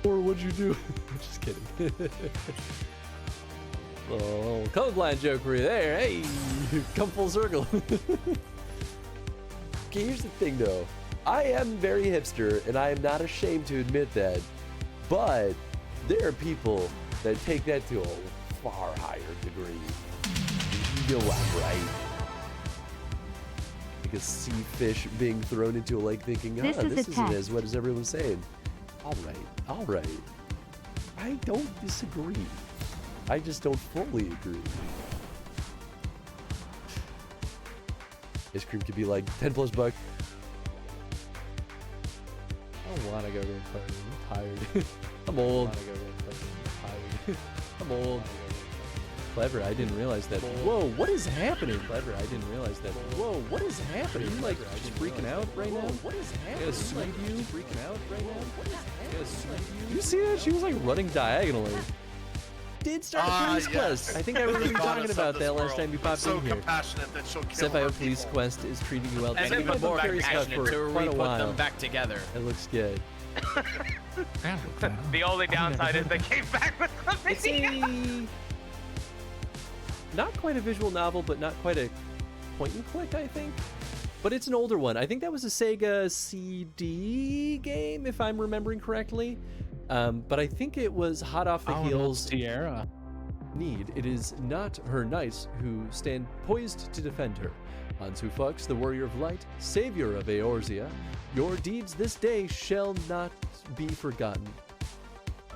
Or what'd you do? Just kidding. Oh, colorblind joke for you there. Hey, come full circle. Okay, here's the thing though. I am very hipster, and I am not ashamed to admit that. But there are people that take that to a far higher degree. You know I'm right. Like a sea fish being thrown into a lake thinking, this isn't as wet as everyone's saying. All right. I don't disagree. I just don't fully agree. Ice cream could be like 10 plus bucks. I don't want to go to a party. I'm tired. I'm old. I'm old. Clever, I didn't realize that. Whoa, what is happening? Clever, I didn't realize that. Whoa, what is happening? Are you like just freaking out right now? What is happening? I gotta sweep you? Freaking out right now? What is happening? You see that? She was like running diagonally. Did start a police quest. I think I remember you talking about that last time you popped in here. Compassionate that she'll kill Sapphire police quest is treating you well. And then put them back passionate to quite a re-put while. them back together. It looks good. The only downside is they came back with the It's a not quite a visual novel, but not quite a point and click, I think. But it's an older one. I think that was a Sega CD game, if I'm remembering correctly. But I think it was hot off the heels. Sierra. Need. It is not her knights who stand poised to defend her. Hansu Fux, the warrior of light, savior of Eorzea, your deeds this day shall not be forgotten.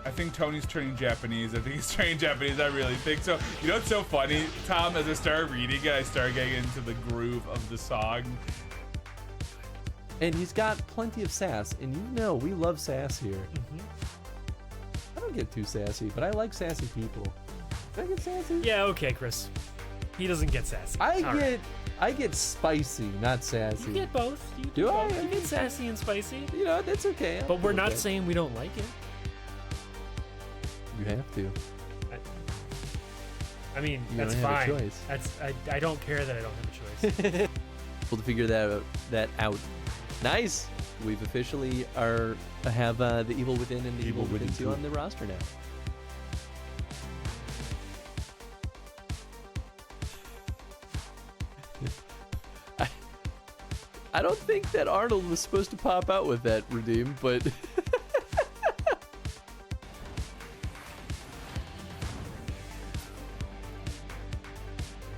I think Tony's turning Japanese. I really think so. You know what's so funny, Tom? As I started reading it, I started getting into the groove of the song. And he's got plenty of sass, and you know we love sass here. I don't get too sassy, but I like sassy people. Do I get sassy? Yeah, okay, Chris. He doesn't get sassy. I get spicy, not sassy. You get both. You Do I? both. You get sassy and spicy. You know, that's okay. But we're not saying we don't like it. You have to. I mean, You that's don't have fine. a choice. I don't care that I don't have a choice. Able to figure that out. Nice. We've officially have the Evil Within and the Evil Within 2 on the roster now. I don't think that Arnold was supposed to pop out with that redeem, but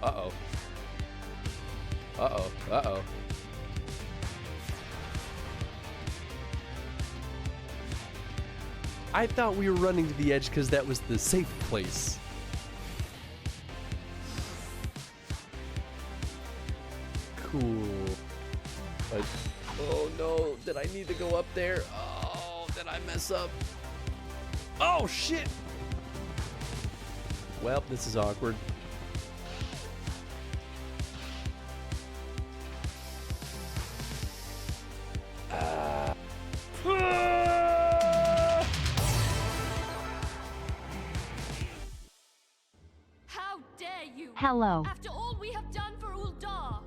Uh-oh. Uh-oh. Uh-oh. I thought we were running to the edge because that was the safe place. Cool. But, oh no, did I need to go up there? Oh, did I mess up? Oh shit! Well, this is awkward. How dare you? Hello. After all we have done for Uldar.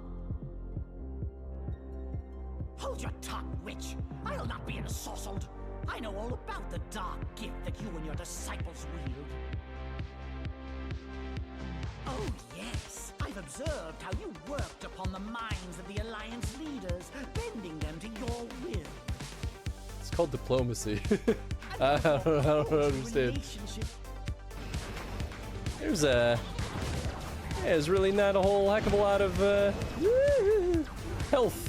Hold your tongue, witch. I'll not be ensorcelled. I know all about the dark gift that you and your disciples wield. Oh, yes. I've observed how you worked upon the minds of the Alliance leaders, bending them to your will. It's called diplomacy. I don't understand. There's really not a whole heck of a lot of health.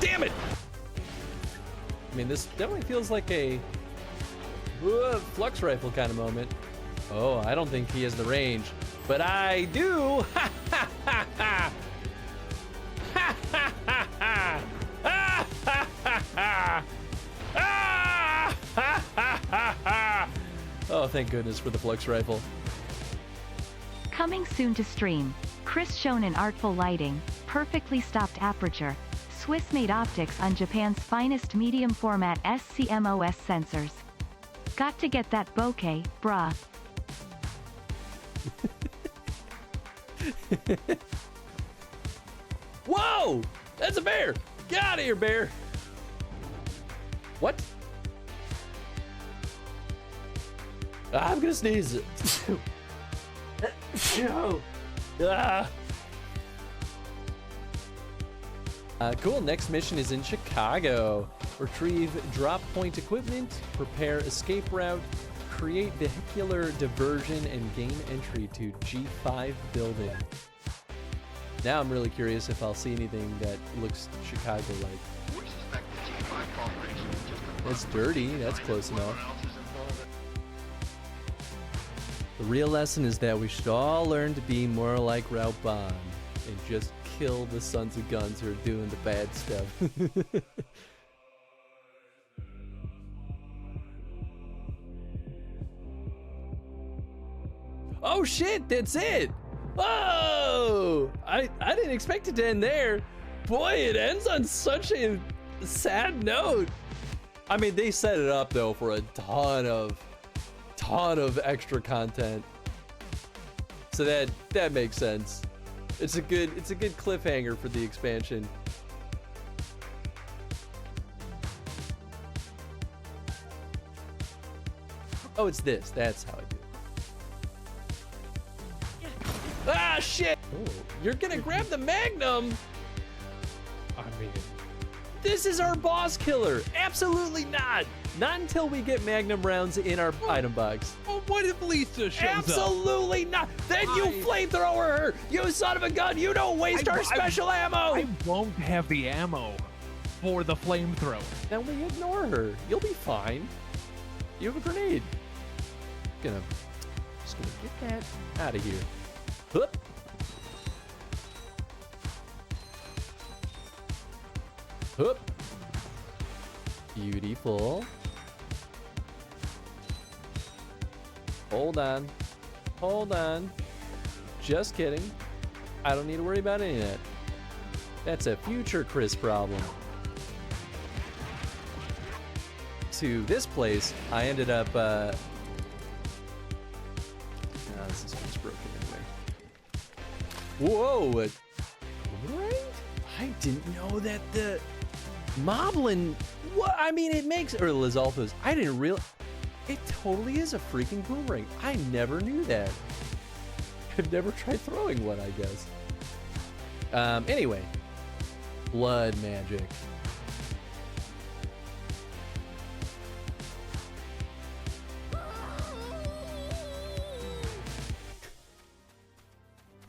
Damn it! I mean, this definitely feels like a flux rifle kind of moment. Oh, I don't think he has the range, but I do. Ha ha ha ha! Ha ha ha ha! Ah ha ha ha! Ah ha ha ha ha! Oh, thank goodness for the flux rifle. Coming soon to stream. Chris shown in artful lighting, perfectly stopped aperture, Swiss-made optics on Japan's finest medium format SCMOS sensors. Got to get that bokeh, bruh. Whoa! That's a bear! Get out of here, bear! What? I'm gonna sneeze. Ah. Cool. Next mission is in Chicago. Retrieve drop point equipment, prepare escape route, create vehicular diversion, and gain entry to G5 building. Now I'm really curious if I'll see anything that looks Chicago-like. That's dirty. That's close enough. The real lesson is that we should all learn to be more like Raubon and just kill the sons of guns who are doing the bad stuff. Oh shit, that's it! Whoa! I didn't expect it to end there. Boy, it ends on such a sad note. I mean, they set it up though for a ton of extra content. So that makes sense. It's a good cliffhanger for the expansion. Oh, it's this. That's how I do it. Ah, shit! Oh, you're gonna grab the Magnum? I mean, This is our boss killer. Absolutely not. Not until we get Magnum rounds in our item box. Oh, what if Lisa shows up? Absolutely not. Then you flamethrower her. You son of a gun. You don't waste our special ammo. I won't have the ammo for the flamethrower. Then we ignore her. You'll be fine. You have a grenade. Just gonna get that out of here. Hup. Hup. Beautiful. Hold on. Hold on. Just kidding. I don't need to worry about any of that. That's a future Chris problem. To this place, I ended up, this is what's broken anyway. Whoa! Right? I didn't know that the Moblin, what? I mean, it makes, or Lizalthos, I didn't realize, it totally is a freaking boomerang. I never knew that. I've never tried throwing one, I guess. Anyway, blood magic.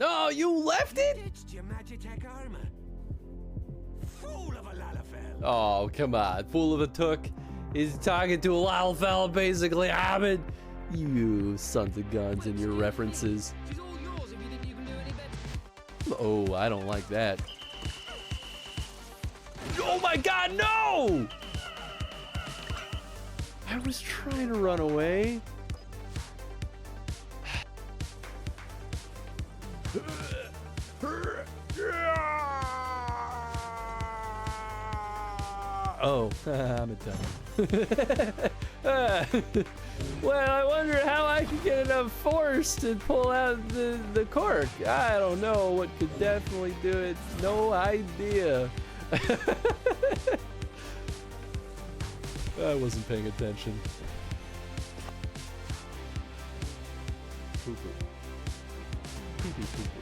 Oh, you left it? Ditched your Magitech armor. Fool of a Lalafell. Oh, come on. Fool of a took. He's talking to a Lalafell, basically. Ahmed, you sons of guns and your references. She's all yours if you didn't even do any better. Oh, I don't like that. Oh my god, no! I was trying to run away. Oh, I'm a dummy. Well, I wonder how I could get enough force to pull out the cork. I don't know what could definitely do it. No idea. I wasn't paying attention. Poo-poo. Pee-pee, poo-poo.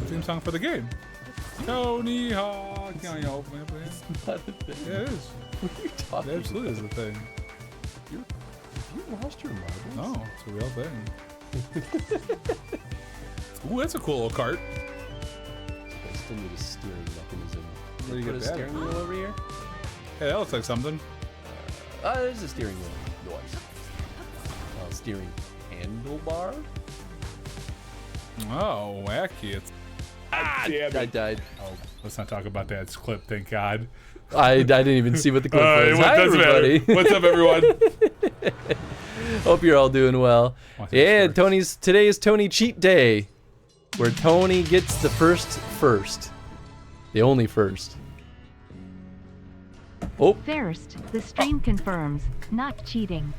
Theme song for the game. Tony Hawk. Yeah, it is. What are you talking It absolutely is a thing. You lost your marbles? No, it's a real thing. Ooh, that's a cool little cart. I still need a steering mechanism. Where do you Put get a that? steering wheel over here? Hey, that looks like something. There's a steering wheel. Nice. Steering handlebar? Oh, wacky. It's damn it. I died. Oh, let's not talk about that. It's clip, thank God. I didn't even see what the clip was. What Hi, does everybody. matter? What's up, everyone? Hope you're all doing well. Yeah, Sports. today is Tony cheat day, where Tony gets the first. The only first. Oh, First, the stream confirms, not cheating.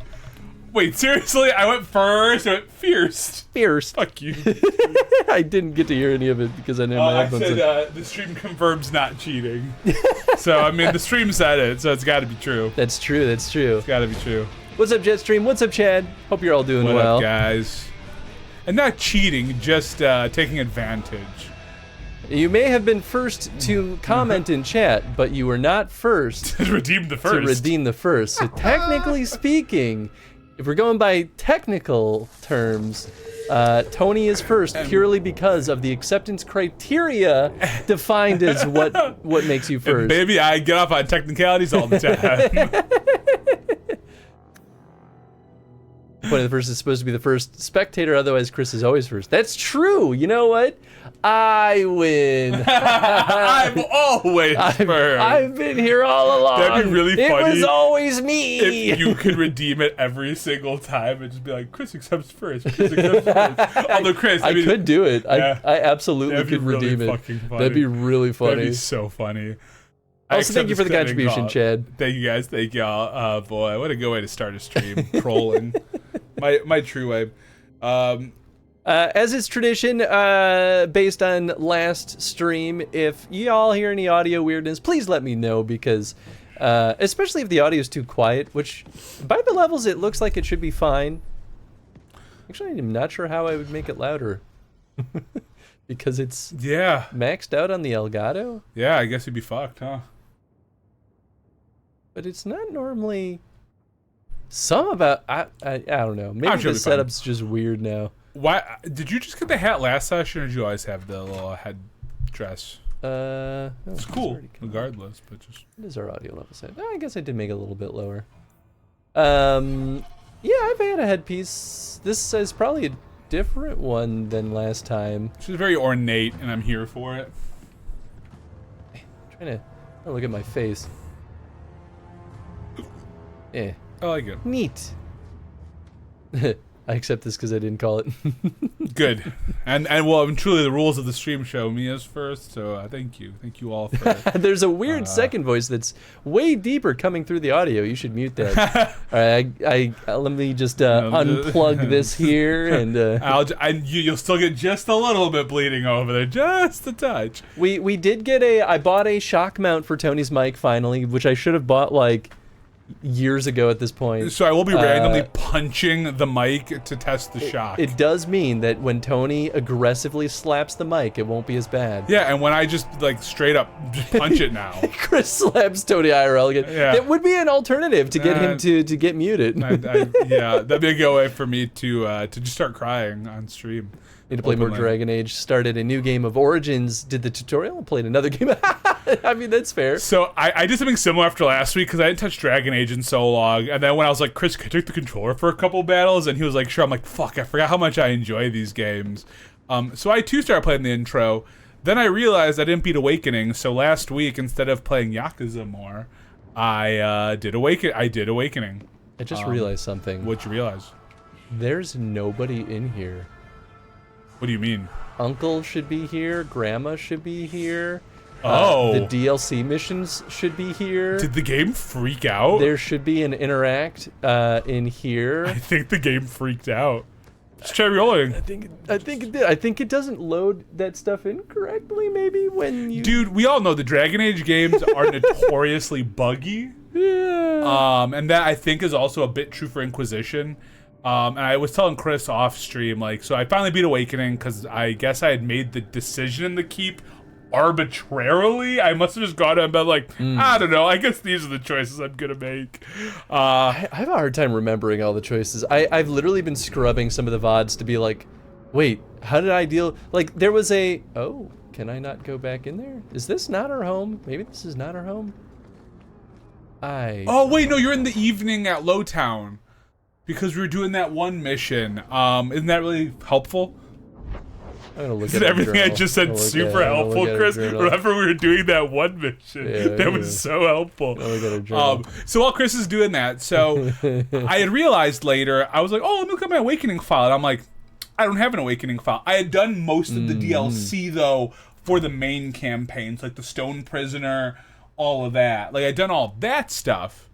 Wait, seriously? I went first. I went fierce. Fierce. Fuck you. I didn't get to hear any of it because I didn't have my I headphones said in. the stream confirms not cheating. So, I mean, the stream said it, so it's got to be true. That's true. That's true. It's got to be true. What's up, Jetstream? What's up, Chad? Hope you're all doing What well. up, guys? And not cheating, just taking advantage. You may have been first to comment in chat, but you were not first To redeem the first. to redeem the first. So technically speaking, if we're going by technical terms, Tony is first purely because of the acceptance criteria defined as what makes you first. And baby, I get off on technicalities all the time. The point of the first is supposed to be the first spectator, otherwise Chris is always first. That's true. You know what? I win. I'm always first. I've been here all along. That'd be really funny. It was always me. If you could redeem it every single time and just be like, Chris accepts first. Chris accepts first. Although Chris, I could do it. Yeah. I absolutely That'd be could really redeem it. fucking funny. That'd be really funny. That'd be so funny. Also, thank you for the contribution, Chad. Thank you guys. Thank y'all. Boy, what a good way to start a stream. Trolling. My true way. As is tradition, based on last stream, if y'all hear any audio weirdness, please let me know because, especially if the audio is too quiet, which by the levels it looks like it should be fine. Actually, I'm not sure how I would make it louder. Because it's maxed out on the Elgato. Yeah, I guess it'd be fucked, huh? But it's not normally. I don't know. Maybe the setup's just weird now. Why did you just get the hat last session, or did you always have the little head dress? No, it's cool, regardless. But just what is our audio level set? I guess I did make it a little bit lower. Yeah, I've had a headpiece. This is probably a different one than last time. She's very ornate, and I'm here for it. I'm trying to look at my face. Eh. I like it. Neat. I accept this because I didn't call it. Good. And well, truly the rules of the stream show me as first, so thank you. Thank you all for There's a weird second voice that's way deeper coming through the audio. You should mute that. All right, let me just unplug this here, and you'll still get just a little bit bleeding over there, just a touch. We did get I bought a shock mount for Tony's mic finally, which I should have bought like years ago at this point. So I will be randomly punching the mic to test the shock. It does mean that when Tony aggressively slaps the mic, it won't be as bad. Yeah, and when I just like straight up just punch it now. Chris slaps Tony IRL again. Yeah. That would be an alternative to get him to get muted. Yeah, that'd be a good way for me to just start crying on stream. Need to play more Dragon Age. Started a new game of Origins. Did the tutorial and played another game. I mean, that's fair. So I did something similar after last week because I didn't touch Dragon Age in so long. And then when I was like, Chris, can I take the controller for a couple battles? And he was like, sure. I'm like, fuck, I forgot how much I enjoy these games. So I too started playing the intro. Then I realized I didn't beat Awakening. So last week, instead of playing Yakuza more, I did Awakening. I just realized something. What'd you realize? There's nobody in here. What do you mean? Uncle should be here. Grandma should be here. Oh. The DLC missions should be here. Did the game freak out? There should be an interact in here. I think the game freaked out. Just try rolling. I think it did. I think it doesn't load that stuff incorrectly. Maybe when you. Dude, we all know the Dragon Age games are notoriously buggy. Yeah. And that I think is also a bit true for Inquisition. And I was telling Chris off stream, like, so I finally beat Awakening because I guess I had made the decision to keep arbitrarily. I must have just gone and been like, I don't know. I guess these are the choices I'm gonna make. I have a hard time remembering all the choices. I've literally been scrubbing some of the VODs to be like, wait, how did I deal? Like, there was oh, can I not go back in there? Is this not our home? Maybe this is not our home? Oh, wait, no, you're in the evening at Lowtown. Because we were doing that one mission. Isn't that really helpful? I'm gonna look at everything journal. I just said super helpful, Chris. Remember we were doing that one mission? Yeah, that was so helpful. So while Chris is doing that, so I had realized later, I was like, oh, let me look at my Awakening file. And I'm like, I don't have an Awakening file. I had done most of the DLC, though, for the main campaigns, like the Stone Prisoner, all of that. Like, I'd done all that stuff.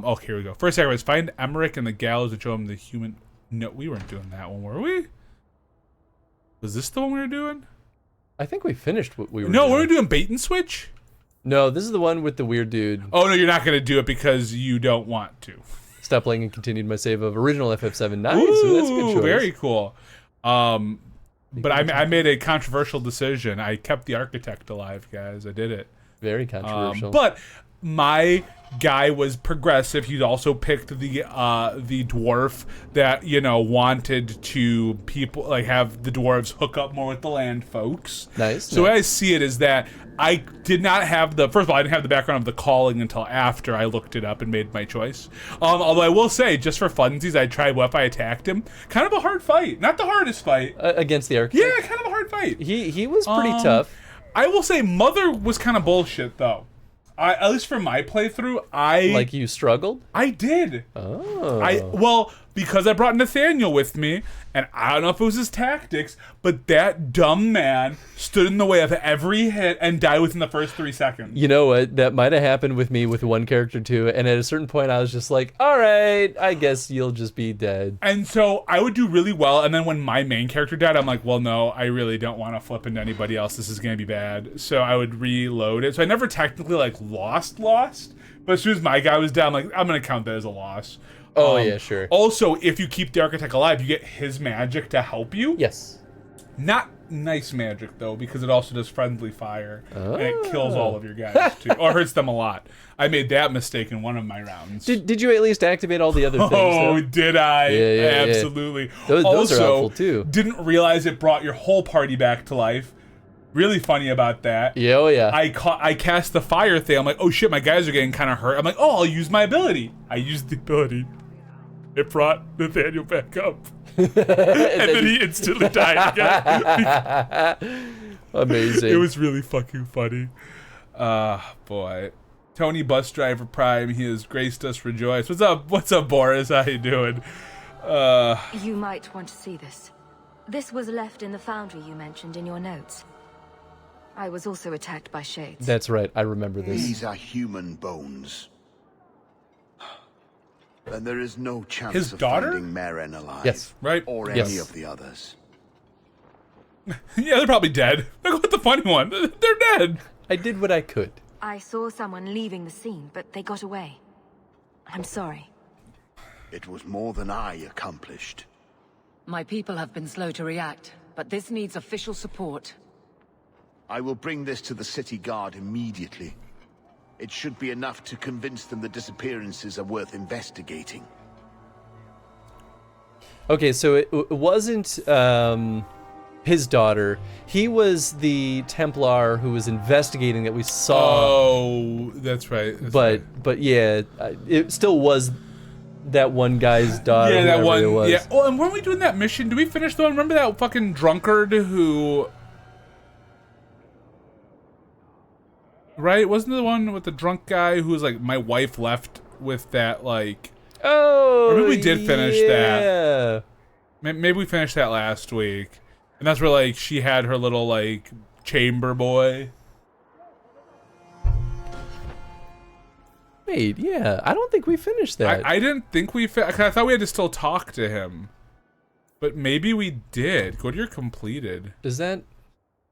Okay, here we go. First sacrifice: find Emmerich and the gallows to show him the human. No, we weren't doing that one, were we? Was this the one we were doing? I think we finished what we were No, doing. were we doing bait and switch? No, this is the one with the weird dude. Oh, no, you're not going to do it because you don't want to. Stopped playing and continued my save of original FF7. Nice. Ooh, So that's a good choice. very cool. But I made a controversial decision. I kept the architect alive, guys. I did it. Very controversial. But my guy was progressive. He also picked the dwarf that, you know, wanted to have the dwarves hook up more with the land folks. Nice. So the way I see it is that I did not have first of all, I didn't have the background of the calling until after I looked it up and made my choice. Although I will say, just for funsies, I tried what if I attacked him. Kind of a hard fight. Not the hardest fight. Against the architect? Yeah, kind of a hard fight. He was pretty tough. I will say Mother was kind of bullshit, though. At least for my playthrough, Like you struggled? I did. Oh. Because I brought Nathaniel with me, and I don't know if it was his tactics, but that dumb man stood in the way of every hit and died within the first 3 seconds. You know what? That might have happened with me with one character too, and at a certain point I was just like, all right, I guess you'll just be dead. And so I would do really well, and then when my main character died, I'm like, well, no, I really don't want to flip into anybody else. This is going to be bad. So I would reload it. So I never technically lost, but as soon as my guy was down, I'm going to count that as a loss. Oh, yeah, sure. Also, if you keep the architect alive, you get his magic to help you. Yes. Not nice magic, though, because it also does friendly fire. And it kills all of your guys, too. Or hurts them a lot. I made that mistake in one of my rounds. Did you at least activate all the other things? Oh, did I? Yeah. Absolutely. Those are helpful, too. Didn't realize it brought your whole party back to life. Really funny about that. Yeah, oh yeah. I cast the fire thing. I'm like, oh shit, my guys are getting kind of hurt. I'm like, oh, I'll use my ability. I used the ability. It brought Nathaniel back up. and then he instantly died again. Amazing. It was really fucking funny. Boy. Tony Bus Driver Prime, he has graced us rejoice. What's up, Boris? How you doing? You might want to see this. This was left in the foundry you mentioned in your notes. I was also attacked by shades. That's right, I remember this. These are human bones. And there is no chance His of daughter? finding Maren alive. Yes. Right? Or Yes. any of the others. Yeah, they're probably dead. Look at the funny one. They're dead. I did what I could. I saw someone leaving the scene, but they got away. I'm sorry. It was more than I accomplished. My people have been slow to react, but this needs official support. I will bring this to the city guard immediately. It should be enough to convince them the disappearances are worth investigating. Okay, so it wasn't his daughter. He was the Templar who was investigating that we saw. Oh, that's right. But yeah, it still was that one guy's daughter. Yeah, that one. It was. Yeah. Oh, and weren't we doing that mission? Did we finish the one? Remember that fucking drunkard who? Right? Wasn't it the one with the drunk guy who was like, my wife left with that, like... Oh, or maybe we did finish yeah. that. Maybe we finished that last week. And that's where, like, she had her little, like, chamber boy. Wait, yeah. I don't think we finished that. I didn't think we... I thought we had to still talk to him. But maybe we did. Go to your completed. Does that...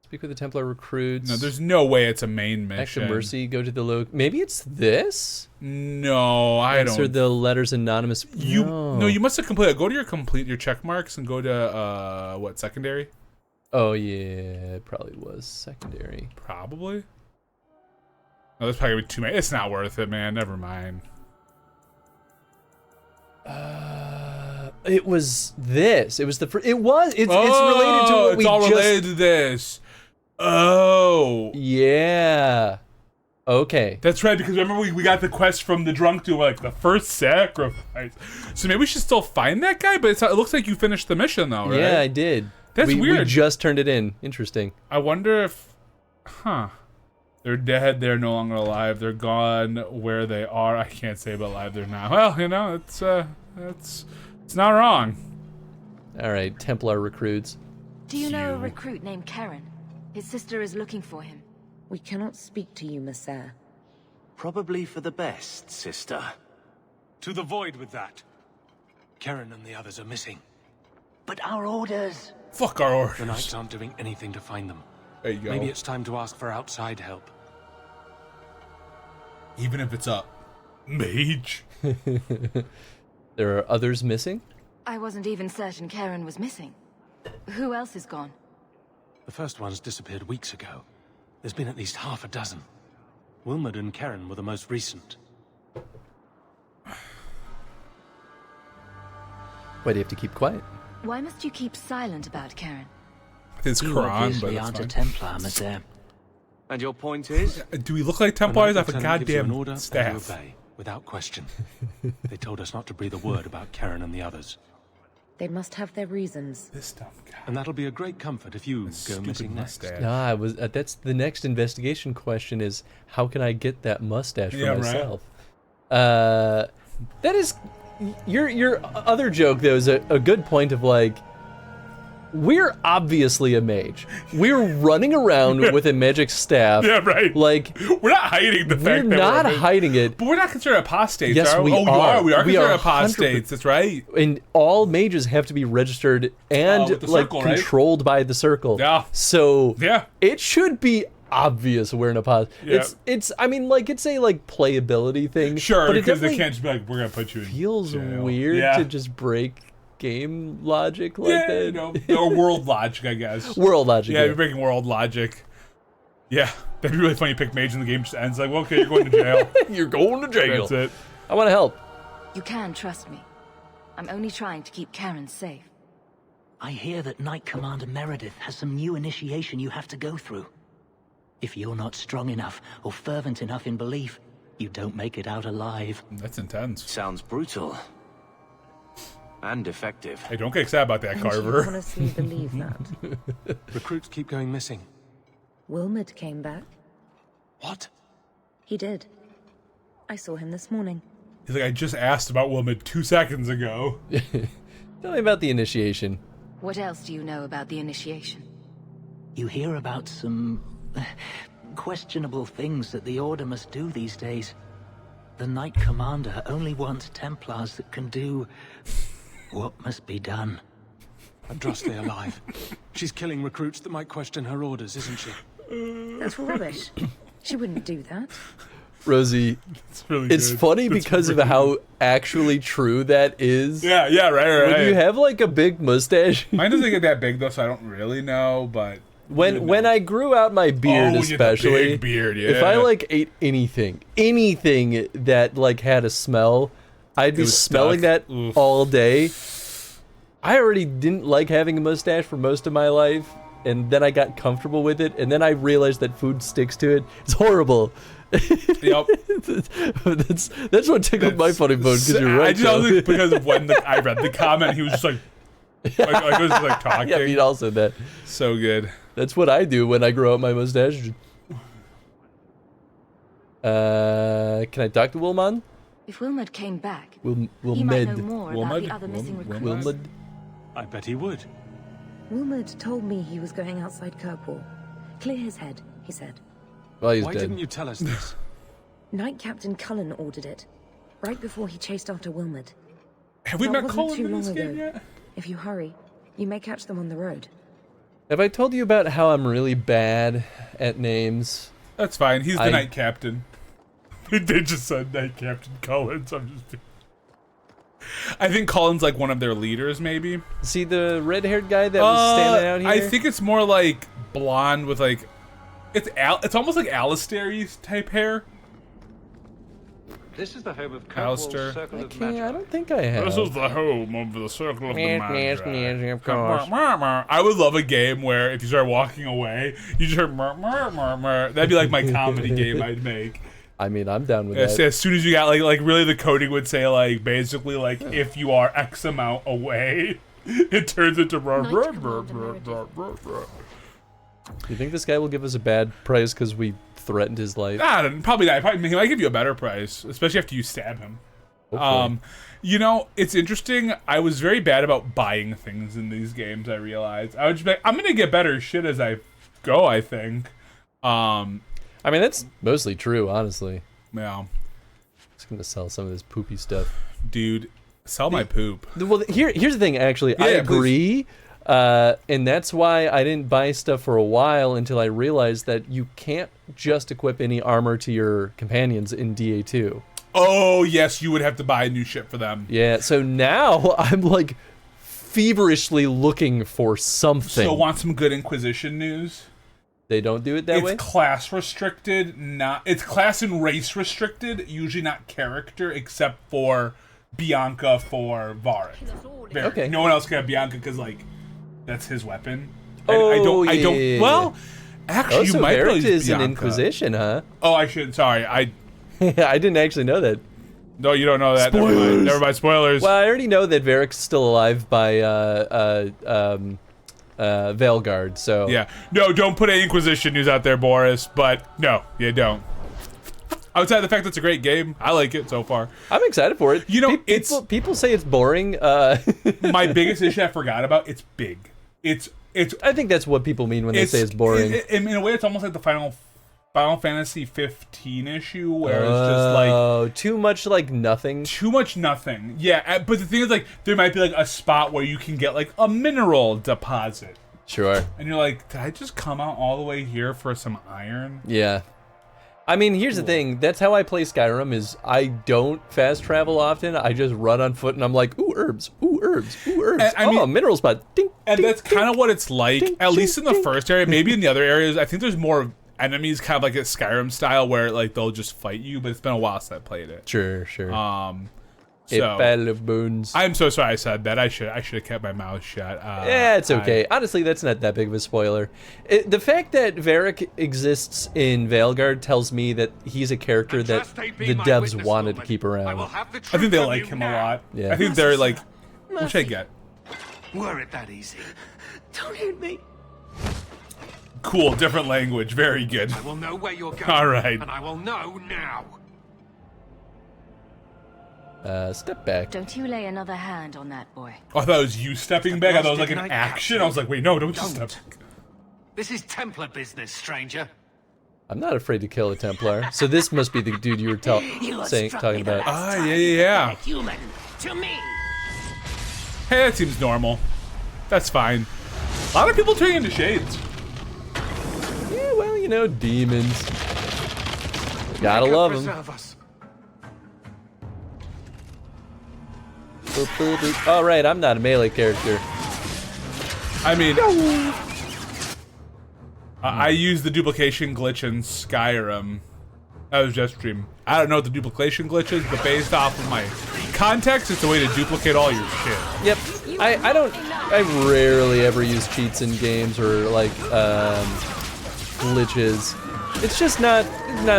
Speak with the Templar recruits. No, there's no way it's a main mission. Act of mercy, go to the maybe it's this? No, I don't. Answer the letters anonymous. No, you must have completed. Go to your check marks and go to what, secondary? Oh yeah, it probably was secondary. Probably. No, there's probably too many. It's not worth it, man. Never mind. It was this. It was the. It's related to what it's all related to this. Oh. Yeah. Okay. That's right, because remember we got the quest from the drunk dude, like the first sacrifice. So maybe we should still find that guy, but it looks like you finished the mission though, right? Yeah, I did. That's weird. We just turned it in. Interesting. I wonder if... They're dead, they're no longer alive, they're gone where they are. I can't say but alive they're not. Well, you know, it's not wrong. Alright, Templar recruits. Do you know a recruit named Karen? His sister is looking for him. We cannot speak to you, Messer. Probably for the best, sister. To the void with that. Karen and the others are missing. But our orders... Fuck our orders. The Knights aren't doing anything to find them. There you go. Maybe it's time to ask for outside help. Even if it's a mage. There are others missing? I wasn't even certain Karen was missing. Who else is gone? The first ones disappeared weeks ago. There's been at least half a dozen. Wilmot and Karen were the most recent. Why do you have to keep quiet? Why must you keep silent about Karen? It's You Quran, obviously but aren't a it's fine. Templar, Monsieur. And your point is? Do we look like Templars? I have a Lieutenant gives you an goddamn order, and you staff. obey, without question. They told us not to breathe a word about Karen and the others. They must have their reasons. This dumb guy. And that'll be a great comfort if you go missing next. Nah, that's the next investigation question is, how can I get that mustache for myself? Right. That is... Your other joke, though, is a good point of, like, we're obviously a mage. We're running around with a magic staff. Yeah, right. Like, we're not hiding the fact that we're not hiding it. But we're not considered apostates, yes, are we? We are. We are considered 100%. apostates, that's right. And all mages have to be registered and, with the like, circle, right? controlled by the circle. Yeah. So, yeah, it should be obvious we're an apostate. Yeah. It's I mean, like, it's a, like, playability thing. Sure, but because they can't just be like, we're going to put you in feels jail. weird Yeah. to just break game logic like Yeah, that. you know, or world logic, I guess. World logic, Yeah, yeah. you're breaking world logic. Yeah, that'd be really funny. You pick mage and the game just ends like, well, okay, you're going to jail. You're going to jail. That's it. I want to help. You can trust me. I'm only trying to keep Karen safe. I hear that Knight Commander Meredith has some new initiation you have to go through. If you're not strong enough or fervent enough in belief, you don't make it out alive. That's intense. Sounds brutal. And effective. Hey, don't get excited about that, And Carver. you honestly believe that? Recruits keep going missing. Wilmot came back. What? He did. I saw him this morning. He's like, I just asked about Wilmot 2 seconds ago. Tell me about the initiation. What else do you know about the initiation? You hear about some questionable things that the Order must do these days. The Knight Commander only wants Templars that can do what must be done. Andros, stay alive. She's killing recruits that might question her orders, isn't she? That's rubbish. She wouldn't do that. Rosie, it's funny because of how actually true that is. Yeah, right. When you have, like, a big mustache. Mine doesn't get that big, though, so I don't really know, but... When I grew out my beard, when you had the especially, big beard, if I, yeah. like, ate anything that, like, had a smell, I'd be was smelling stuck. that all day. I already didn't like having a mustache for most of my life, and then I got comfortable with it, and then I realized that food sticks to it. It's horrible. Yep. that's what tickled my funny bone, because you're right. I just think because of when I read the comment, he was just like it was just like talking. Yeah, he also said that. So good. That's what I do when I grow out my mustache. Can I talk to Wilmot? If Wilmot came back, Wilmed. he might know more about the other missing recruits. Wilmot? I bet he would. Wilmot told me he was going outside Kirkwall. Clear his head, he said. Well, he's Why dead. didn't you tell us this? Knight Captain Cullen ordered it, right before he chased after Wilmot. Have we That met wasn't Cullen too in this long game ago. yet? If you hurry, you may catch them on the road. Have I told you about how I'm really bad at names? That's fine. He's the Knight Captain. They just said Knight Captain Cullen, so I'm just... I think Cullen's like one of their leaders, maybe. See the red-haired guy that was standing out here? I think it's more like blonde with like... It's almost like Alistair-y type hair. This is the home of Alistair. Kirkwall's Circle of I Magic. don't think I have. This is the home of the Circle of the Yes, Magi. of course. I would love a game where if you start walking away, you just hear murr. That'd be like my comedy game I'd make. I mean, I'm down with Yes, that. as soon as you got like really the coding would say like basically like if you are X amount away, it turns into You think this guy will give us a bad price because we threatened his life? Probably not. He might give you a better price, especially after you stab him. Hopefully. You know, it's interesting. I was very bad about buying things in these games. I realized I would just be like, I'm gonna get better shit as I go. I think. I mean, that's mostly true, honestly. Yeah. Just gonna sell some of this poopy stuff. Dude, sell my poop. Well, here's the thing, actually. I agree. And that's why I didn't buy stuff for a while until I realized that you can't just equip any armor to your companions in DA2. Oh, yes, you would have to buy new shit for them. Yeah, so now I'm like feverishly looking for something. So want some good Inquisition news? They don't do it that way? It's class restricted, it's class and race restricted, usually not character, except for Bianca for Varric. Okay. No one else can have Bianca because, like, that's his weapon. Oh, I don't. Well, actually, so you might Varric use is Bianca. an Inquisition, huh? Oh, I should. Sorry, I didn't actually know that. No, you don't know that. Spoilers. Never mind. Spoilers. Well, I already know that Varric's still alive by Veilguard, so... Yeah. No, don't put any Inquisition news out there, Boris, but no, you don't. Outside the fact that it's a great game, I like it so far. I'm excited for it. You know, people say it's boring. My biggest issue I forgot about, it's big. It's. I think that's what people mean when they say it's boring. In a way, it's almost like the Final Fantasy 15 issue, where it's just like too much like nothing. Too much nothing. Yeah, but the thing is, like, there might be like a spot where you can get like a mineral deposit. Sure. And you're like, did I just come out all the way here for some iron? Yeah. I mean, here's the thing. That's how I play Skyrim. Is I don't fast travel often. I just run on foot, and I'm like, ooh, herbs, ooh, herbs, ooh, herbs. I mean, mineral spot. Ding, and ding, that's kind of what it's like, ding, at least in the ding, first area. Maybe in the other areas, I think there's more enemies, kind of like a Skyrim style, where like they'll just fight you. But it's been a while since I played it. Sure. So Battle of Boons. I'm so sorry I said that. I should have kept my mouth shut. Yeah, it's okay. Honestly, that's not that big of a spoiler. The fact that Varric exists in Veilguard tells me that he's a character that the devs wanted to keep around. I think they like him a lot. Yeah. I think they're like, what should I get? Were it that easy? Don't hit me. Cool, different language. Very good. I will know where you're going. All right. And I will know now. Step back. Don't you lay another hand on that boy. Oh, I thought it was you stepping back. I thought it was like an action. I was like, wait, no, don't just step back. This is Templar business, stranger. I'm not afraid to kill a Templar. So this must be the dude you were talking about. Ah, yeah. Human to me. Hey, that seems normal. That's fine. A lot of people turning into shades. Yeah, well, you know, demons. Gotta love them. All right, I'm not a melee character. I mean, I used the duplication glitch in Skyrim. That was just stream. I don't know what the duplication glitch is, but based off of my context, it's a way to duplicate all your shit. Yep. I rarely ever use cheats in games or like glitches. It's just not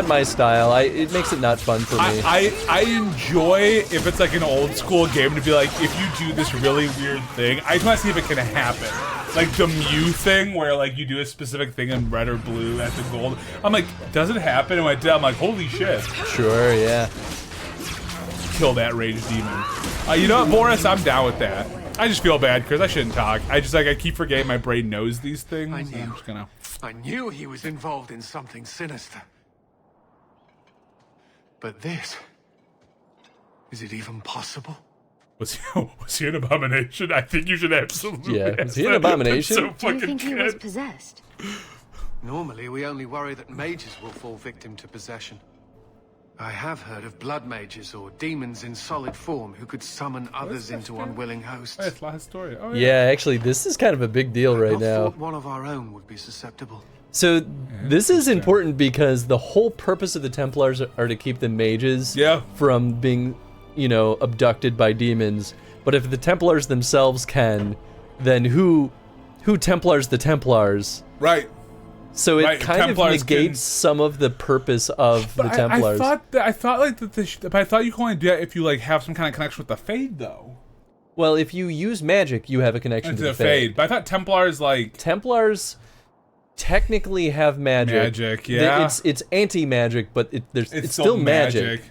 my style. It makes it not fun for me. I enjoy if it's like an old school game to be like, if you do this really weird thing, I just want to see if it can happen. Like the Mew thing where like you do a specific thing in red or blue at the gold. I'm like, does it happen? And when it did, I'm like, holy shit. Sure, yeah. Kill that rage demon. You know what, Boris? I'm down with that. I just feel bad because I shouldn't talk. I keep forgetting my brain knows these things. I knew he was involved in something sinister. But this... is it even possible? Was he an abomination? I think you should absolutely Yeah, was he an abomination? Do you think he was possessed? Normally, we only worry that mages will fall victim to possession. I have heard of blood mages or demons in solid form who could summon others into unwilling hosts. That's last story. Oh, Yeah, actually, this is kind of a big deal right now. Thought one of our own would be susceptible. So this is important because the whole purpose of the Templars are to keep the mages from being, you know, abducted by demons. But if the Templars themselves can, then who Templars the Templars? Right. So it kind of negates some of the purpose of the Templars. I thought you can only do that if you like have some kind of connection with the Fade, though. Well, if you use magic, you have a connection to the Fade. But I thought Templars Templars technically have magic. Magic, yeah. It's anti-magic, but it's still magic.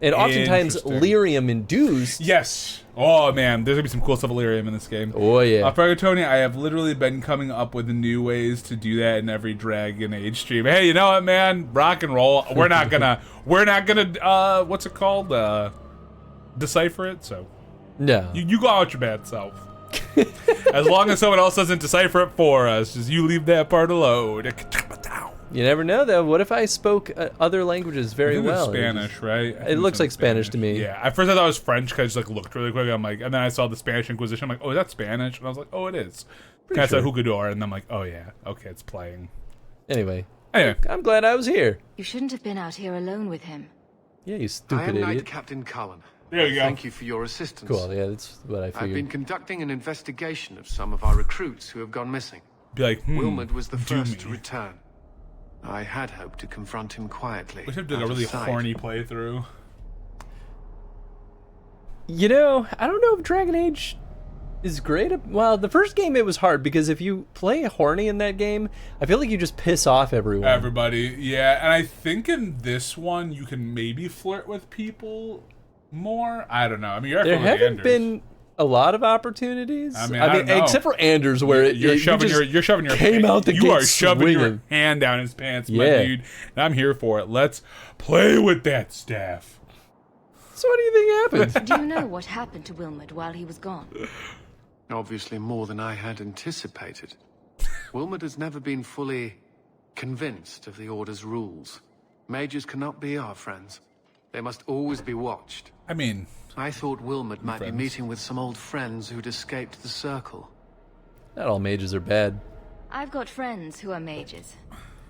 And oftentimes lyrium induced. Yes. Oh man, there's gonna be some cool stuff with Lyrium in this game. Oh yeah. Tony, I have literally been coming up with new ways to do that in every Dragon Age stream. Hey, you know what, man? Rock and roll. We're not gonna what's it called? Decipher it. So no, you go out your bad self. As long as someone else doesn't decipher it for us, just you leave that part alone. You never know, though. What if I spoke other languages very well? Spanish, right? It looks like Spanish to me. Yeah. At first I thought it was French because it looked really quick. I'm like, and then I saw the Spanish Inquisition. I'm like, oh, is that Spanish? And I was like, oh, it is. Kind of said Jugador, and I'm like, oh yeah, okay, it's playing. Anyway, I'm glad I was here. You shouldn't have been out here alone with him. Yeah, you stupid I am idiot. Knight Captain Cullen. There you go. Thank you for your assistance. Cool. Yeah, that's what I figured. I've been conducting an investigation of some of our recruits who have gone missing. Be like, Wilmot was the first to return. I had hoped to confront him quietly. We should have done a really horny playthrough. You know, I don't know if Dragon Age is great. Well, the first game it was hard because if you play horny in that game, I feel like you just piss off everyone. Everybody, yeah. And I think in this one you can maybe flirt with people more. I don't know. I mean, there haven't been a lot of opportunities. I mean, except for Anders, where you're shoving your came out the you gate are shoving your swinging. hand down his pants, my dude. And I'm here for it. Let's play with that staff. So what do you think happened? Do you know what happened to Wilmot while he was gone? Obviously more than I had anticipated. Wilmot has never been fully convinced of the Order's rules. Mages cannot be our friends. They must always be watched. I mean, I thought Wilmot might be meeting with some old friends who'd escaped the Circle. Not all mages are bad. I've got friends who are mages.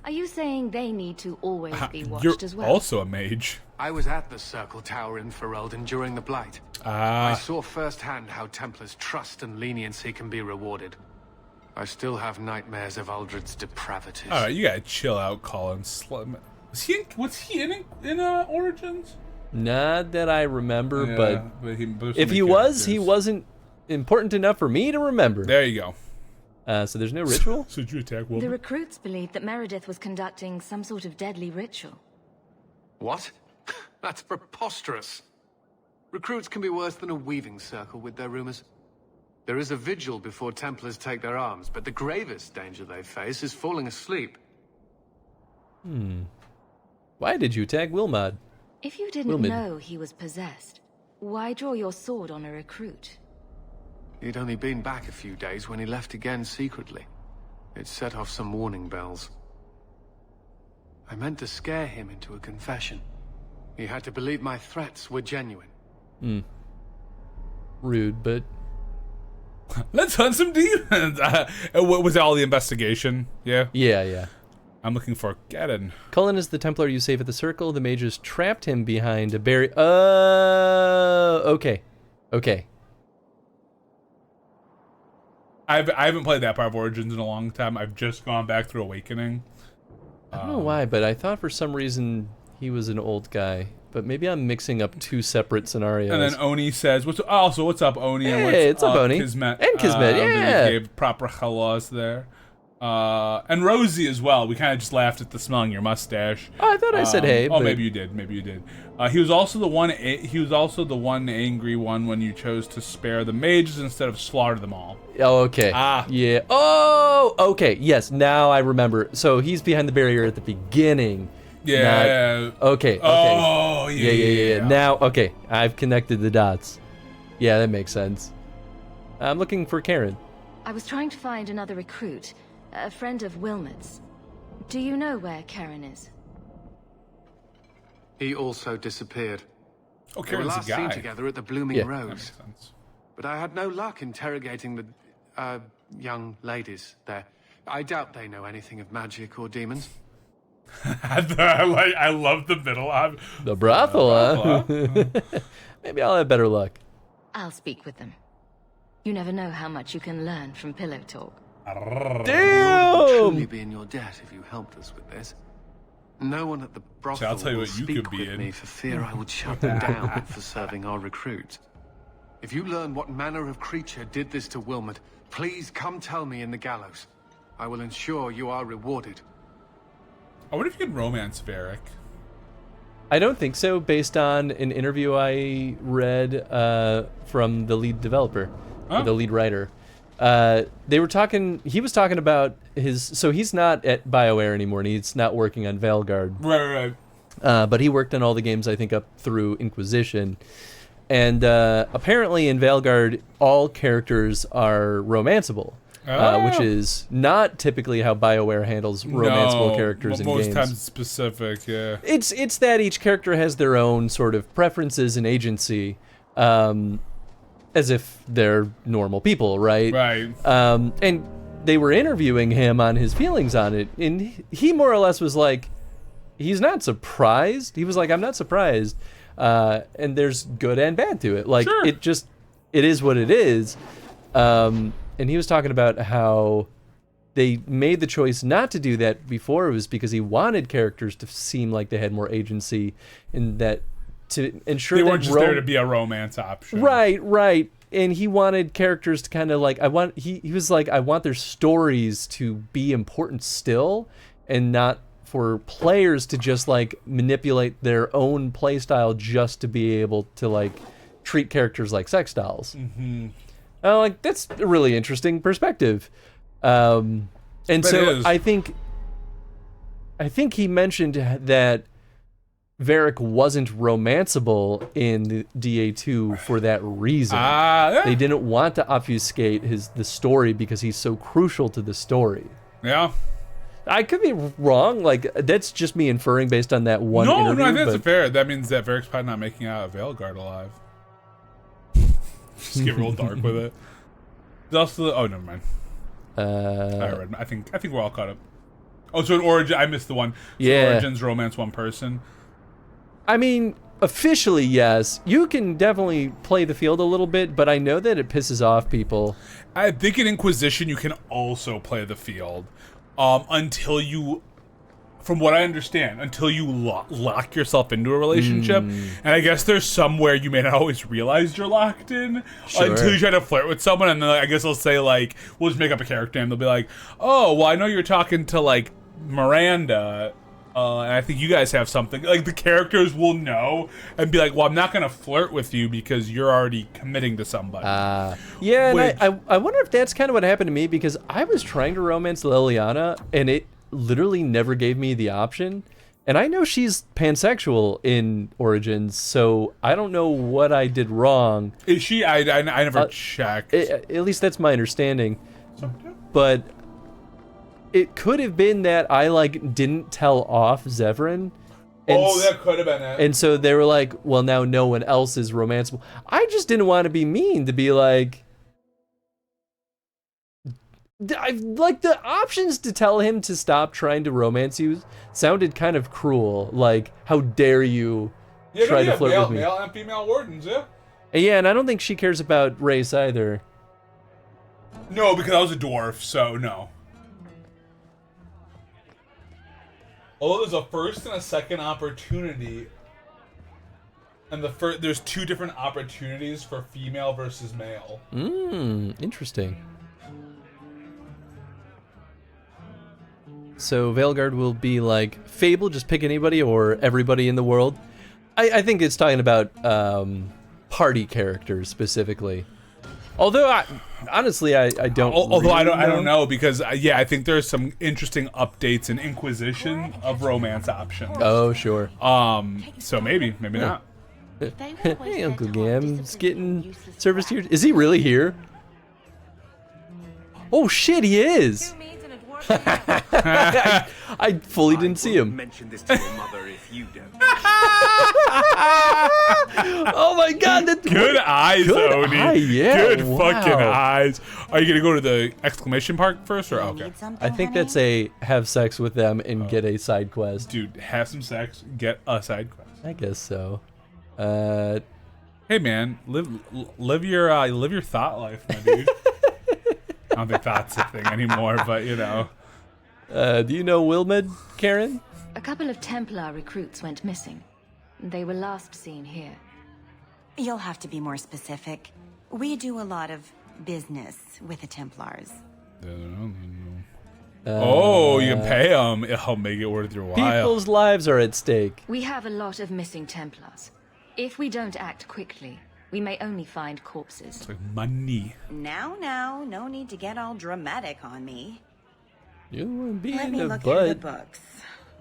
Are you saying they need to always be watched you're as well? also a mage. I was at the Circle Tower in Ferelden during the Blight. I saw firsthand how Templars' trust and leniency can be rewarded. I still have nightmares of Uldred's depravities. All right, you gotta chill out, Colin. Was he in Origins? Not that I remember, Yeah, but there's if so he many was, he characters. wasn't important enough for me to remember. There you go. So there's no ritual? So did you attack The Wilmot? recruits believed that Meredith was conducting some sort of deadly ritual. What? That's preposterous. Recruits can be worse than a weaving circle with their rumors. There is a vigil before Templars take their arms, but the gravest danger they face is falling asleep. Why did you attack Wilmot? If you didn't know he was possessed, why draw your sword on a recruit? He'd only been back a few days when he left again secretly. It set off some warning bells. I meant to scare him into a confession. He had to believe my threats were genuine. Rude, but... Let's hunt some demons! Was that all the investigation? Yeah? Yeah. I'm looking for Gaddon. Cullen is the Templar you save at the Circle. The mages trapped him behind a barrier. Okay. I haven't played that part of Origins in a long time. I've just gone back through Awakening. I don't know why, but I thought for some reason he was an old guy. But maybe I'm mixing up two separate scenarios. And then Oni says, what's up, Oni? Hey, and it's up, Oni. Kismet. And Kismet, yeah. They gave proper hellos there. And Rosie as well. We kind of just laughed at the smelling your mustache. Oh, I thought I said hey. Oh, maybe you did. He was also the one. He was also the one angry one when you chose to spare the mages instead of slaughter them all. Oh, okay. Yeah. Oh, okay. Yes. Now I remember. So he's behind the barrier at the beginning. Yeah. Okay. Oh, yeah. Now, okay. I've connected the dots. Yeah, that makes sense. I'm looking for Karen. I was trying to find another recruit, a friend of Wilmot's. Do you know where Karen is? He also disappeared. Oh, They were Karen's last a guy. seen together at the Blooming Yeah. Rose. That makes sense. But I had no luck interrogating the young ladies there. I doubt they know anything of magic or demons. I love the middle. The brothel, huh? Maybe I'll have better luck. I'll speak with them. You never know how much you can learn from pillow talk. Damn! We'll truly be in your debt if you helped us with this. No one at the brothel I'll tell you will what you speak could be with in. me for fear I would shut them down for serving our recruits. If you learn what manner of creature did this to Wilmot, please come tell me in the gallows. I will ensure you are rewarded. I wonder if you can romance Varric. I don't think so, based on an interview I read from the lead developer, or the lead writer. He was talking about so he's not at BioWare anymore, and he's not working on Veilguard. Right. But he worked on all the games, I think, up through Inquisition. And apparently in Veilguard, all characters are romanceable. Which is not typically how BioWare handles romanceable characters in games. Most times specific, yeah. It's that each character has their own sort of preferences and agency, as if they're normal people, right? Right. And they were interviewing him on his feelings on it, and he more or less was like, he's not surprised. He was like, I'm not surprised. And there's good and bad to it. Like, sure. it is what it is. And he was talking about how they made the choice not to do that before. It was because he wanted characters to seem like they had more agency, and that to ensure they that weren't just there to be a romance option. Right. And he wanted characters to kind of like, he was like, I want their stories to be important still, and not for players to just like manipulate their own play style just to be able to like treat characters like sex dolls. Mm-hmm. Like, that's a really interesting perspective. And so I think he mentioned that Varric wasn't romanceable in the DA2 for that reason. They didn't want to obfuscate the story because he's so crucial to the story. Yeah. I could be wrong. Like, that's just me inferring based on that one interview. No, I think that's fair. That means that Varric's probably not making out of Veilguard alive. Just get real dark with it. There's also never mind. I think we're all caught up. Oh, so in Origin, I missed the one. So yeah. Origin's romance one person. I mean, officially, yes. You can definitely play the field a little bit, but I know that it pisses off people. I think in Inquisition you can also play the field until you, from what I understand, until you lock yourself into a relationship. And I guess there's somewhere you may not always realize you're locked in until you try to flirt with someone, and then I guess they'll say, like, we'll just make up a character and they'll be like, oh, well, I know you're talking to, like, Miranda, and I think you guys have something. Like, the characters will know and be like, well, I'm not going to flirt with you because you're already committing to somebody. Yeah, and I wonder if that's kind of what happened to me, because I was trying to romance Liliana, and it literally never gave me the option. And I know she's pansexual in Origins, so I don't know what I did wrong. Is she? I never checked. At least that's my understanding. But it could have been that I like didn't tell off Zevran. That could have been it. And so they were like, well, now no one else is romanceable. I just didn't want to be mean to be like, like, the options to tell him to stop trying to romance you sounded kind of cruel. Like, how dare you try to flirt with me? Male and female wardens, yeah. And I don't think she cares about race either. No, because I was a dwarf, so no. Although there's a first and a second opportunity, and there's two different opportunities for female versus male. Interesting. So Veilguard will be like Fable, just pick anybody or everybody in the world. I think it's talking about party characters specifically. Although honestly I don't. Although I don't know, because I think there's some interesting updates in Inquisition of romance options. Oh sure. So maybe not. Hey Uncle Gam's getting service to your. Is he really here? Oh shit, he is. I fully didn't see him. Mention this to your mother if you don't. Oh my god, that's good eyes, Oni. Yeah, good fucking eyes. Are you gonna go to the exclamation mark first, or okay? I think that's a have sex with them and get a side quest. Dude, have some sex, get a side quest. I guess so. Hey man, live your thought life, my dude. I don't think that's a thing anymore, but you know. Do you know Wilmed, Karen? A couple of Templar recruits went missing. They were last seen here. You'll have to be more specific. We do a lot of business with the Templars. Oh, you can pay them. It'll make it worth your while. People's lives are at stake. We have a lot of missing Templars. If we don't act quickly, we may only find corpses. It's like money. Now, no need to get all dramatic on me. You want to be Let in me the look through the butt. books.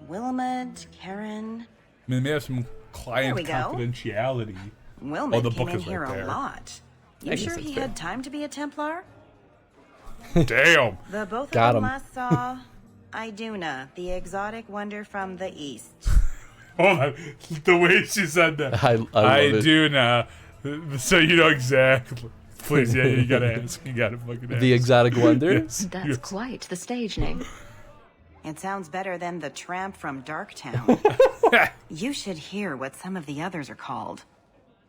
Wilmot, Karen. I mean, they have some client There we go. confidentiality. Wilmot the came book in is here right a there. lot. I You guess sure that's he fair. had time to be a Templar? Damn. The both Got of them 'em. last saw Iduna, the exotic wonder from the east. Hold on. The way she said that. I love it. do know. So you know exactly. Please, yeah, you gotta ask. You gotta fucking ask. The Exotic Wonder? Yes. That's yes. quite the stage name. It sounds better than the tramp from Darktown. You should hear what some of the others are called.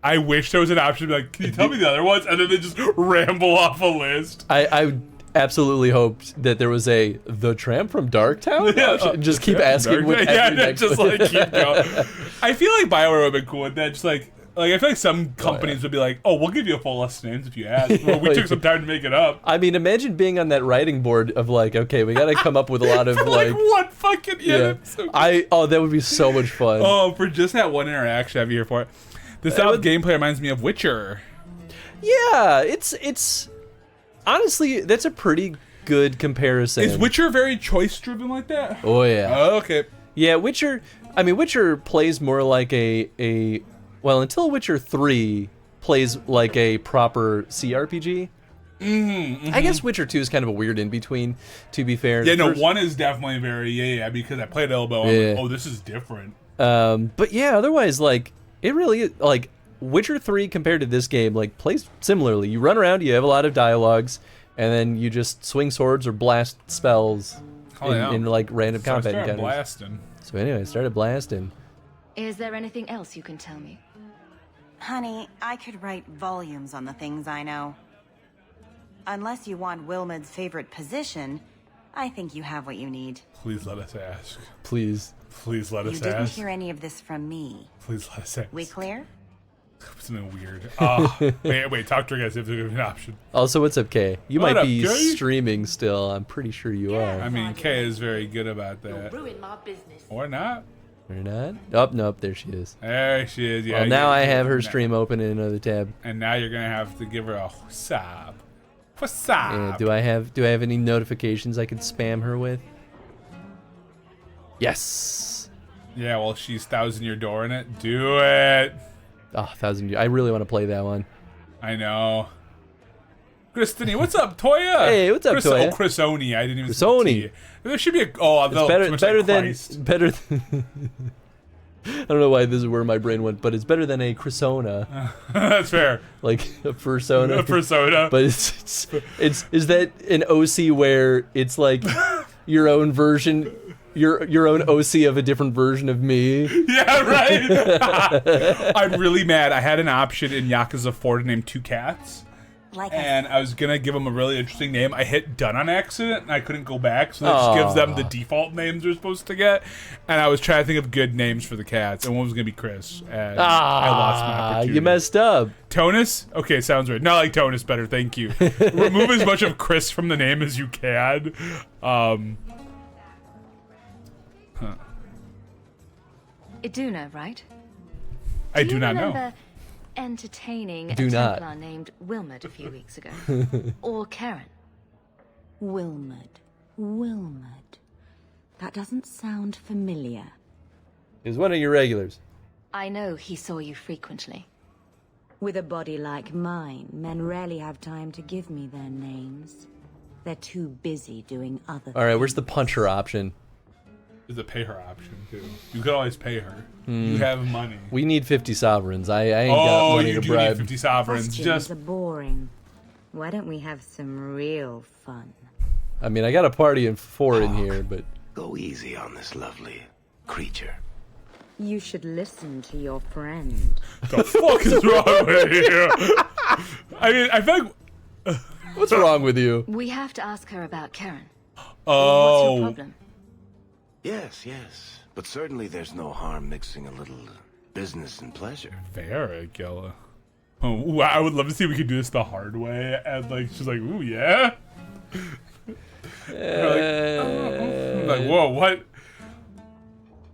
I wish there was an option to be like, can you tell me the other ones? And then they just ramble off a list. I absolutely hoped that there was the tramp from Darktown. Just keep asking with every yeah, next just one. like keep going. I feel like BioWare would have been cool with that. Just like I feel like some companies would be like, oh, we'll give you a full list of names if you ask. Well, we took some time to make it up. I mean, imagine being on that writing board of like, okay, we got to come up with a lot of like one fucking yeah. so that would be so much fun. Oh, for just that one interaction, I'd be here for it. The style of gameplay reminds me of Witcher. Yeah, it's honestly that's a pretty good comparison. Is Witcher very choice driven like that? Oh yeah. Oh, okay. Yeah, Witcher. I mean, Witcher plays more like well, until Witcher 3 plays like a proper CRPG. I guess Witcher 2 is kind of a weird in between. To be fair. Yeah, no, one is definitely very because I played Elbow. I'm like, oh, this is different. But yeah, otherwise, like it really like Witcher 3 compared to this game like plays similarly. You run around, you have a lot of dialogues, and then you just swing swords or blast spells in like random combat encounters. Blasting. So anyway, I started blasting. Is there anything else you can tell me? Honey, I could write volumes on the things I know. Unless you want Wilmot's favorite position, I think you have what you need. Please let us ask. Please. Please let us You didn't ask. hear any of this from me. Please let us ask. We clear? Something weird. Wait, talk to her guys if there's an option. Also, what's up, Kay? You What might up, be Kay? streaming still. I'm pretty sure you are. I mean, Kay is very good about that. Ruin my business. Or not. Or not? Oh, nope, there she is. There she is. Yeah. Well, now I have her stream open in another tab. And now you're gonna have to give her a what's up. What's up? Yeah, do I have any notifications I can spam her with? Yes. Yeah, well, she's Thousand Year Door in it. Do it. Oh, 1000 Years. I really want to play that one. I know. Christine, what's up, Toya? Hey, what's up, Toya? Oh, Chrisoni. I didn't even Chrisoni. say there should be a. Oh, It's no, better too much better like than Christ. better. I don't know why this is where my brain went, but it's better than a Crisona. That's fair. Like a persona. A persona. But it's is that an OC where it's like your own version, your own OC of a different version of me? Yeah, right. I'm really mad. I had an option in Yakuza 4 to name 2 cats. And I was gonna give them a really interesting name. I hit done on accident, and I couldn't go back, so that just gives them the default names they're supposed to get. And I was trying to think of good names for the cats, and one was gonna be Chris. And I lost my opportunity. You messed up. Tonus? Okay, sounds right. Not like Tonus, better. Thank you. Remove as much of Chris from the name as you can. Iduna, right? I do not know. Remember entertaining Do a not. Templar named Wilmot a few weeks ago? Or Karen? Wilmot. That doesn't sound familiar. Is one of your regulars. I know he saw you frequently. With a body like mine, men rarely have time to give me their names. They're too busy doing other things. All right, where's the puncher option? There's a pay her option, too. You could always pay her. You have money. We need 50 sovereigns. I ain't got money you to do bribe. need 50 sovereigns. Questions Just are boring. Why don't we have some real fun? I mean, I got a party of 4 in here, but Go easy on this lovely creature. You should listen to your friend. the fuck is wrong with you? I mean, I feel like... what's wrong with you? We have to ask her about Karen. Oh. What's your problem? Yes. But certainly there's no harm mixing a little business and pleasure. Fair, Gilla. Oh, ooh, I would love to see if we could do this the hard way. And, like, she's like, ooh, yeah? I'm like, whoa, what?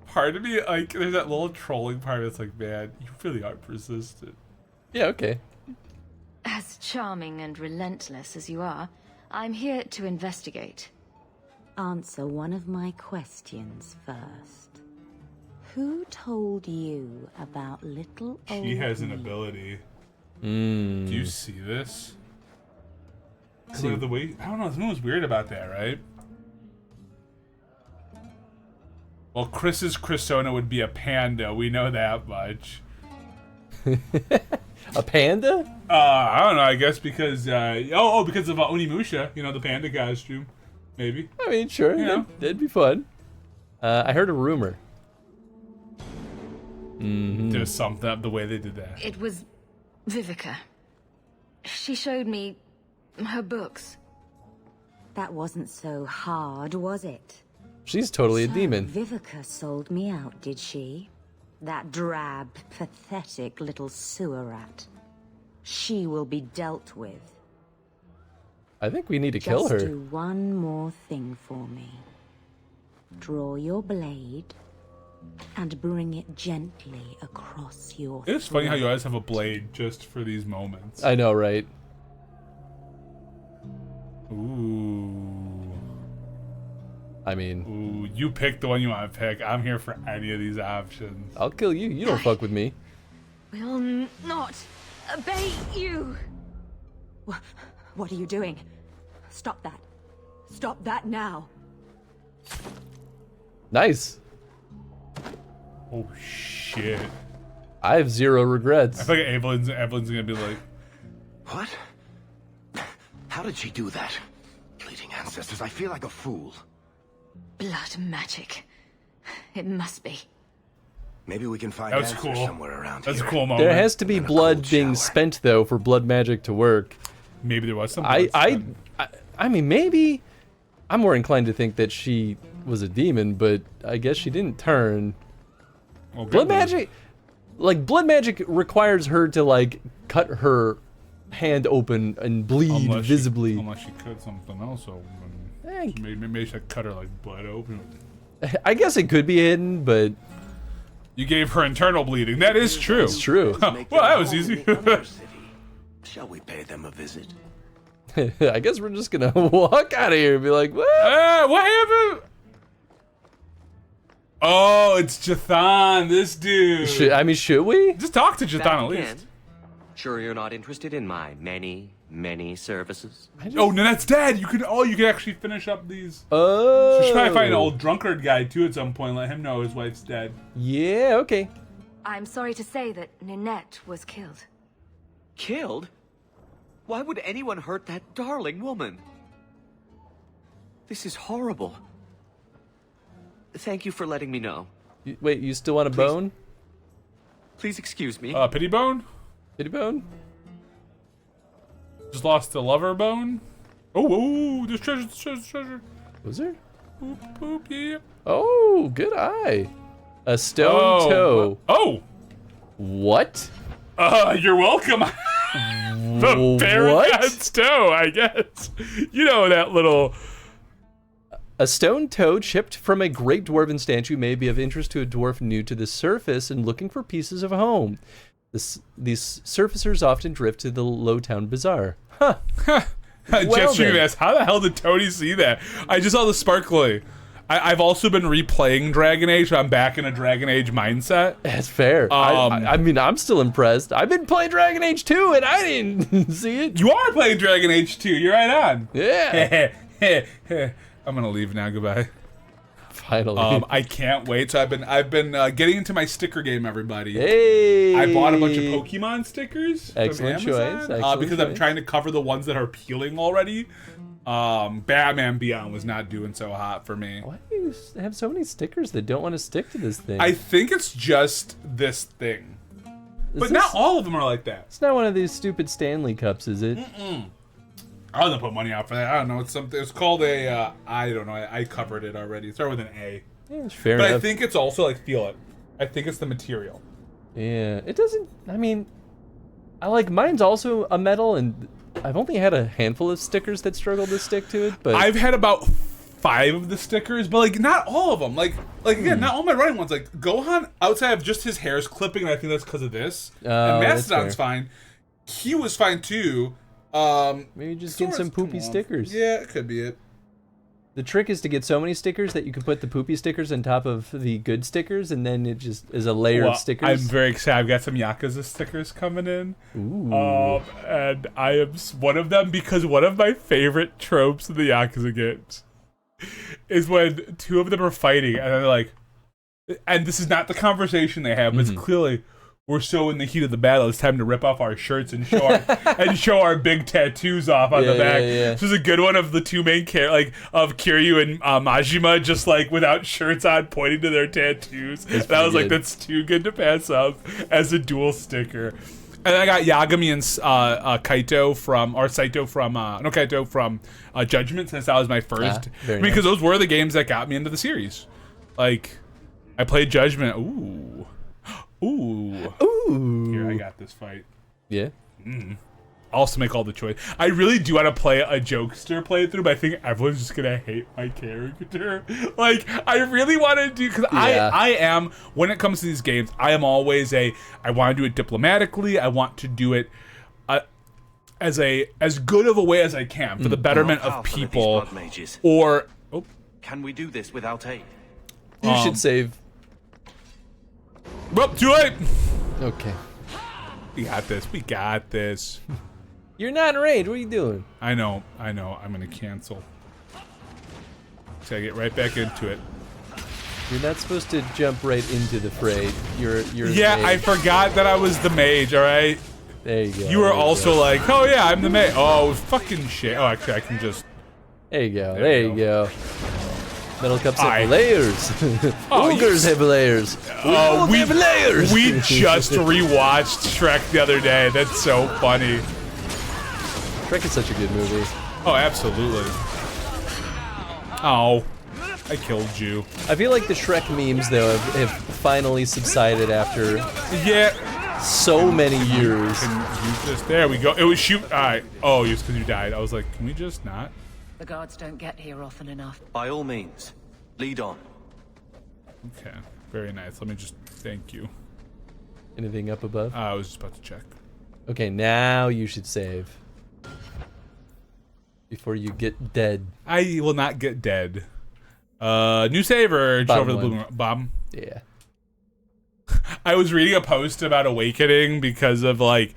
Part of me, like, there's that little trolling part that's like, man, you really are persistent. Yeah, okay. As charming and relentless as you are, I'm here to investigate. Answer one of my questions first. Who told you about little old She has an me? ability. Do you see this? See the way, I don't know, something was weird about that, right? Well, Chris's Chrisona would be a panda. We know that much. A panda? I don't know. I guess because because of Onimusha, you know, the panda costume, maybe. I mean, sure, that'd be fun. I heard a rumor. There's something the way they did that. It was Vivica. She showed me her books. That wasn't so hard, was it? She's totally a demon. Vivica sold me out, did she? That drab, pathetic little sewer rat. She will be dealt with. I think we need to kill her. Just do one more thing for me. Draw your blade and bring it gently across your It's funny how you always have a blade just for these moments. I know, right? Ooh. I mean... Ooh, you pick the one you want to pick. I'm here for any of these options. I'll kill you. You don't fuck with me. Will not obey you. What are you doing? Stop that. Stop that now. Nice. Oh, shit. I have zero regrets. I feel like Evelyn's gonna be like... What? How did she do that? Bleeding ancestors, I feel like a fool. Blood magic. It must be. Maybe we can find That was answers cool. somewhere around That's here. a cool moment. There has to be blood being spent, though, for blood magic to work. Maybe there was some blood I mean, maybe. I'm more inclined to think that she was a demon, but I guess she didn't turn. Well, blood magic, like blood magic, requires her to like cut her hand open and bleed visibly. Unless she cut something else open. Maybe she cut her like blood open. I guess it could be hidden, but you gave her internal bleeding. That is true. It's true. Well, that was easy. Shall we pay them a visit? I guess we're just gonna walk out of here and be like, what? What happened? Oh, it's Jathan, this dude. Should we? Just talk to Jathan at least. Sure you're not interested in my many services? Oh, no, that's dead. You can actually finish up these. Oh. So we should probably find an old drunkard guy too at some point. Let him know his wife's dead. Yeah, okay. I'm sorry to say that Ninette was killed. Killed? Why would anyone hurt that darling woman? This is horrible. Thank you for letting me know. Wait, you still want a bone? Please excuse me. Pity bone? Pity bone? Just lost a lover bone? Oh, there's treasure, there's treasure. Was there? Boop, boop, yeah. Oh, good eye. A stone toe. Oh! What? You're welcome. The Paragon's toe, I guess. You know that little... A stone toe chipped from a great dwarven statue may be of interest to a dwarf new to the surface and looking for pieces of home. These surfacers often drift to the Lowtown Bazaar. Huh. Just shooting ass. How the hell did Tony see that? I just saw the sparkly. I've also been replaying Dragon Age, so I'm back in a Dragon Age mindset. That's fair. I mean, I'm still impressed. I've been playing Dragon Age 2 and I didn't see it. You are playing Dragon Age 2. You're right on. Yeah. I'm gonna leave now. Goodbye. Finally. I can't wait. So I've been getting into my sticker game, everybody. Hey. I bought a bunch of Pokemon stickers. Excellent from Amazon, choice. Excellent because choice. I'm trying to cover the ones that are peeling already. Batman Beyond was not doing so hot for me. Why do you have so many stickers that don't want to stick to this thing? I think it's just this thing. But not all of them are like that. It's not one of these stupid Stanley cups, is it? I wasn't put money out for that. I don't know. It's something. It's called a. I don't know. I covered it already. It started with an A. Yeah, fair but enough. I think it's also like feel it. I think it's the material. Yeah, it doesn't. I mean, I like mine's also a metal, and I've only had a handful of stickers that struggle to stick to it, but I've had about 5 of the stickers, but like not all of them. Like again, not all my running ones. Like Gohan, outside of just his hair's clipping, and I think that's because of this. And Mastodon's fine. He was fine too. Maybe just get some poopy stickers. Yeah, it could be it. The trick is to get so many stickers that you can put the poopy stickers on top of the good stickers, and then it just is a layer of stickers. I'm very excited. I've got some Yakuza stickers coming in. Ooh. And I am one of them because one of my favorite tropes in the Yakuza games is when 2 of them are fighting, and they're like, and this is not the conversation they have, but it's clearly, we're so in the heat of the battle, it's time to rip off our shirts and show our big tattoos off on the back. This is a good one of the 2 main characters, like of Kiryu and Majima, just like without shirts on, pointing to their tattoos. And I was like, that's too good to pass up as a dual sticker. And then I got Yagami and Kaito from Judgment, since that was my first. Because those were the games that got me into the series. Like, I played Judgment. Ooh. Here, I got this fight. Yeah. I'll also make all the choice. I really do want to play a jokester playthrough, but I think everyone's just gonna hate my character. Like, I really want to do, because I am, when it comes to these games, I am always I want to do it diplomatically. I want to do it as good of a way as I can for the betterment of people. Or can we do this without aid? You should save. Well, too late. Okay. We got this. You're not in raid. What are you doing? I know. I'm gonna cancel. So I get right back into it. You're not supposed to jump right into the fray. You're yeah, I forgot that I was the mage, alright? There you go. You were also like, oh yeah, I'm the mage. Oh, fucking shit. Oh, actually, I can just... There you go. There you go. Metal cups have layers. Ogres have layers. We have layers. We just rewatched Shrek the other day. That's so funny. Shrek is such a good movie. Oh, absolutely. Oh, I killed you. I feel like the Shrek memes, though, have finally subsided after so many years. There we go. It was shoot. All right. Oh, it's because you died. I was like, can we just not? The guards don't get here often enough. By all means, lead on. Okay, very nice. Let me just thank you. Anything up above? I was just about to check. Okay, now you should save. Before you get dead. I will not get dead. New saver. Over the blue bomb. Yeah. I was reading a post about Awakening because of like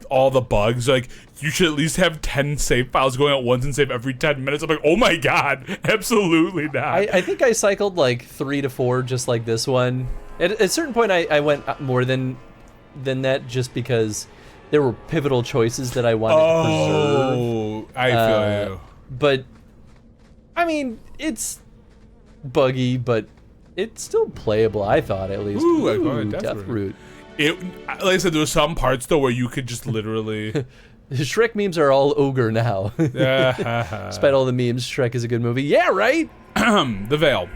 all the bugs. Like, you should at least have 10 save files going at once and save every 10 minutes. I'm like, oh my god, absolutely not. I think I cycled like 3 to 4 just like this one. At a certain point I went more than that just because there were pivotal choices that I wanted to preserve. Oh, I feel you. But, I mean, it's buggy, but it's still playable, I thought, at least. Ooh, Deathroot. Like I said, there were some parts, though, where you could just literally... The Shrek memes are all ogre now. Despite all the memes, Shrek is a good movie. Yeah, right? The Veil.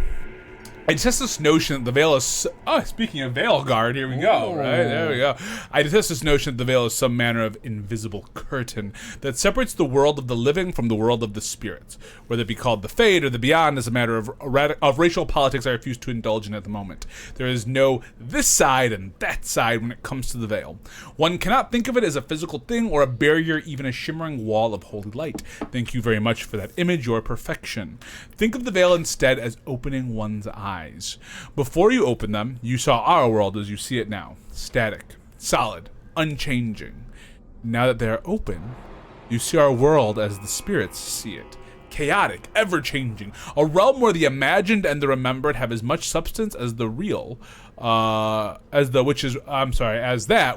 I detest this notion that the Veil is... Oh, speaking of Veil Guard, here we go, right? There we go. I detest this notion that the Veil is some manner of invisible curtain that separates the world of the living from the world of the spirits. Whether it be called the Fade or the Beyond is a matter of racial politics I refuse to indulge in at the moment. There is no this side and that side when it comes to the Veil. One cannot think of it as a physical thing or a barrier, even a shimmering wall of holy light. Thank you very much for that image, your perfection. Think of the Veil instead as opening one's eyes. Before you open them, you saw our world as you see it now. Static, solid, unchanging. Now that they are open, you see our world as the spirits see it. Chaotic, ever-changing. A realm where the imagined and the remembered have as much substance as the real, as that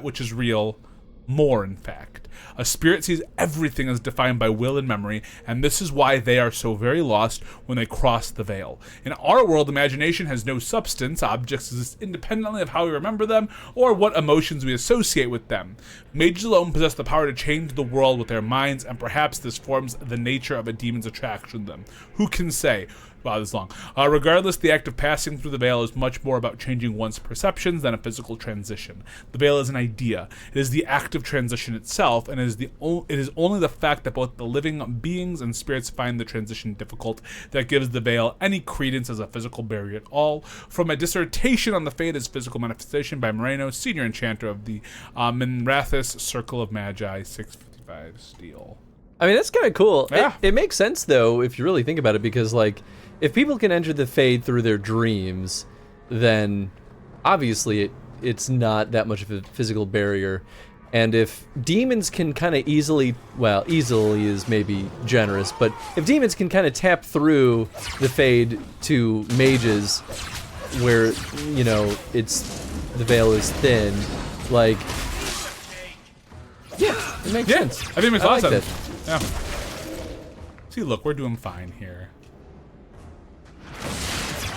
which is real, more in fact. A spirit sees everything as defined by will and memory, and this is why they are so very lost when they cross the veil. In our world, imagination has no substance. Objects exist independently of how we remember them or what emotions we associate with them. Mages alone possess the power to change the world with their minds, and perhaps this forms the nature of a demon's attraction to them. Who can say? Wow, this is long. Regardless, the act of passing through the veil is much more about changing one's perceptions than a physical transition. The veil is an idea. It is the act act of transition itself, and it is only the fact that both the living beings and spirits find the transition difficult that gives the veil any credence as a physical barrier at all. From a dissertation on the Fade as physical manifestation by Moreno, senior enchanter of the Minrathous Circle of Magi, 655 steel. I mean, that's kind of cool. Yeah. It makes sense, though, if you really think about it, because, like, if people can enter the Fade through their dreams, then obviously it's not that much of a physical barrier. And if demons can kind of easily is maybe generous, but if demons can kind of tap through the Fade to mages where, you know, the veil is thin, like, yeah, it makes sense. I think it makes a lot of that. sense. Yeah. See, look, we're doing fine here.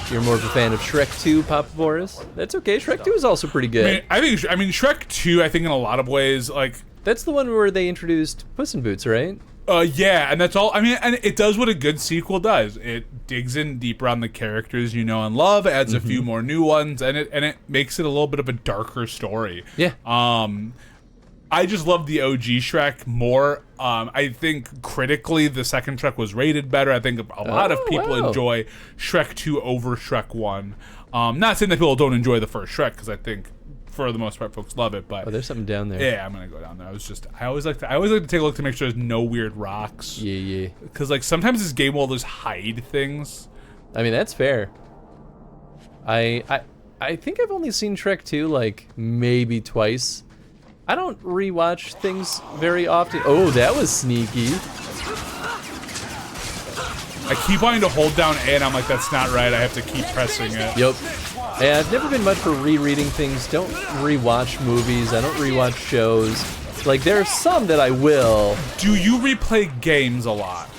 You're more of a fan of Shrek 2, Papa Boris? That's okay. Shrek 2 is also pretty good. I mean, Shrek 2, I think in a lot of ways, like... That's the one where they introduced Puss in Boots, right? Yeah, and that's all. I mean, and it does what a good sequel does. It digs in deeper on the characters you know and love, adds a few more new ones, and it makes it a little bit of a darker story. Yeah. I just love the OG Shrek more. I think critically the second Shrek was rated better. I think a lot of people enjoy Shrek 2 over Shrek 1. Not saying that people don't enjoy the first Shrek, because I think for the most part folks love it. But there's something down there. Yeah, I'm gonna go down there. I always like to take a look to make sure there's no weird rocks. Yeah. Because like sometimes this game will just hide things. I mean, that's fair. I think I've only seen Shrek 2 like maybe twice. I don't rewatch things very often. Oh, that was sneaky. I keep wanting to hold down A, and I'm like, that's not right. I have to keep pressing it. Yep. Yeah, I've never been much for rereading things. Don't rewatch movies. I don't rewatch shows. Like, there are some that I will. Do you replay games a lot?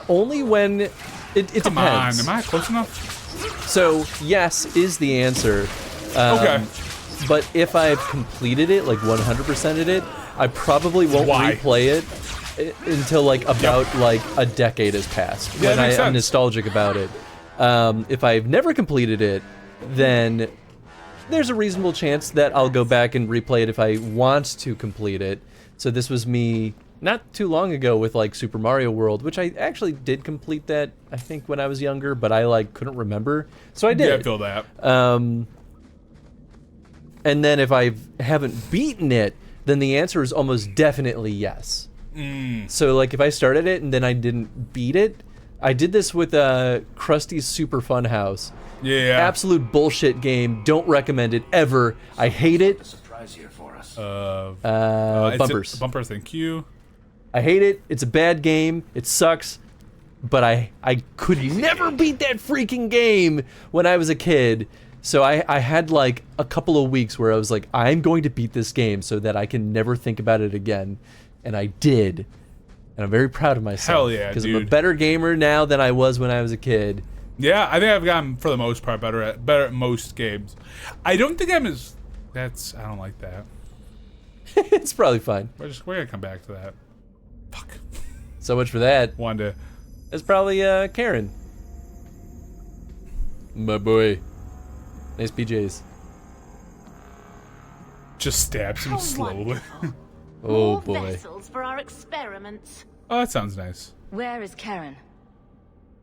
Only when it depends. Come on, am I close enough? So, yes is the answer. Okay. But if I've completed it, like 100%ed it, I probably won't replay it until like about like a decade has passed, when I'm nostalgic about it. If I've never completed it, then there's a reasonable chance that I'll go back and replay it if I want to complete it. So this was me not too long ago with like Super Mario World, which I actually did complete that, I think, when I was younger, but I like couldn't remember. So I did. Yeah, I feel that. And then if I haven't beaten it, then the answer is almost definitely yes. So like if I started it and then I didn't beat it, I did this with Krusty's Super Fun House. Yeah. Absolute bullshit game. Don't recommend it ever. I hate it. Surprise here for us. Bumpers. Bumpers, thank you. I hate it. It's a bad game. It sucks. But I could never beat that freaking game when I was a kid. So I had like a couple of weeks where I was like, I'm going to beat this game so that I can never think about it again. And I did. And I'm very proud of myself. Hell yeah, because I'm a better gamer now than I was when I was a kid. Yeah, I think I've gotten, for the most part, better at most games. I don't think I'm as... I don't like that. It's probably fine. We're going to come back to that. Fuck. So much for that. Wanted to... That's probably Karen. My boy. Nice PJs. Just stabs him slowly. Oh More boy. vessels for our experiments. Oh, that sounds nice. Where is Karen?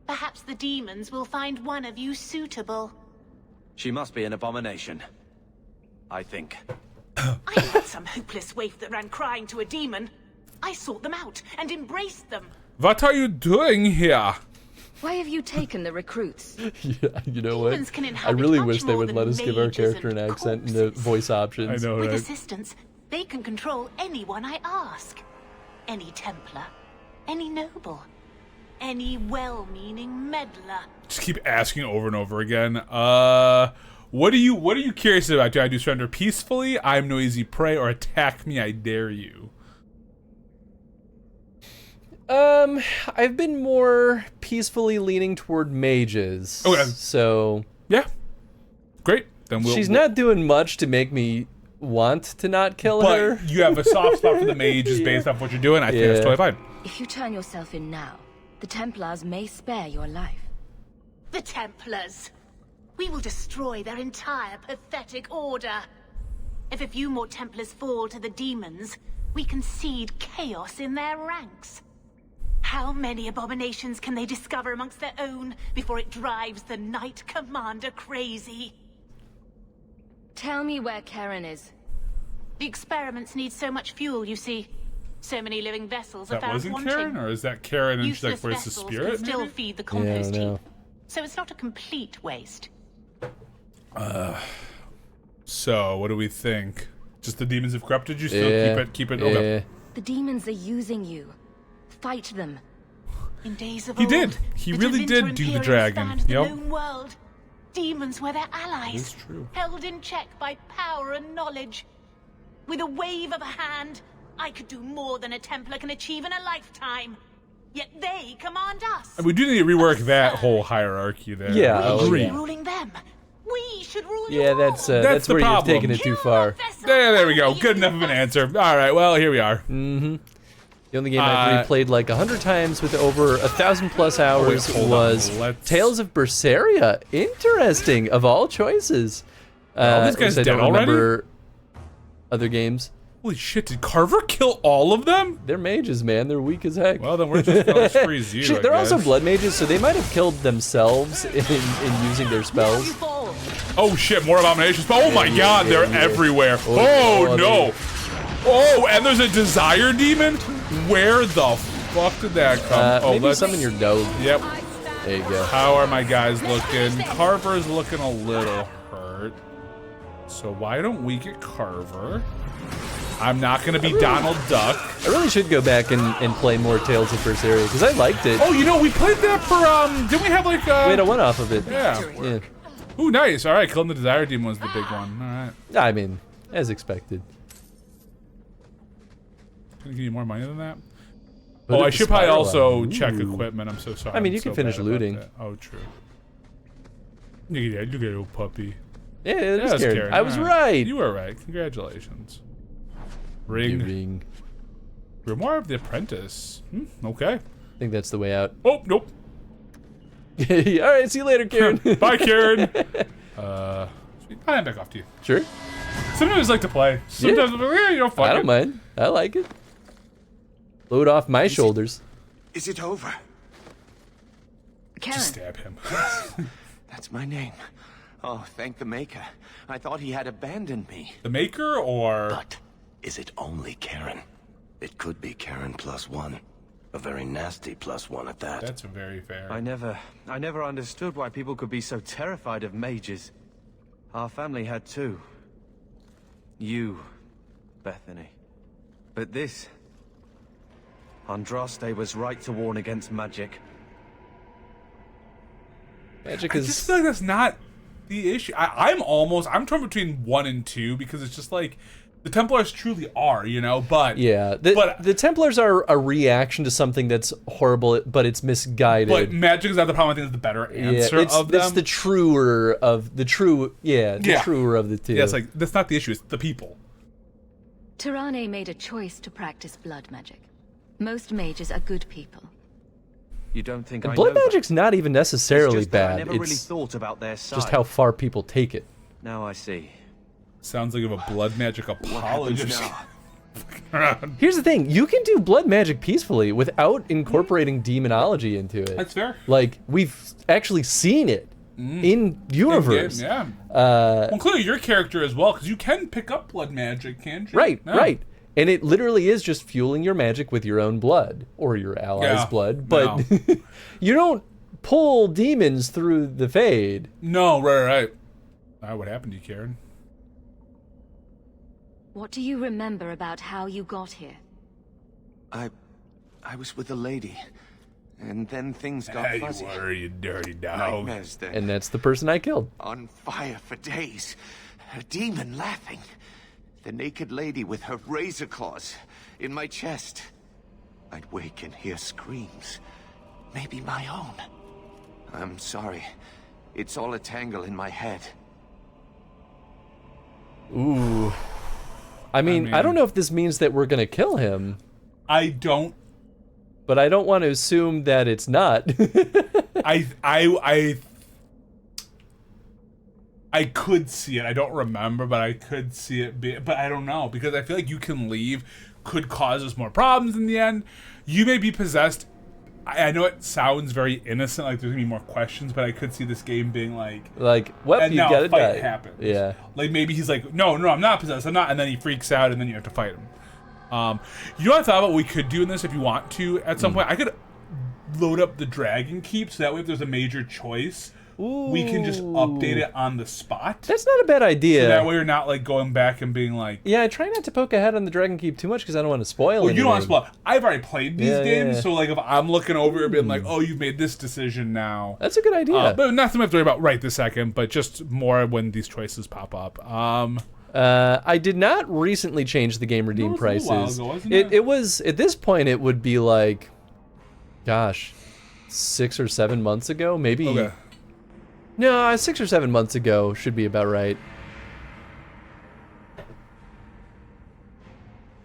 Perhaps the demons will find one of you suitable. She must be an abomination. I think. I'm not some hopeless waif that ran crying to a demon. I sought them out and embraced them. What are you doing here? Why have you taken the recruits? Yeah, you know what? Demons can I inhabit really much wish they more would than let us give our mages character and an accent in the voice options. I know, With right? assistance, they can control anyone I ask. Any Templar, any noble, any well-meaning meddler. Just keep asking over and over again. What are you curious about? Do I do surrender peacefully, I'm noisy prey, or attack me, I dare you? I've been more peacefully leaning toward mages. Okay. So yeah, great. Then she's not doing much to make me want to not kill her. But you have a soft spot for the mages based off what you're doing. I think that's totally fine. If you turn yourself in now, the Templars may spare your life. The Templars. We will destroy their entire pathetic order. If a few more Templars fall to the demons, we can seed chaos in their ranks. How many abominations can they discover amongst their own before it drives the Knight Commander crazy? Tell me where Karen is. The experiments need so much fuel, you see. So many living vessels are That found wasn't wanting. Karen, or is that Karen and she's Useless like, where's the vessels spirit? can still maybe? feed the Yeah, I don't compost know. heap. So it's not a complete waste. So what do we think? Just the demons have corrupted you? Still keep it. Okay. The demons are using you. Fight them. In days of He old, did. He the really Devinter did do the Imperium dragon. spanned the Yep. known world. Demons were their allies. That's true. Held in check by power and knowledge. With a wave of a hand, I could do more than a Templar can achieve in a lifetime. Yet they command us. And we do need to rework that whole hierarchy there. Yeah, We should Agreed. be ruling them. We should rule Yeah, you that's all. that's the where you've problem. taken it too far. There we go. Good enough of an answer. All right, well, here we are. Mm-hmm. The only game I've replayed like 100 times with over 1,000+ hours was Tales of Berseria. Interesting, of all choices. All these guys I dead don't already? remember other games. Holy shit, did Carver kill all of them? They're mages, man. They're weak as heck. Well, then we're just going to freeze you, Shit, I they're also guess. blood mages, so they might have killed themselves in using their spells. Oh shit, more abominations. Oh my god, they're everywhere. Oh, Oh no. Oh, and there's a desire demon? Where the fuck did that come? Maybe let's summon your dog. Yep. There you go. How are my guys looking? Carver's looking a little hurt. So why don't we get Carver? I'm not gonna be Donald Duck. I really should go back and play more Tales of Berseria, because I liked it. Oh, you know, we played that for, didn't we have like, We had a one-off of it. Yeah. Ooh, nice. All right, killing the Desire Demon was the big one. All right. I mean, as expected. Can I give you more money than that? But I it's should probably spiral. also check Ooh. equipment. I'm so sorry. I mean, I'm you can so finish bad about looting. that. Oh, true. Look at that. Look at that little puppy. Yeah, it is that's Karen. I was All right. You were right. Congratulations. Ring. Ring. Grimoire of the Apprentice. Okay. I think that's the way out. Oh, nope. All right, see you later, Karen. Bye, Karen. Sweet. I'm back off to you. Sure. Sometimes I like to play. Sometimes I'm like, yeah, you know, fuck I it. don't mind. I like it. Load off my shoulders. Is it over? Karen. Just stab him. That's my name. Oh, thank the Maker. I thought he had abandoned me. The Maker, or... But is it only Karen? It could be Karen +1. A very nasty +1 at that. That's very fair. I never understood why people could be so terrified of mages. Our family had too. You, Bethany. But this... Andraste was right to warn against magic. Magic I is... just feel like that's not the issue. I'm torn between 1 and 2 because it's just like the Templars truly are, you know, but Yeah, the Templars are a reaction to something that's horrible, but it's misguided. But magic is not the problem. I think it's the better answer of them. It's the truer of the true. Yeah, the truer of the two. Yeah, it's like that's not the issue. It's the people. Tirane made a choice to practice blood magic. Most mages are good people. You don't think And I blood know magic's not even necessarily It's just that I bad. never really It's thought about their side. just how far people take it. Now I see. Sounds like a blood magic apologist. Here's the thing: you can do blood magic peacefully without incorporating demonology into it. That's fair. Like we've actually seen it in universe. Yeah. Well, including your character as well, because you can pick up blood magic, can't you? Right, Yeah. right. And it literally is just fueling your magic with your own blood or your allies' Yeah. blood, but you don't pull demons through the Fade. No, right. What happened to you, Karen? What do you remember about how you got here? I was with a lady, and then things got Hey, fuzzy. you were, you dirty dog. Nightmares then. And that's the person I killed. On fire for days. A demon laughing. The naked lady with her razor claws in my chest. I'd wake and hear screams. Maybe my own. I'm sorry. It's all a tangle in my head. Ooh. I mean, I don't know if this means that we're gonna kill him. I don't. But I don't want to assume that it's not. I I could see it. I don't remember, but I could see it. But I don't know, because I feel like you can leave could cause us more problems in the end. You may be possessed. I know it sounds very innocent, like there's gonna be more questions, but I could see this game being like, well, and you now gotta a fight die. happens. Yeah. Like maybe he's like, no, I'm not possessed. I'm not, and then he freaks out, and then you have to fight him. You know what I thought about what we could do in this if you want to at some point? I could load up the Dragon Keep, so that way if there's a major choice, we can just update it on the spot. That's not a bad idea. So that way you're not like going back and being like, yeah, I try not to poke ahead on the Dragon Keep too much because I don't want to spoil anything. you don't want to spoil. I've already played these games, yeah. so like if I'm looking over it being like, oh, you've made this decision now. That's a good idea. But nothing we have to worry about right this second, but just more when these choices pop up. I did not recently change the game redeem prices. A while ago, wasn't it was, at this point, it would be like, gosh, 6 or 7 months ago, maybe. Okay. No, 6 or 7 months ago should be about right.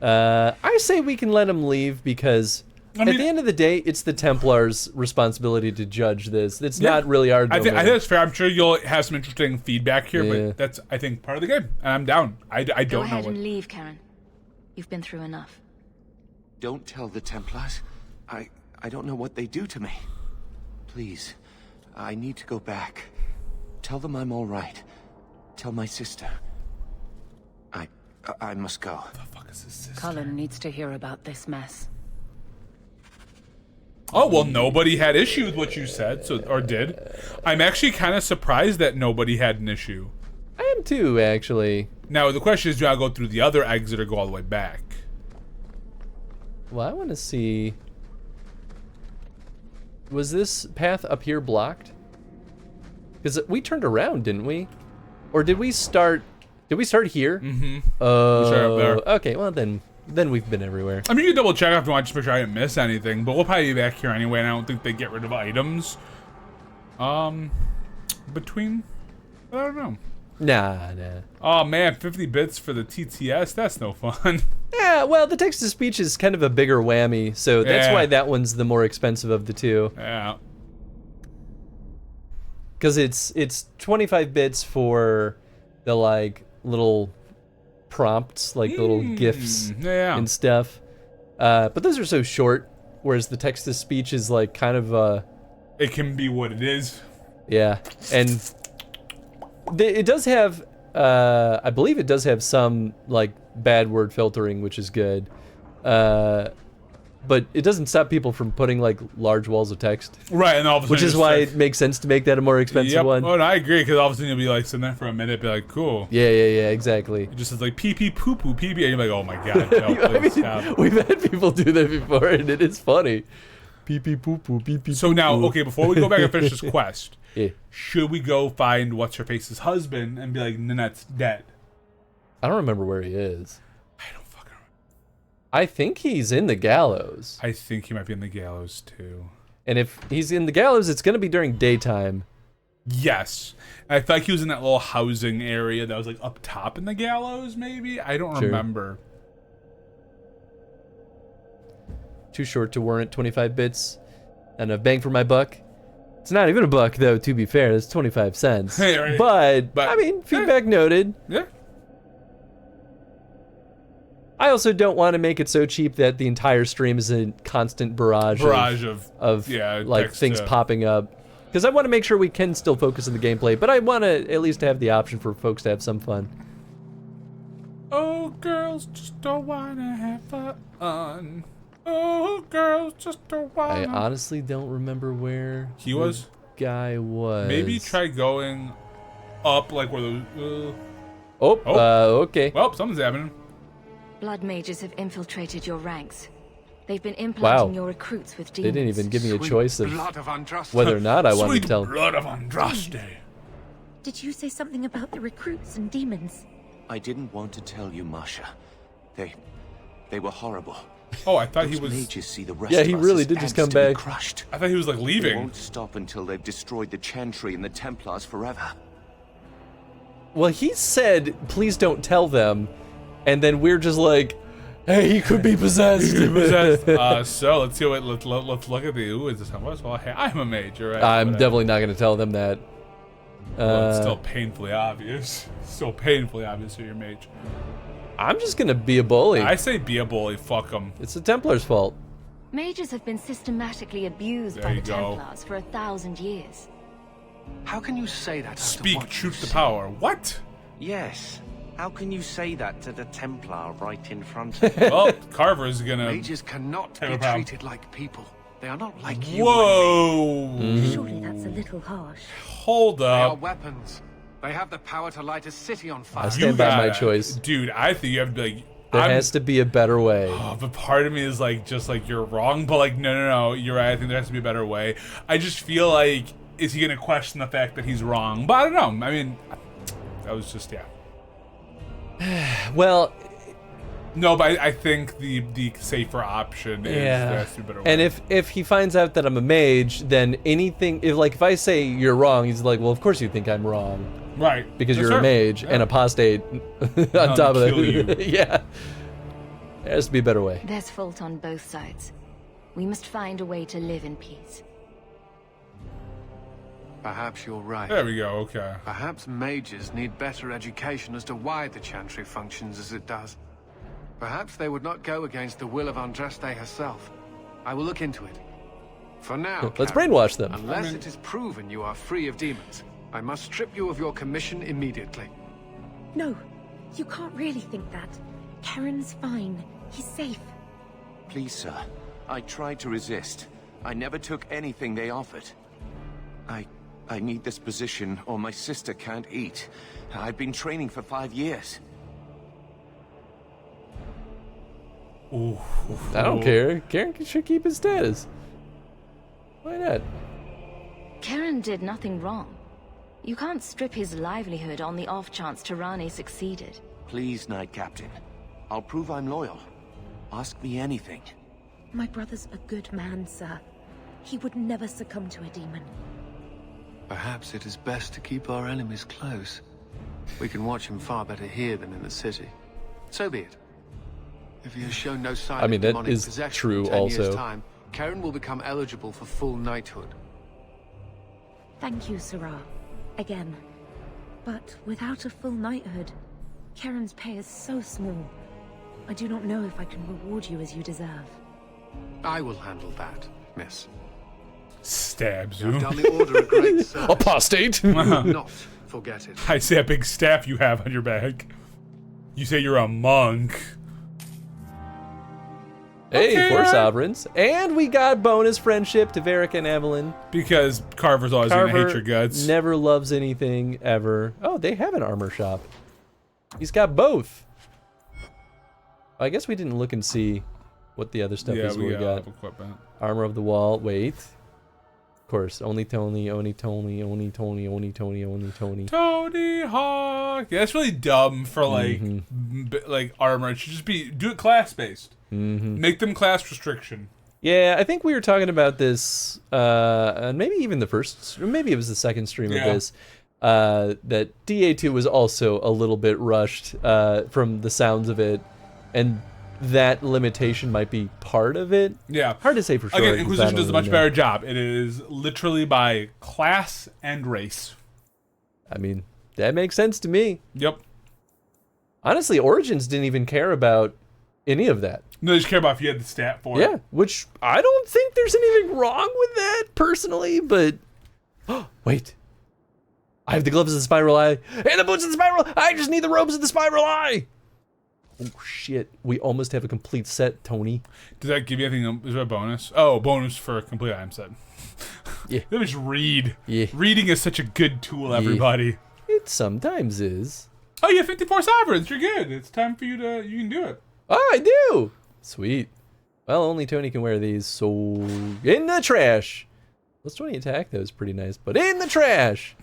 I say we can let him leave because at the end of the day, it's the Templars' responsibility to judge this. It's not really our domain. I think that's fair. I'm sure you'll have some interesting feedback here, but that's, I think, part of the game, and I'm down. I don't know. Go ahead and leave, Karen. You've been through enough. Don't tell the Templars. I don't know what they do to me. Please, I need to go back. Tell them I'm all right. Tell my sister. I must go. What the fuck is this sister? Cullen needs to hear about this mess. Oh, well, nobody had issue with what you said, or did. I'm actually kind of surprised that nobody had an issue. I am too, actually. Now, the question is, do I go through the other exit or go all the way back? Well, I want to see... Was this path up here blocked? Because we turned around, didn't we? Or did we start... Did we start here? Mm-hmm. Oh, there. Okay, well then we've been everywhere. I mean, you can double check if you want, just make sure I didn't miss anything, but we'll probably be back here anyway, and I don't think they get rid of items. Between... I don't know. Nah. Oh man, 50 bits for the TTS? That's no fun. Yeah, well, the text-to-speech is kind of a bigger whammy, so that's why that one's the more expensive of the two. Yeah. Because it's 25 bits for the, like, little prompts, like little GIFs and stuff. But those are so short, whereas the text-to-speech is, like, kind of... It can be what it is. Yeah, and... It does have, I believe it does have some, like, bad word filtering, which is good. But it doesn't stop people from putting, like, large walls of text. Right, and all of a sudden... Which is why it makes sense to make that a more expensive one. Oh, and I agree, because all of a sudden you'll be, like, sitting there for a minute, be like, cool. Yeah, exactly. It just says, like, pee-pee, poo-poo, pee-pee, and you're like, oh my god, no, please stop. We've had people do that before, and it is funny. Pee-pee, poo-poo, pee-pee, So now, okay, before we go back and finish this quest, yeah. Should we go find What's-Her-Face's husband and be like, Nanette's dead? I don't remember where he is. I don't fucking remember. I think he's in the gallows. I think he might be in the gallows, too. And if he's in the gallows, it's going to be during daytime. Yes. I thought he was in that little housing area that was, like, up top in the gallows, maybe? I don't remember. Too short to warrant 25 bits and a bang for my buck. It's not even a buck, though, to be fair. It's 25 cents. Right. But, I mean, feedback noted. Yeah. I also don't want to make it so cheap that the entire stream is a constant barrage of like, things popping up. Because I want to make sure we can still focus on the gameplay, but I want to at least have the option for folks to have some fun. Oh, girls just don't want to have fun. Oh, girls just don't want I honestly don't remember where he was. Guy was. Maybe try going up, like where the. Okay. Well, something's happening. Blood mages have infiltrated your ranks. They've been implanting your recruits with demons. They didn't even give me a choice of blood of Andraste. whether or not I wanted to tell. Blood of Andraste. Did you say something about the recruits and demons? I didn't want to tell you, Masha. They were horrible. Oh, I thought Those he was. Mages see the rest yeah, of he us really as did just ants come to be back. Crushed. I thought he was like leaving. They won't stop until they've destroyed the Chantry and the Templars forever. Well, he said, "Please don't tell them," and then we're just like, "Hey, he could be possessed." So let's see what. Let's look at the. Ooh, is this how much? Well, hey, I'm a mage, right? I'm definitely not going to tell them that. Well, it's still painfully obvious. Still painfully obvious who you're mage. I'm just gonna be a bully. I say be a bully. Fuck them. It's the Templars' fault. Mages have been systematically abused There by you the go. Templars for 1,000 years. How can you say that? Speak truth to power. What? Yes. How can you say that to the Templar right in front of you? Well, Carver's gonna. Mages cannot have be a problem. treated like people. They are not like you. Whoa! Surely that's a little harsh. Hold They are up. weapons. They have the power to light a city on fire. I stand by my gotta- choice. Dude, I think you have to be like. There has to be a better way. Oh, but part of me is like, just like, you're wrong, but like, no, you're right. I think there has to be a better way. I just feel like, is he going to question the fact that he's wrong? But I don't know. I mean, that was just, yeah. Well, no, but I think the safer option is there has to be a better way. And if he finds out that I'm a mage, then anything, if I say you're wrong, he's like, well, of course you think I'm wrong. Right. Because Yes, you're sir. a mage and apostate on top of kill you. it. Yeah. There has to be a better way. There's fault on both sides. We must find a way to live in peace. Perhaps you're right. There we go, okay. Perhaps mages need better education as to why the Chantry functions as it does. Perhaps they would not go against the will of Andraste herself. I will look into it. For now, Let's Karen, brainwash them. Unless it is proven you are free of demons, I must strip you of your commission immediately. No, you can't really think that. Karen's fine. He's safe. Please, sir. I tried to resist. I never took anything they offered. I need this position or my sister can't eat. I've been training for 5 years. Ooh. I don't care. Karen should keep his status. Why not? Karen did nothing wrong. You can't strip his livelihood on the off chance Tirani succeeded. Please, Knight Captain. I'll prove I'm loyal. Ask me anything. My brother's a good man, sir. He would never succumb to a demon. Perhaps it is best to keep our enemies close. We can watch him far better here than in the city. So be it. If he has shown no sign I mean, of that demonic is possession true in 10 also. years' time, Karen will become eligible for full knighthood. Thank you, Sarah. Again. But without a full knighthood, Karen's pay is so small. I do not know if I can reward you as you deserve. I will handle that, miss. Stabs You you. have done the order a great service. Apostate. Do not forget it. I see that big staff you have on your back. You say you're a monk. Hey, Okay, four alright. sovereigns. And we got bonus friendship to Varric and Evelyn. Because Carver's always gonna hate your guts. Never loves anything, ever. Oh, they have an armor shop. He's got both. I guess we didn't look and see what the other stuff Yeah, is we we got got. equipment. Armor of the wall. Wait. Of course. Only Tony, only Tony, only Tony, only Tony, only Tony. Tony Hawk. Yeah, that's really dumb for like like armor. It should just be do it class based. Make them class restriction. Yeah, I think we were talking about this, and maybe even the first, or maybe it was the second stream Yeah. of this, that DA2 was also a little bit rushed from the sounds of it, and that limitation might be part of it. Yeah. Hard to say for sure. Again, 'cause I Inquisition don't does a really much know. better job. It is literally by class and race. I mean, that makes sense to me. Yep. Honestly, Origins didn't even care about any of that. No, they just care about if you had the stat for it. Yeah, which I don't think there's anything wrong with that personally, but wait. I have the gloves of the spiral eye and the boots of the spiral. I just need the robes of the spiral eye. Oh shit, we almost have a complete set, Tony. Does that give you anything? Is there a bonus? Oh, bonus for a complete item set. Yeah. Let me just read. Yeah. Reading is such a good tool, everybody. It sometimes is. Oh, you have 54 sovereigns. You're good. It's time for you to. You can do it. Oh, I do. Sweet. Well, only Tony can wear these, so in the trash. Plus 20 attack, that was pretty nice, but in the trash.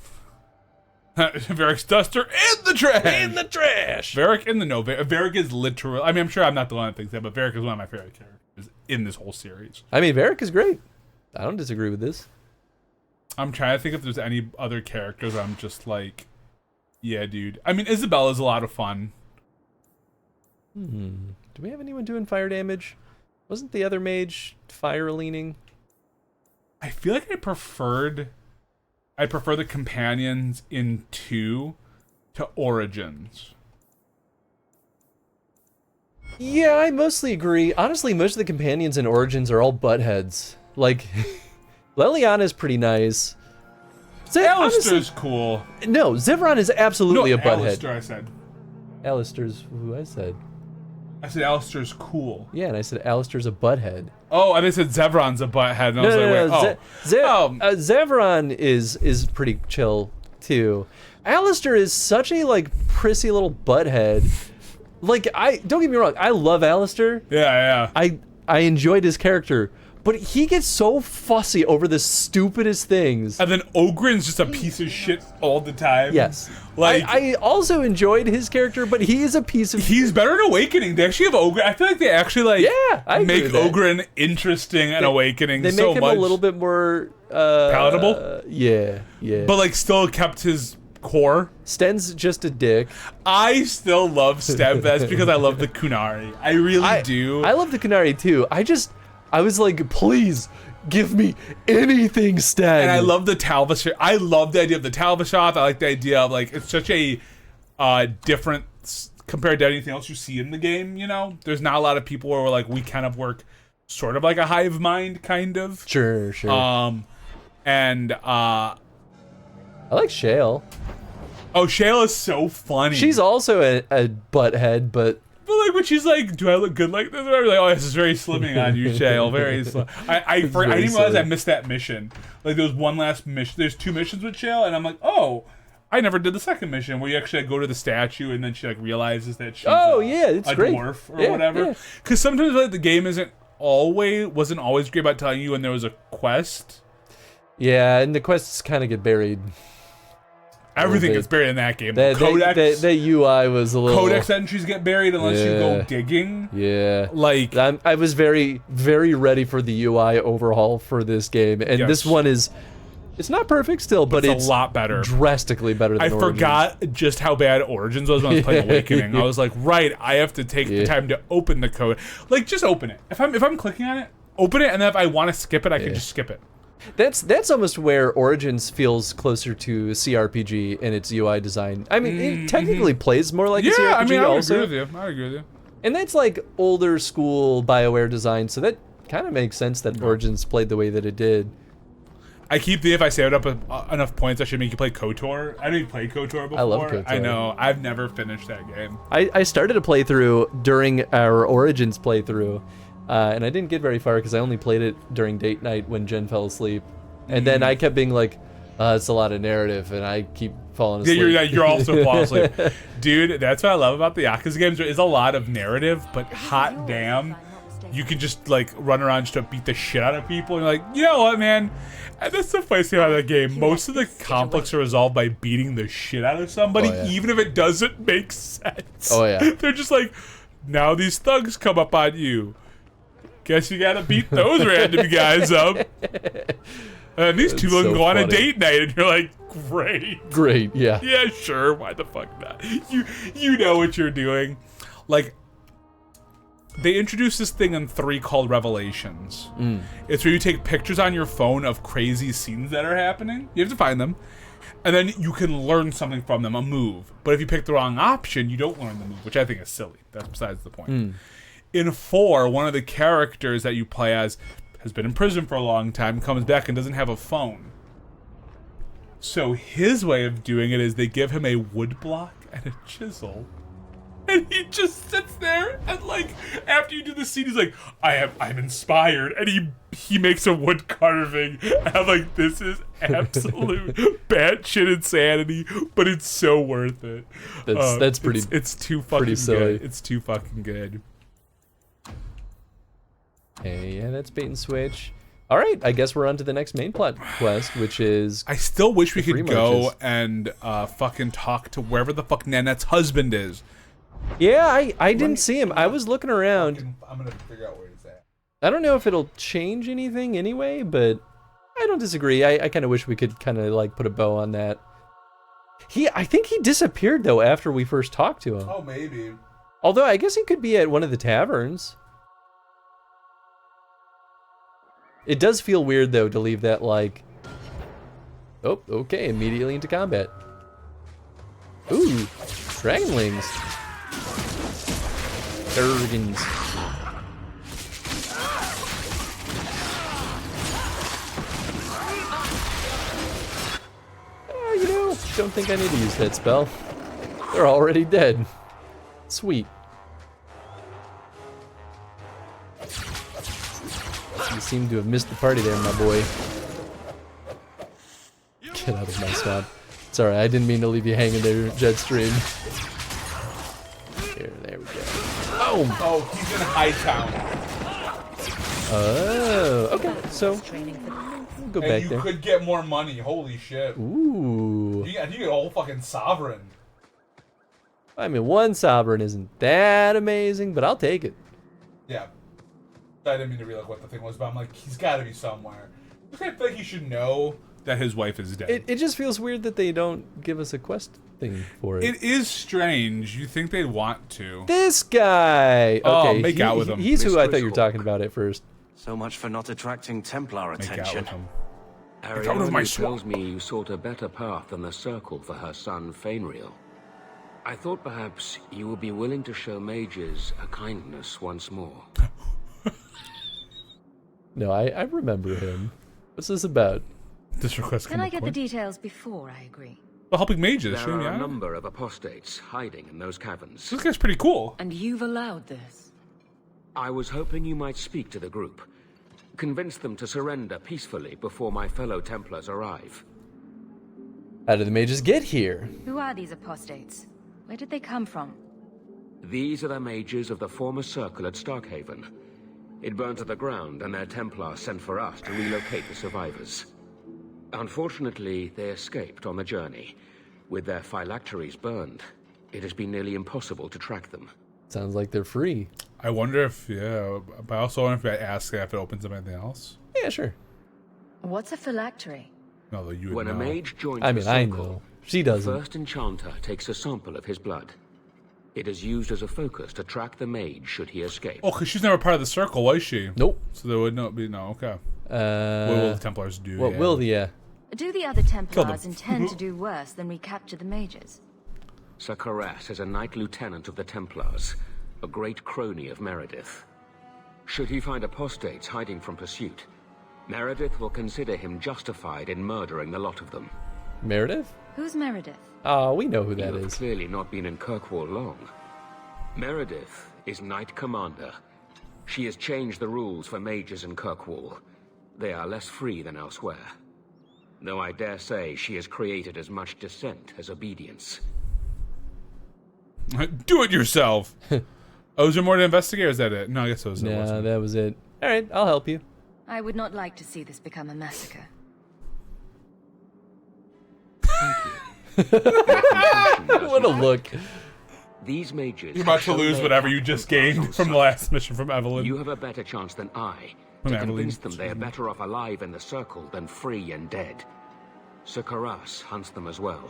Varric's duster in the trash. In the trash. Varric in the no. Varric is literal. I mean, I'm sure I'm not the one that thinks that, but Varric is one of my favorite characters in this whole series. I mean, Varric is great. I don't disagree with this. I'm trying to think if there's any other characters where I'm just like, yeah, dude. I mean, Isabella's a lot of fun. Do we have anyone doing fire damage? Wasn't the other mage fire leaning? I feel like I preferred I prefer the companions in 2 to Origins. Yeah, I mostly agree. Honestly, most of the companions in Origins are all buttheads. Like, Leliana's pretty nice. Alistair's cool. No, Zevran is absolutely a butthead. Alistair, I said. Alistair's who I said. I said Alistair's cool. Yeah, and I said Alistair's a butthead. Oh, and I said Zevran's a butthead, and I was like, wait, Zevran is pretty chill too. Alistair is such a like prissy little butthead. Like, don't get me wrong, I love Alistair. Yeah. I enjoyed his character, but he gets so fussy over the stupidest things. And then Ogren's just a piece of shit all the time. Yes. Like, I also enjoyed his character, but he is a piece of... He's better in Awakening. They actually have Ogren. I feel like they actually, like, I agree make with that. Ogren interesting in Awakening so much. They make him a little bit more... palatable? Yeah. But, like, still kept his core. Sten's just a dick. I still love Sten, but that's because I love the Kunari. I really do. I love the Kunari, too. I was like, please, give me anything, Sten. And I love the Talva. I love the idea of the Talva shop. I like the idea of, like, it's such a different compared to anything else you see in the game, you know? There's not a lot of people where we're like, we kind of work sort of like a hive mind, kind of. Sure. And I like Shale. Oh, Shale is so funny. She's also a butthead, but like when she's like, "Do I look good like this?" And I'm like, "Oh, this is very slimming on you, Shale. Very slim." I didn't realize I missed that mission. Like there was one last mission. There's 2 missions with Shale, and I'm like, "Oh, I never did the second mission where you actually go to the statue and then she like realizes that she's it's a great. dwarf or whatever." Because sometimes like the game wasn't always great about telling you when there was a quest. Yeah, and the quests kind of get buried. Everything gets buried in that game. The UI was a little... Codex entries get buried unless you go digging. Yeah. Like... I was very, very ready for the UI overhaul for this game. And this one is... It's not perfect still, but it's a lot better. Drastically better than Origins. I forgot just how bad Origins was when I was playing Awakening. I was like, right, I have to take the time to open the code. Like, just open it. If I'm clicking on it, open it, and then if I want to skip it, I can just skip it. That's almost where Origins feels closer to CRPG in its UI design. I mean, it technically plays more like a CRPG I mean, also. I agree with you. And that's like older school BioWare design, so that kind of makes sense that Origins played the way that it did. I keep if I save up enough points, I should make you play KOTOR. I know you played KOTOR before. I love KOTOR. I know. I've never finished that game. I started a playthrough during our Origins playthrough, and I didn't get very far because I only played it during date night when Jen fell asleep. And then I kept being like, it's a lot of narrative, and I keep falling asleep. Yeah, you're also falling asleep. Dude, that's what I love about the Yakuza games. There is a lot of narrative, but hot damn, you can just like run around just to beat the shit out of people. And you're like, you know what, man? And that's the funny thing about the game. Most of the conflicts are resolved by beating the shit out of somebody, even if it doesn't make sense. Oh, yeah. They're just like, now these thugs come up on you. Guess you gotta beat those random guys up. And these two can go on a date night, and you're like, great. Yeah. Yeah, sure. Why the fuck not? You know what you're doing. Like, they introduced this thing in 3 called Revelations. It's where you take pictures on your phone of crazy scenes that are happening. You have to find them. And then you can learn something from them, a move. But if you pick the wrong option, you don't learn the move, which I think is silly. That's besides the point. In 4, one of the characters that you play as has been in prison for a long time, comes back and doesn't have a phone. So his way of doing it is they give him a wood block and a chisel. And he just sits there and like after you do the scene, he's like, I'm inspired, and he makes a wood carving. And I'm like, this is absolute batshit insanity, but it's so worth it. That's pretty. It's too fucking silly. good. It's too fucking good. Hey, yeah, that's bait and switch. All right, I guess we're on to the next main plot quest, which is... I still wish we could go and fucking talk to wherever the fuck Nanette's husband is. Yeah, I didn't see him. I was looking around. I'm gonna figure out where he's at. I don't know if it'll change anything anyway, but I don't disagree. I kind of wish we could kind of like put a bow on that. I think he disappeared though after we first talked to him. Oh, maybe. Although I guess he could be at one of the taverns. It does feel weird though to leave that like Oh, okay. Immediately into combat. Ooh, dragonlings. Dragons. You know, don't think I need to use that spell. They're already dead. Sweet. You seem to have missed the party there, my boy. Get out of my swamp. Sorry, I didn't mean to leave you hanging there, Jetstream. Here, there we go. Boom! Oh, he's in Hightown. Oh, okay. So, we'll go back you there. could get more money. Holy shit. Ooh. You get a whole fucking sovereign. I mean, one sovereign isn't that amazing, but I'll take it. Yeah. I didn't mean to realize what the thing was, but I'm like, he's got to be somewhere. I feel like he should know that his wife is dead. It just feels weird that they don't give us a quest thing for it. It is strange. You think they'd want to. This guy! Okay, make out with him. He's who I thought you were talking about at first. So much for not attracting Templar attention. Make out with him. Ariana tells me you sought a better path than the Circle for her son, Fainriel. I thought perhaps you would be willing to show mages a kindness once more. No, I remember him. What's this about? This request Can I get the details before I agree? Well, helping mages, There are a number of apostates hiding in those caverns. This guy's pretty cool. And you've allowed this? I was hoping you might speak to the group. Convince them to surrender peacefully before my fellow Templars arrive. How did the mages get here? Who are these apostates? Where did they come from? These are the mages of the former Circle at Starkhaven. It burned to the ground, and their Templars sent for us to relocate the survivors. Unfortunately, they escaped on the journey. With their phylacteries burned, it has been nearly impossible to track them. Sounds like they're free. I wonder if, yeah, but I also wonder if I ask if it opens up anything else. Yeah, sure. What's a phylactery? No, though you would When know. a mage joins I the mean, I Circle, know. She doesn't. the first enchanter takes a sample of his blood. It is used as a focus to track the mage should he escape. Oh, because she's never part of the Circle, was she? Nope. So there would not be, okay. What will the Templars do? What will the, Do the other Templars intend to do worse than recapture the mages? Sir Carras is a Knight Lieutenant of the Templars, a great crony of Meredith. Should he find apostates hiding from pursuit, Meredith will consider him justified in murdering the lot of them. Meredith? Who's Meredith? Oh, we know who that You have is. clearly not been in Kirkwall long. Meredith is Knight Commander. She has changed the rules for mages in Kirkwall. They are less free than elsewhere. Though I dare say she has created as much dissent as obedience. Do it yourself! Oh, is there more to investigate, or is that it? No, I guess that was it. Nah, that was it. Alright, I'll help you. I would not like to see this become a massacre. What a look. These mages You're about to lose whatever you just gained from the last mission from Evelyn. You have a better chance than I to convince them they are better off alive in the Circle than free and dead. Sir Carras hunts them as well.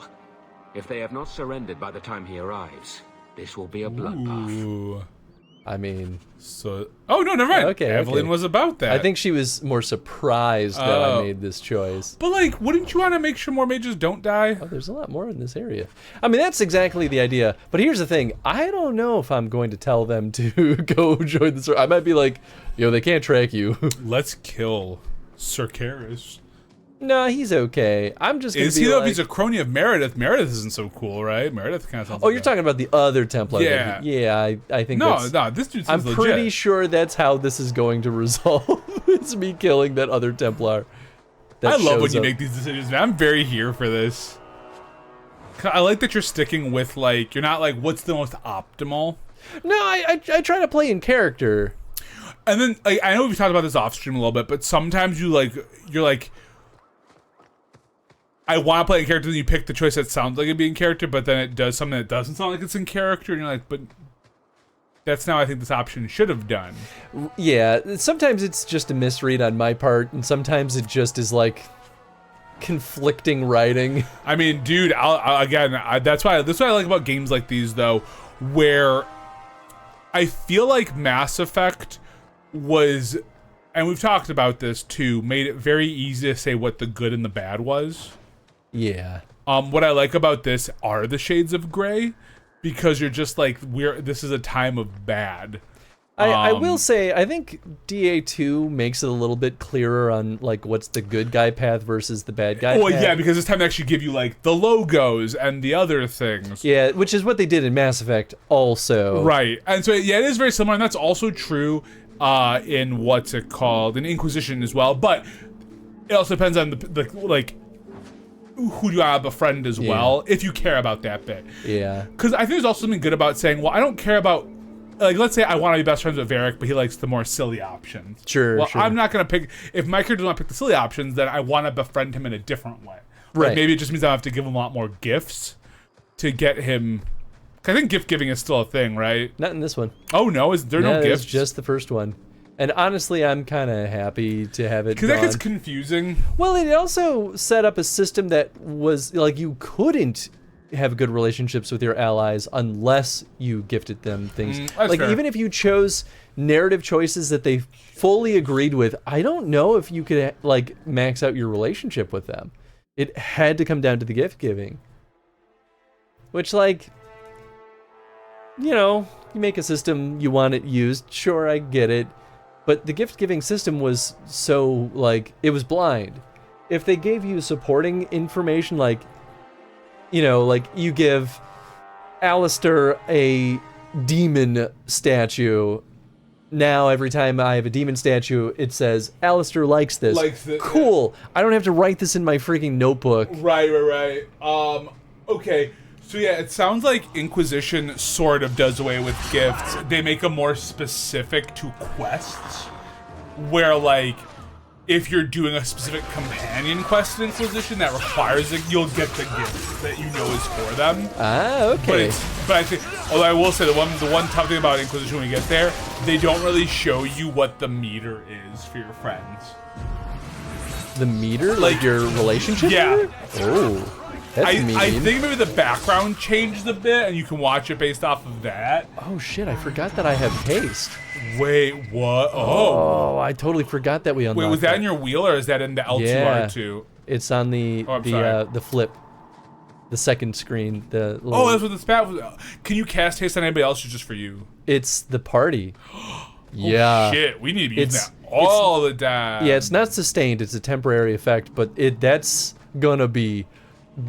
If they have not surrendered by the time he arrives, this will be a bloodbath. Ooh. I mean... So... Oh, no, never mind. Okay, Evelyn was about that. I think she was more surprised that I made this choice. But, like, wouldn't you want to make sure more mages don't die? Oh, there's a lot more in this area. I mean, that's exactly the idea. But here's the thing. I don't know if I'm going to tell them to go join the Circle. I might be like, yo, they can't track you. Let's kill Sir Carras. No, he's okay. I'm just gonna Is be he though? like... If he's a crony of Meredith, Meredith isn't so cool, right? Meredith kind of sounds Oh, like you're talking about the other Templar. Yeah. Yeah, I think No, that's... no, this dude I'm seems pretty legit. sure that's how this is going to resolve. It's me killing that other Templar. That I love when shows you up. make these decisions, man. I'm very here for this. I like that you're sticking with, like, you're not like, what's the most optimal? No, I try to play in character. And then, like, I know we've talked about this off stream a little bit, but sometimes you're like, I want to play in character, and you pick the choice that sounds like it'd be in character, but then it does something that doesn't sound like it's in character, and you're like, but that's not what I think this option should have done. Yeah, sometimes it's just a misread on my part, and sometimes it just is like conflicting writing. I mean, dude, that's what I like about games like these, though, where I feel like Mass Effect was, and we've talked about this too, made it very easy to say what the good and the bad was. Yeah. What I like about this are the shades of gray, because you're just like, this is a time of bad. I will say, I think DA2 makes it a little bit clearer on like what's the good guy path versus the bad guy path. Yeah, because it's time to actually give you like the logos and the other things. Yeah, which is what they did in Mass Effect also. Right. And so, yeah, it is very similar, and that's also true in what's it called, in Inquisition as well, but it also depends on the like, who do I befriend as well, if you care about that bit. Yeah. Because I think there's also something good about saying, well, I don't care about, like, let's say I want to be best friends with Varric, but he likes the more silly options. Sure, Well, sure. I'm not going to pick, if my character doesn't want to pick the silly options, then I want to befriend him in a different way. Right. Like maybe it just means I have to give him a lot more gifts to get him, I think gift giving is still a thing, right? Not in this one. Oh, no? Is there no gifts? It's just the first one. And honestly, I'm kind of happy to have it Because that gone. gets confusing. Well, it also set up a system that was, like, you couldn't have good relationships with your allies unless you gifted them things. That's Like, fair. even if you chose narrative choices that they fully agreed with, I don't know if you could, like, max out your relationship with them. It had to come down to the gift giving. Which, like, you know, you make a system, you want it used, sure, I get it. But the gift-giving system was so, like, it was blind. If they gave you supporting information, like, you know, like, you give Alistair a demon statue, now every time I have a demon statue, it says, Alistair likes this. Cool. I don't have to write this in my freaking notebook. Right. Okay. So yeah, it sounds like Inquisition sort of does away with gifts. They make them more specific to quests, where like, if you're doing a specific companion quest in Inquisition that requires it, you'll get the gift that you know is for them. Ah, okay. But I think, although I will say the one tough thing about Inquisition when you get there, they don't really show you what the meter is for your friends. The meter? Like your relationship meter? Oh. That's mean. I think maybe the background changed a bit, and you can watch it based off of that. Oh shit! I forgot that I have haste. Wait, what? Oh, I totally forgot that we unlocked. Wait, was that in your wheel, or is that in the L2R2? It's on the the flip, the second screen. The little... Oh, that's what the spat was. Can you cast haste on anybody else, or just for you? It's the party. Oh, shit, we need to use that all the time. Yeah, it's not sustained. It's a temporary effect, but that's gonna be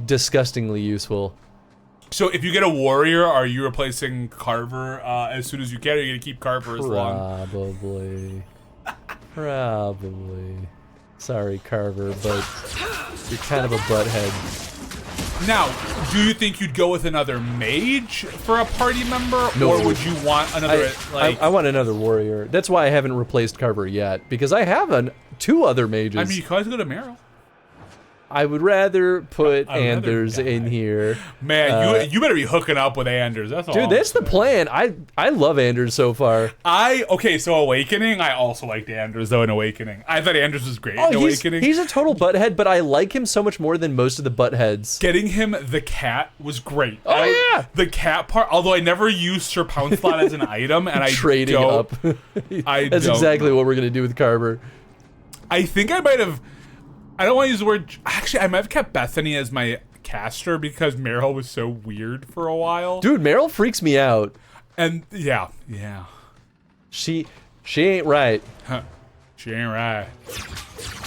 disgustingly useful. So if you get a warrior, are you replacing Carver as soon as you can, or are you gonna keep Carver as long? Probably. Sorry, Carver, but you're kind of a butthead. Now, do you think you'd go with another mage for a party member, or would you want another? I want another warrior. That's why I haven't replaced Carver yet, because I have two other mages. I mean, you can always go to Meryl. I would rather put Anders in here. Man, you better be hooking up with Anders. That's all. Dude, that's the plan. I love Anders so far. Okay, so Awakening, I also liked Anders though in Awakening. I thought Anders was great in Awakening. He's a total butthead, but I like him so much more than most of the buttheads. Getting him the cat was great. Oh yeah, the cat part. Although I never used Sir Pouncelot as an item, and trading up. That's exactly what we're gonna do with Carver. I think I might have. I don't want to use the word. Actually, I might have kept Bethany as my caster because Meryl was so weird for a while. Dude, Meryl freaks me out. And yeah. She ain't right. Huh. She ain't right.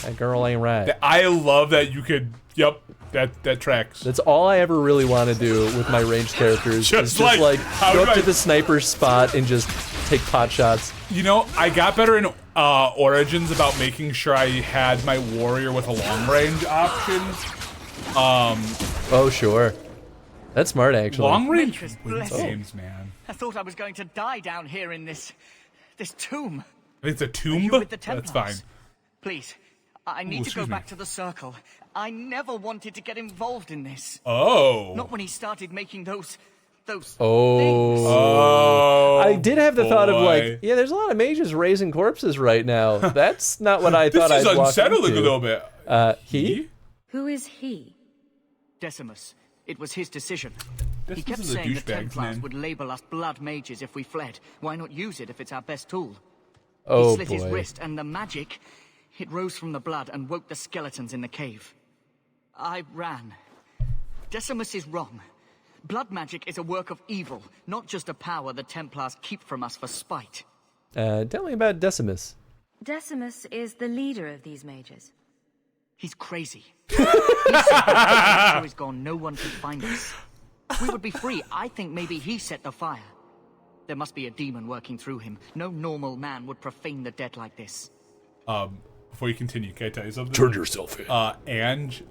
That girl ain't right. I love that you could. Yep, that tracks. That's all I ever really want to do with my ranged characters. Just like go up to the sniper spot and just take pot shots. You know, I got better in Origins about making sure I had my warrior with a long range option. Oh sure, that's smart actually. Long range wins games, man. I thought I was going to die down here in this tomb. It's a tomb. That's fine. Please, I need to go back to the circle. I never wanted to get involved in this. Oh. Not when he started making those things. I did have the thought of like, yeah, there's a lot of mages raising corpses right now. That's not what I thought I'd walk into. This is unsettling a little bit. He? Who is he? Decimus. It was his decision. This he kept is a saying the douchebag's Templars name. would label us blood mages if we fled. Why not use it if it's our best tool? Oh, he slit his boy. wrist, and the magic, it rose from the blood and woke the skeletons in the cave. I ran, Decimus is wrong. Blood magic is a work of evil, not just a power the Templars keep from us for spite. Tell me about Decimus. Decimus is the leader of these mages. He's crazy. He said that after he's gone, no one can find us. We would be free. I think maybe he set the fire. There must be a demon working through him. No normal man would profane the dead like this. Before you continue, can I tell you something? Turn yourself in. Ange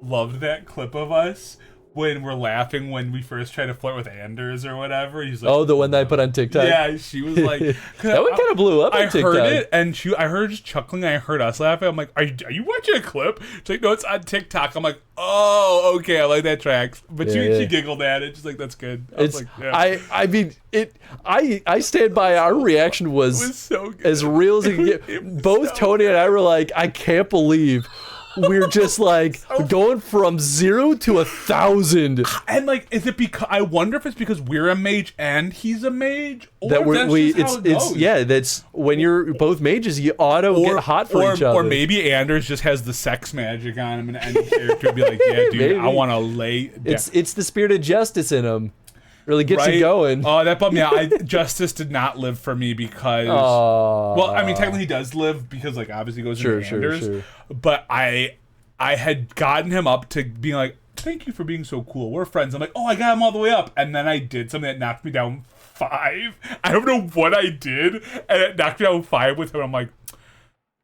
loved that clip of us when we're laughing when we first try to flirt with Anders or whatever. He's like, oh, the one that I put on TikTok? Yeah, she was like... that one kind of blew up on TikTok. I heard it, and I heard her just chuckling, I heard us laughing. I'm like, are you watching a clip? She's like, no, it's on TikTok. I'm like, oh, okay, I like that tracks. But she giggled at it. She's like, that's good. I was like, yeah. I mean, I stand by our reaction was so good. As real as it could get. Both Tony and I were like, I can't believe we're just like going from 0 to 1,000. And like, is it because I wonder if it's because we're a mage and he's a mage, or that it's yeah, that's when you're both mages, you get hot for each other. Or maybe Anders just has the sex magic on him, and any character would be like, yeah, dude, maybe. I want to lay down. It's the spirit of justice in him. Really gets you going. Oh, that bummed me out. Justice did not live for me because... Well, I mean, technically he does live because, like, obviously he goes into Anders. Sure. But I had gotten him up to being like, thank you for being so cool. We're friends. I'm like, oh, I got him all the way up. And then I did something that knocked me down 5. I don't know what I did. And it knocked me down 5 with him. I'm like,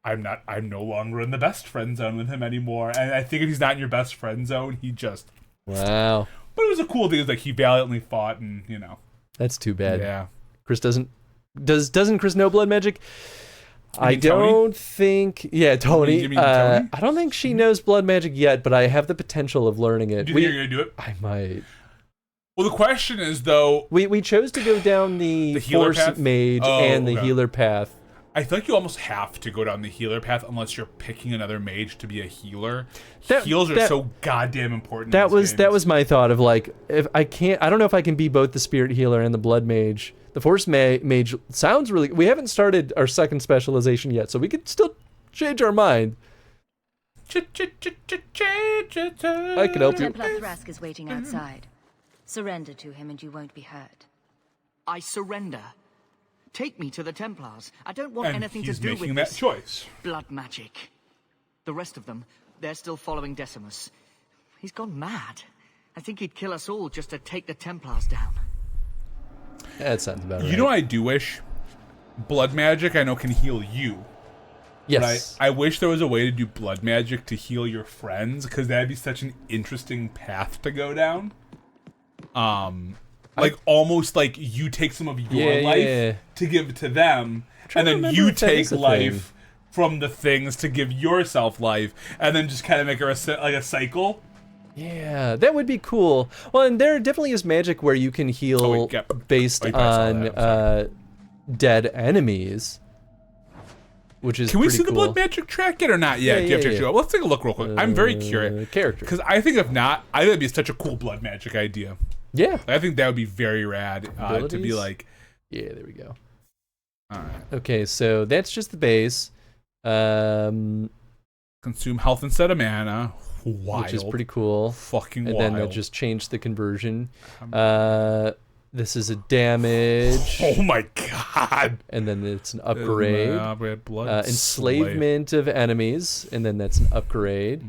I'm no longer in the best friend zone with him anymore. And I think if he's not in your best friend zone, he just... Wow. But it was a cool thing. It was like he valiantly fought, and you know. That's too bad. Yeah. Chris doesn't Chris know blood magic? I don't think. Yeah, Tony. You mean Tony? I don't think she knows blood magic yet, but I have the potential of learning it. Do you think you're gonna do it? I might. Well, the question is though. We chose to go down the healer force path? mage and the healer path. I feel like you almost have to go down the healer path unless you're picking another mage to be a healer. Heals are so goddamn important. That was my thought of like, if I don't know if I can be both the spirit healer and the blood mage. The force mage sounds really. We haven't started our second specialization yet, so we could still change our mind. I can help you. Templar Thrask is waiting outside. Surrender to him and you won't be hurt. I surrender. Take me to the Templars. I don't want anything to do with making that this choice. blood magic. The rest of them, they're still following Decimus. He's gone mad. I think he'd kill us all just to take the Templars down. That sounds about right. You know what I do wish? Blood magic I know can heal you. Yes. But I wish there was a way to do blood magic to heal your friends, because that'd be such an interesting path to go down. Like almost like you take some of your life to give to them, and then you take life from the things to give yourself life, and then just kind of make her like a cycle. Yeah, that would be cool. Well, and there definitely is magic where you can heal based on dead enemies, which is Can we see cool. the blood magic track yet or not yet? Yeah. Let's take a look real quick. I'm very curious. Character. Because I think if not, I think it'd be such a cool blood magic idea. Yeah. I think that would be very rad to be like... Yeah, there we go. All right. Okay, so that's just the base. Consume health instead of mana. Wild. Which is pretty cool. Fucking and wild. And then that just changed the conversion. This is a damage. Oh my god. And then it's an upgrade. Blood enslavement of enemies. And then that's an upgrade.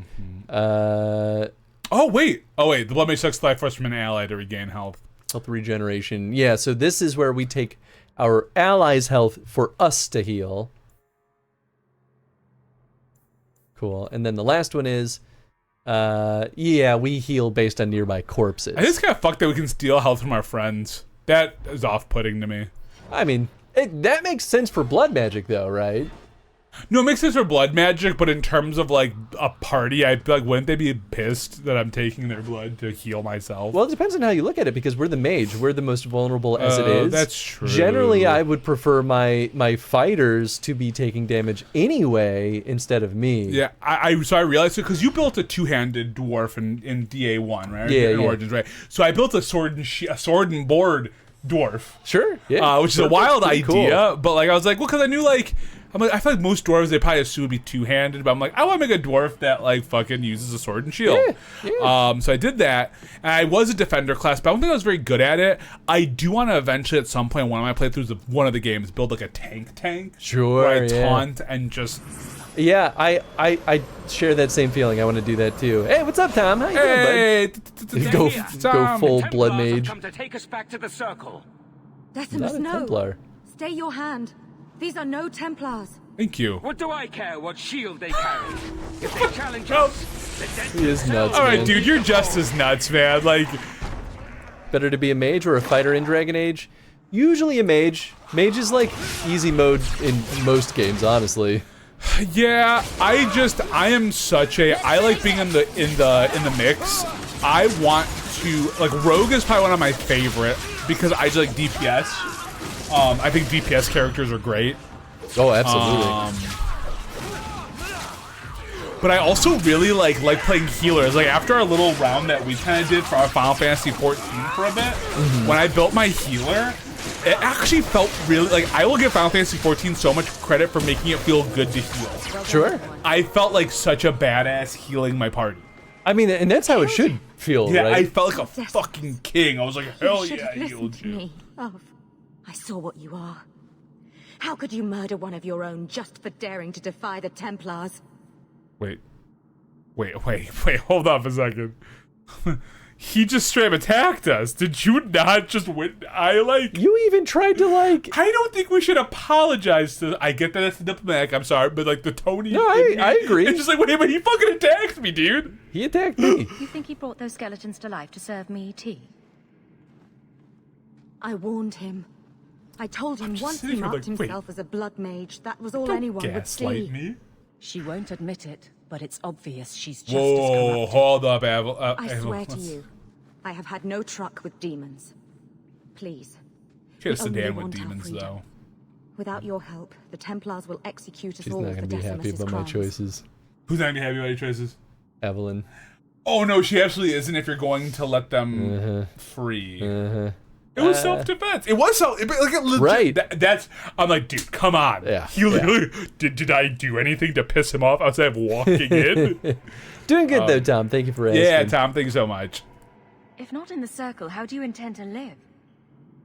Oh wait. The blood mage sucks life force from an ally to regain health. Health regeneration. Yeah, so this is where we take our allies' health for us to heal. Cool. And then the last one is we heal based on nearby corpses. I think it's kind of fucked that we can steal health from our friends. That is off-putting to me. I mean, that makes sense for blood magic, though, right? No, it makes sense for blood magic, but in terms of, like, a party, I feel like, wouldn't they be pissed that I'm taking their blood to heal myself? Well, it depends on how you look at it, because we're the mage. We're the most vulnerable as it is. That's true. Generally, I would prefer my fighters to be taking damage anyway instead of me. Yeah, so I realized it, because you built a two-handed dwarf in DA1, right? Yeah, Origins, right? So I built a sword and board dwarf. Sure, yeah. Which is a wild idea, cool. but, like, I was like, well, because I knew, like... I'm like, I feel like most dwarves they probably assume would be two-handed, but I'm like, I want to make a dwarf that like fucking uses a sword and shield. So I did that, and I was a defender class, but I don't think I was very good at it. I do want to eventually, at some point, one of my playthroughs of one of the games, build like a tank. Sure. Where I taunt and just. Yeah, I share that same feeling. I want to do that too. Hey, what's up, Tom? How you doing, bud? Go full blood mage. Come to take us back to the circle. Decimus, Not a no. Templar. Stay your hand. These are no Templars. Thank you. What do I care what shield they carry? If they challenge us, He is nuts, All right, man. dude, you're just as nuts, man. Like, better to be a mage or a fighter in Dragon Age? Usually a mage. Mage is like easy mode in most games, honestly. yeah, I am such a. I like being in the mix. I want to like Rogue is probably one of my favorite because I just like DPS. I think DPS characters are great. Oh, absolutely. But I also really like playing healers. Like after our little round that we kind of did for our Final Fantasy 14 for a bit, when I built my healer, it actually felt really like I will give Final Fantasy 14 so much credit for making it feel good to heal. Sure. I felt like such a badass healing my party. I mean, and that's how it should feel, Yeah, right? I felt like a fucking king. I was like, hell You yeah, I should have healed listened to you. me, Love. I saw what you are. How could you murder one of your own just for daring to defy the Templars? Wait, hold up a second. He just straight up attacked us. Did you not just win? You even tried to like. I don't think we should apologize to. I get that it's diplomatic. I'm sorry, but like the Tony. No, I agree. It's just like, wait, but he fucking attacked me, dude. He attacked me. You think he brought those skeletons to life to serve me tea? I warned him. I told him once he sitting here marked like, wait. himself as a blood mage, that was all Don't anyone would gaslight see. me. She won't admit it, but it's obvious she's just as Whoa, corrupt. hold up, Avel. I swear to you, I have had no truck with demons. Please. She has we only sedan with want our demons, freedom. though. Without your help, the Templars will execute us She's all not for gonna be happy Decimus's about my crimes. choices. Who's not gonna be happy about your choices? Evelyn. Oh no, she absolutely isn't. If you're going to let them free. It was self-defense. It was self. Like it legit, right. That's. I'm like, dude, come on. Yeah. He literally did. I do anything to piss him off outside of walking in? Doing good though, Tom. Thank you for asking. Yeah, Tom. Thank you so much. If not in the circle, how do you intend to live?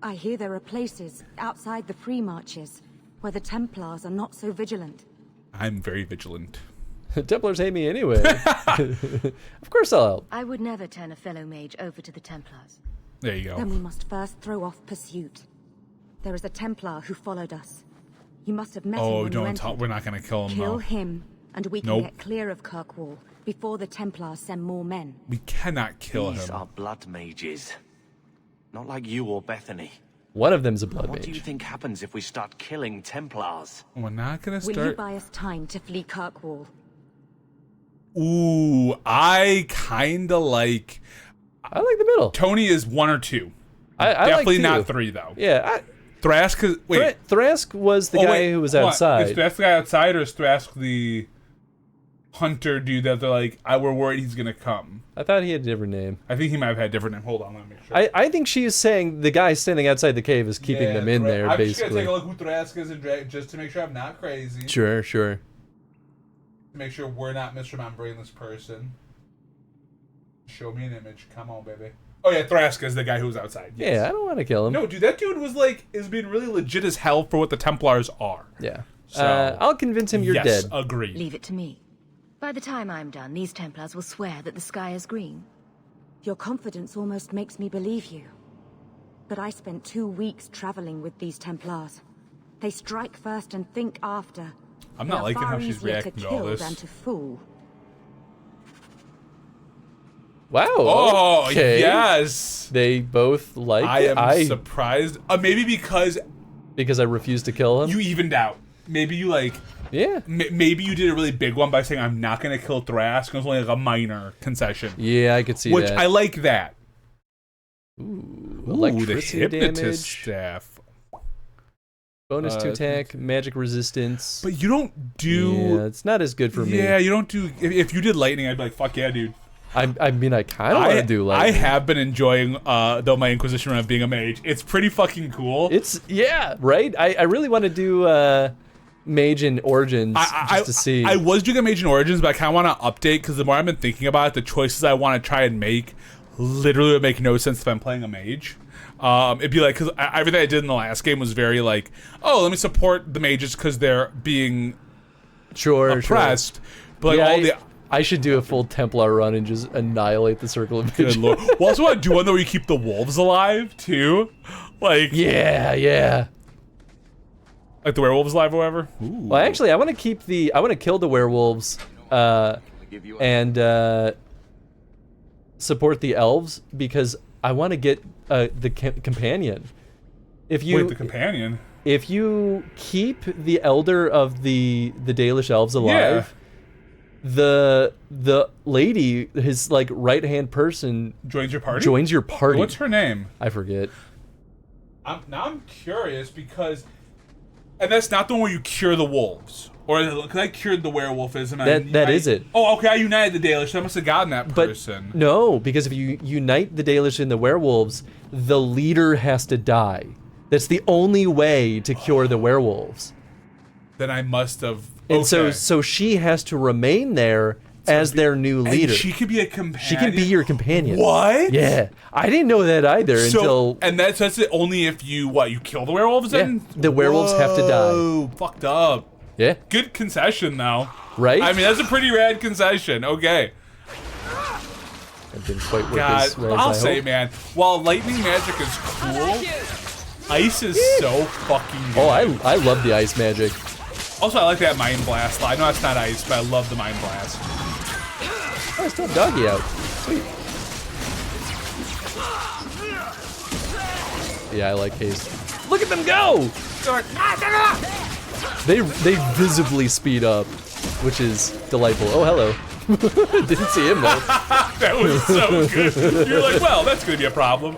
I hear there are places outside the pre-marches where the Templars are not so vigilant. I'm very vigilant. Templars hate me anyway. Of course I'll help. I would never turn a fellow mage over to the Templars. There you go. Then we must first throw off pursuit. There is a Templar who followed us. You must have met him Oh, when you don't entered. talk. We're not gonna kill him. Kill though. him, and we can Nope. get clear of Kirkwall before the Templars send more men. We cannot kill These him. are blood mages. Not like you or Bethany. One of them's a blood What do you mage. think happens if we start killing Templars? We're not gonna Will you start. buy us time to flee Kirkwall? Ooh, I kinda like. I like the middle. Tony is 1 or 2. I Definitely like not 2. 3 though. Yeah. Thrask is wait. Thrask was the guy who was hold on. outside. Is Thrask the guy outside, or is Thrask the hunter dude that they're like, we're worried he's gonna come? I thought he had a different name. I think he might have had a different name. Hold on, let me make sure. I think she is saying the guy standing outside the cave is keeping them in there, I'm basically. just gonna take a look who Thrask is and just to make sure I'm not crazy. Sure. To make sure we're not misremembering this person. Show me an image. Come on, baby. Oh yeah, Thrask is the guy who was outside. Yes. Yeah, I don't want to kill him. No, dude, that dude was is being really legit as hell for what the Templars are. Yeah. So, I'll convince him you're yes, dead. Agreed. Leave it to me. By the time I'm done, these Templars will swear that the sky is green. Your confidence almost makes me believe you. But I spent 2 weeks traveling with these Templars. They strike first and think after. I'm They not are liking far how she's easier reacting to to all kill this. than to fool. Wow. Oh, okay. yes. They both like I it. am surprised. Maybe because I refused to kill him. you evened out. Maybe you Yeah. maybe you did a really big one by saying I'm not gonna kill Thrask. It was only like a minor concession. Yeah, I could see Which that. I like that. Ooh, the electricity hypnotist damage. staff. Bonus to attack, magic resistance. But you don't do. Yeah, it's not as good for me. Yeah, you don't do. If you did lightning, I'd be like, fuck yeah, dude. I mean, I kind of want to do lightning. I have been enjoying though my Inquisition run of being a mage. It's pretty fucking cool. It's right. I really want to do Mage in Origins just to see. I was doing a Mage in Origins, but I kind of want to update because the more I've been thinking about it, the choices I want to try and make literally would make no sense if I'm playing a Mage. It'd be like, because everything I did in the last game was very like, oh, let me support the mages because they're being oppressed. Sure. But like I should do a full Templar run and just annihilate the circle of Good lord. Well, also want to do one though where you keep the wolves alive too, like yeah, like the werewolves alive or whatever. Ooh. Well, actually, I want to kill the werewolves, and support the elves because I want to get the companion. Wait, the companion? If you keep the elder of the Dalish elves alive, the lady, his like right-hand person, joins your party. What's her name? I forget. Now I'm curious because, and that's not the one where you cure the wolves. Or because I cured the werewolfism. That is it. Oh, okay. I united the Dalish. So I must have gotten that person. But no, because if you unite the Dalish and the werewolves, the leader has to die. That's the only way to cure the werewolves. Then I must have. And so she has to remain there as their new leader. And she could be a companion. She can be your companion. What? Yeah, I didn't know that either until. And that's it. Only if you kill the werewolves. Yeah, then the werewolves have to die. Oh, fucked up. Yeah. Good concession, though. Right? I mean, that's a pretty rad concession. Okay. I've been quite worth as I'll say, man, while lightning magic is cool, ice is so fucking good. Oh, I love the ice magic. Also, I like that Mind Blast. I know it's not ice, but I love the Mind Blast. Oh, I still have Doggy out. Sweet. Yeah, I like haste. Look at them go! They visibly speed up, which is delightful. Oh, hello. Didn't see him though. That was so good. You're like, well, that's gonna be a problem.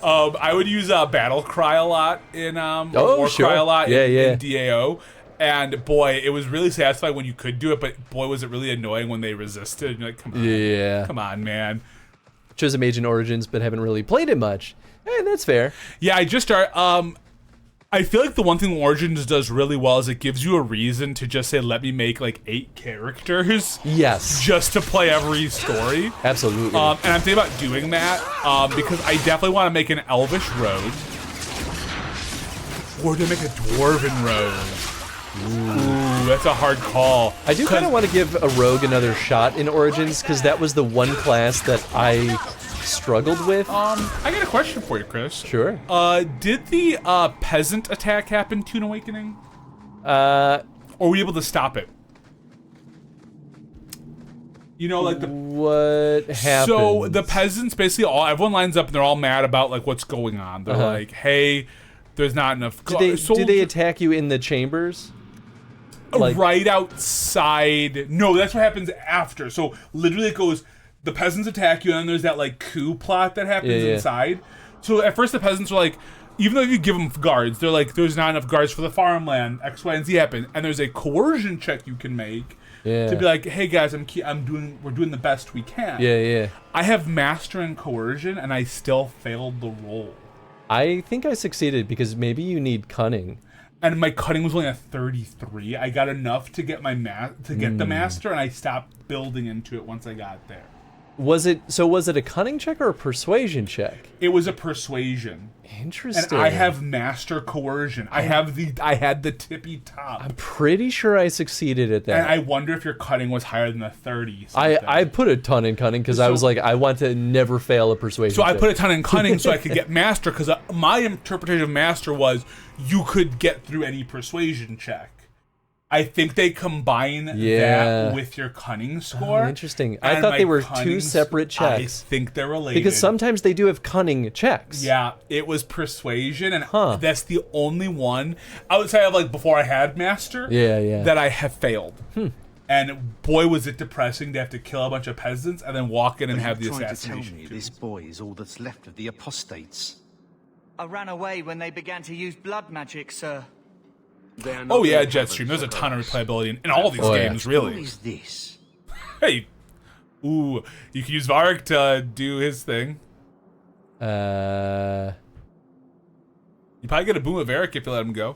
I would use Battle Cry a lot in War Cry a lot in DAO. And boy, it was really satisfying when you could do it, but boy, was it really annoying when they resisted. And you're like, come on, come on, man. Chose a Mage in Origins, but haven't really played it much. That's fair. Yeah, I just started. I feel like the one thing Origins does really well is it gives you a reason to just say, let me make like 8 characters. Yes. Just to play every story. Absolutely. And I'm thinking about doing that because I definitely want to make an Elvish rogue. Or to make a Dwarven rogue. Ooh, that's a hard call. I do kind of want to give a rogue another shot in Origins because that was the one class that I struggled with. I got a question for you, Chris. Sure. Did the peasant attack happen to an awakening? Or were you able to stop it? You know, like what happened? So the peasants basically everyone lines up and they're all mad about like what's going on. They're like, hey, there's not enough. Do they attack you in the chambers? Like, right outside. No, that's what happens after. So literally it goes, the peasants attack you, and then there's that like coup plot that happens inside. So at first the peasants are like, even though you give them guards, they're like, there's not enough guards for the farmland. X, Y, and Z happen, and there's a coercion check you can make to be like, hey guys, we're doing the best we can. Yeah. I have master and coercion, and I still failed the roll. I think I succeeded because maybe you need cunning. And my cunning was only a 33. I got enough to get the master, and I stopped building into it once I got there. Was it a cunning check or a persuasion check? It was a persuasion. Interesting. And I have master coercion. I had the tippy top. I'm pretty sure I succeeded at that. And I wonder if your cunning was higher than a 30. I put a ton in cunning because I was like, I want to never fail a persuasion check. I put a ton in cunning so I could get master because my interpretation of master was you could get through any persuasion check. I think they combine that with your cunning score. Oh, interesting. I thought they were two separate checks. I think they're related. Because sometimes they do have cunning checks. Yeah, it was persuasion, and that's the only one outside of like before I had master that I have failed. And boy, was it depressing to have to kill a bunch of peasants and then walk in and have the assassination. To tell me this boy is all that's left of the apostates. I ran away when they began to use blood magic, sir. Oh yeah, Jetstream. There's a ton of replayability in all these games, really. Who is this? Hey, you can use Varric to do his thing. You probably get a boom of Varric if you let him go.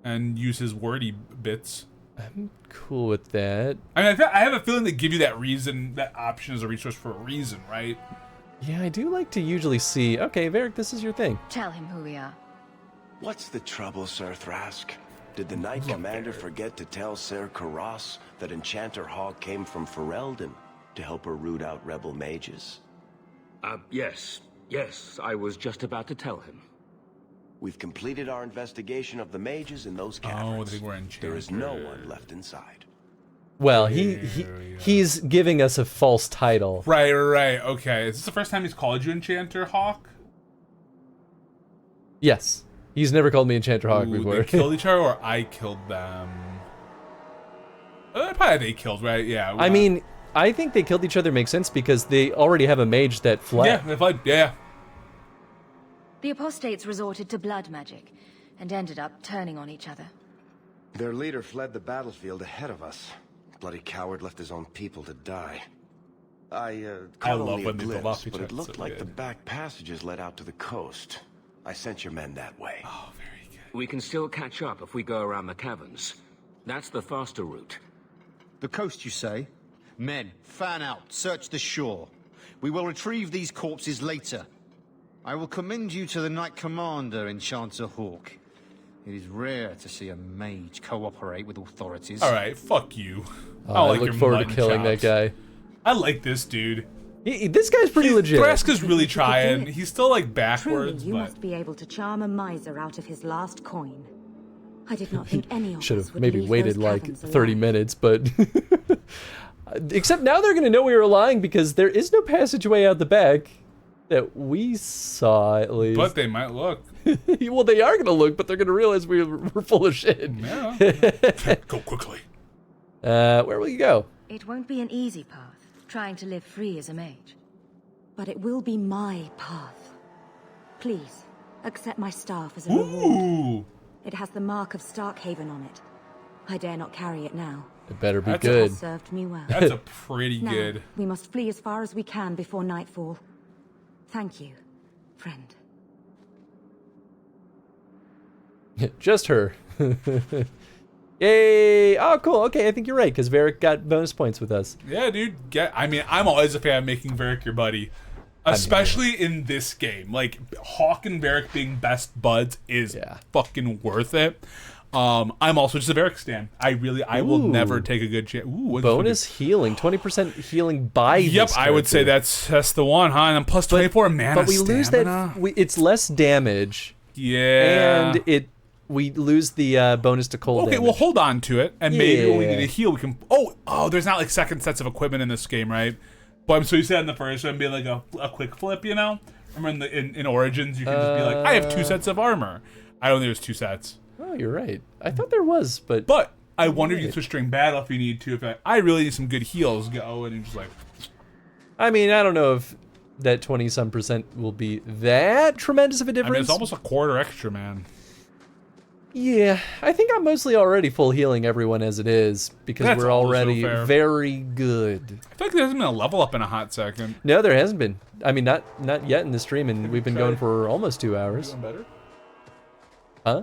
and use his wordy bits. I'm cool with that. I mean, I have a feeling they give you that reason, that option as a resource for a reason, right? Yeah, I do like to usually see, okay, Varric, this is your thing. Tell him who we are. What's the trouble, Sir Thrask? Did the Knight Commander forget to tell Ser Karas that Enchanter Hawk came from Ferelden to help her root out rebel mages? Yes. Yes, I was just about to tell him. We've completed our investigation of the mages in those caverns. They were there is no one left inside. Well, he's giving us a false title. Right. Okay. Is this the first time he's called you Enchanter Hawk? Yes. He's never called me Enchanter Hawk before. They killed each other, or I killed them? Probably they killed, right? Yeah. I mean, I think they killed each other makes sense because they already have a mage that fled. Yeah, they fled. Yeah. The apostates resorted to blood magic and ended up turning on each other. Their leader fled the battlefield ahead of us. Bloody coward left his own people to die. I caught love only a when they build glimpse, off each but it other, looked so like the good. back passages led out to the coast. I sent your men that way. Oh, very good. We can still catch up if we go around the caverns. That's the faster route. The coast, you say? Men, fan out, search the shore. We will retrieve these corpses later. I will commend you to the Knight Commander, Enchanter Hawk. It is rare to see a mage cooperate with authorities. All right, fuck you. I look forward to killing that guy. I like this dude. This guy's pretty legit. Thrask is really trying. He's still like backwards, Truly, you but must be able to charm a miser out of his last coin. I did not think any of Should us have would maybe leave waited those like caverns 30 alive. minutes, but except now they're gonna know we were lying because there is no passageway out the back that we saw, at least. But they might look. Well, they are gonna look, but they're gonna realize we're full of shit. Yeah. Go quickly. Where will you go? It won't be an easy path, trying to live free as a mage. But it will be my path. Please, accept my staff as a reward. It has the mark of Starkhaven on it. I dare not carry it now. It better be That's good. It has served me well. That's a pretty Now, good. we must flee as far as we can before nightfall. Thank you, friend. Just her. Yay! Oh, cool. Okay, I think you're right, because Varric got bonus points with us. Yeah, dude. I mean, I'm always a fan of making Varric your buddy. Especially in this game. Like, Hawk and Varric being best buds is fucking worth it. I'm also just a Varric stan. I will never take a good chance. Ooh, bonus healing. 20% healing by Yep, this I would say that's the one, huh? And then plus 24 mana But we lose stamina. that... it's less damage. Yeah. And we lose the bonus to cold Okay, damage. well, hold on to it, and maybe when we Yeah. need to heal, we can... Oh, there's not, like, second sets of equipment in this game, right? But I'm so used to that in the first one, be like a quick flip, you know? Remember in Origins, you can just be like, I have 2 sets of armor. I don't think there's 2 sets. Oh, you're right. I thought there was, but... But I wonder if you can switch during battle if you need to. If I really need some good heals, go, and you're just like... I mean, I don't know if that 20-some% will be that tremendous of a difference. I mean, it's almost a quarter extra, man. Yeah, I think I'm mostly already full healing everyone as it is, because That's we're also already fair. very good. I feel like there hasn't been a level up in a hot second. No, there hasn't been. I mean, not yet in the stream, and we've been going for almost 2 hours. Doing better? Huh?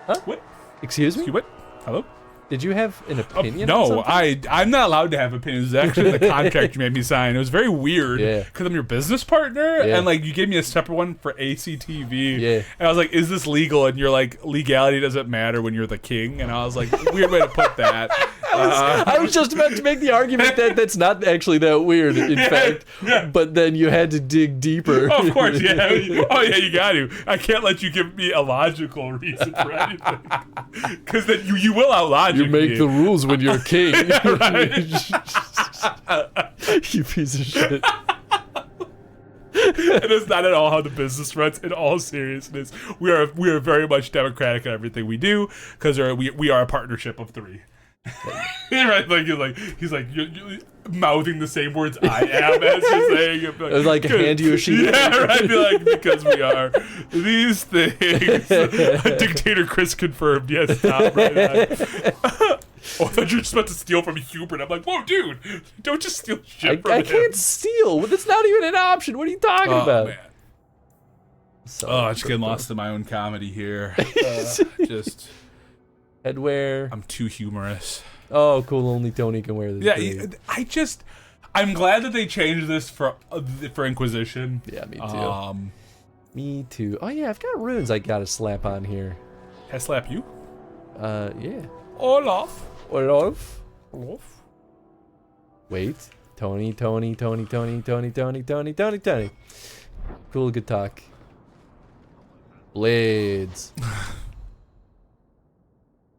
Huh? What? Excuse me? What? Hello? Did you have an opinion on No, something? I'm not allowed to have opinions. It's actually the contract you made me sign. It was very weird because I'm your business partner, and like you gave me a separate one for ACTV. Yeah. And I was like, "Is this legal?" And you're like, "Legality doesn't matter when you're the king." And I was like, "Weird way to put that." I was just about to make the argument that that's not actually that weird, in fact. But then you had to dig deeper. Oh, of course, yeah. Oh, yeah, you got to. I can't let you give me a logical reason for anything, because then you will outlogic You make me. the rules when you're king. Right? You piece of shit. It is not at all how the business runs. In all seriousness, we are very much democratic in everything we do because we are a partnership of 3. Right? He's like you're mouthing the same words I am as you're saying it. I was like, hand you a sheet. Yeah, right. Be like, because we are these things. Dictator Chris confirmed. Yes, stop right on. Oh, I thought you were just about to steal from Hubert. I'm like, whoa, dude, don't just steal shit from him. I can't steal. That's not even an option. What are you talking about? Man. So I'm just getting lost in my own comedy here. Just headwear. I'm too humorous. Oh, cool! Only Tony can wear this. Yeah, I'm glad that they changed this for Inquisition. Yeah, me too. Me too. Oh yeah, I've got runes I gotta slap on here. Can I slap you? Yeah. Olaf. Wait. Tony. Cool, good talk. Blades.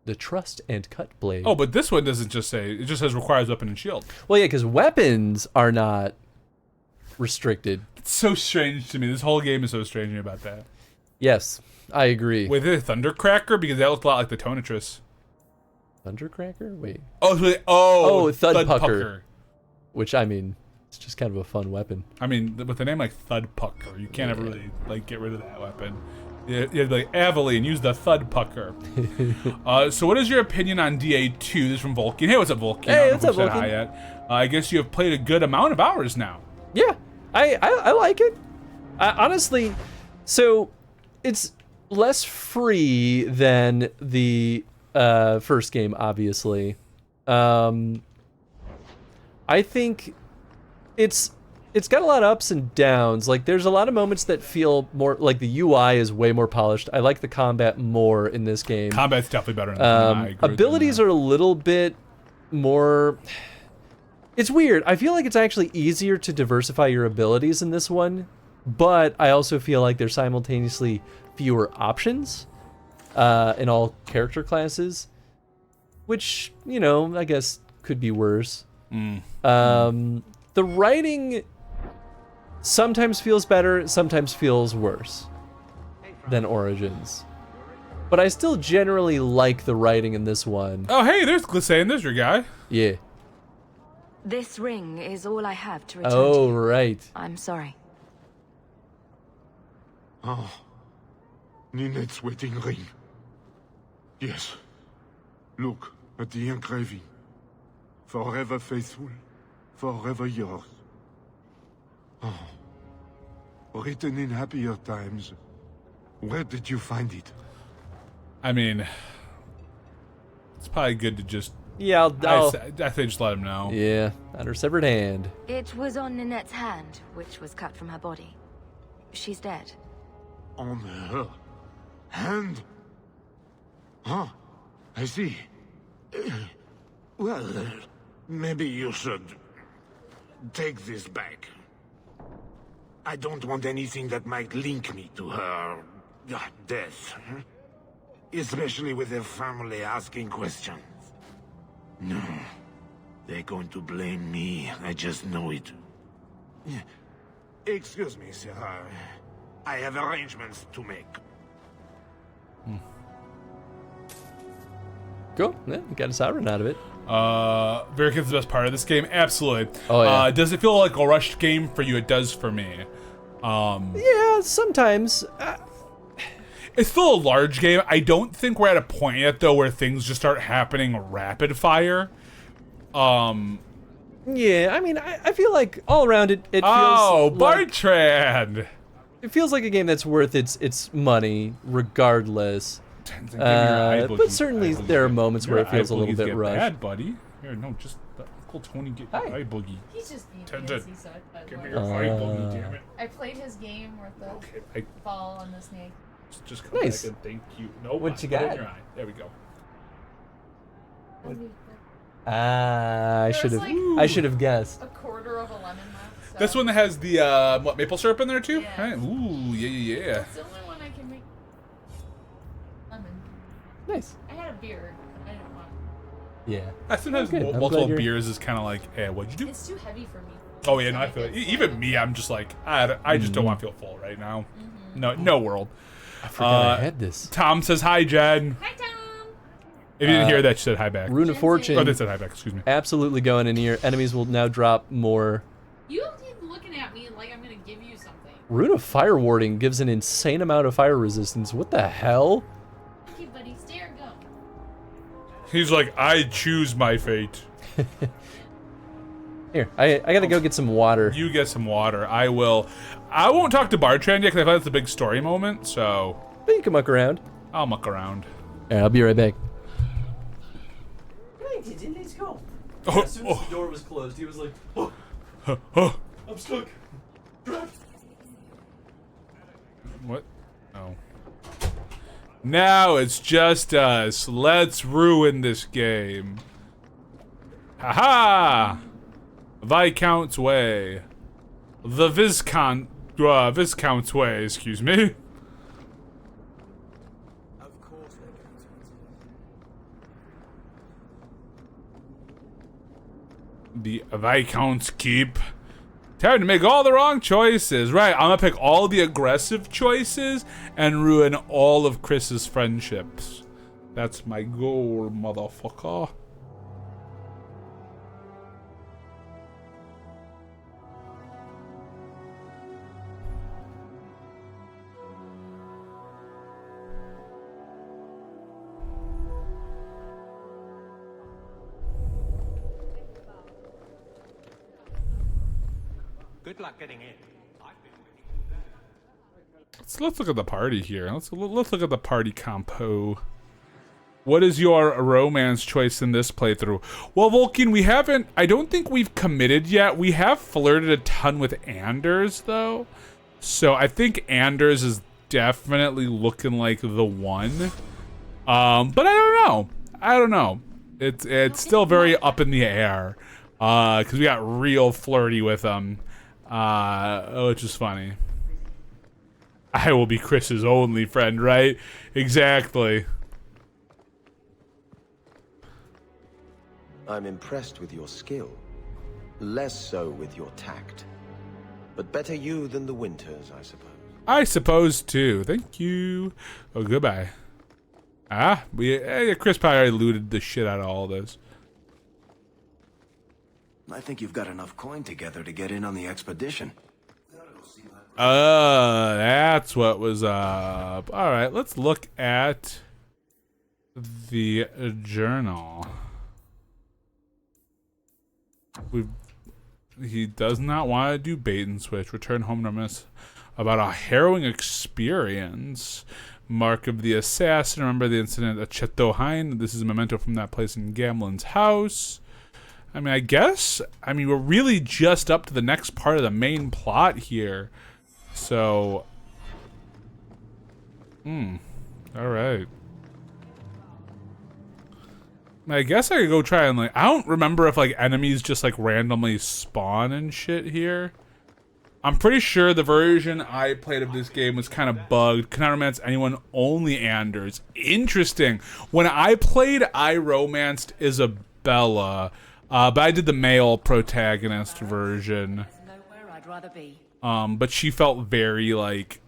The trust and cut blade. Oh, but this one doesn't just say, it just says requires weapon and shield. Well, yeah, because weapons are not restricted. It's so strange to me. This whole game is so strange to me about that. Yes, I agree. Wait, is it a Thundercracker? Because that looked a lot like the Tonatress. Thundercracker? Wait. Thudpucker. Which, I mean, it's just kind of a fun weapon. I mean, with a name like Thudpucker, you can't ever really get rid of that weapon. You have to be like, Aveline, use the Thudpucker. So what is your opinion on DA2? This is from Vulcan. Hey, what's up, Vulcan? Hey, what's up, Vulcan? Yet. I guess you have played a good amount of hours now. Yeah, I like it. Honestly, so it's less free than the first game, obviously. I think it's got a lot of ups and downs. Like, there's a lot of moments that feel more like the UI is way more polished. I like the combat more in this game. Combat's definitely better. I agree abilities are a little bit more. It's weird. I feel like it's actually easier to diversify your abilities in this one, but I also feel like there's simultaneously fewer options in all character classes, which, you know, I guess could be worse. The writing sometimes feels better, sometimes feels worse than Origins. But I still generally like the writing in this one. Oh, hey, there's Glycean. There's your guy. Yeah. This ring is all I have to return to Oh, you. right. I'm sorry. Oh, Ninette's wedding ring. Yes. Look at the engraving. Forever faithful, forever yours. Oh. Written in happier times. Where did you find it? I mean, it's probably good to just... Yeah, I think just let him know. Yeah, on her severed hand. It was on Ninette's hand, which was cut from her body. She's dead. On her hand? Huh, I see. Well, maybe you should take this back. I don't want anything that might link me to her death. Especially with her family asking questions. No, they're going to blame me. I just know it. Excuse me, sir. I have arrangements to make. Cool. Yeah, you got a sovereign out of it. Verican's the best part of this game. Absolutely. Oh, yeah. Does it feel like a rushed game for you? It does for me. Yeah, sometimes. It's still a large game. I don't think we're at a point yet, though, where things just start happening rapid fire. Yeah, I mean, I feel like all around it feels. Oh, like, Bartrand! It feels like a game that's worth its money, regardless. But certainly there are moments where it feels a little bit rushed. Bad, buddy. Here, no, just Uncle Tony get your eye boogie. He's just being Tenzin, fancy, so I give me your eye boogie, damn it. I played his game worth the fall on the snake. Just come Nice. back and thank you. Nope. What you put it in got? your eye. There we go. I should have. like I should have guessed. a quarter of a lemon left. So. This one that has the what, maple syrup in there too? Yeah. Right. Ooh, yeah. That's the only one I can make. Lemon. Nice. I had a beer. I didn't want. Yeah. I sometimes Good. I'm multiple glad you're- beers is kind of like, what'd you do? It's too heavy for me. Oh yeah, no, I feel it. Even me, I'm just like, I just don't want to feel full right now. No world. I forgot I had this. Tom says hi, Jen. Hi, Tom. If you didn't hear that, she said hi back. Rune of Fortune. Oh, they said hi back. Excuse me. Absolutely going in here. Enemies will now drop more. You keep looking at me like I'm gonna give you something. Rune of Fire Warding gives an insane amount of fire resistance. What the hell? Okay, buddy, stay or go. He's like, I choose my fate. Here, I gotta go get some water. You get some water. I will. I won't talk to Bartrand yet because I thought it's a big story moment. So. But you can muck around. I'll muck around. Alright, I'll be right back. Let's go. Oh, As soon as the door was closed, he was like, oh, I'm stuck. Trapped. What? Oh. Now it's just us. Let's ruin this game. Haha! Viscount's way. The Viscount's way, excuse me. The Viscount's keep. Time to make all the wrong choices. Right, I'm gonna pick all the aggressive choices and ruin all of Chris's friendships. That's my goal, motherfucker. Good luck getting in. Let's look at the party here. Let's look at the party compo. What is your romance choice in this playthrough? Well, Vulcan, we haven't. I don't think we've committed yet. We have flirted a ton with Anders, though. So I think Anders is definitely looking like the one. But I don't know. It's still very up in the air. Because we got real flirty with him. Which is funny. I will be Chris's only friend, right? Exactly. I'm impressed with your skill. Less so with your tact. But better you than the Winters, I suppose. I suppose too. Thank you. Oh, goodbye. Chris probably already looted the shit out of all this. I think you've got enough coin together to get in on the expedition. That's what was up. All right, let's look at the journal. He does not want to do bait and switch. Return home to miss about a harrowing experience. Mark of the assassin. Remember the incident at Chateau Hein. This is a memento from that place in Gamlen's house. I mean, I guess. I mean, we're really just up to the next part of the main plot here. So. All right. I guess I could go try and, like, I don't remember if, like, enemies just, like, randomly spawn and shit here. I'm pretty sure the version I played of this game was kind of bugged. Cannot romance anyone, only Anders. Interesting. When I played, I romanced Isabella, but I did the male protagonist version. Nowhere I'd rather be. But she felt very, like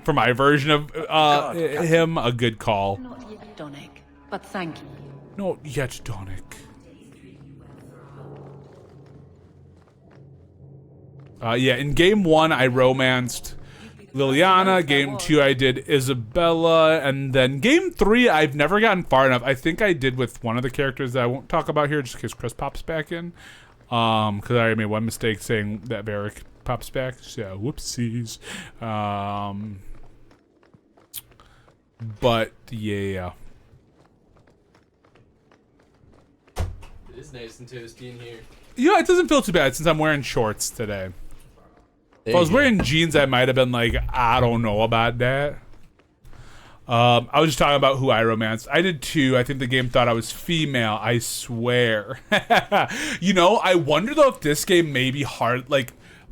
for my version of him, a good call. Not yet, Donick, but thank you. Not yet, Donick. Yeah, in game 1, I romanced Liliana. Game 2, I did Isabella. And then game 3, I've never gotten far enough. I think I did with one of the characters that I won't talk about here just in case Chris pops back in. Because I made one mistake saying that Varric pops back. So, whoopsies. But, yeah. It is nice and toasty in here. Yeah, it doesn't feel too bad since I'm wearing shorts today. If I was wearing jeans, I might have been like, I don't know about that. I was just talking about who I romanced. I did too. I think the game thought I was female. I swear. You know, I wonder though if this game maybe hard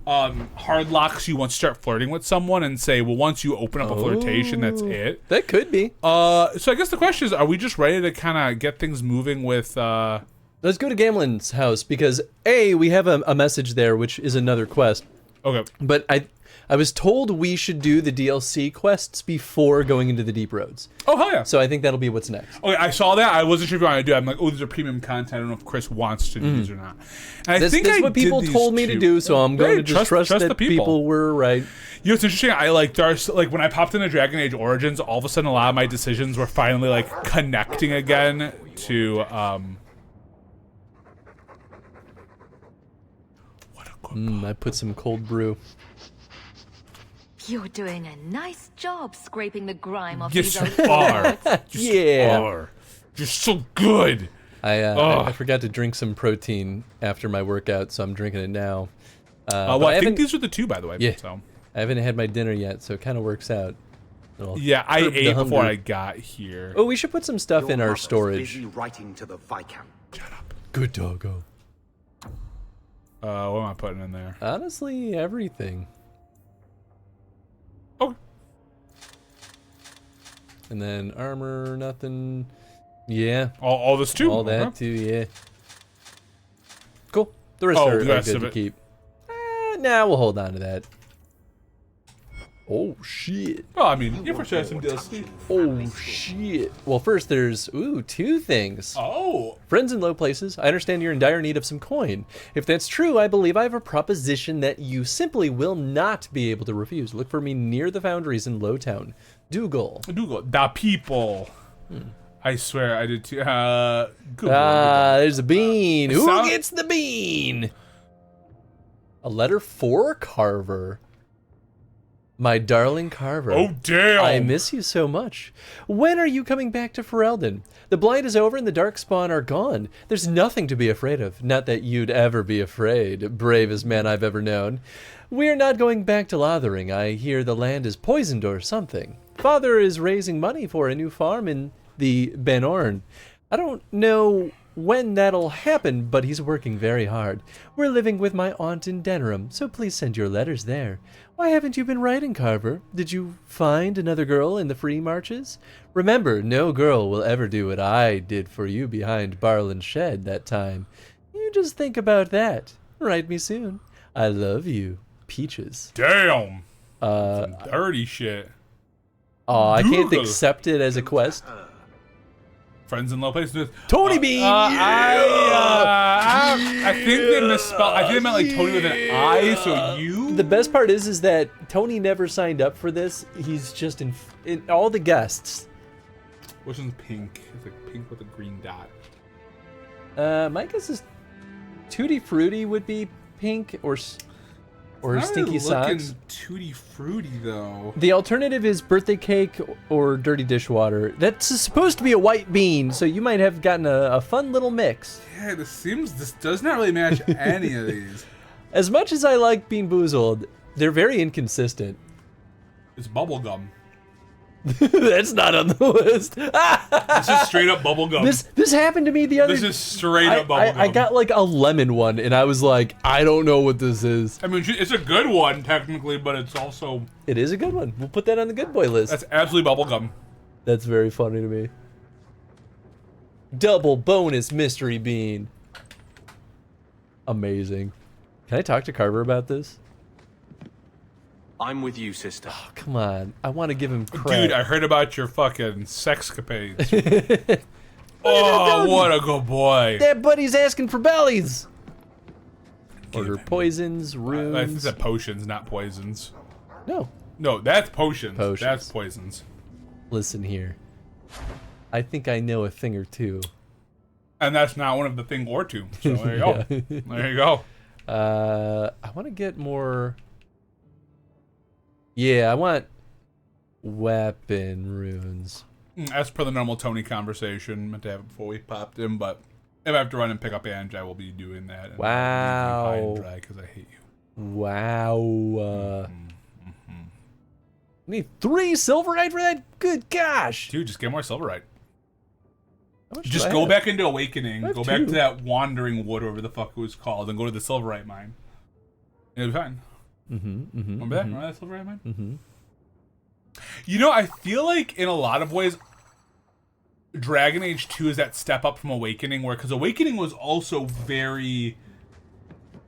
locks you once you start flirting with someone and say, well, once you open up a flirtation, that's it. That could be. So I guess the question is, are we just ready to kind of get things moving with... Let's go to Gamlen's house because we have a message there, which is another quest. Okay. But I was told we should do the DLC quests before going into the Deep Roads. Oh, hell yeah. So I think that'll be what's next. Okay, I saw that. I wasn't sure if you wanted to do it. I'm like, oh, these are premium content. I don't know if Chris wants to do these or not. And This is what people told me to do, so I'm going to just trust that the people were right. You know, it's interesting. I like when I popped into Dragon Age Origins, all of a sudden a lot of my decisions were finally like connecting again to I put some cold brew. You're doing a nice job scraping the grime off Yes, these old you are. boards. Yeah. You're so good. I forgot to drink some protein after my workout, so I'm drinking it now. Well, I think these are the two, by the way. Yeah. So. I haven't had my dinner yet, so it kind of works out. Yeah, I ate before I got here. Oh, we should put some stuff in our storage. Busy writing to the Viscount. Shut up. Good doggo. What am I putting in there? Honestly, everything. Oh. And then armor, nothing. Yeah. All this too? All that too, yeah. Cool. The rest are good to keep. Nah, we'll hold on to that. Oh, shit. Oh, I mean, you for sure have some DLC. Oh, shit. Well, first there's, two things. Oh. Friends in low places, I understand you're in dire need of some coin. If that's true, I believe I have a proposition that you simply will not be able to refuse. Look for me near the foundries in Lowtown. Dougal. Da people. I swear I did too. Good there's a bean. Who gets the bean? A letter for Carver. My darling Carver. Oh, damn. I miss you so much. When are you coming back to Ferelden? The blight is over and the darkspawn are gone. There's nothing to be afraid of. Not that you'd ever be afraid, bravest man I've ever known. We're not going back to Lothering. I hear the land is poisoned or something. Father is raising money for a new farm in the Ben Orn. I don't know when that'll happen, but he's working very hard. We're living with my aunt in Denerim, so please send your letters there. Why haven't you been writing, Carver? Did you find another girl in the free marches? Remember, no girl will ever do what I did for you behind Barlin's shed that time. You just think about that. Write me soon. I love you, Peaches. Damn. Some dirty shit. Oh, I can't accept it as a quest. Friends in low places. Tony Bean. I think they misspelled. I think they meant like Tony with an I. So you. The best part is that Tony never signed up for this. He's just in all the guests. Which one's pink? It's like pink with a green dot. My guess is Tutti Frutti would be pink or Stinky Socks. Tutti Frutti though. The alternative is birthday cake or dirty dishwater. That's supposed to be a white bean, so you might have gotten a fun little mix. Yeah, this does not really match any of these. As much as I like Bean Boozled, they're very inconsistent. It's bubblegum. That's not on the list. This is straight up bubblegum. This happened to me the other. This is straight up bubblegum. I got like a lemon one, and I was like, I don't know what this is. I mean, it's a good one technically, but it's also. It is a good one. We'll put that on the good boy list. That's absolutely bubblegum. That's very funny to me. Double bonus mystery bean. Amazing. Can I talk to Carver about this? I'm with you, sister. Oh, come on. I want to give him credit. Dude, I heard about your fucking sexcapades. Oh, what a good boy. That buddy's asking for bellies. Order poisons, runes. I think that potions, not poisons. No. No, that's potions. That's poisons. Listen here. I think I know a thing or two. And that's not one of the thing or two. So there you go. There you go. I want to get more. Yeah, I want weapon runes. As per the normal Tony conversation, meant to have it before we popped in, but if I have to run and pick up Ange, I will be doing that. Wow. Because I hate you. Wow. Need 3 silverite for that? Good gosh. Dude, just get more silverite. How much Just do I go have? back into Awakening, have go back 2. to that Wandering Wood, whatever the fuck it was called, and go to the silverite mine. It'll be fine. Remember that? Remember that silverite mine? You know, I feel like in a lot of ways, Dragon Age 2 is that step up from Awakening, because Awakening was also very,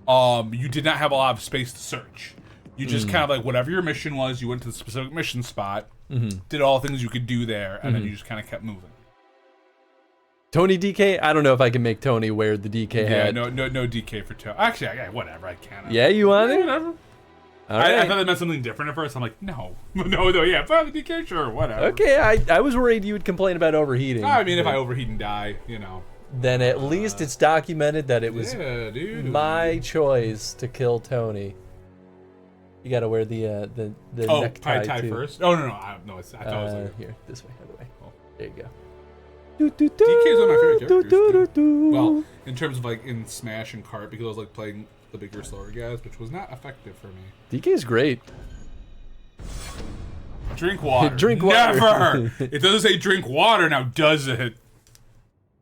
you did not have a lot of space to search. You just kind of like, whatever your mission was, you went to the specific mission spot, did all the things you could do there, and then you just kind of kept moving. Tony DK? I don't know if I can make Tony wear the DK hat. Yeah, no DK for Tony. Actually, whatever, I can. Yeah, you want it? Whatever. I thought that meant something different at first. I'm like, no, yeah, fine, DK, sure, whatever. Okay, I was worried you would complain about overheating. I mean, if I overheat and die, you know. then at least it's documented that it was my choice to kill Tony. You gotta wear the necktie tie too. first. Oh no, I thought it was like here, this way, other way. Oh. There you go. DK is one of my favorite characters. Well, in terms of like in Smash and Kart, because I was like playing the bigger, slower guys, which was not effective for me. DK is great. Drink water. Drink water. Never. It doesn't say drink water now, does it?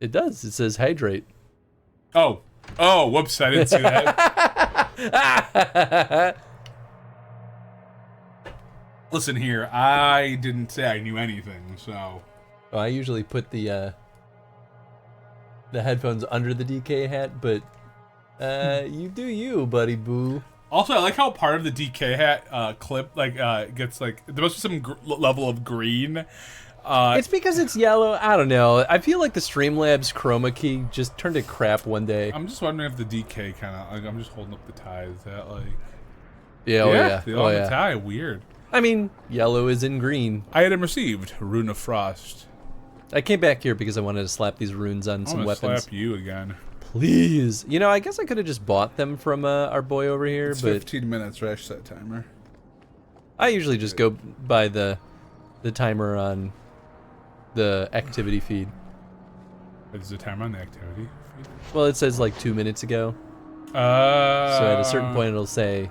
It does. It says hydrate. Oh, whoops! I didn't see that. Listen here, I didn't say I knew anything, so. Oh, I usually put the headphones under the DK hat, but you do you, buddy boo. Also, I like how part of the DK hat clip gets like there must be some level of green. It's because it's yellow. I don't know. I feel like the Streamlabs chroma key just turned to crap one day. I'm just wondering if the DK kind of like I'm just holding up the tie. Is that like? Yeah. The tie. Weird. I mean, yellow is in green. Item received. Rune of Frost. I came back here because I wanted to slap these runes on some weapons. Slap you again. Please. You know, I guess I could have just bought them from our boy over here. It's but 15 minutes, Rash set timer. I usually just go by the timer on the activity feed. Is the timer on the activity feed? Well, it says like 2 minutes ago. So at a certain point, it'll say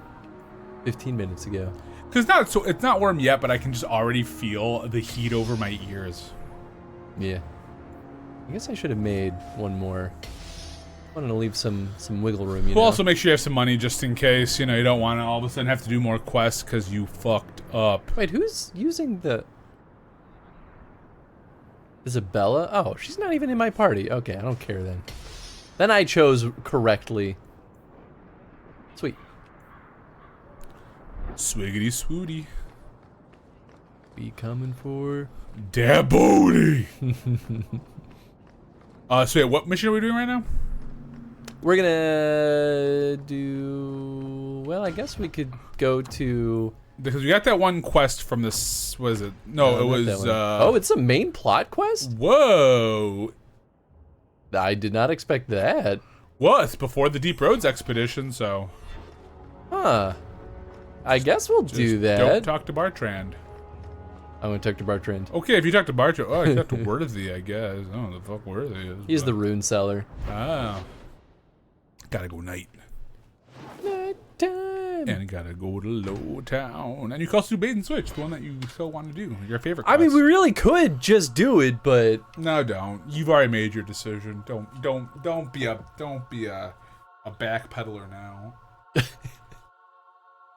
15 minutes ago. Because it's not warm yet, but I can just already feel the heat over my ears. Yeah. I guess I should have made one more. I wanted to leave some wiggle room, you know? Also make sure you have some money just in case, you know, you don't want to all of a sudden have to do more quests because you fucked up. Wait, who's using the... Isabella? Oh, she's not even in my party. Okay, I don't care then. Then I chose correctly. Sweet. Swiggity swooty. Be coming for... that booty! So yeah, what mission are we doing right now? We're gonna do... Well, I guess we could go to... Because we got that one quest from this... What is it? No, it was... oh, it's a main plot quest? Whoa! I did not expect that. Well, it's before the Deep Roads expedition, so... Huh. I guess we'll do that. Don't talk to Bartrand. I'm gonna talk to Bartrand. Okay, if you talk to Bartrand... Oh, you talk to Worthy, I guess. I don't know the fuck Worthy is. He's the rune seller. Ah. Gotta go night. Night time. And gotta go to Low Town. And you can also do Bait and Switch, the one that you so want to do. Your favorite quest. I mean, we really could just do it, but... No, don't. You've already made your decision. Don't be a backpedaler now.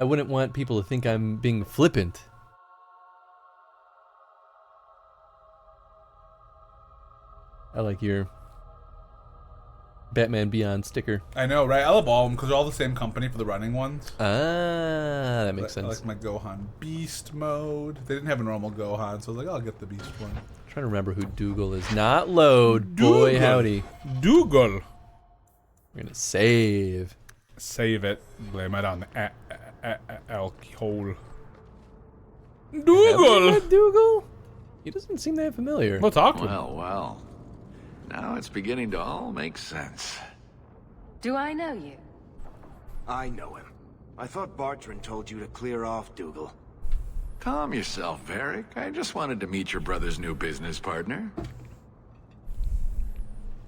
I wouldn't want people to think I'm being flippant. I like your Batman Beyond sticker. I know, right? I love all of them because they're all the same company for the running ones. Ah, that makes sense. I like my Gohan Beast mode. They didn't have a normal Gohan, so I was like, I'll get the Beast one. I'm trying to remember who Dougal is. Not Load. Boy, howdy. Dougal. We're gonna save. Save it. Blame it on the alcohol. Dougal. Dougal? He doesn't seem that familiar. We'll talk to him. Well. Now it's beginning to all make sense. Do I know you? I know him. I thought Bartrand told you to clear off, Dougal. Calm yourself, Varric. I just wanted to meet your brother's new business partner.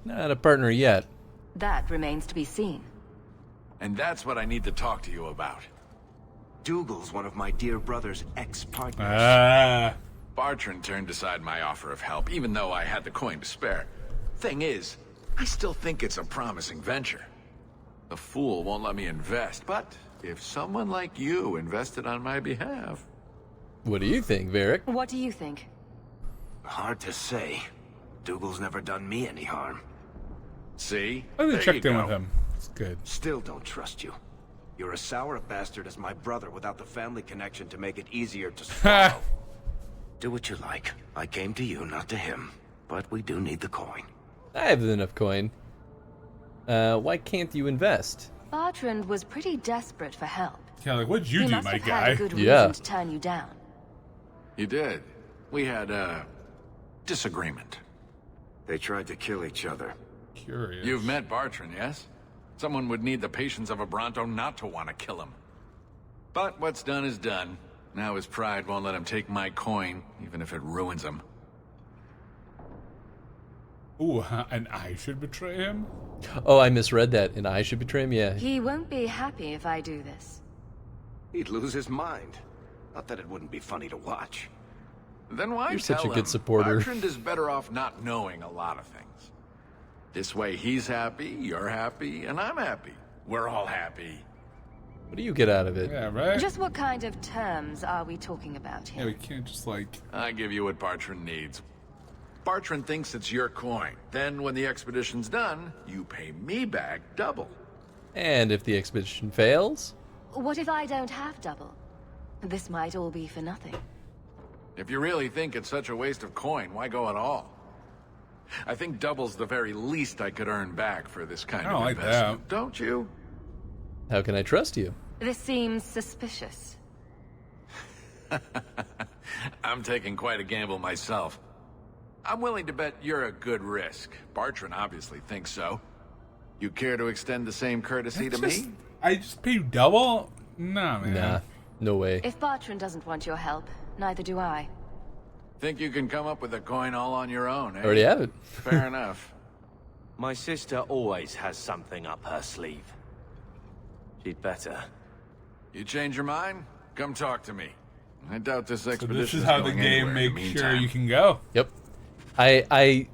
Not a partner yet. That remains to be seen. And that's what I need to talk to you about. Dougal's one of my dear brother's ex-partners. Bartrand turned aside my offer of help, even though I had the coin to spare. Thing is, I still think it's a promising venture. The fool won't let me invest, but if someone like you invested on my behalf... What do you think, Varric? What do you think? Hard to say. Dougal's never done me any harm. See? I haven't checked in with him. It's good. Still don't trust you. You're as sour a bastard as my brother without the family connection to make it easier to swallow. Do what you like. I came to you, not to him. But we do need the coin. I have enough coin. Why can't you invest? Bartrand was pretty desperate for help. Yeah, like, what'd you do, my guy? He must have had a good reason to turn you down. You did. We had a disagreement. They tried to kill each other. Curious. You've met Bartran, yes? Someone would need the patience of a Bronto not to want to kill him. But what's done is done. Now his pride won't let him take my coin, even if it ruins him. Ooh, and I should betray him? Oh, I misread that, and I should betray him? Yeah. He won't be happy if I do this. He'd lose his mind. Not that it wouldn't be funny to watch. Then why You're tell such a him? good supporter. Bartrand is better off not knowing a lot of things. This way he's happy, you're happy, and I'm happy. We're all happy. What do you get out of it? Yeah, right? Just what kind of terms are we talking about Yeah, here? we can't just like... I give you what Bartrand needs. Bartrand thinks it's your coin. Then when the expedition's done, you pay me back double. And if the expedition fails? What if I don't have double? This might all be for nothing. If you really think it's such a waste of coin, why go at all? I think double's the very least I could earn back for this kind I of don't like investment. Don't you? How can I trust you? This seems suspicious. I'm taking quite a gamble myself. I'm willing to bet you're a good risk. Bartran obviously thinks so. You care to extend the same courtesy to me? I just pay you double? Nah, man. Nah, no way. If Bartran doesn't want your help, neither do I. Think you can come up with a coin all on your own, eh? Already have it. Fair enough. My sister always has something up her sleeve. She'd better. You change your mind? Come talk to me. I doubt this So expedition this is how the going game anywhere in the makes sure meantime. you can go. Yep. I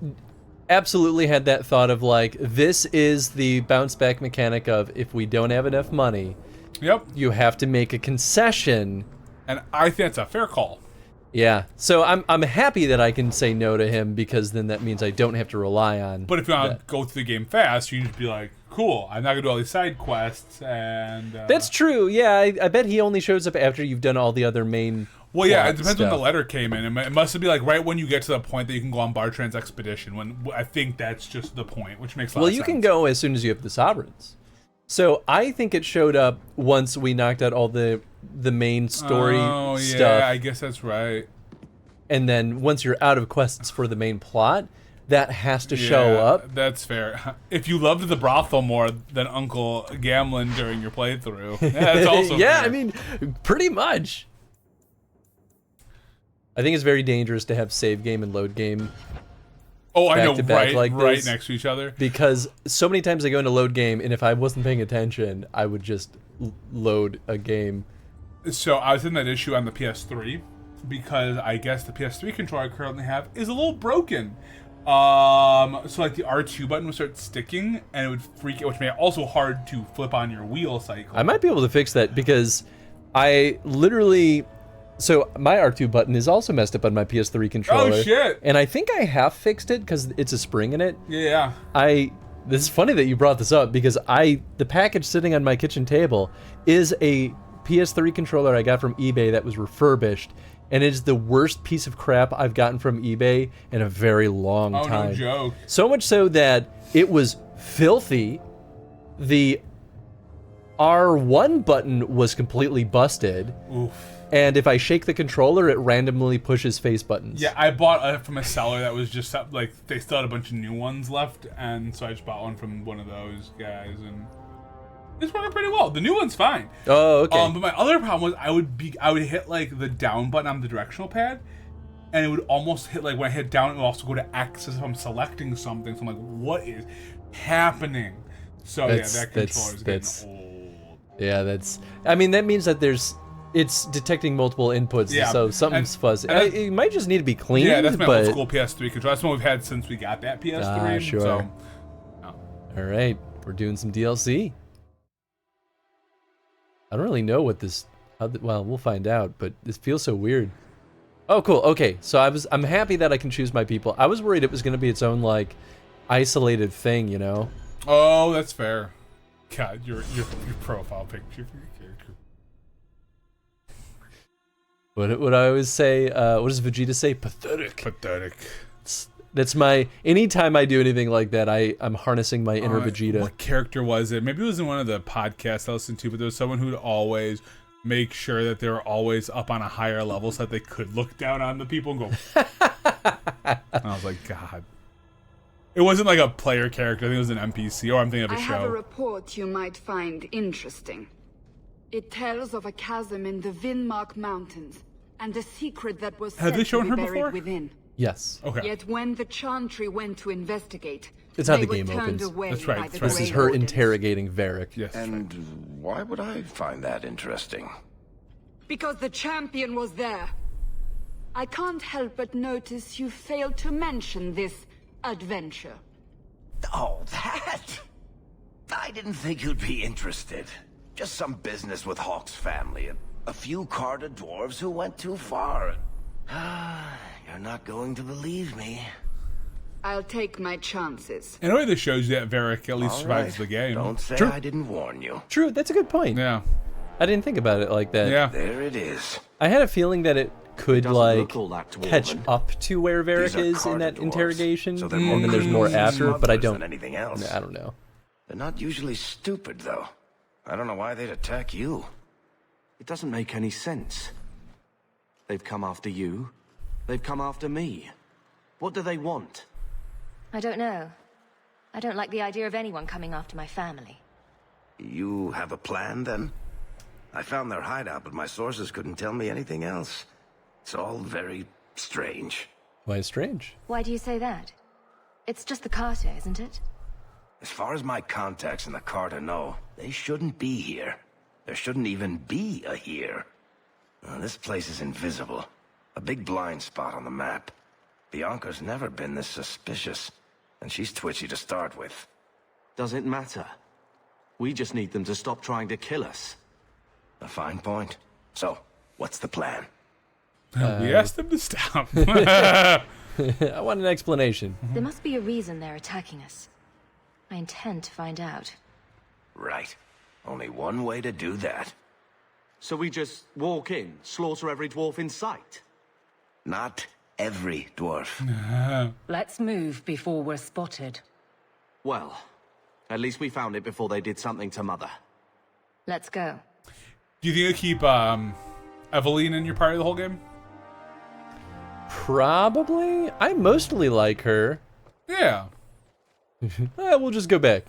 absolutely had that thought of like, this is the bounce back mechanic of if we don't have enough money, yep, you have to make a concession. And I think that's a fair call. Yeah. So I'm happy that I can say no to him because then that means I don't have to rely on. But if you want that. to go through the game fast, you just be like, cool, I'm not going to do all these side quests. And That's true. Yeah, I bet he only shows up after you've done all the other main. well, yeah, it plot depends when the stuff. letter came in. It must be like right when you get to the point that you can go on Bartrand's expedition. When I think that's just the point, which makes a lot Well, of you sense. can go as soon as you have the sovereigns. So I think it showed up once we knocked out all the main story Oh, stuff. yeah, I guess that's right. And then once you're out of quests for the main plot, that has to show Yeah, up. That's fair. If you loved the brothel more than Uncle Gamlin during your playthrough, yeah, that's also yeah, fair. I mean, pretty much. I think it's very dangerous to have save game and load game. Oh, I know, back-to-back right this, next to each other. Because so many times I go into load game, and if I wasn't paying attention, I would just load a game. So I was in that issue on the PS3 because I guess the PS3 controller I currently have is a little broken. So like the R2 button would start sticking, and it would freak it, which made it also hard to flip on your wheel cycle. I might be able to fix that because I literally. So my R2 button is also messed up on my PS3 controller. Oh, shit. And I think I have fixed it because it's a spring in it. Yeah. This is funny that you brought this up because the package sitting on my kitchen table is a PS3 controller I got from eBay that was refurbished, and it is the worst piece of crap I've gotten from eBay in a very long time. Oh, no joke. So much so that it was filthy. The R1 button was completely busted. Oof. And if I shake the controller, it randomly pushes face buttons. Yeah, I bought it from a seller that was just like they still had a bunch of new ones left, and so I just bought one from one of those guys, and it's working pretty well. The new one's fine. Oh, okay. But my other problem was I would hit like the down button on the directional pad, and it would almost hit like when I hit down, it would also go to X as if I'm selecting something. So I'm like, what is happening? So yeah, that controller is getting old. Yeah, I mean, that means that it's detecting multiple inputs, Yeah. so something's fuzzy. and It might just need to be cleaned. Yeah, that's my but... old school PS3 controller. That's the one we've had since we got that PS3. Ah, sure. So, All right, we're doing some DLC. I don't really know what this. Well, we'll find out. But this feels so weird. Oh, cool. Okay, so I'm happy that I can choose my people. I was worried it was going to be its own like isolated thing, you know. Oh, that's fair. God, your profile picture for your character. What I always say, what does Vegeta say? Pathetic. Pathetic. That's my, anytime I do anything like that, I'm harnessing my inner Vegeta. What character was it? Maybe it was in one of the podcasts I listened to, but there was someone who would always make sure that they were always up on a higher level so that they could look down on the people and go. And I was like, God. It wasn't like a player character. I think it was an NPC, or I'm thinking of a I have a show. report you might find interesting. It tells of a chasm in the Vinmark Mountains, and a secret that was Have said they shown to be her buried before? within. Yes. Okay. Yet when the Chantry went to investigate, It's how they the were game turned opens. away That's right, by that's the right. This is Grey her Wardens. interrogating Varric. Yes. And why would I find that interesting? Because the champion was there. I can't help but notice you failed to mention this adventure. Oh, that? I didn't think you'd be interested. Just some business with Hawk's family and a few Carter dwarves who went too far. You're not going to believe me. I'll take my chances. In a way, this shows you that Varric at least All survives right. the game. Don't say True. I didn't warn you. True, that's a good point. Yeah. I didn't think about it like that. Yeah. There it is. I had a feeling that it could doesn't like look all that catch dwarven. up to where Varric These are is in Carter that dwarves, interrogation, so they're more and then there's more criminals and after. But I smugglers don't. than anything else. I don't know. They're not usually stupid, though. I don't know why they'd attack you. It doesn't make any sense. They've come after you. They've come after me. What do they want? I don't know. I don't like the idea of anyone coming after my family. You have a plan, then? I found their hideout, but my sources couldn't tell me anything else. It's all very strange. Why strange? Why do you say that? It's just the Carter, isn't it? As far as my contacts in the Carter know, they shouldn't be here. There shouldn't even be a here. This place is invisible. A big blind spot on the map. Bianca's never been this suspicious, and she's twitchy to start with. Does it matter? We just need them to stop trying to kill us. A fine point. So, what's the plan? We asked them to stop. I want an explanation. There must be a reason they're attacking us. I intend to find out. Right. Only one way to do that. So we just walk in, slaughter every dwarf in sight? Not every dwarf. Let's move before we're spotted. Well, at least we found it before they did something to Mother. Let's go. Do you think you'll keep Eveline in your party the whole game? Probably. I mostly like her. Yeah. We'll just go back.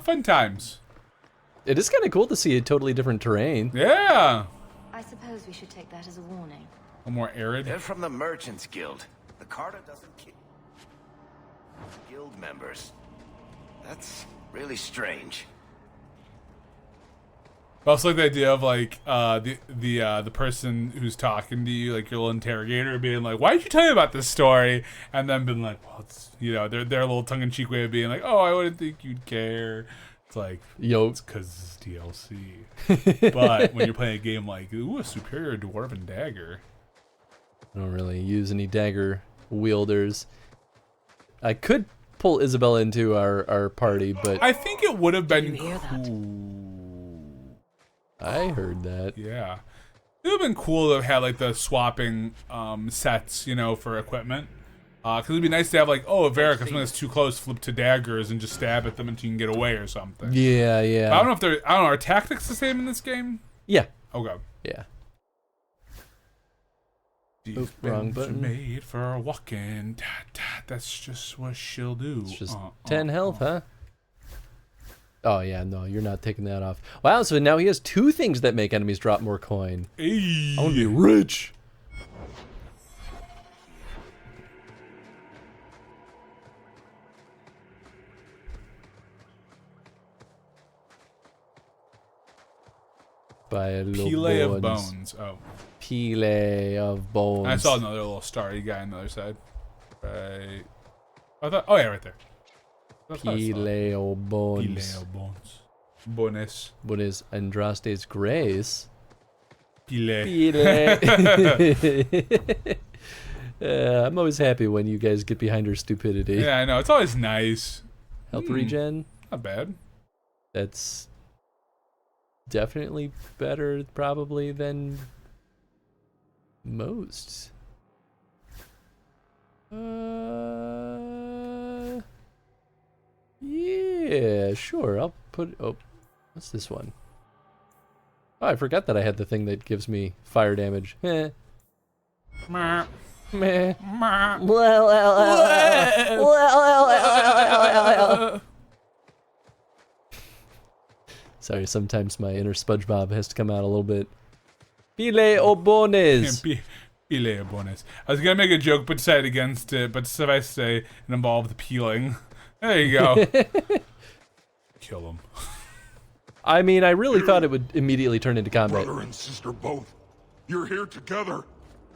Fun times. It is kind of cool to see a totally different terrain. Yeah. I suppose we should take that as a warning. A more arid. They're from the Merchants Guild. The Carter doesn't kill guild members. That's really strange. I also like the idea of like the person who's talking to you, like your little interrogator, being like, "Why did you tell me about this story?" And then being like, "Well, it's their little tongue-in-cheek way of being like, oh, I wouldn't think you'd care." It's like, it's because it's DLC. But when you're playing a game like, ooh, a superior dwarven dagger. I don't really use any dagger wielders. I could pull Isabella into our party, but I think it would have been cool. I heard that. Yeah. It would have been cool to have had like the swapping sets, for equipment. Because it'd be nice to have like, oh, Varric, if something that's too close, flip to daggers and just stab at them until you can get away or something. Yeah, yeah. But I don't know are tactics the same in this game? Yeah. Okay. Yeah. These wrong bends button. are made for walking. That's just what she'll do. It's just 10 health, huh? Oh, yeah, no, you're not taking that off. Wow, so now he has 2 things that make enemies drop more coin. Hey. I want to be rich. Pile of bones. Oh. Pile of bones. I saw another little starry guy on the other side. Right. I thought. Oh yeah, right there. Pile of bones. Pile of bones. Bones. Bones. Andraste's Grace. Pile. I'm always happy when you guys get behind her stupidity. Yeah, I know. It's always nice. Health regen. Not bad. That's definitely better, probably, than most. Yeah, sure. I'll put. Oh, what's this one? Oh, I forgot that I had the thing that gives me fire damage. Eh. Meh. Sorry, sometimes my inner SpongeBob has to come out a little bit. Pile o bones. Pile o bones. I was gonna make a joke, but decided against it. But suffice to say, it involved peeling. There you go. Kill him. I mean, I really thought it would immediately turn into combat. Brother and sister both. You're here together.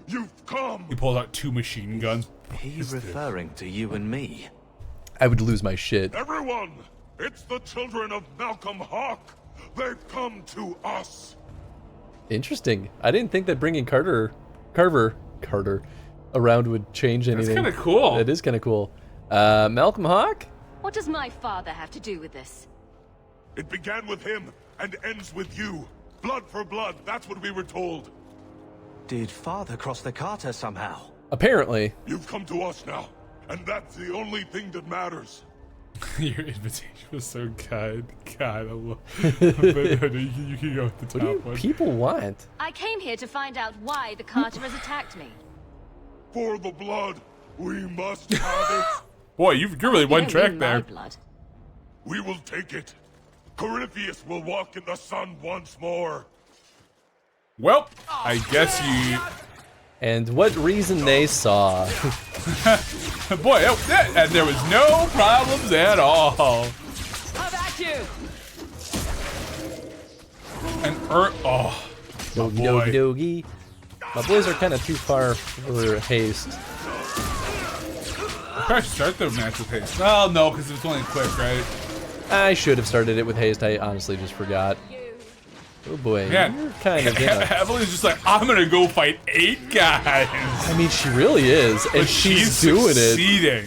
You've come. He pulls out 2 machine guns. He's referring to you and me. I would lose my shit. Everyone, it's the children of Malcolm Hawk. They've come to us. Interesting. I didn't think that bringing Carver around would change anything. That's kind of cool. It is kind of cool. Malcolm Hawk? What does my father have to do with this? It began with him and ends with you. Blood for blood, that's what we were told. Did Father cross the Carter somehow? Apparently. You've come to us now, and that's the only thing that matters. Your invitation was so kind. God, I love but you can go with the top What do one. people want? I came here to find out why the Carter has attacked me. For the blood, we must have it. Boy, you're really one track My there. blood. We will take it. Corypheus will walk in the sun once more. Well, I guess you... And what reason they saw. Boy, and there was no problems at all. How about you? And oh, Doggy, doggy, doggy. My boys are kind of too far for haste. I probably should start the match with haste. Well, no, because it's only quick, right? I should have started it with haste. I honestly just forgot. Oh boy, Man, you're kind of Evelyn's just like, I'm gonna go fight 8 guys. I mean, she really is, and But she's doing succeeding.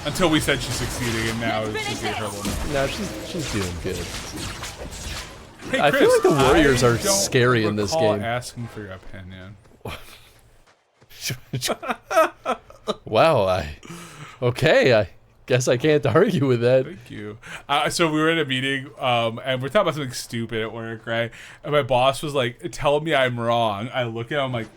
Until we said she's succeeding, and now it's gave her a little more. No, she's doing good. Hey, I Chris, feel like the Warriors are don't scary in this recall game. Asking for your opinion. Wow, okay, I guess I can't argue with that. Thank you. So we were in a meeting, and we're talking about something stupid at work, right? And my boss was like, telling me I'm wrong. I look at him, I'm like,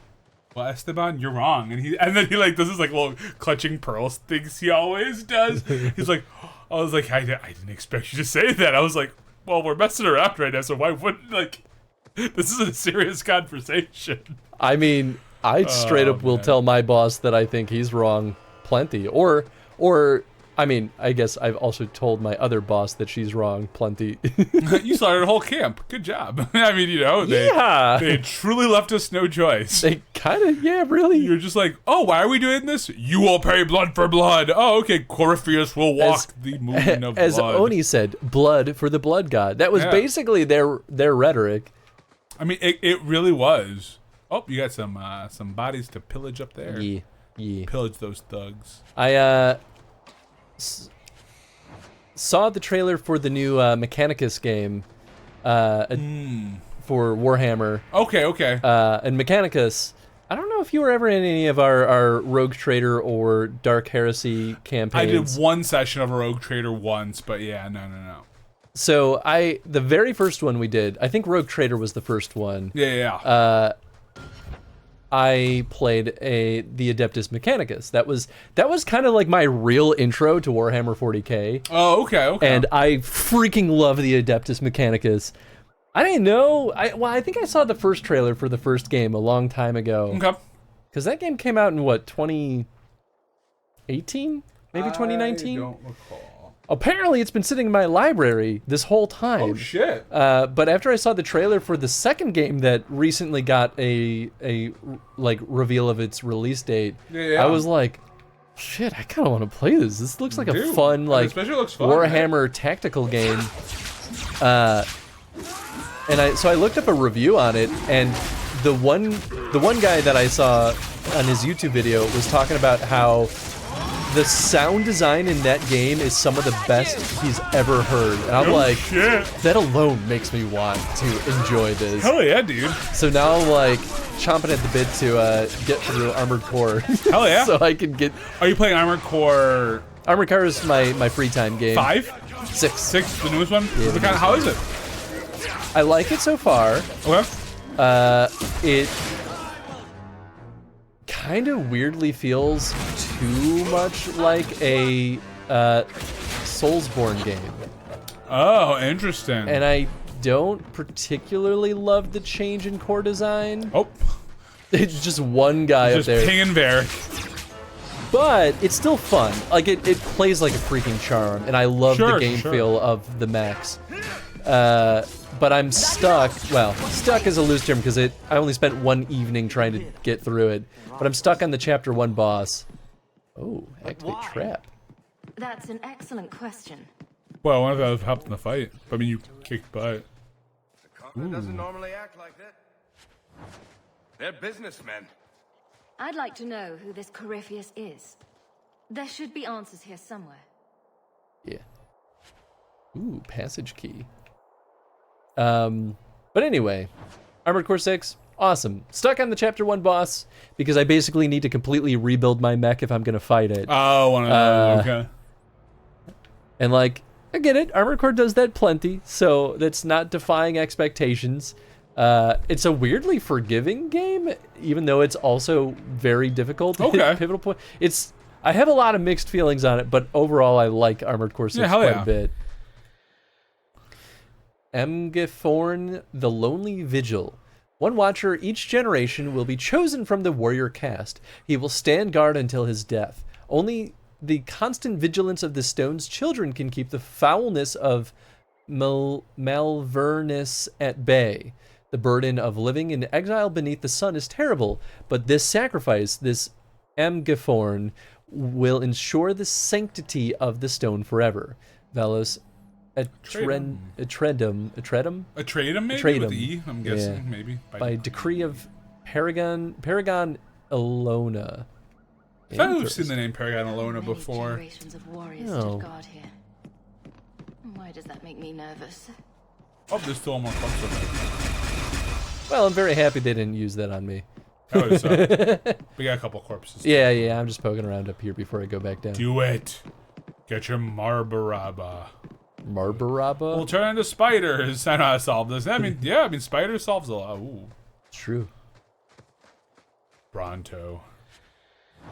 well, Esteban, you're wrong. And then he like does this like little clutching pearls things he always does. He's like, I was like, I didn't expect you to say that. I was like, well, we're messing around right now, so why wouldn't, like, this is a serious conversation. I mean, I straight up will tell my boss that I think he's wrong plenty. Or I mean, I guess I've also told my other boss that she's wrong plenty. You started a whole camp. Good job. I mean, you know, they truly left us no choice. They kind of, yeah, really. You're just like, oh, why are we doing this? You will pay blood for blood. Oh, okay, Corypheus will walk the movement of as blood. Oni said, blood for the blood god. That was basically their rhetoric. I mean, it really was. Oh, you got some bodies to pillage up there. Yeah. Pillage those thugs. I saw the trailer for the new Mechanicus game for Warhammer. Okay. And Mechanicus, I don't know if you were ever in any of our Rogue Trader or Dark Heresy campaigns. I did one session of a Rogue Trader once, but yeah, no. So the very first one we did, I think Rogue Trader was the first one. Yeah. I played the Adeptus Mechanicus. That was kind of like my real intro to Warhammer 40k. Oh, okay. And I freaking love the Adeptus Mechanicus. I didn't know. I think I saw the first trailer for the first game a long time ago. Okay. Because that game came out in what, 2018? Maybe 2019? I don't recall. Apparently, it's been sitting in my library this whole time. Oh shit! But after I saw the trailer for the second game that recently got a like reveal of its release date, I was like, shit, I kind of want to play this. This looks like a fun, like especially looks fun, Warhammer tactical game. And I looked up a review on it, and the one guy that I saw on his YouTube video was talking about how the sound design in that game is some of the best he's ever heard. And I'm like, that alone makes me want to enjoy this. Hell yeah, dude. So now I'm like chomping at the bit to get through Armored Core. Hell yeah. So I can get... Are you playing Armored Core? Armored Core is my free time game. 5? 6. 6, the newest one? Yeah, How is it? I like it so far. Okay. kind of weirdly feels too much like a Soulsborne game. Oh, interesting. And I don't particularly love the change in core design. Oh. It's just one guy up there. Just pinging there. But it's still fun. Like, it plays like a freaking charm, and I love the game feel of the mechs. But I'm stuck. Well, stuck is a loose term because I only spent one evening trying to get through it. But I'm stuck on the Chapter 1 boss. Oh, activate trap. That's an excellent question. Well, I wonder if that would have helped in the fight. I mean, you kicked butt. The Conqueror doesn't normally act like that. They're businessmen. I'd like to know who this Corypheus is. There should be answers here somewhere. Yeah. Ooh, passage key. But anyway, Armored Core 6, awesome. Stuck on the Chapter 1 boss because I basically need to completely rebuild my mech if I'm gonna fight it. Oh, okay. And like, I get it, Armored Core does that plenty, so that's not defying expectations. It's a weirdly forgiving game, even though it's also very difficult at pivotal point. I have a lot of mixed feelings on it, but overall I like Armored Core 6 quite a bit. Emgeforn, the Lonely Vigil. One watcher each generation will be chosen from the warrior caste. He will stand guard until his death. Only the constant vigilance of the stone's children can keep the foulness of Malvernus at bay. The burden of living in exile beneath the sun is terrible, but this sacrifice, this Emgeforn, will ensure the sanctity of the stone forever. Velos Atredum, maybe with E, I'm guessing, maybe. By decree of Paragon Alona. I thought we've seen the name Paragon Alona before. Generations of warriors stood guard here. Why does that make me nervous? Oh, there's still more corpses on there. Well, I'm very happy they didn't use that on me. Oh, we got a couple corpses. Yeah, I'm just poking around up here before I go back down. Do it. Get your Marbaraba. Marbaraba? We'll turn into spiders. I know how to solve this. I mean, spiders solves a lot. Ooh. True. Bronto.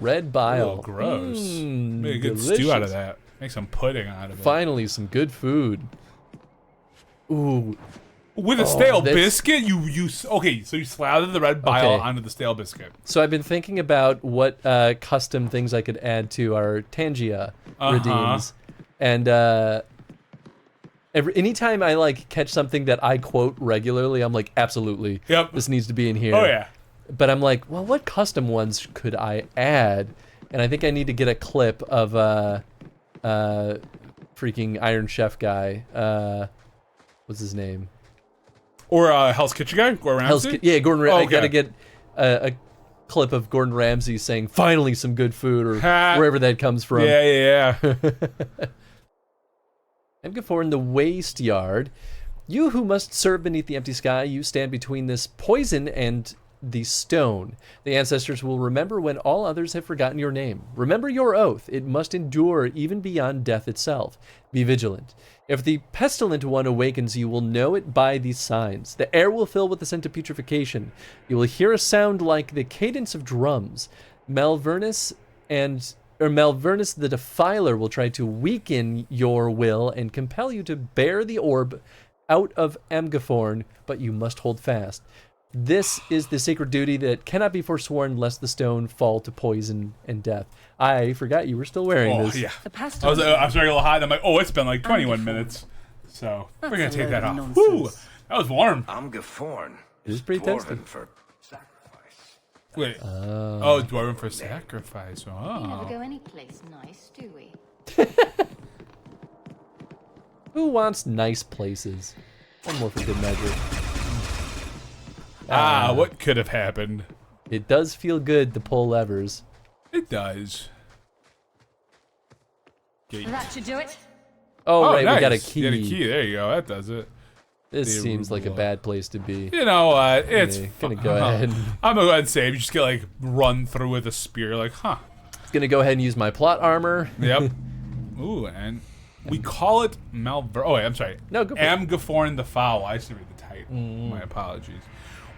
Red bile. Oh, gross. Make a good stew out of that. Make some pudding out of it. Finally, some good food. Ooh. With a stale biscuit? Okay, so you slathered the red bile onto the stale biscuit. So I've been thinking about what custom things I could add to our Tangia redeems. And anytime I like catch something that I quote regularly, I'm like, absolutely. Yep. This needs to be in here. Oh, yeah. But I'm like, well, what custom ones could I add? And I think I need to get a clip of freaking Iron Chef guy. What's his name? Or Hell's Kitchen guy? Gordon Ramsay? Gordon Ramsay. I gotta get a clip of Gordon Ramsay saying, finally some good food, or wherever that comes from. Yeah. Emgefor in the Waste Yard. You who must serve beneath the empty sky, you stand between this poison and the stone. The ancestors will remember when all others have forgotten your name. Remember your oath. It must endure even beyond death itself. Be vigilant. If the pestilent one awakens, you will know it by these signs. The air will fill with the scent of putrefaction. You will hear a sound like the cadence of drums. Malvernus the Defiler will try to weaken your will and compel you to bear the orb out of Emgeforn, but you must hold fast. This is the sacred duty that cannot be forsworn lest the stone fall to poison and death. I forgot you were still wearing this. Yeah. I was starting a little hot, and I'm like, it's been like 21 minutes. So we're going to take that off. Whew, that was warm. Emgeforn. It is pretty tasty. For sacrifice. Wait. Oh, dwarven for sacrifice. Oh. We never go any place nice, do we? Who wants nice places? One more for good measure. What could have happened? It does feel good to pull levers. It does. Gate. That should do it. Oh, right, nice. We got a key. You got a key. There you go. That does it. This seems like a bad place to be. You know what? It's gonna go ahead. I'm gonna go ahead and save. You just get like run through with a spear. Like, It's gonna go ahead and use my plot armor. Yep. And we call it Oh wait, I'm sorry. No, go for Emgeforn the Foul. I just read the title. right. My apologies.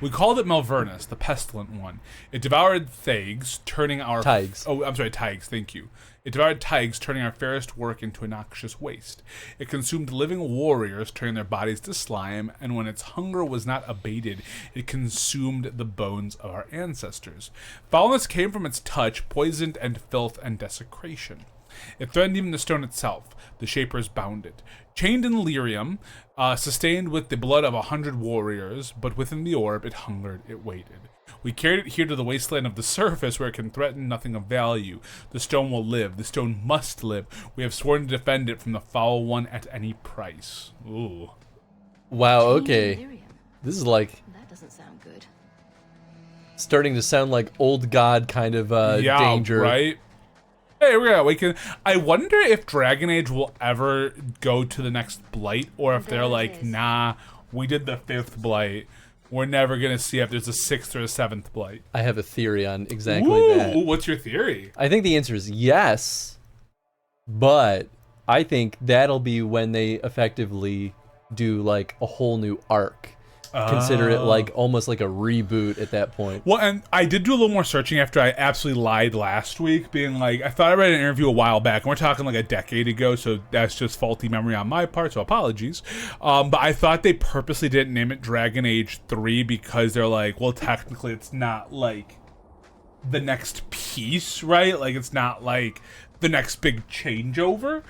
We called it Malvernus, the pestilent one. It devoured Thags, turning our... Tiges. Oh, I'm sorry, Tiges, thank you. It devoured Tiges, turning our fairest work into a noxious waste. It consumed living warriors, turning their bodies to slime, and when its hunger was not abated, it consumed the bones of our ancestors. Foulness came from its touch, poisoned and filth and desecration. It threatened even the stone itself. The Shapers bound it. Chained in lyrium, sustained with the blood of 100 warriors, but within the orb it hungered, it waited. We carried it here to the wasteland of the surface where it can threaten nothing of value. The stone will live. The stone must live. We have sworn to defend it from the foul one at any price. Ooh. Wow, okay. This is like... That doesn't sound good. starting to sound like old god kind of danger. Right? Hey, we're gonna awaken. I wonder if Dragon Age will ever go to the next Blight, or if they're like, nah, we did the 5th Blight. We're never gonna see if there's a 6th or a 7th Blight. I have a theory on exactly that. What's your theory? I think the answer is yes, but I think that'll be when they effectively do like a whole new arc. Consider it like almost like a reboot at that point. Well, and I did do a little more searching after I absolutely lied last week, being like, I thought I read an interview a while back, and we're talking like a decade ago, so that's just faulty memory on my part, so apologies. But I thought they purposely didn't name it Dragon Age 3 because they're like, well, technically it's not like the next piece, right? Like it's not like the next big changeover.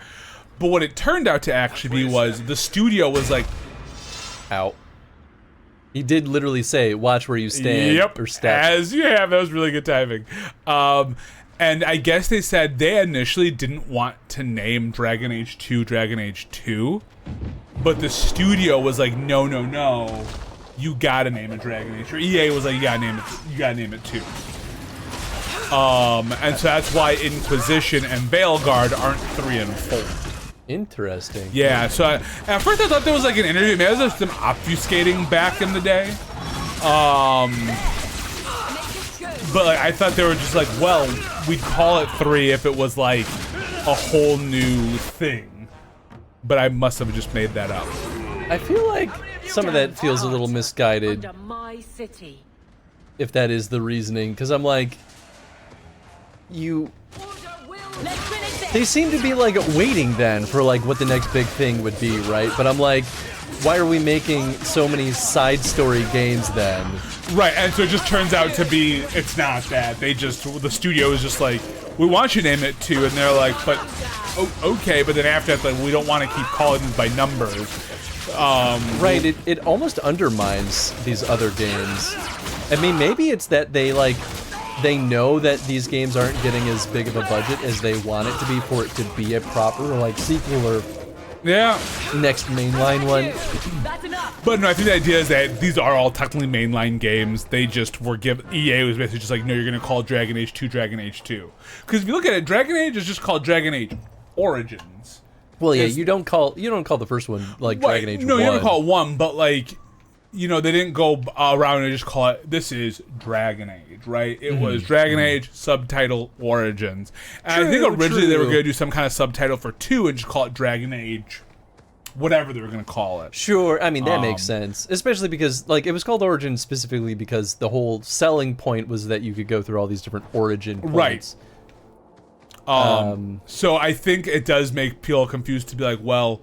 But what it turned out to actually be was the studio was like, out. He did literally say, watch where you stand. Yep, or step. As you have. That was really good timing. And I guess they said they initially didn't want to name Dragon Age 2 Dragon Age 2. But the studio was like, no, no, no. You gotta name it Dragon Age. Or EA was like, you gotta name it 2. And so that's why Inquisition and Veilguard aren't 3 and 4. Interesting. Yeah, so at first I thought there was like an interview. Maybe there was some obfuscating back in the day. But like I thought they were just like, well, we'd call it 3 if it was like a whole new thing. But I must have just made that up. I feel like some of that feels a little misguided. If that is the reasoning, because I'm like, they seem to be like waiting then for like what the next big thing would be, right? But I'm like, why are we making so many side story games then? Right, and so it just turns out to be, it's not that. They just, the studio is just like, we want you to name it 2, and they're like, but, okay, but then after that, like, we don't want to keep calling these by numbers. Right, it almost undermines these other games. I mean, maybe it's that they like, they know that these games aren't getting as big of a budget as they want it to be for it to be a proper like sequel or next mainline one. But no, I think the idea is that these are all technically mainline games. They just were EA was basically just like, no, you're gonna call Dragon Age 2 Dragon Age 2. Because if you look at it, Dragon Age is just called Dragon Age Origins. Well, yeah, you don't call the first one like Dragon Age 1. No, you don't call it 1, but like, you know, they didn't go around and just call it, this is Dragon Age, right? It was Dragon Age, subtitle, Origins. And I think originally they were going to do some kind of subtitle for 2 and just call it Dragon Age, whatever they were going to call it. Sure, I mean, that makes sense. Especially because, like, it was called Origins specifically because the whole selling point was that you could go through all these different origin points. Right. So I think it does make people confused to be like, well,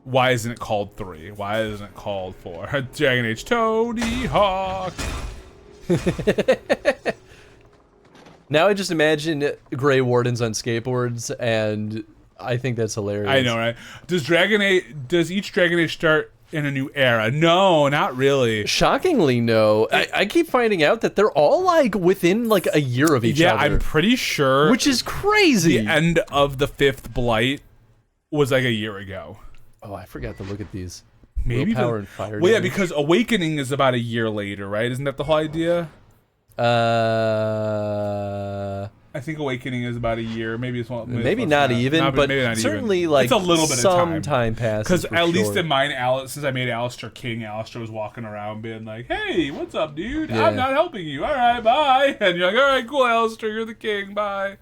why isn't it called 3? Why isn't it called 4? Dragon Age Tony Hawk. Now I just imagine Grey Wardens on skateboards, and I think that's hilarious. I know, right? Does each Dragon Age start in a new era? No, not really. Shockingly, no. I keep finding out that they're all like within like a year of each other. Yeah, I'm pretty sure. Which is crazy. The end of the 5th Blight was like a year ago. Oh, I forgot to look at these. Maybe Willpower and fire. Well, yeah, because Awakening is about a year later, right? Isn't that the whole idea? I think Awakening is about a year. Maybe it's maybe not even, but certainly like it's a little bit of time passes. Because at least in mine, since I made Alistair king, Alistair was walking around being like, "Hey, what's up, dude? Yeah. I'm not helping you. All right, bye." And you're like, "All right, cool, Alistair, you're the king. Bye."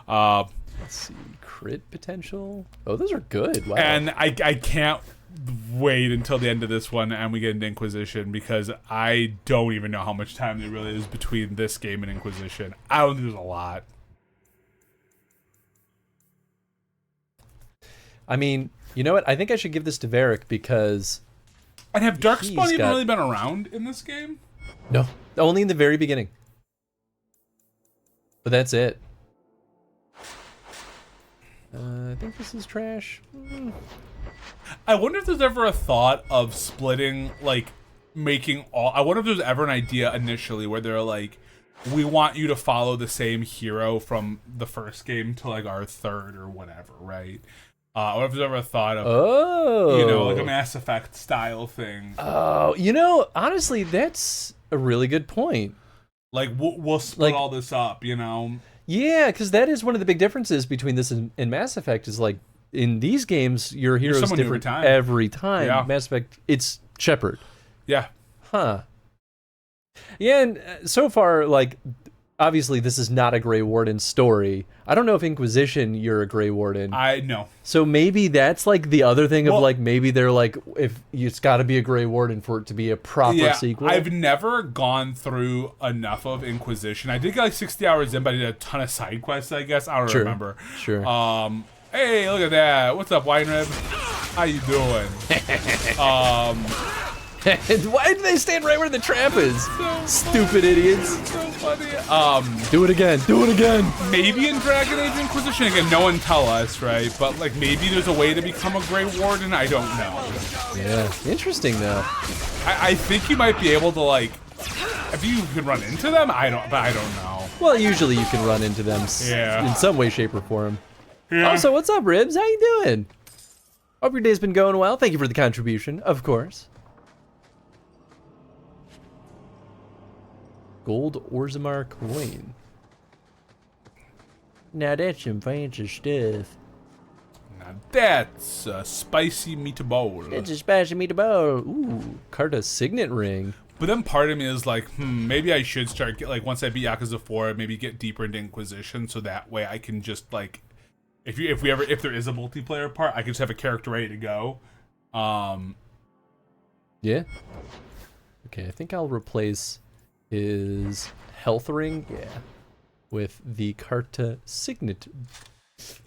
Let's see. Crit potential. Oh, those are good. Wow. And I can't wait until the end of this one and we get into Inquisition, because I don't even know how much time there really is between this game and Inquisition. I don't think there's a lot. I mean, you know what? I think I should give this to Varric because... And have Darkspawn even really been around in this game? No, only in the very beginning. But that's it. I think this is trash. I wonder if there's ever a thought of splitting, like, making all... I wonder if there's ever an idea initially where they're like, we want you to follow the same hero from the first game to, like, our third or whatever, right? Or if there's ever a thought of, you know, like a Mass Effect style thing. Oh, you know, honestly, that's a really good point. Like, we'll split all this up, you know? Yeah, because that is one of the big differences between this and Mass Effect is, like, in these games, your hero is different every time. Yeah. Mass Effect, it's Shepard. Yeah. Huh. Yeah, and so far, like, obviously this is not a Grey Warden story. I don't know if Inquisition, you're a Grey Warden. I know. So maybe that's, like, the other thing of, like, maybe they're like, if it's got to be a Grey Warden for it to be a proper sequel. I've never gone through enough of Inquisition. I did get, like, 60 hours in, but I did a ton of side quests, I guess. I don't remember. Sure. Hey, look at that. What's up, Wine Rib? How you doing? Why did they stand right where the trap is? Stupid idiots. So funny. Do it again. Do it again. Maybe in Dragon Age Inquisition, again, no one tell us, right? But, like, maybe there's a way to become a Grey Warden. I don't know. Yeah, interesting though. I think you might be able to, like, if you can run into them. I don't know. Well, usually you can run into them in some way, shape, or form. Yeah. Also, what's up, Ribs? How you doing? Hope your day's been going well. Thank you for the contribution, of course. Gold Orzammar coin. Now that's some fancy stuff. Now that's a spicy meatball. It's a spicy meatball. Ooh, Carta Signet ring. But then part of me is like, maybe I should start, like, once I beat Yakuza 4, maybe get deeper into Inquisition, so that way I can just, like, if there is a multiplayer part, I can just have a character ready to go. Yeah. Okay, I think I'll replace his health ring, with the Carta Signet.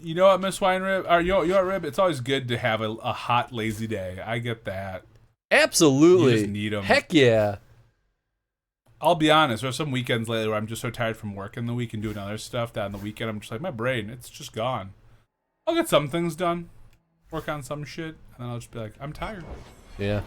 You know what, Miss Wine Rib? You know what, Rib? It's always good to have a hot, lazy day. I get that. Absolutely. You just need them. Heck yeah. I'll be honest, there's some weekends lately where I'm just so tired from working the week and doing other stuff that on the weekend I'm just like, my brain, it's just gone. I'll get some things done, work on some shit, and then I'll just be like, I'm tired. Yeah.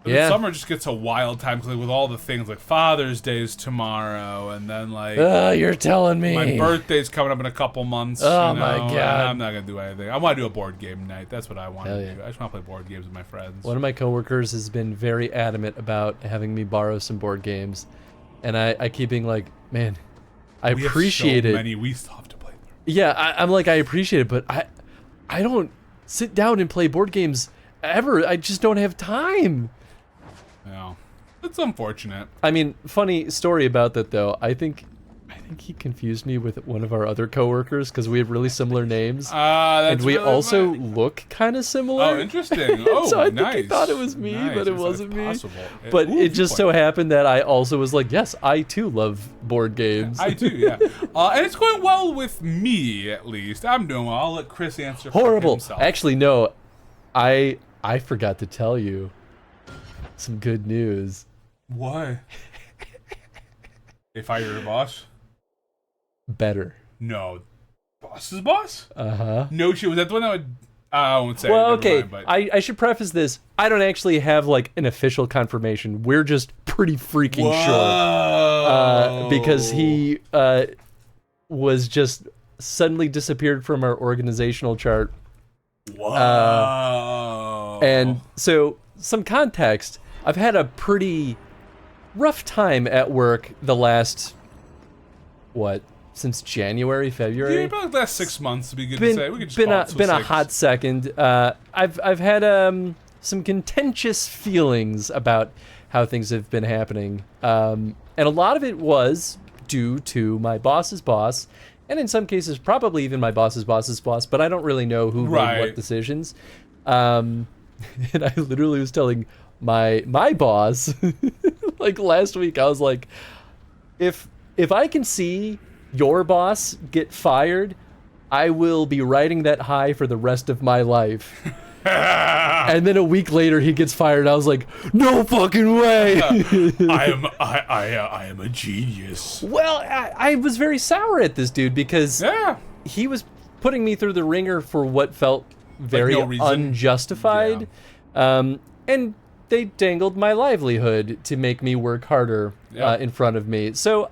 But summer just gets a wild time, because, like, with all the things, like Father's Day's tomorrow, and then, like... you're telling me. My birthday's coming up in a couple months. Oh, my God. I'm not going to do anything. I want to do a board game night. That's what I want to do. I just want to play board games with my friends. One of my coworkers has been very adamant about having me borrow some board games. And I keep being like, man, I appreciate it. We still have to play them. Yeah, I'm like, I appreciate it, but I don't sit down and play board games ever. I just don't have time. Yeah, it's unfortunate. I mean, funny story about that though. I think he confused me with one of our other coworkers because we have really similar names, and we really also look kind of similar. Oh, interesting. Oh, so I think nice. he thought it was me, but it wasn't me. Possible. But it just so happened that I also was like, yes, I too love board games. I do, yeah. And it's going well with me, at least. I'm doing well. I'll let Chris answer for himself. Actually, no. I forgot to tell you some good news. What? They fire your boss? Better. No. Boss's boss? Uh-huh. No shit. Was that the one that would... I won't say. Well, Never okay. mind, but... I should preface this. I don't actually have, like, an official confirmation. We're just pretty freaking sure. Because he was just suddenly disappeared from our organizational chart. Whoa. And so, some context. I've had a pretty rough time at work the last, since January, February? Yeah, about the last 6 months to be good to say. We could just call it been a 6. hot second. I've had some contentious feelings about how things have been happening. And a lot of it was due to my boss's boss, and in some cases probably even my boss's boss's boss, but I don't really know who made what decisions. And I literally was telling my boss, like last week, I was like, if I can see your boss get fired, I will be riding that high for the rest of my life. And then a week later he gets fired. I was like, no fucking way. I am a genius. Well, I was very sour at this dude because he was putting me through the ringer for what felt very unjustified. And they dangled my livelihood to make me work harder in front of me. So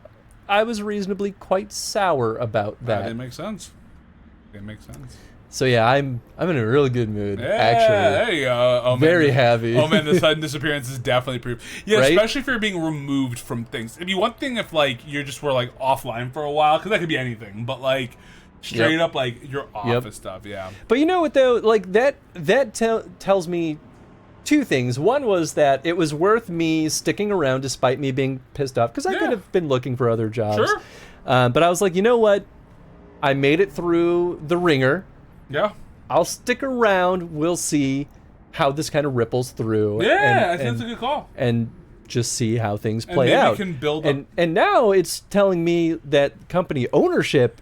I was reasonably quite sour about that. It makes sense. It makes sense. So yeah, I'm in a really good mood, There actually. you go. Very happy. Oh man, the sudden disappearance is definitely proof. Yeah, right? Especially if you're being removed from things. It'd be one thing if like you just were like offline for a while, because that could be anything. But like straight up, like you're off of stuff. Yeah. But you know what though? Like that tells me two things. One was that it was worth me sticking around despite me being pissed off, because I could have been looking for other jobs. Sure. But I was like, you know what? I made it through the ringer. Yeah. I'll stick around. We'll see how this kind of ripples through. Yeah, I think that's a good call. And just see how things And play maybe out. can build up. And now it's telling me that company ownership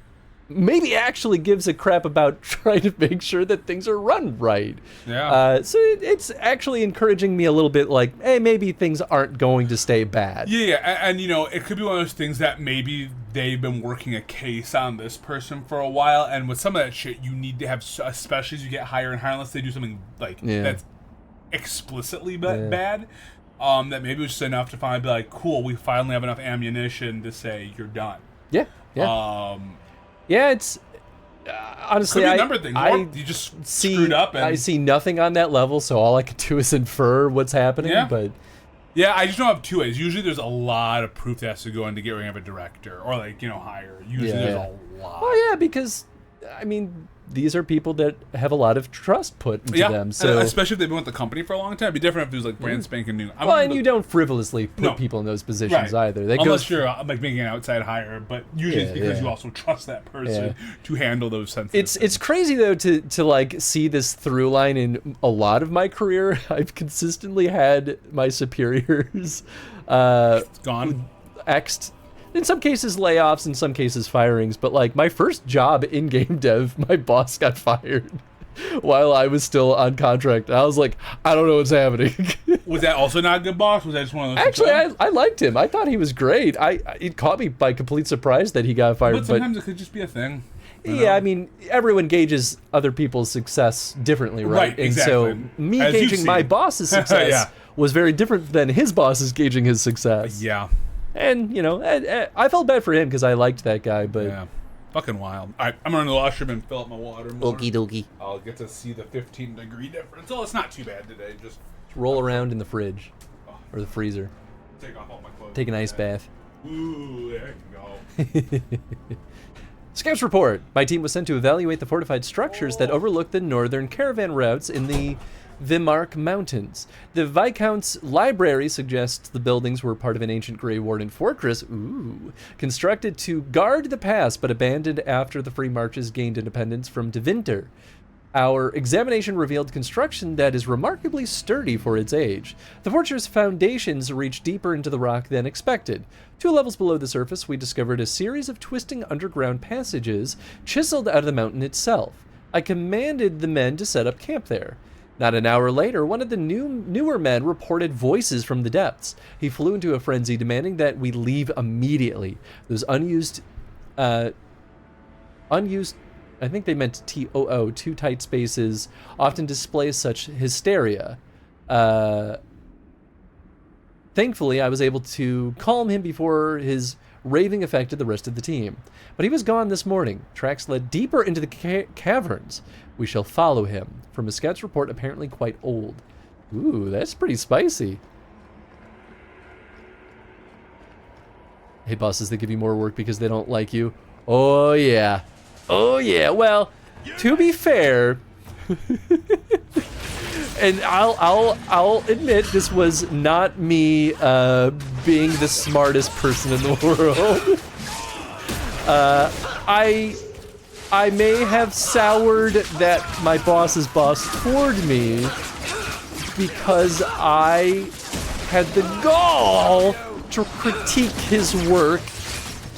maybe actually gives a crap about trying to make sure that things are run right. Yeah. So it's actually encouraging me a little bit, like, hey, maybe things aren't going to stay bad. Yeah, and you know, it could be one of those things that maybe they've been working a case on this person for a while, and with some of that shit, you need to have, especially as you get higher and higher, unless they do something like that's explicitly bad, that maybe it was just enough to finally be like, cool, we finally have enough ammunition to say you're done. Yeah. Yeah, it's honestly, could be a number of things. Or you just screwed up. And I see nothing on that level, so all I can do is infer what's happening. Yeah. But yeah, I just don't have two ways. Usually, there's a lot of proof that has to go in to get rid of a director, or like hire. Usually, there's a lot. Oh yeah, because I mean, these are people that have a lot of trust put into them. So especially if they've been with the company for a long time, it'd be different if it was like brand spanking new. And you don't frivolously put people in those positions either. That Unless you're like making an outside hire, but usually it's because you also trust that person to handle those sensitive. It's crazy though to like see this through line in a lot of my career. I've consistently had my superiors gone, axed. In some cases layoffs, in some cases firings, but like my first job in game dev, my boss got fired while I was still on contract. And I was like, I don't know what's happening. Was that also not a good boss? Was that just one of those? Actually, I liked him. I thought he was great. It caught me by complete surprise that he got fired. But sometimes it could just be a thing. Yeah, I mean, everyone gauges other people's success differently, right? Exactly. And so me gauging my boss's success was very different than his boss is gauging his success. Yeah. And, you know, I felt bad for him because I liked that guy, but... Yeah. Fucking wild. All right, I'm going to the washroom and fill up my water more. Okie dokie. I'll get to see the 15-degree difference. Oh, it's not too bad today. Just roll around in the fridge. Or the freezer. Take off all my clothes. Take an ice bath. Ooh, there you go. Scouts report. My team was sent to evaluate the fortified structures that overlook the northern caravan routes in the Vimark Mountains. The Viscount's library suggests the buildings were part of an ancient Grey Warden fortress, constructed to guard the pass but abandoned after the Free Marches gained independence from De Winter. Our examination revealed construction that is remarkably sturdy for its age. The fortress foundations reach deeper into the rock than expected. 2 levels below the surface, we discovered a series of twisting underground passages chiseled out of the mountain itself. I commanded the men to set up camp there. Not an hour later, one of the newer men reported voices from the depths. He flew into a frenzy, demanding that we leave immediately. Those unused, I think they meant TOO, too tight spaces, often display such hysteria. Thankfully, I was able to calm him before his raving affected the rest of the team. But he was gone this morning. Tracks led deeper into the caverns. We shall follow him. From a scout's report, apparently quite old. Ooh, that's pretty spicy. Hey, bosses, they give you more work because they don't like you. Oh, yeah. Oh, yeah. Well, to be fair... And I'll admit this was not me being the smartest person in the world. I may have soured that my boss's boss toward me because I had the gall to critique his work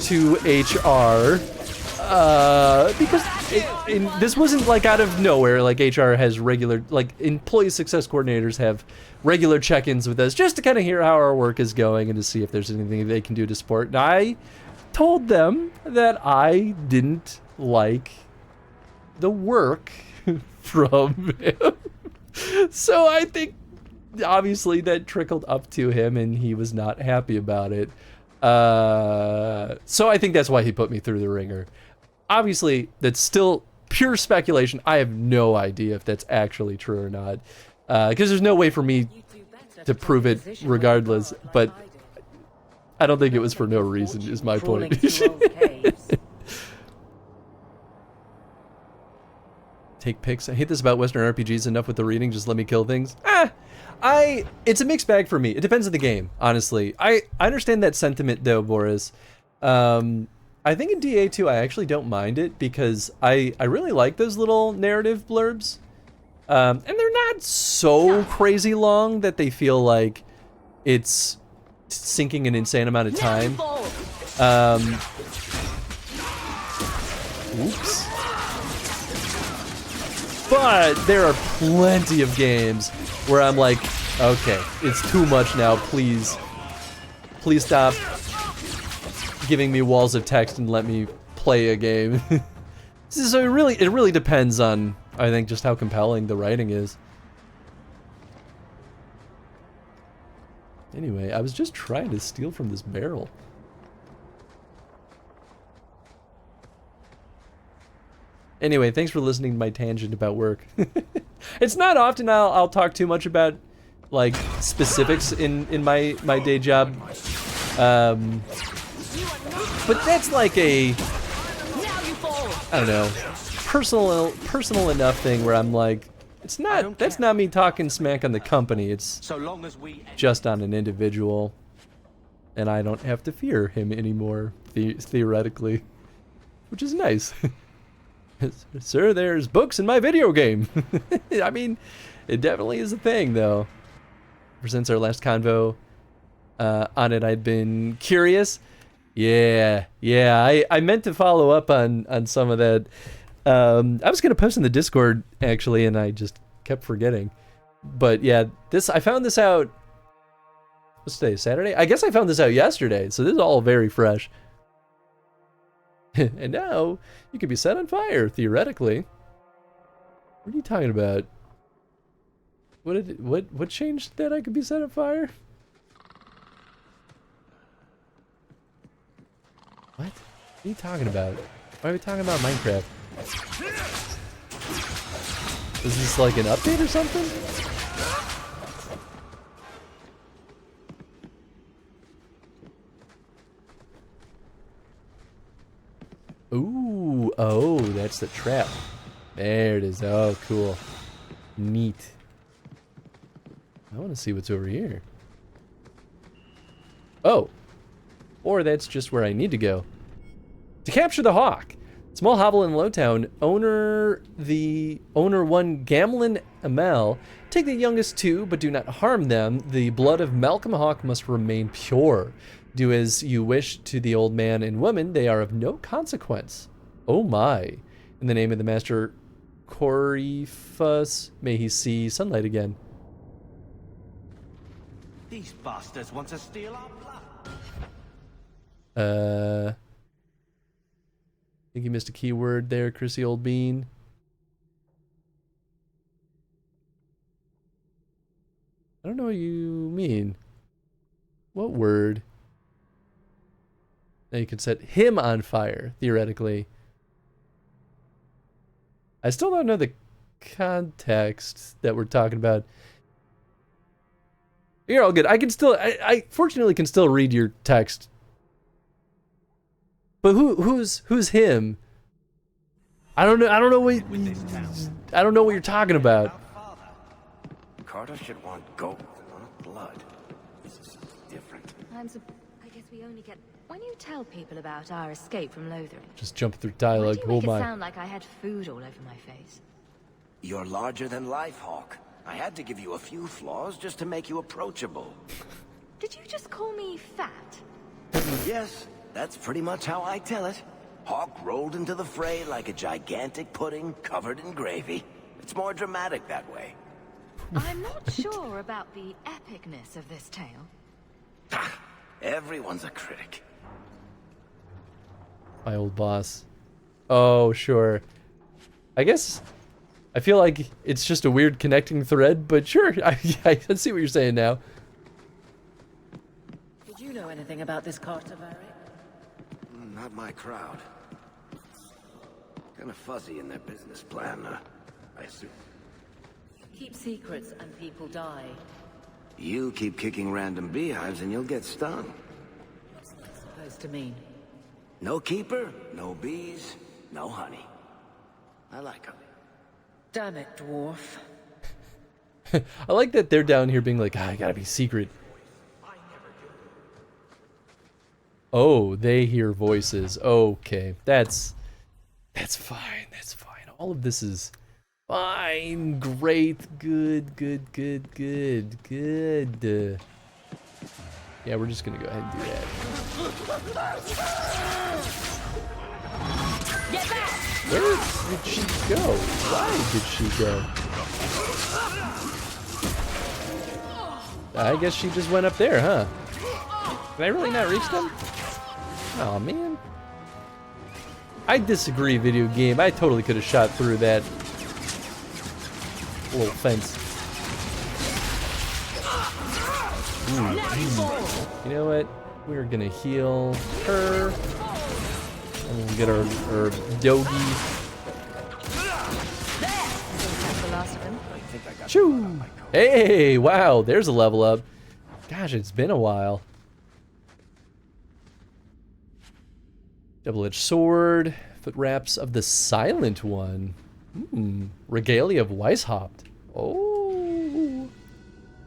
to HR. Because this wasn't like out of nowhere. Like HR has regular, like employee success coordinators have regular check-ins with us just to kind of hear how our work is going and to see if there's anything they can do to support. And I told them that I didn't like the work from him. So I think obviously that trickled up to him and he was not happy about it. So I think that's why he put me through the ringer. Obviously, that's still pure speculation. I have no idea if that's actually true or not. Because there's no way for me to prove it regardless. But I don't think it was for no reason, is my point. Take pics. I hate this about Western RPGs. Enough with the reading. Just let me kill things. It's a mixed bag for me. It depends on the game, honestly. I understand that sentiment, though, Boris. I think in DA2 I actually don't mind it because I really like those little narrative blurbs. And they're not so crazy long that they feel like it's sinking an insane amount of time. Oops. But there are plenty of games where I'm like, okay, it's too much now, please stop giving me walls of text and let me play a game. So it really depends on, I think, just how compelling the writing is. Anyway, I was just trying to steal from this barrel. Anyway, thanks for listening to my tangent about work. It's not often I'll talk too much about like specifics in my day job. But that's like a, I don't know, personal enough thing where I'm like, that's not me talking smack on the company. It's just on an individual, and I don't have to fear him anymore, theoretically, which is nice. Sir, there's books in my video game. I mean, it definitely is a thing, though. Ever since our last convo on it, I'd been curious. Yeah, I meant to follow up on some of that. I was gonna post in the Discord actually, and I just kept forgetting. But yeah, I found this out. What's today? Saturday? I guess I found this out yesterday, so this is all very fresh. And now you could be set on fire theoretically. What are you talking about? What changed that I could be set on fire? What are you talking about? Why are we talking about Minecraft? Is this like an update or something? Ooh, oh, that's the trap. There it is. Oh, cool. Neat. I want to see what's over here. Oh. Or that's just where I need to go. To capture the hawk. Small hovel in Lowtown. Owner 1 Gamlin Amel. Take the youngest 2, but do not harm them. The blood of Malcolm Hawk must remain pure. Do as you wish to the old man and woman. They are of no consequence. Oh my. In the name of the master Corifus, may he see sunlight again. These bastards want to steal our blood. I think you missed a keyword there, Chrissy Old Bean. I don't know what you mean. What word? Now you can set him on fire, theoretically. I still don't know the context that we're talking about. You're all good. I can still, I fortunately can still read your text. But who's him? I don't know what you're talking about. Carter should want gold, not blood. This is something different. I guess we only get when you tell people about our escape from Lothering. Just jump through dialogue. Why do you make it sound like I had food all over my face? You're larger than life, Hawk. I had to give you a few flaws just to make you approachable. Did you just call me fat? Yes, that's pretty much how I tell it. Hawk rolled into the fray like a gigantic pudding covered in gravy. It's more dramatic that way. I'm not sure about the epicness of this tale. Everyone's a critic. My old boss. Oh, sure. I guess I feel like it's just a weird connecting thread, but sure, I see what you're saying now. Did you know anything about this Carter, Barry? Not my crowd. Kind of fuzzy in their business plan, I assume. Keep secrets and people die. You keep kicking random beehives and you'll get stung. What's that supposed to mean? No keeper, no bees, no honey. I like them. Damn it, dwarf. I like that they're down here being like, I gotta be secret. Oh, they hear voices. Okay, that's fine. That's fine. All of this is fine. Great. Good. Yeah, we're just gonna go ahead and do that. Get back! Where did she go? Why did she go? I guess she just went up there, huh? Did I really not reach them? Oh man. I disagree, video game. I totally could have shot through that little fence. You know what? We're gonna heal her. And we'll get our doggy. Choo! Hey, wow, there's a level up. Gosh, it's been a while. Double-edged sword, foot wraps of the Silent One. Regalia of Weishaupt. Oh.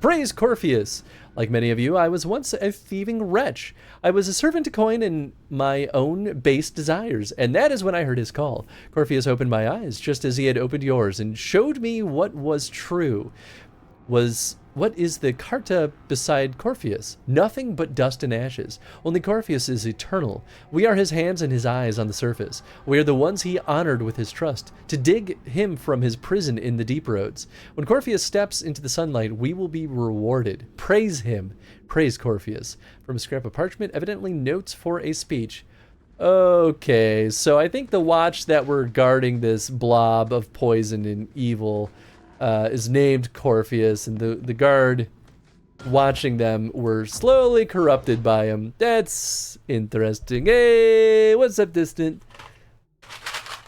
Praise Corpheus. Like many of you, I was once a thieving wretch. I was a servant to coin and my own base desires, and that is when I heard his call. Corpheus opened my eyes, just as he had opened yours, and showed me what was true. What is the Carta beside Corpheus? Nothing but dust and ashes. Only Corpheus is eternal. We are his hands and his eyes on the surface. We are the ones he honored with his trust, to dig him from his prison in the deep roads. When Corpheus steps into the sunlight, we will be rewarded. Praise him. Praise Corpheus. From a scrap of parchment, evidently notes for a speech. Okay, so I think the watch that were guarding this blob of poison and evil is named Corpheus, and the guard watching them were slowly corrupted by him. That's interesting. Hey, what's up, Distant?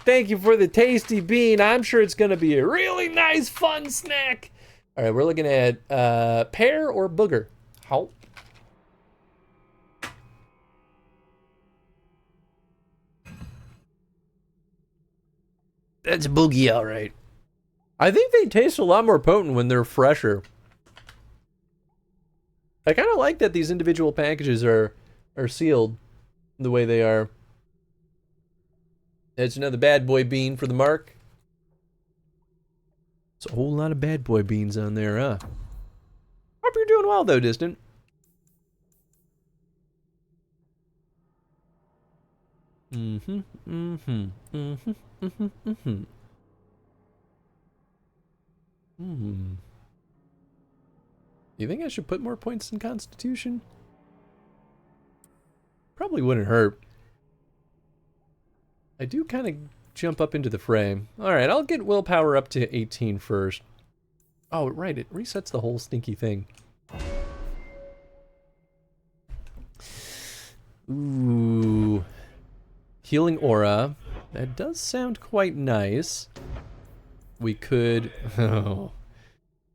Thank you for the tasty bean. I'm sure it's going to be a really nice, fun snack. All right, we're looking at pear or booger. How? That's boogie, all right. I think they taste a lot more potent when they're fresher. I kind of like that these individual packages are sealed the way they are. That's another bad boy bean for the mark. It's a whole lot of bad boy beans on there, huh? Hope you're doing well, though, Distant. You think I should put more points in Constitution? Probably wouldn't hurt. I do kind of jump up into the fray. Alright, I'll get willpower up to 18 first. Oh, right, it resets the whole stinky thing. Ooh. Healing aura. That does sound quite nice. We could... Oh.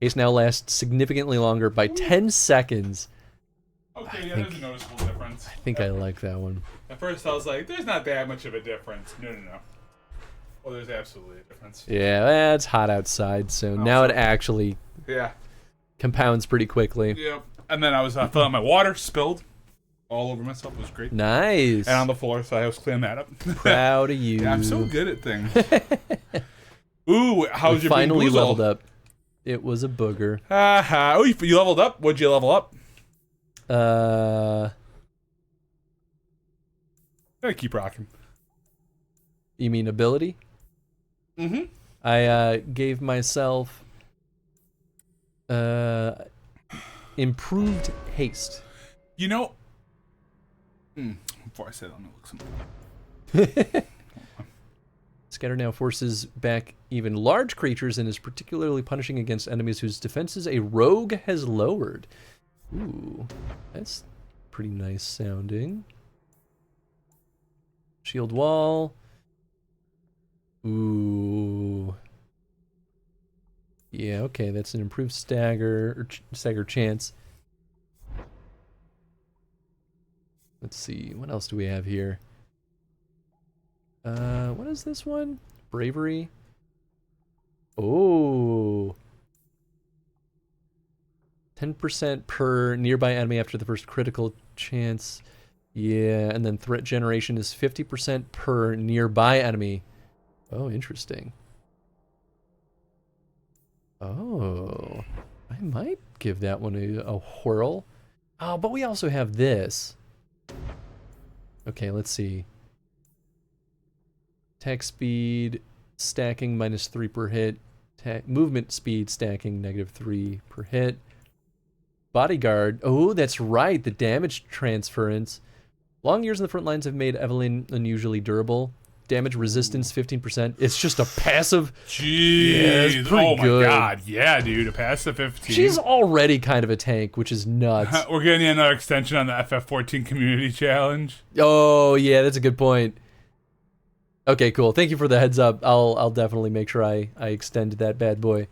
Haste now lasts significantly longer by 10 seconds. Okay, yeah, there's a noticeable difference. I think I like that one. At first I was like, there's not that much of a difference. No. Well, there's absolutely a difference. Yeah, it's hot outside, so now it actually compounds pretty quickly. Yep. And then I was filling my water, spilled all over myself. It was great. Nice. And on the floor, so I was cleaning that up. Proud of you. Yeah, I'm so good at things. Ooh, how's your finally Bean Boozle? leveled up. It was a booger. Oh, you leveled up? What'd you level up? Gotta keep rocking. You mean ability? Mm-hmm. I gave myself improved haste. You know, before I say that, I'm gonna look some. Scatter now forces back even large creatures and is particularly punishing against enemies whose defenses a rogue has lowered. Ooh, that's pretty nice sounding. Shield wall. Ooh. Yeah, okay, that's an improved stagger or stagger chance. Let's see, what else do we have here? What is this one? Bravery. Oh. 10% per nearby enemy after the first critical chance. Yeah, and then threat generation is 50% per nearby enemy. Oh, interesting. Oh, I might give that one a whirl. Oh, but we also have this. Okay, let's see. Attack speed stacking -3 per hit. Movement speed stacking -3 per hit. Bodyguard. Oh, that's right. The damage transference. Long years in the front lines have made Evelyn unusually durable. Damage resistance 15%. It's just a passive. Jeez. Yeah, it's pretty good. God. Yeah, dude. A passive 15. She's already kind of a tank, which is nuts. We're getting another extension on the FF14 community challenge. Oh, yeah, that's a good point. Okay, cool. Thank you for the heads up. I'll definitely make sure I extend that bad boy.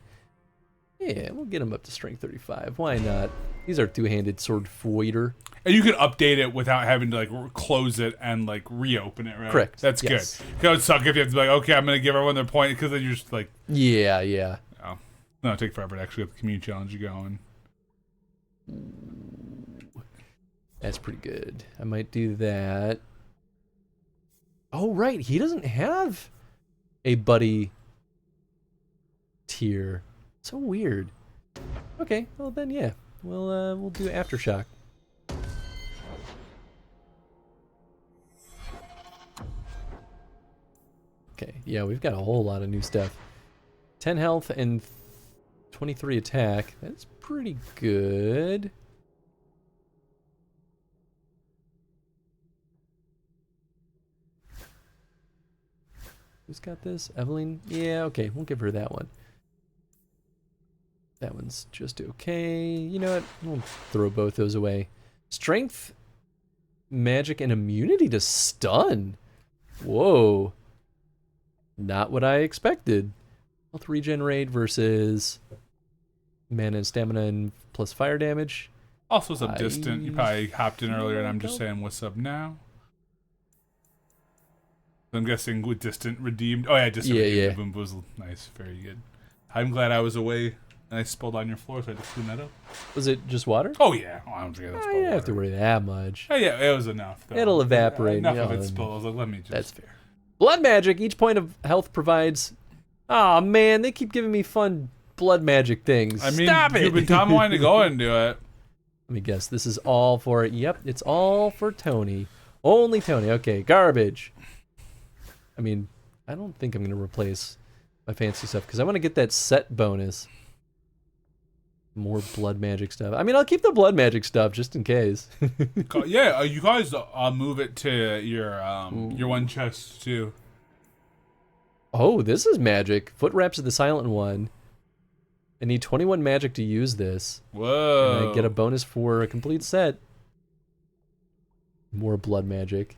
Yeah, we'll get him up to strength 35. Why not? He's our two-handed sword fighter. And you can update it without having to like close it and like reopen it, right? Correct. That's yes. good. It would suck if you have to be like, okay, I'm gonna give everyone their point because then you're just like, yeah. Oh, no, it'd take forever to actually get the community challenge going. That's pretty good. I might do that. Oh, right. He doesn't have a buddy tier. So weird. Okay, well then, yeah. We'll do Aftershock. Okay, yeah, we've got a whole lot of new stuff. 10 health and 23 attack. That's pretty good. Who's got this? Evelyn? Yeah, okay, we'll give her that one. That one's just okay. You know what? We'll throw both those away. Strength, magic, and immunity to stun. Whoa. Not what I expected. Health regenerate versus mana and stamina and plus fire damage. Also, some distant. You probably hopped in earlier, and I'm just saying what's up now. I'm guessing with distant redeemed. Oh yeah, distant redeemed. Yeah. The boom was nice, very good. I'm glad I was away. And I spilled on your floor, so I had to clean that up. Was it just water? Oh yeah, I don't think that's You don't have to worry that much. Oh yeah, it was enough. Though. It'll evaporate. Enough of it spilled. I was like, let me just. That's fair. Blood magic. Each point of health provides. Oh man, they keep giving me fun blood magic things. I mean, Stop it. you've been Tom wanting to go and do it. Let me guess. This is all for it. Yep, it's all for Tony. Only Tony. Okay, garbage. I mean, I don't think I'm gonna replace my fancy stuff because I want to get that set bonus. More blood magic stuff. I mean, I'll keep the blood magic stuff just in case. Yeah, you guys move it to your one chest too. Oh, this is magic. Foot wraps of the silent one. I need 21 magic to use this. Whoa. And I get a bonus for a complete set. More blood magic.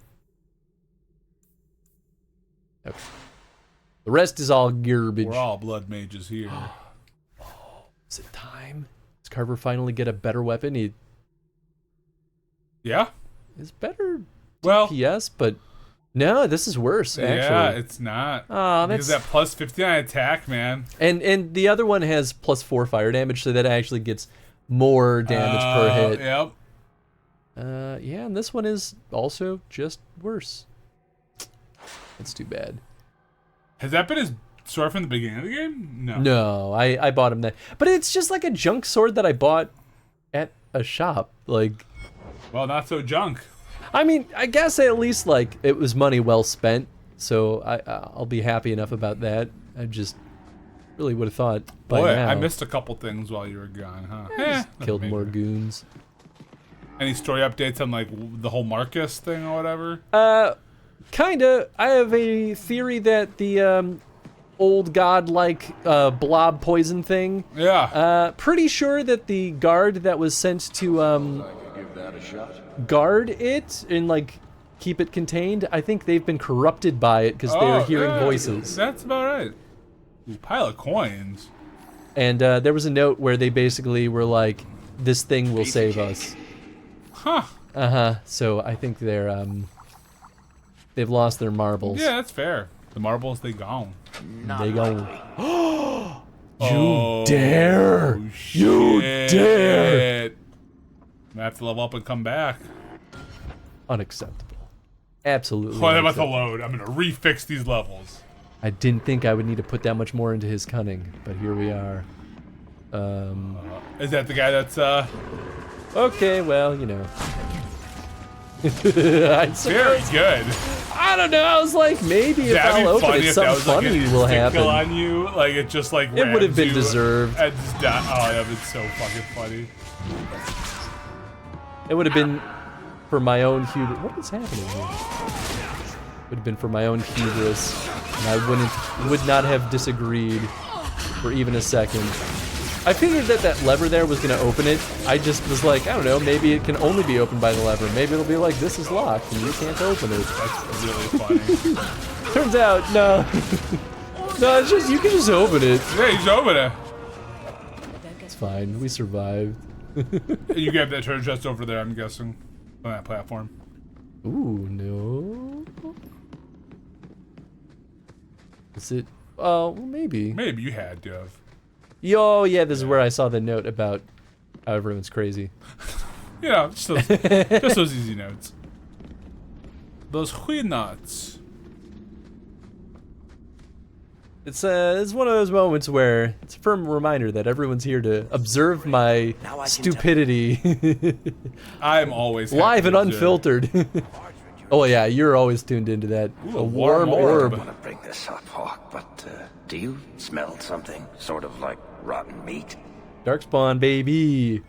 Okay. The rest is all garbage. We're all blood mages here. Is it time? Does Carver finally get a better weapon? Yeah. It's better DPS, but no, this is worse, actually. Yeah, it's not. Oh, because that plus 59 attack, man. And the other one has plus 4 fire damage, so that actually gets more damage per hit. Yep. Yeah, and this one is also just worse. That's too bad. Has that been his sword from the beginning of the game? No. No, I bought him that. But it's just like a junk sword that I bought at a shop. Like, well, not so junk. I mean, I guess at least like it was money well spent. So I'll be happy enough about that. I just really would have thought by Boy, now. I missed a couple things while you were gone, huh? Just killed more goons. Any story updates on like the whole Marcus thing or whatever? Kinda. I have a theory that the old god-like blob poison thing. Yeah. Pretty sure that the guard that was sent to Give that a shot. guard it and like keep it contained, I think they've been corrupted by it because they're hearing voices. That's about right. Ooh, pile of coins. And there was a note where they basically were like, "This thing will save us." Huh. So I think they're they've lost their marbles. Yeah, that's fair. The marbles, they gone. They go. Oh, dare! You dare! I have to level up and come back. Unacceptable. Absolutely. Oh, I'm about to load. I'm gonna refix these levels. I didn't think I would need to put that much more into his cunning, but here we are. Is that the guy that's Okay, well, you know. Very good. I don't know. I was like, maybe if That'd I'll be open funny it, if something that was like funny an will instant happen. kill on you, like it just like It would have rams been you deserved. and just die. Oh, that would be so fucking funny. It would have been for my own hubris. What is happening here? Would have been for my own hubris, and I would not have disagreed for even a second. I figured that that lever there was going to open it. I just was like, I don't know, maybe it can only be opened by the lever. Maybe it'll be like, this is locked and you can't open it. That's really funny. Turns out, no. No, it's just, you can just open it. Yeah, you just open it. It's fine, we survived. You grabbed that treasure chest over there, I'm guessing, on that platform. Ooh, no. Is it? Oh, well, maybe. Maybe you had to have. Yo, yeah, this is where I saw the note about how everyone's crazy. Yeah, just those easy notes. Those wheel nuts. It's one of those moments where it's a firm reminder that everyone's here to observe my stupidity. I'm always live and happy to unfiltered. Oh yeah, you're always tuned into that. Ooh, a warm orb. I want to bring this up, Hawk, but do you smell something sort of like rotten meat? Darkspawn, baby.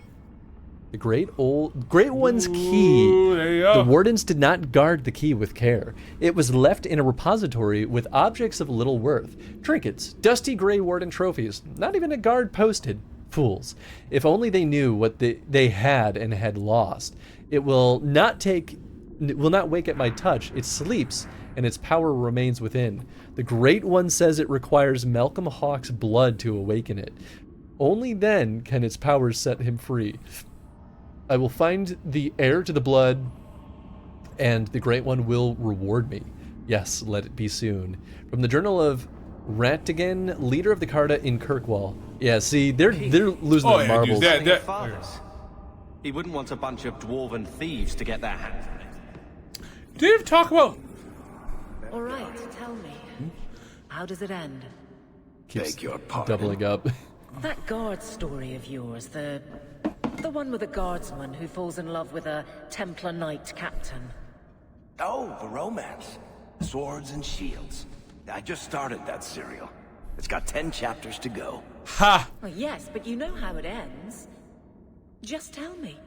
The Great One's key. There you go. The wardens did not guard the key with care. It was left in a repository with objects of little worth. Trinkets, dusty Grey Warden trophies, not even a guard posted. Fools. If only they knew what they had and had lost. It will not wake at my touch. It sleeps, and its power remains within. The Great One says it requires Malcolm Hawk's blood to awaken it. Only then can its powers set him free. I will find the heir to the blood, and the Great One will reward me. Yes, let it be soon. From the Journal of Rattigan, leader of the Carta in Kirkwall. Yeah, see, they're losing their marbles. He wouldn't want a bunch of dwarven thieves to get their hands on it. Did you ever talk about... All right, tell me. How does it end? Keeps Beg your pardon. doubling up. That guard story of yours, the one with a guardsman who falls in love with a Templar Knight captain. Oh, the romance. Swords and shields. I just started that serial. It's got 10 chapters to go. Ha! Well, yes, but you know how it ends. Just tell me.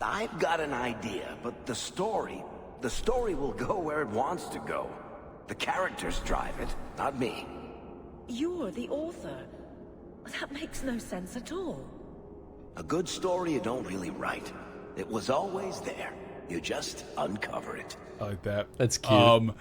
I've got an idea, but the story will go where it wants to go. The characters drive it, not me. You're the author. That makes no sense at all. A good story you don't really write. It was always there. You just uncover it. I like that. That's cute.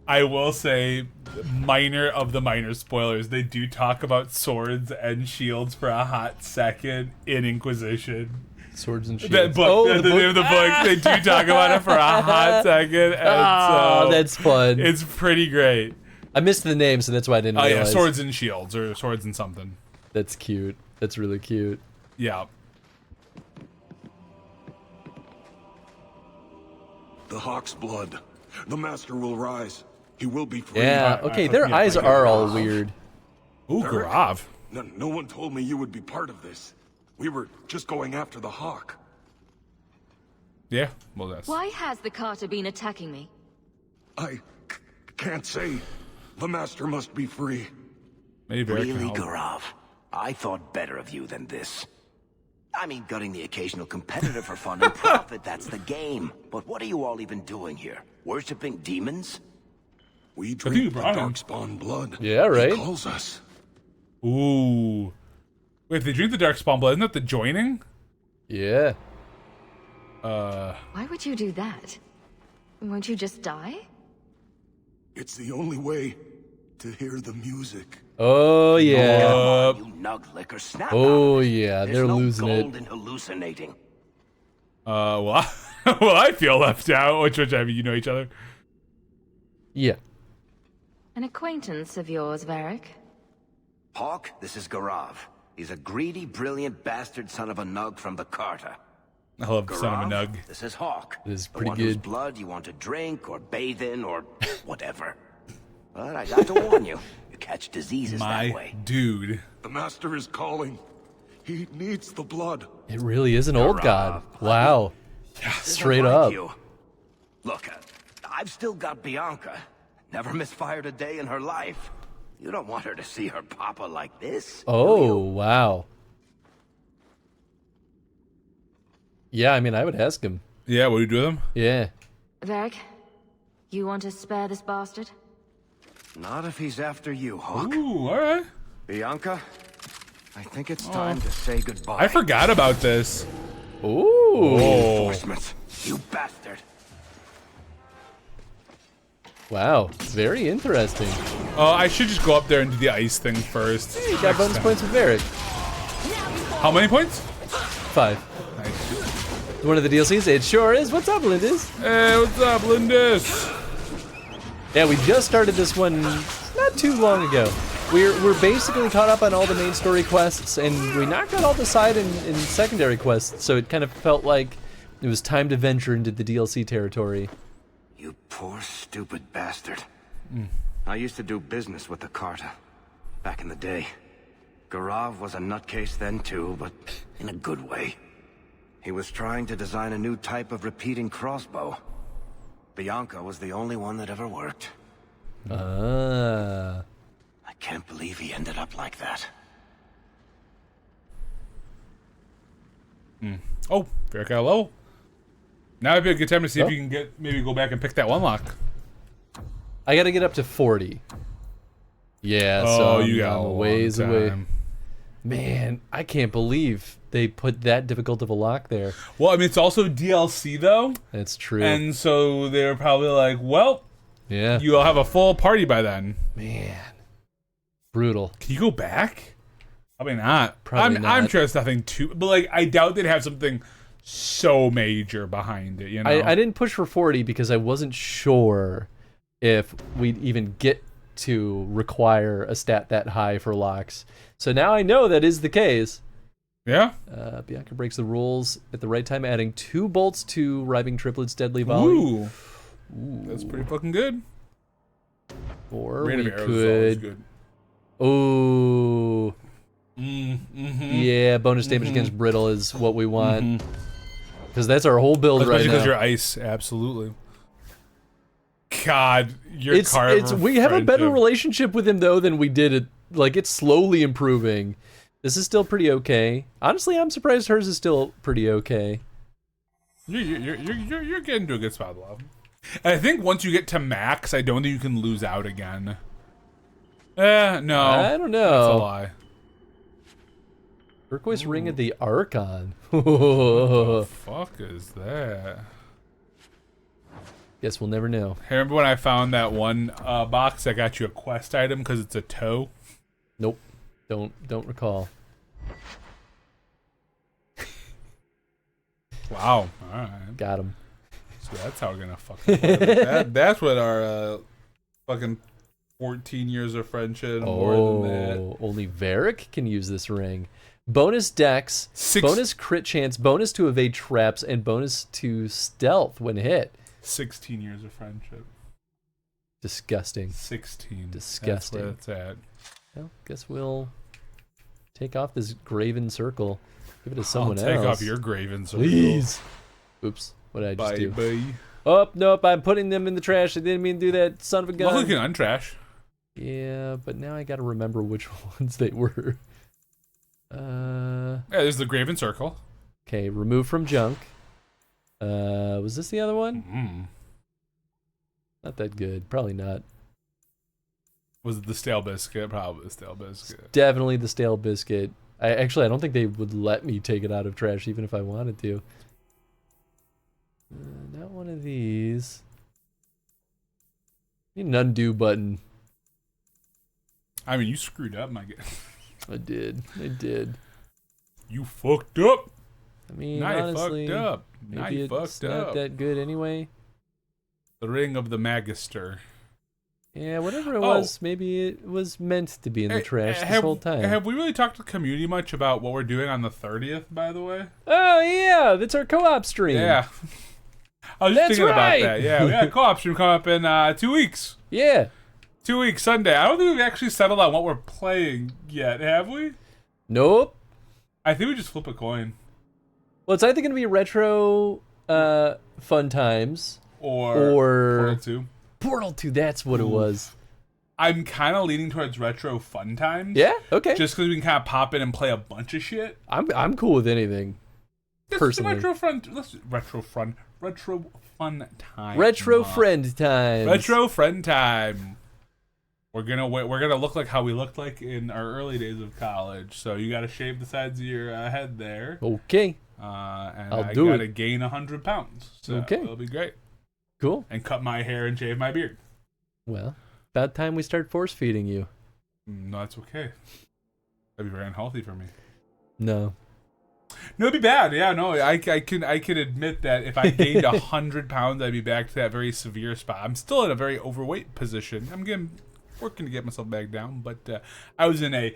I will say, minor of the minor spoilers, they do talk about swords and shields for a hot second in Inquisition. Swords and shields. That book, the name of the book, they do talk about it for a hot second. And so that's fun. It's pretty great. I missed the name, so that's why I didn't realize. Yeah, swords and shields, or swords and something. That's cute. That's really cute. Yeah. The Hawk's blood. The Master will rise. He will be free. Yeah, okay, their eyes are all weird. Ooh, Varric, Garav. No one told me you would be part of this. We were just going after the Hawk. Yeah, well that's... Why has the Carter been attacking me? I can't say. The Master must be free. Maybe Varric can Really, help. Garav? I thought better of you than this. I mean, gutting the occasional competitor for fun and profit, that's the game. But what are you all even doing here? Worshipping demons? We drink the Darkspawn blood. Yeah, right. He calls us. Ooh. Wait, they drink the Darkspawn blood. Isn't that the joining? Yeah. Why would you do that? Won't you just die? It's the only way to hear the music. Oh yeah. Come on, you nug licker, snap Oh out of it. yeah, There's they're no losing gold it. in hallucinating. Well, well, I feel left out. Which I mean, you know each other. Yeah. An acquaintance of yours, Varric? Hawk, this is Garav. He's a greedy, brilliant bastard son of a nug from the Carter. I love son of a Garav, nug. This is Hawk. It is The pretty one whose good. blood you want to drink or bathe in or whatever. But I got to warn you, you catch diseases that way. My dude. The Master is calling. He needs the blood. It really is an old god. Wow. Straight Like up. you. Look, I've still got Bianca. Never misfired a day in her life. You don't want her to see her papa like this. Oh, wow. Yeah, I mean, I would ask him. Yeah, what do you do with him? Yeah. Varric, you want to spare this bastard? Not if he's after you, Hawk. Ooh, alright. Bianca, I think it's time to say goodbye. I forgot about this. Ooh. Reinforcements, you bastard. Wow. Very interesting. Oh, I should just go up there and do the ice thing first. Hey, you got bonus points with Varric. How many points? 5. Nice. One of the DLCs? It sure is. What's up, Lindis? Hey, what's up, Lindis? Yeah, we just started this one not too long ago. We're basically caught up on all the main story quests, and we knocked out all the side and secondary quests, so it kind of felt like it was time to venture into the DLC territory. You poor, stupid bastard. I used to do business with the Carter. Back in the day. Garav was a nutcase then too, but in a good way. He was trying to design a new type of repeating crossbow. Bianca was the only one that ever worked. Ah. I can't believe he ended up like that. Oh, Varric got a level. Now would be a good time to see if you can get maybe go back and pick that one lock. I gotta get up to 40. Yeah, Oh, so you got I'm a a ways long away. time. Man, I can't believe they put that difficult of a lock there. Well, I mean, it's also DLC though. That's true. And so they're probably like, well, yeah, you'll have a full party by then. Man, brutal. Can you go back? Probably not. Probably not. I'm sure it's nothing too, but like, I doubt they'd have something so major behind it. You know, I didn't push for 40 because I wasn't sure if we'd even get to require a stat that high for locks. So now I know that is the case. Yeah. Bianca breaks the rules at the right time, adding 2 bolts to Riving Triplets Deadly Volley. Ooh. That's pretty fucking good. Or Rate of we arrows is always could. good. Ooh. Mm-hmm. Yeah, bonus damage against brittle is what we want. Because that's our whole build right Especially now. because you're ice, absolutely. God, your Carver we have a better friendship. relationship with him though than we did it. Like it's slowly improving. This is still pretty okay. Honestly, I'm surprised hers is still pretty okay. You're getting to a good spot, love. And I think once you get to max, I don't think you can lose out again. No. I don't know. That's a lie. Turquoise Ring of the Archon. What the fuck is that? Guess we'll never know. Hey, remember when I found that one box that got you a quest item because it's a toe? Nope. Don't recall. Wow. All right. Got him. So that's how we're gonna fucking play it. That's what our fucking 14 years of friendship and more than that. Only Varric can use this ring. Bonus dex, bonus crit chance, bonus to evade traps, and bonus to stealth when hit. 16 years of friendship. Disgusting. 16. Disgusting. That's where it's at. Well, guess we'll take off this graven circle. Give it to someone else. I'll take off your graven circle. Please. Oops. What did I just do? Bye. Oh, nope. I'm putting them in the trash. I didn't mean to do that, son of a gun. Well, you can untrash. Yeah, but now I gotta remember which ones they were. Yeah, there's the graven circle. Okay, remove from junk. Was this the other one? Not that good. Probably not. Was it the stale biscuit? Probably the stale biscuit. Definitely the stale biscuit. I don't think they would let me take it out of trash even if I wanted to. Not one of these. Need an undo button. I mean, you screwed up, my guy. I did. You fucked up. I mean, now honestly, you fucked up. Now maybe you it's fucked up. not that good anyway. The Ring of the Magister. Yeah, whatever it was, maybe it was meant to be in the trash this whole time. Have we really talked to the community much about what we're doing on the 30th, by the way? Oh, yeah, that's our co-op stream. Yeah. I was just thinking about that. Yeah, we got a co-op stream coming up in 2 weeks. Yeah. 2 weeks, Sunday. I don't think we've actually settled on what we're playing yet, have we? Nope. I think we just flip a coin. Well, it's either going to be retro fun times or Portal 2. Portal 2, that's what it was. I'm kind of leaning towards retro fun times. Yeah, okay. Just because we can kind of pop in and play a bunch of shit. I'm cool with anything. Personally. Retro fun time. Retro friend time. Retro friend time. We're gonna look like how we looked like in our early days of college. So you gotta shave the sides of your head there. Okay. And I gotta gain 100 pounds. So okay. It'll be great. Cool. And cut my hair and shave my beard. Well, about time we start force feeding you. No, that's okay. That'd be very unhealthy for me. No. No, it'd be bad. Yeah, no, I can admit that if I gained 100 pounds, I'd be back to that very severe spot. I'm still in a very overweight position. I'm working to get myself back down, but I was in a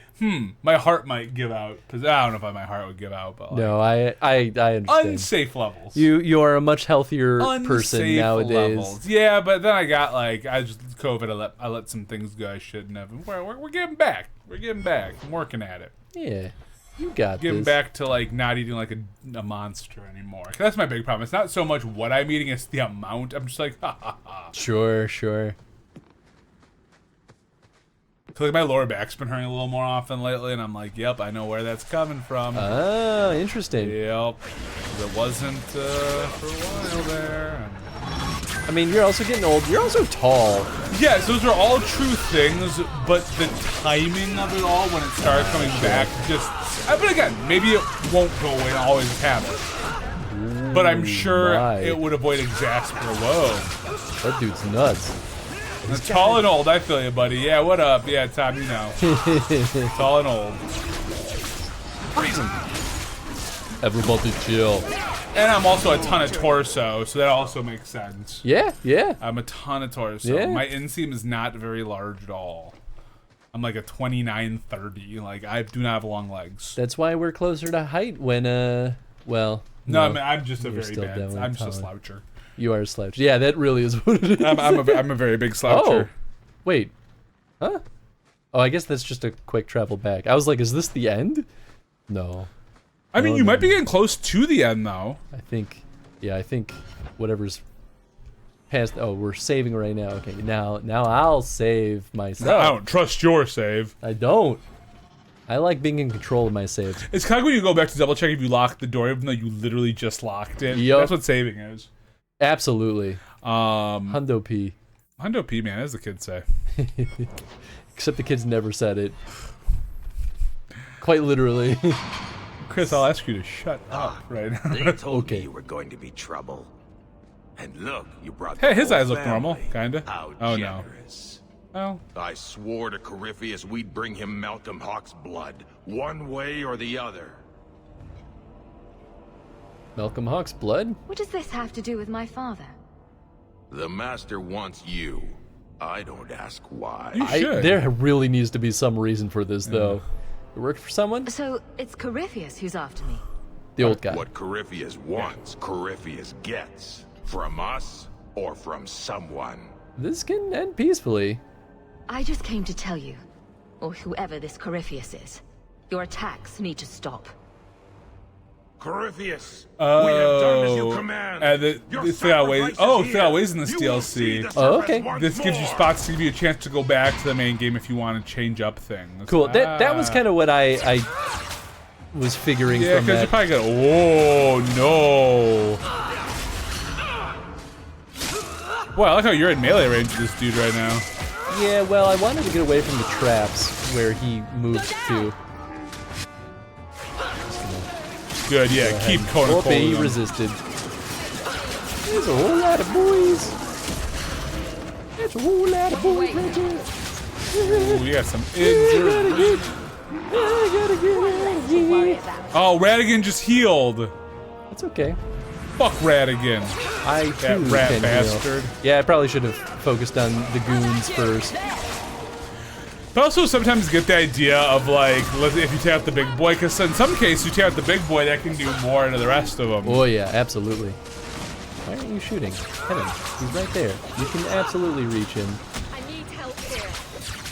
my heart might give out, because I don't know if my heart would give out, but like, no, I understand. Unsafe levels. You are a much healthier person Unsafe nowadays. levels. Yeah, but then I got COVID. I let some things go I shouldn't have. We're getting back. We're getting back. I'm working at it. Yeah. You got Getting this. back to like not eating like a monster anymore. 'Cause that's my big problem. It's not so much what I'm eating; it's the amount. I'm just like, ha ha ha. Sure. So like my lower back's been hurting a little more often lately, and I'm like, yep, I know where that's coming from. Ah, interesting. Yep. It wasn't for a while there. I mean, you're also getting old. You're also tall. Yes, those are all true things, but the timing of it all when it started coming back just... But again, maybe it won't go away and always happen. But I'm sure it would avoid exasperate. Whoa. That dude's nuts. Tall and old, I feel you, buddy. Yeah, what up? Yeah, Tom, you know. Tall and old. Freeze him. Everybody chill. And I'm also a ton of torso, so that also makes sense. Yeah. I'm a ton of torso. Yeah. My inseam is not very large at all. I'm like a 29-30. Like, I do not have long legs. That's why we're closer to height when, well... No, I mean, I'm just a you're very still bad... definitely I'm just a taller. sloucher. You are a sloucher. Yeah, that really is what it is. I'm a very big sloucher. Oh, wait. Huh? Oh, I guess that's just a quick travel back. I was like, is this the end? No. I mean, you might be getting close to the end, though. I think whatever's past... Oh, we're saving right now. Okay, now I'll save myself. I don't trust your save. I don't. I like being in control of my saves. It's kind of when you go back to double check if you locked the door, even though you literally just locked it. Yep. That's what saving is. Absolutely. Hundo P. Hundo P, man, as the kids say. Except the kids never said it. Quite literally. Chris, I'll ask you to shut up right now. They told me you were going to be trouble. And look, you brought Hey, the his whole eyes look family. normal, kinda. How Oh, generous. no. Well, I swore to Corypheus we'd bring him Malcolm Hawk's blood, one way or the other. Malcolm Hawk's blood? What does this have to do with my father? The Master wants you. I don't ask why. There really needs to be some reason for this, though. It worked for someone? So it's Corypheus who's after me. The old guy. What Corypheus wants, Corypheus gets. From us or from someone. This can end peacefully. I just came to tell you. or whoever this Corypheus is. Your attacks need to stop. Corypheus, Oh, we have done as you command. It's got ways. Oh, it's got ways in this DLC. Oh, okay. This gives you spots to give you a chance to go back to the main game if you want to change up things. Cool. That was kind of what I was figuring yeah, from because that. you're probably gonna. Oh no! Boy, I like how you're in melee range with this dude right now. Yeah, well, I wanted to get away from the traps where he moved to. Good, yeah, keep Kona Oh, cold. he resisted. There's a whole lot of boys. There's a whole lot of boys right there. Ooh, you got some ins. Oh, Radigan just healed. That's okay. Fuck Radigan. That rat can bastard. Heal. Yeah, I probably should have focused on the goons first. But also sometimes get the idea of like, if you take out the big boy, because in some cases you take out the big boy, that can do more to the rest of them. Oh yeah, absolutely. Why aren't you shooting? Hit him. He's right there. You can absolutely reach him.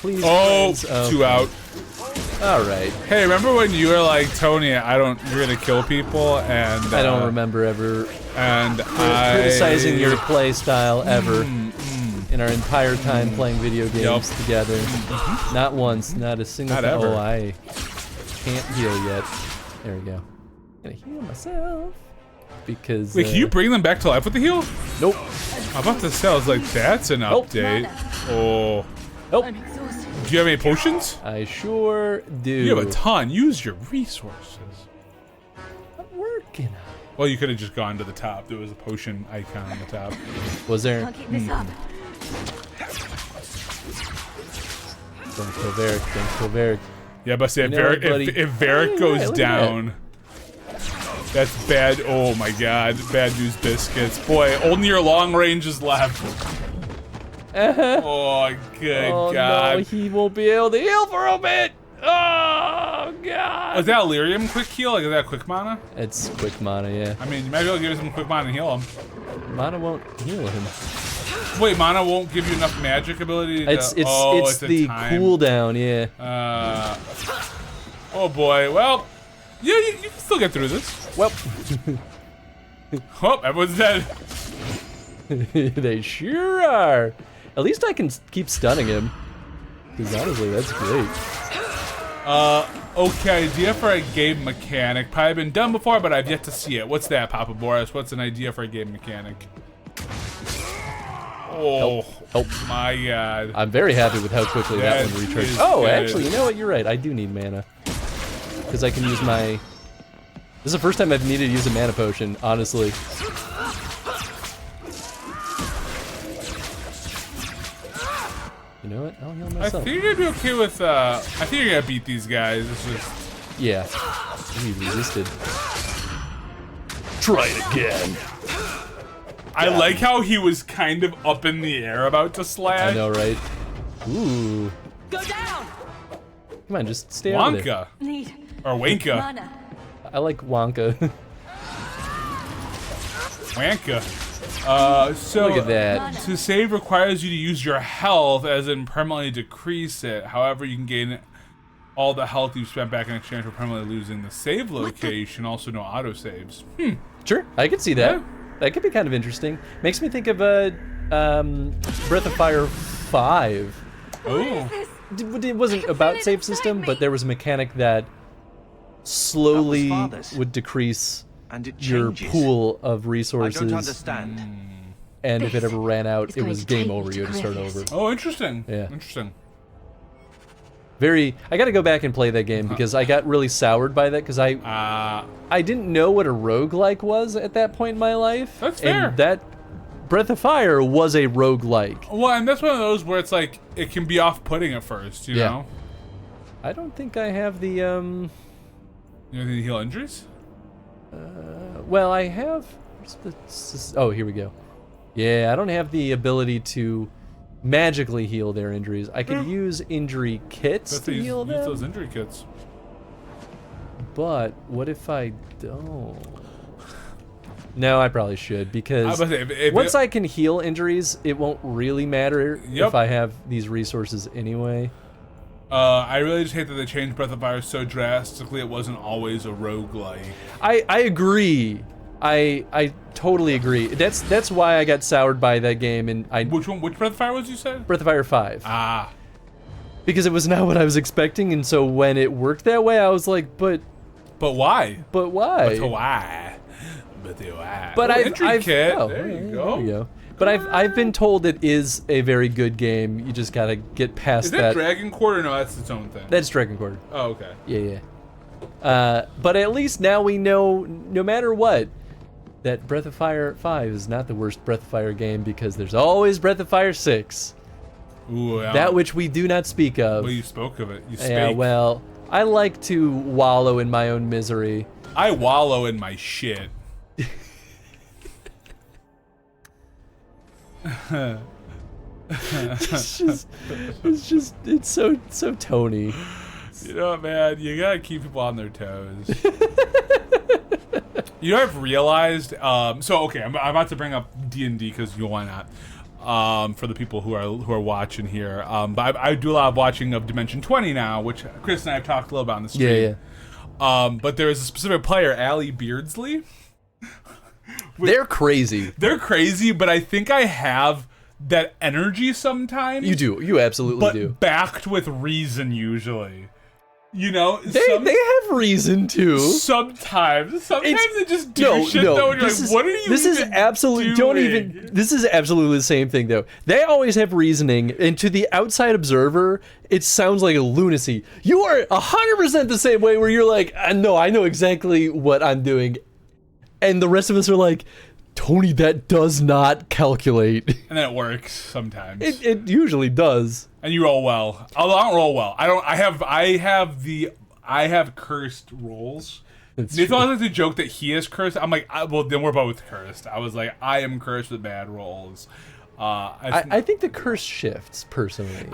Please. Oh, friends. two out. All right. Hey, remember when you were like, Tony, you're gonna kill people, and I don't remember ever criticizing your play style ever in our entire time playing video games together. Not once, not a single time. ever. Oh, I can't heal yet. There we go. Gonna heal myself because. Wait, can you bring them back to life with the heal? Nope. I'm about to say, I was like, that's an update. Oh. Nope. Do you have any potions? I sure do. You have a ton. Use your resources. I'm working on it. Well, you could have just gone to the top. There was a potion icon on the top. Was there? Can't keep this up. Don't kill Varric. Don't kill Varric. Yeah, but see, if You know what, Varric goes look at down, that's bad. Oh my god, bad news biscuits. Boy, only your long range is left. Oh, good god. No, he won't be able to heal for a bit. Oh god. Is that Lyrium quick heal? Like, is that quick mana? It's quick mana, yeah. I mean, you might be able to give him some quick mana and heal him. Mana won't heal him. Wait, mana won't give you enough magic ability to... It's the time. cooldown, yeah. Oh boy, well, you can still get through this. Well. Oh, everyone's dead. They sure are. At least I can keep stunning him. Because honestly, that's great. Okay, idea for a game mechanic. Probably been done before, but I've yet to see it. What's that, Papa Boris? What's an idea for a game mechanic? Oh, help. My god. I'm very happy with how quickly that one recharges. Oh, good. actually, you know what? You're right. I do need mana. Because I can use my... This is the first time I've needed to use a mana potion, honestly. You know what? I'll heal myself. I think you're gonna be okay with, I think you're gonna beat these guys. It's just... Yeah. He resisted. Try it again. I like how he was kind of up in the air about to slash. I know, right? Ooh. Go down. Come on, just stay over there. Need Or Wanka. mana. I like Wonka. Wanka. So Look at that. To save requires you to use your health, as in permanently decrease it. However, you can gain all the health you've spent back in exchange for permanently losing the save location. Also, no auto saves. Sure, I could see that. Yeah. That could be kind of interesting. Makes me think of Breath of Fire 5. Oh. It wasn't about save system, but there was a mechanic that slowly would decrease and it your changes. pool of resources. I don't understand. And if it ever ran out, it was game over. You had to start over. Oh, interesting. Yeah. Interesting. I gotta go back and play that game because I got really soured by that because I didn't know what a roguelike was at that point in my life. That's fair. And that Breath of Fire was a roguelike. Well, and that's one of those where it's like, it can be off-putting at first, you know? I don't think I have the, You need to heal injuries? well, I have, oh, here we go. Yeah, I don't have the ability to magically heal their injuries. I could use injury kits to heal them. Use those injury kits. But what if I don't? No, I probably should because once I can heal injuries, it won't really matter if I have these resources anyway. I really just hate that they changed Breath of Fire so drastically. It wasn't always a roguelike. I agree. I totally agree. That's why I got soured by that game. And Which one? Which Breath of Fire was you said? Breath of Fire 5. Ah. Because it was not what I was expecting, and so when it worked that way, I was like, but why? But why? But why? But why? But Entry kit. Oh, there you there go. you go. But I've been told it is a very good game. You just gotta get past Is that Dragon Court or no? That's its own thing. That's Dragon Court. Oh, okay. Yeah. But at least now we know, no matter what, that Breath of Fire 5 is not the worst Breath of Fire game, because there's always Breath of Fire 6. Ooh, yeah. That which we do not speak of. Well, you spoke of it. You spake. Yeah, well, I like to wallow in my own misery. I wallow in my shit. it's so Tony. You know what, man? You gotta keep people on their toes. You know what I've realized? Okay, I'm about to bring up D&D because why not? For the people who are watching here, but I do a lot of watching of Dimension 20 now, which Chris and I have talked a little about on the stream. Yeah. But there is a specific player, Allie Beardsley. They're crazy. They're crazy, but I think I have that energy sometimes. You do. You absolutely do. Backed with reason, usually. You know, they have reason to. Sometimes they just do shit though, and you're like, what are you This is absolutely doing? This is absolutely the same thing though. They always have reasoning, and to the outside observer, it sounds like a lunacy. You are 100% the same way, where you're like, no, I know exactly what I'm doing, and the rest of us are like, Tony, that does not calculate. And then it works sometimes. It usually does. And you roll well. Although I don't roll well. I have cursed rolls. Nathan always likes to joke that he is cursed. I'm like, well, then we're both cursed. I was like, I am cursed with bad rolls. I think the curse shifts personally.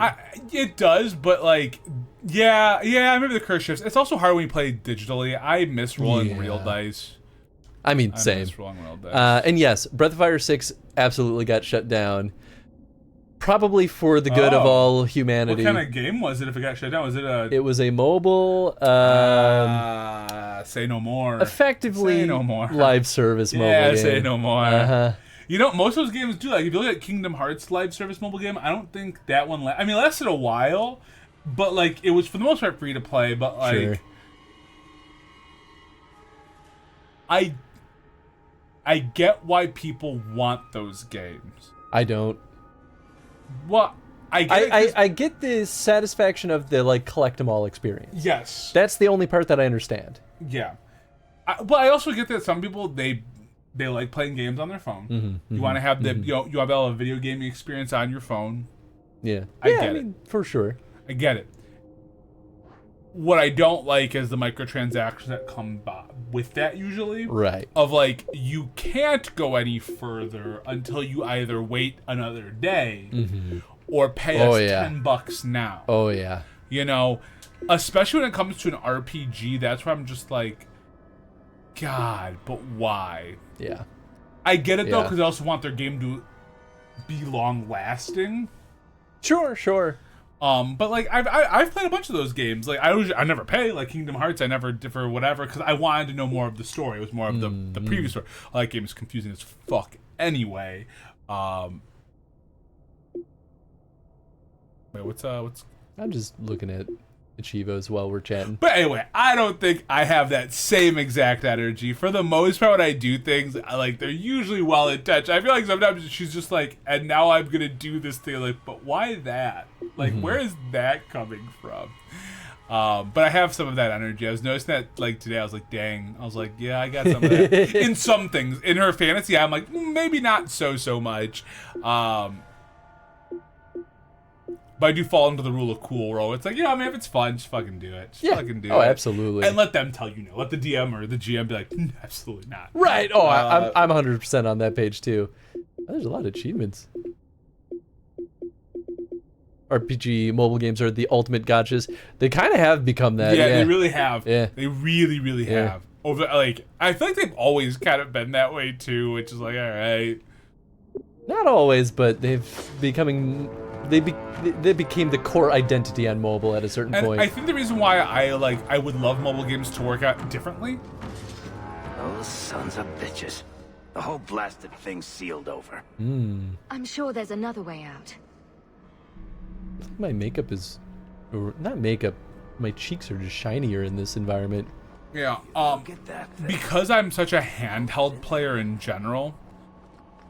It does, but like, yeah, maybe the curse shifts. It's also hard when you play digitally. I miss rolling real dice. I mean, same. Miss rolling real dice. And yes, Breath of Fire 6 absolutely got shut down. Probably for the good of all humanity. What kind of game was it if it got shut down? Was it a... It was a mobile... say no more. Effectively, say no more. Live service mobile game. Say no more. You know, most of those games do. Like, if you look at Kingdom Hearts live service mobile game, I don't think that one... it lasted a while, but, like, it was, for the most part, free to play, but, like... Sure. I get why people want those games. I don't. Well, I get the satisfaction of the, like, collect them all experience. Yes. That's the only part that I understand. Yeah. But I also get that some people, they like playing games on their phone. You want to have the you have a video gaming experience on your phone. Yeah. I get it. For sure. I get it. What I don't like is the microtransactions that come with that usually. Right. Of like, you can't go any further until you either wait another day or pay us $10 now. Oh, yeah. You know, especially when it comes to an RPG, that's where I'm just like, God, but why? Yeah. I get it though, because I also want their game to be long lasting. Sure. But like I've played a bunch of those games. Like I never pay, like Kingdom Hearts. I never differ whatever, because I wanted to know more of the story. It was more of the previous story. That game is confusing as fuck. Anyway, wait, what's? I'm just looking at Chivos while we're chatting. But anyway, I don't think I have that same exact energy. For the most part, when I do things, they're usually well intentioned. I feel like sometimes she's just like, and now I'm gonna do this thing. Like, but why that? Like, where is that coming from? But I have some of that energy. I was noticing that, like, today, I was like, dang. I was like, yeah, I got some of that. In some things. In her fantasy, I'm like, maybe not so much. But I do fall into the rule of cool roll. It's like, if it's fun, just fucking do it. Just fucking do it. Oh, absolutely. And let them tell you no. Let the DM or the GM be like, absolutely not. Right. Oh, I'm 100% on that page, too. There's a lot of achievements. RPG mobile games are the ultimate gotchas. They kind of have become that. Yeah, they really have. Yeah. They really have. Over, like, I feel like they've always kind of been that way, too, which is like, all right. Not always, but they've becoming they became the core identity on mobile at a certain And point. I think the reason why I would love mobile games to work out differently. Those sons of bitches. The whole blasted thing's sealed over. I'm sure there's another way out. I think my makeup is, or not makeup. My cheeks are just shinier in this environment. Yeah. Because I'm such a handheld player in general,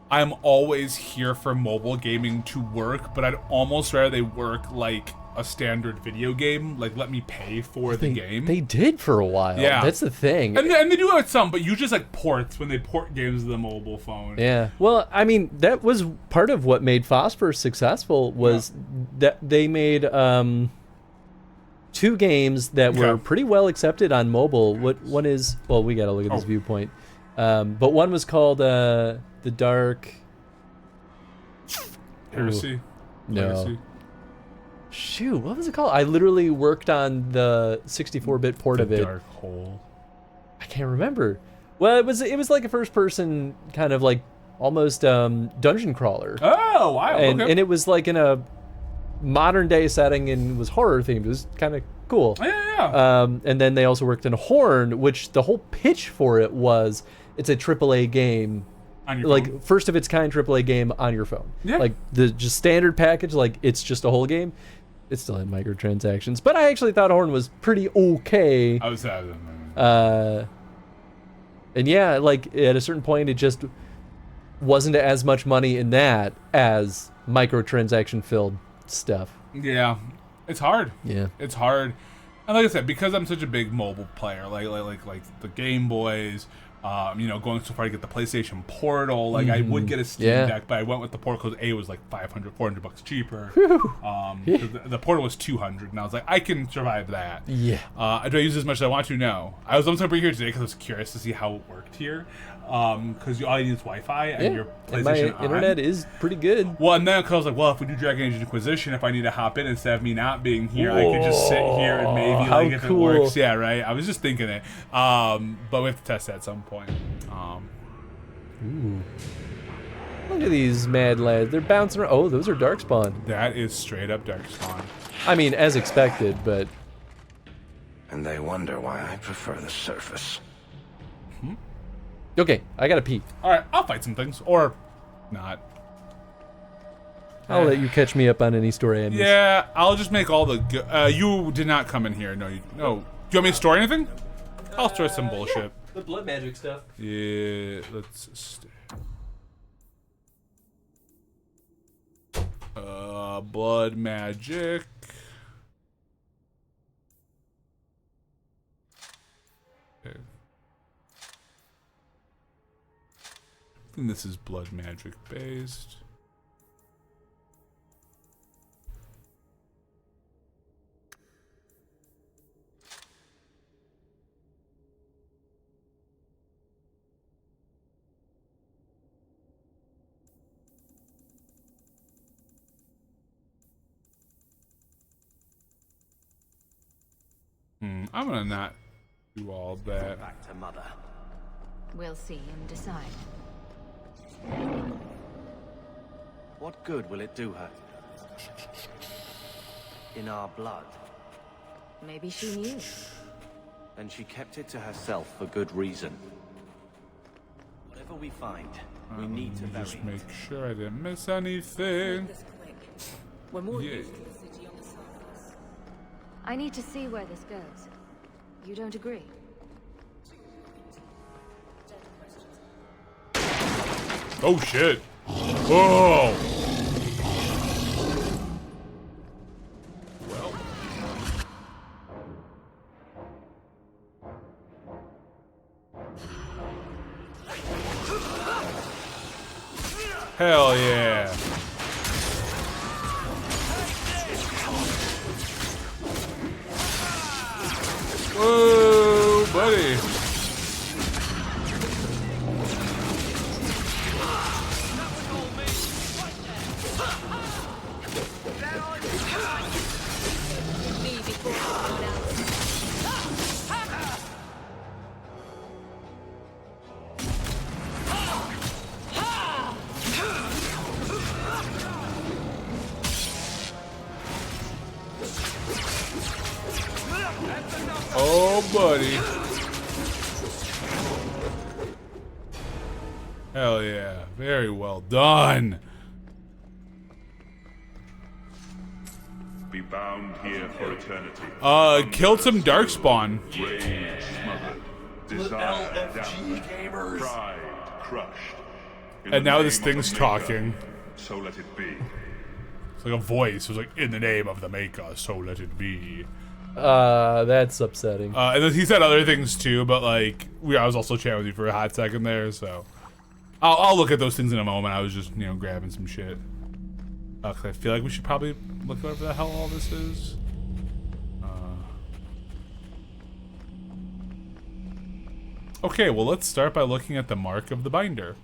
I'm always here for mobile gaming to work, but I'd almost rather they work like a standard video game, like let me pay for the game. They did for a while. Yeah, That's the thing. And they do it some, but you just like ports when they port games to the mobile phone. Yeah. Well, I mean, that was part of what made Phosphor successful was that they made 2 games that were pretty well accepted on mobile. One is, well, we got to look at this viewpoint. But one was called The Dark Heresy. No. Heresy. Shoot, what was it called? I literally worked on the 64-bit port of it. Dark Hole. I can't remember. Well, it was like a first-person kind of like almost dungeon crawler. Oh, wow. And Okay. and it was like in a modern-day setting and was horror-themed. It was kind of cool. Yeah. And then they also worked in Horn, which the whole pitch for it was it's a AAA game. On your like phone? first of its kind AAA game on your phone. Yeah. Like the just standard package, like it's just a whole game. It still had microtransactions, but I actually thought Horn was pretty okay. I was and yeah, like at a certain point, it just wasn't as much money in that as microtransaction filled stuff. Yeah, it's hard. Yeah. It's hard. And like I said, because I'm such a big mobile player, like the Game Boys, going so far to get the PlayStation Portal, like I would get a Steam Deck, but I went with the Portal because it was like $400 cheaper. The Portal was $200, and I was like, I can survive that. Yeah. Do I use it as much as I want to? No. I was almost going to bring it here today because I was curious to see how it worked here. Because all you need is Wi-Fi and your and PlayStation my internet is pretty good. Well, and then because I was like, well, if we do Dragon Age Inquisition, if I need to hop in instead of me not being here, I could just sit here and maybe how like if cool. it works. Yeah, right. I was just thinking it. But we have to test that at some point. Ooh. Look at these mad lads. They're bouncing around. Oh, those are Darkspawn. That is straight up Darkspawn. I mean, as expected, but... And they wonder why I prefer the surface. Okay, I gotta pee. Alright, I'll fight some things. Or not. I'll let you catch me up on any story I missed. Yeah, I'll just make all the... you did not come in here. No. Do you want me to store anything? I'll store some bullshit. The blood magic stuff. Yeah, let's... blood magic. Okay. I think this is blood magic based. I'm gonna not do all that. Back to Mother. We'll see and decide. What good will it do her? In our blood. Maybe she knew. And she kept it to herself for good reason. Whatever we find, we need to bury just it. make sure I didn't miss anything. We're more Yeah. used to the city on the surface. I need to see where this goes. You don't agree? Oh shit! Whoa! Well. Hell yeah! Whoa, buddy! Oh, buddy. Hell yeah. Very well done. Be bound here for eternity. Killed some darkspawn. Rage smothered. Desire damaged. Pride crushed. In And the now name this of the thing's Maker, talking. So let it be. It's like a voice. It was like, in the name of the Maker, so let it be. That's upsetting. And then he said other things too, but like, I was also chatting with you for a hot second there, so. I'll look at those things in a moment. I was just, you know, grabbing some shit. 'Cause I feel like we should probably look at whatever the hell all this is. Okay, well, let's start by looking at the mark of the binder.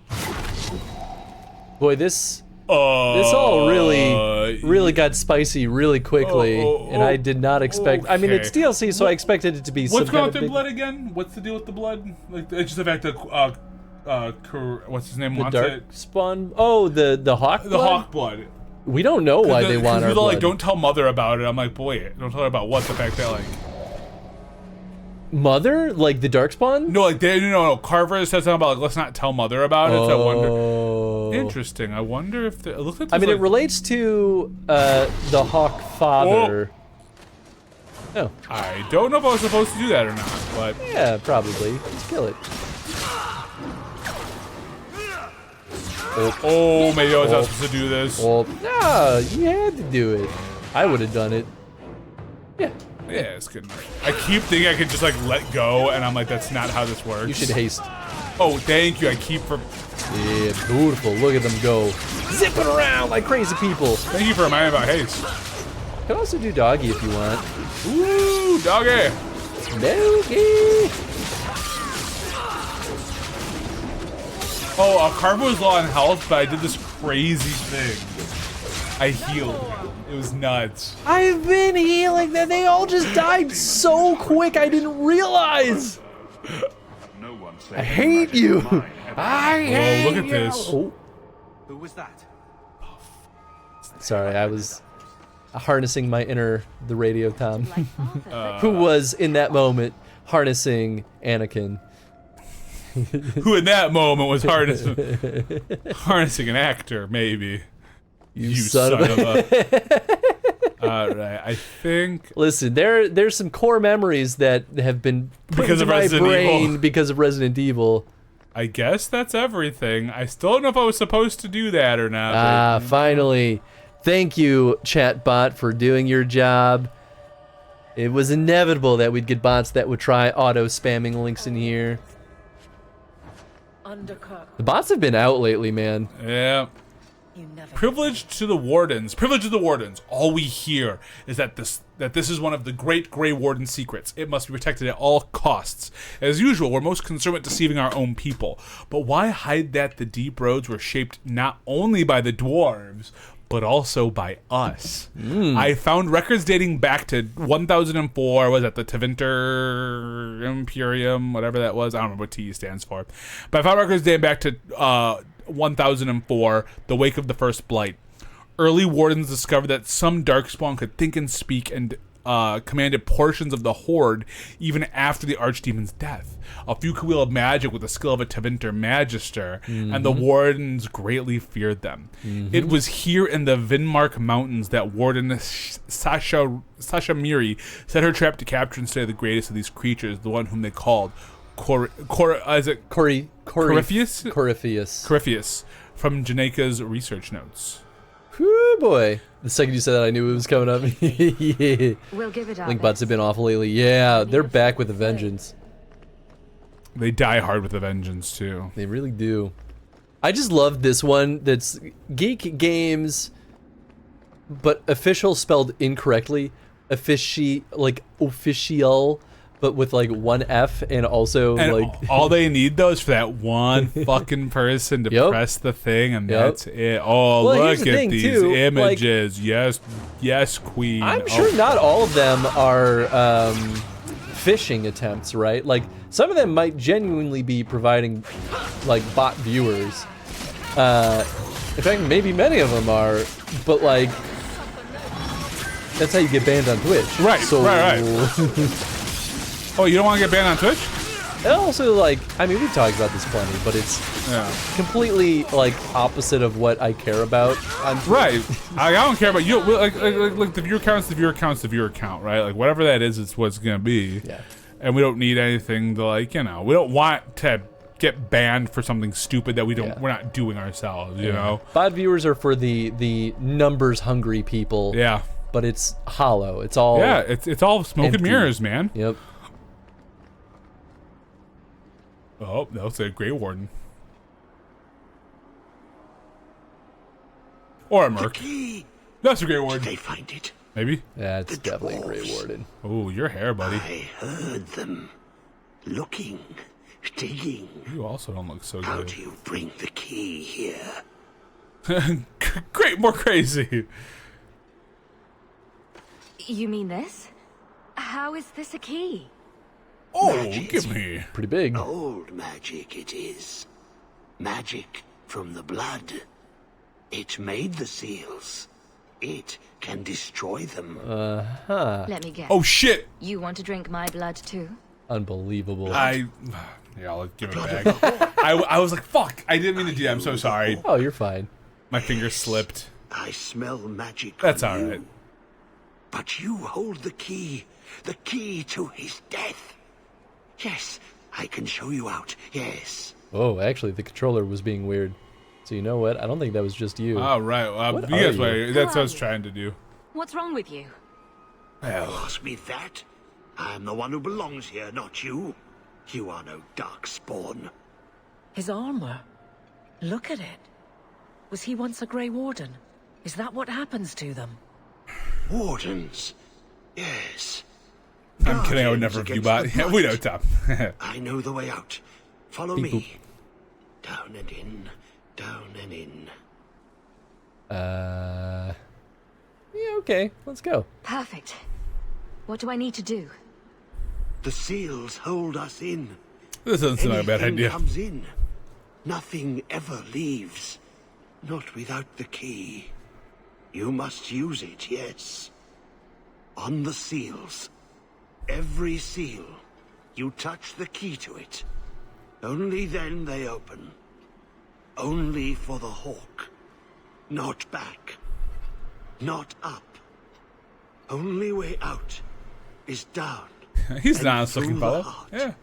Boy, this all really got spicy really quickly, and I did not expect. I mean, it's DLC, so I expected it to be. What's going on with some the kind of blood again? What's the deal with the blood? Like, it's just the fact that what's his name the wants dark it. spawn. Oh, the hawk. The blood? hawk blood. We don't know why they want our people blood. like, don't tell mother about it. I'm like, boy, don't tell her about what? The fact that like. Mother, like the darkspawn? No, like no. Carver said something about like, let's not tell mother about it. So I wonder. Interesting. I wonder if it looks like. I mean, it relates to the hawk father. Oh. I don't know if I was supposed to do that or not, but yeah, probably. Let's kill it. Oh, maybe I was not supposed to do this. No, you had to do it. I would have done it. Yeah. Yeah, it's good enough. I keep thinking I could just like let go, and I'm like, that's not how this works. You should haste. Oh, thank you. I keep for. Yeah, beautiful. Look at them go. Zipping around like crazy people. Thank you for reminding me about haste. You can also do doggy if you want. Ooh, doggy. Doggy. Oh, Carver was low on health, but I did this crazy thing. I healed. It was nuts. I've been healing them. They all just died so quick. I didn't realize. I hate you. I hate you. Look at this. Oh. Who was that? Sorry, I was harnessing my inner the radio Tom, who was in that moment harnessing Anakin. Who in that moment was harnessing an actor, maybe. You son of a. Alright, I think. Listen, there's some core memories that have been put into my brain because of Resident Evil. I guess that's everything. I still don't know if I was supposed to do that or not. Finally. Thank you, chatbot, for doing your job. It was inevitable that we'd get bots that would try auto-spamming links in here. The bots have been out lately, man. Yeah. Privilege to the wardens. Privilege to the wardens. All we hear is that this is one of the great Grey Warden secrets. It must be protected at all costs. As usual, we're most concerned with deceiving our own people. But why hide that the deep roads were shaped not only by the dwarves, but also by us? I found records dating back to 1004. Was that the Tevinter Imperium, whatever that was? I don't remember what T stands for. But I found records dating back to 1004, the wake of the first blight. Early wardens discovered that some darkspawn could think and speak and commanded portions of the horde even after the archdemon's death. A few could wield magic with the skill of a Tevinter magister, and the wardens greatly feared them. It was here in the Vinmark Mountains that warden Sasha Miri set her trap to capture and slay the greatest of these creatures, the one whom they called Corypheus from Janeka's research notes. Whoo boy. The second you said that, I knew it was coming up. Yeah. We'll give it our Link bots have been awful lately. Yeah, they're back with a vengeance. They die hard with a vengeance, too. They really do. I just love this one that's Geek Games, but official spelled incorrectly. Official, but with like one F and also and like all they need though is for that one fucking person to press the thing, and that's it. Oh, well, look at these too, images. Like, yes, queen. I'm sure not all of them are phishing attempts, right? Like some of them might genuinely be providing like bot viewers. In fact, maybe many of them are, but like that's how you get banned on Twitch. Right, so, right. Oh, you don't want to get banned on Twitch? And also, like, I mean, we've talked about this plenty, but it's completely, like, opposite of what I care about on Twitch. Right. I don't care about you. Like the viewer count's the viewer count's the viewer count, right? Like, whatever that is, it's what's going to be. Yeah. And we don't need anything to, like, you know, we don't want to get banned for something stupid that we're not doing ourselves, you know? Bot viewers are for the numbers hungry people. Yeah. But it's hollow. It's all it's all smoke and mirrors, man. Yep. Oh, that was a Grey Warden. Or a Merc. That's a Grey Warden. Did they find it? Maybe? Yeah, it's definitely a Grey Warden. Oh, your hair, buddy. I heard them. Looking. Digging. You also don't look so How good. do you bring the key here? Great, more crazy. You mean this? How is this a key? Oh, Magic. give me. Pretty big. Old magic it is. Magic from the blood. It made the seals. It can destroy them. Uh-huh. Let me guess. Oh, shit. You want to drink my blood too? Unbelievable. Yeah, I'll give it back. I was like, fuck. I didn't mean to do that. I'm so sorry. Oh, you're fine. My finger slipped. I smell magic. That's on all you. right. But you hold the key to his death. Yes, I can show you out. Yes. Oh, actually, the controller was being weird. So you know what? I don't think that was just you. Oh, right. What You are guys you? were- that's what I was trying to do. What's wrong with you? Ask me that. I'm the one who belongs here, not you. You are no dark spawn. His armor. Look at it. Was he once a Grey Warden? Is that what happens to them? Wardens. Yes. I'm kidding. I would never Guardians review against bot. the We know, blight. Tom. I know the way out. Follow Beep me. Down and in. Down and in. Yeah, okay. Let's go. Perfect. What do I need to do? The seals hold us in. This doesn't seem like a bad Anything idea. comes in. Nothing ever leaves. Not without the key. You must use it, yes. On the seals. Every seal. You touch the key to it. Only then they open. Only for the hawk. Not back. Not up. Only way out is down. He's and an honest looking through the fellow. heart. Yeah.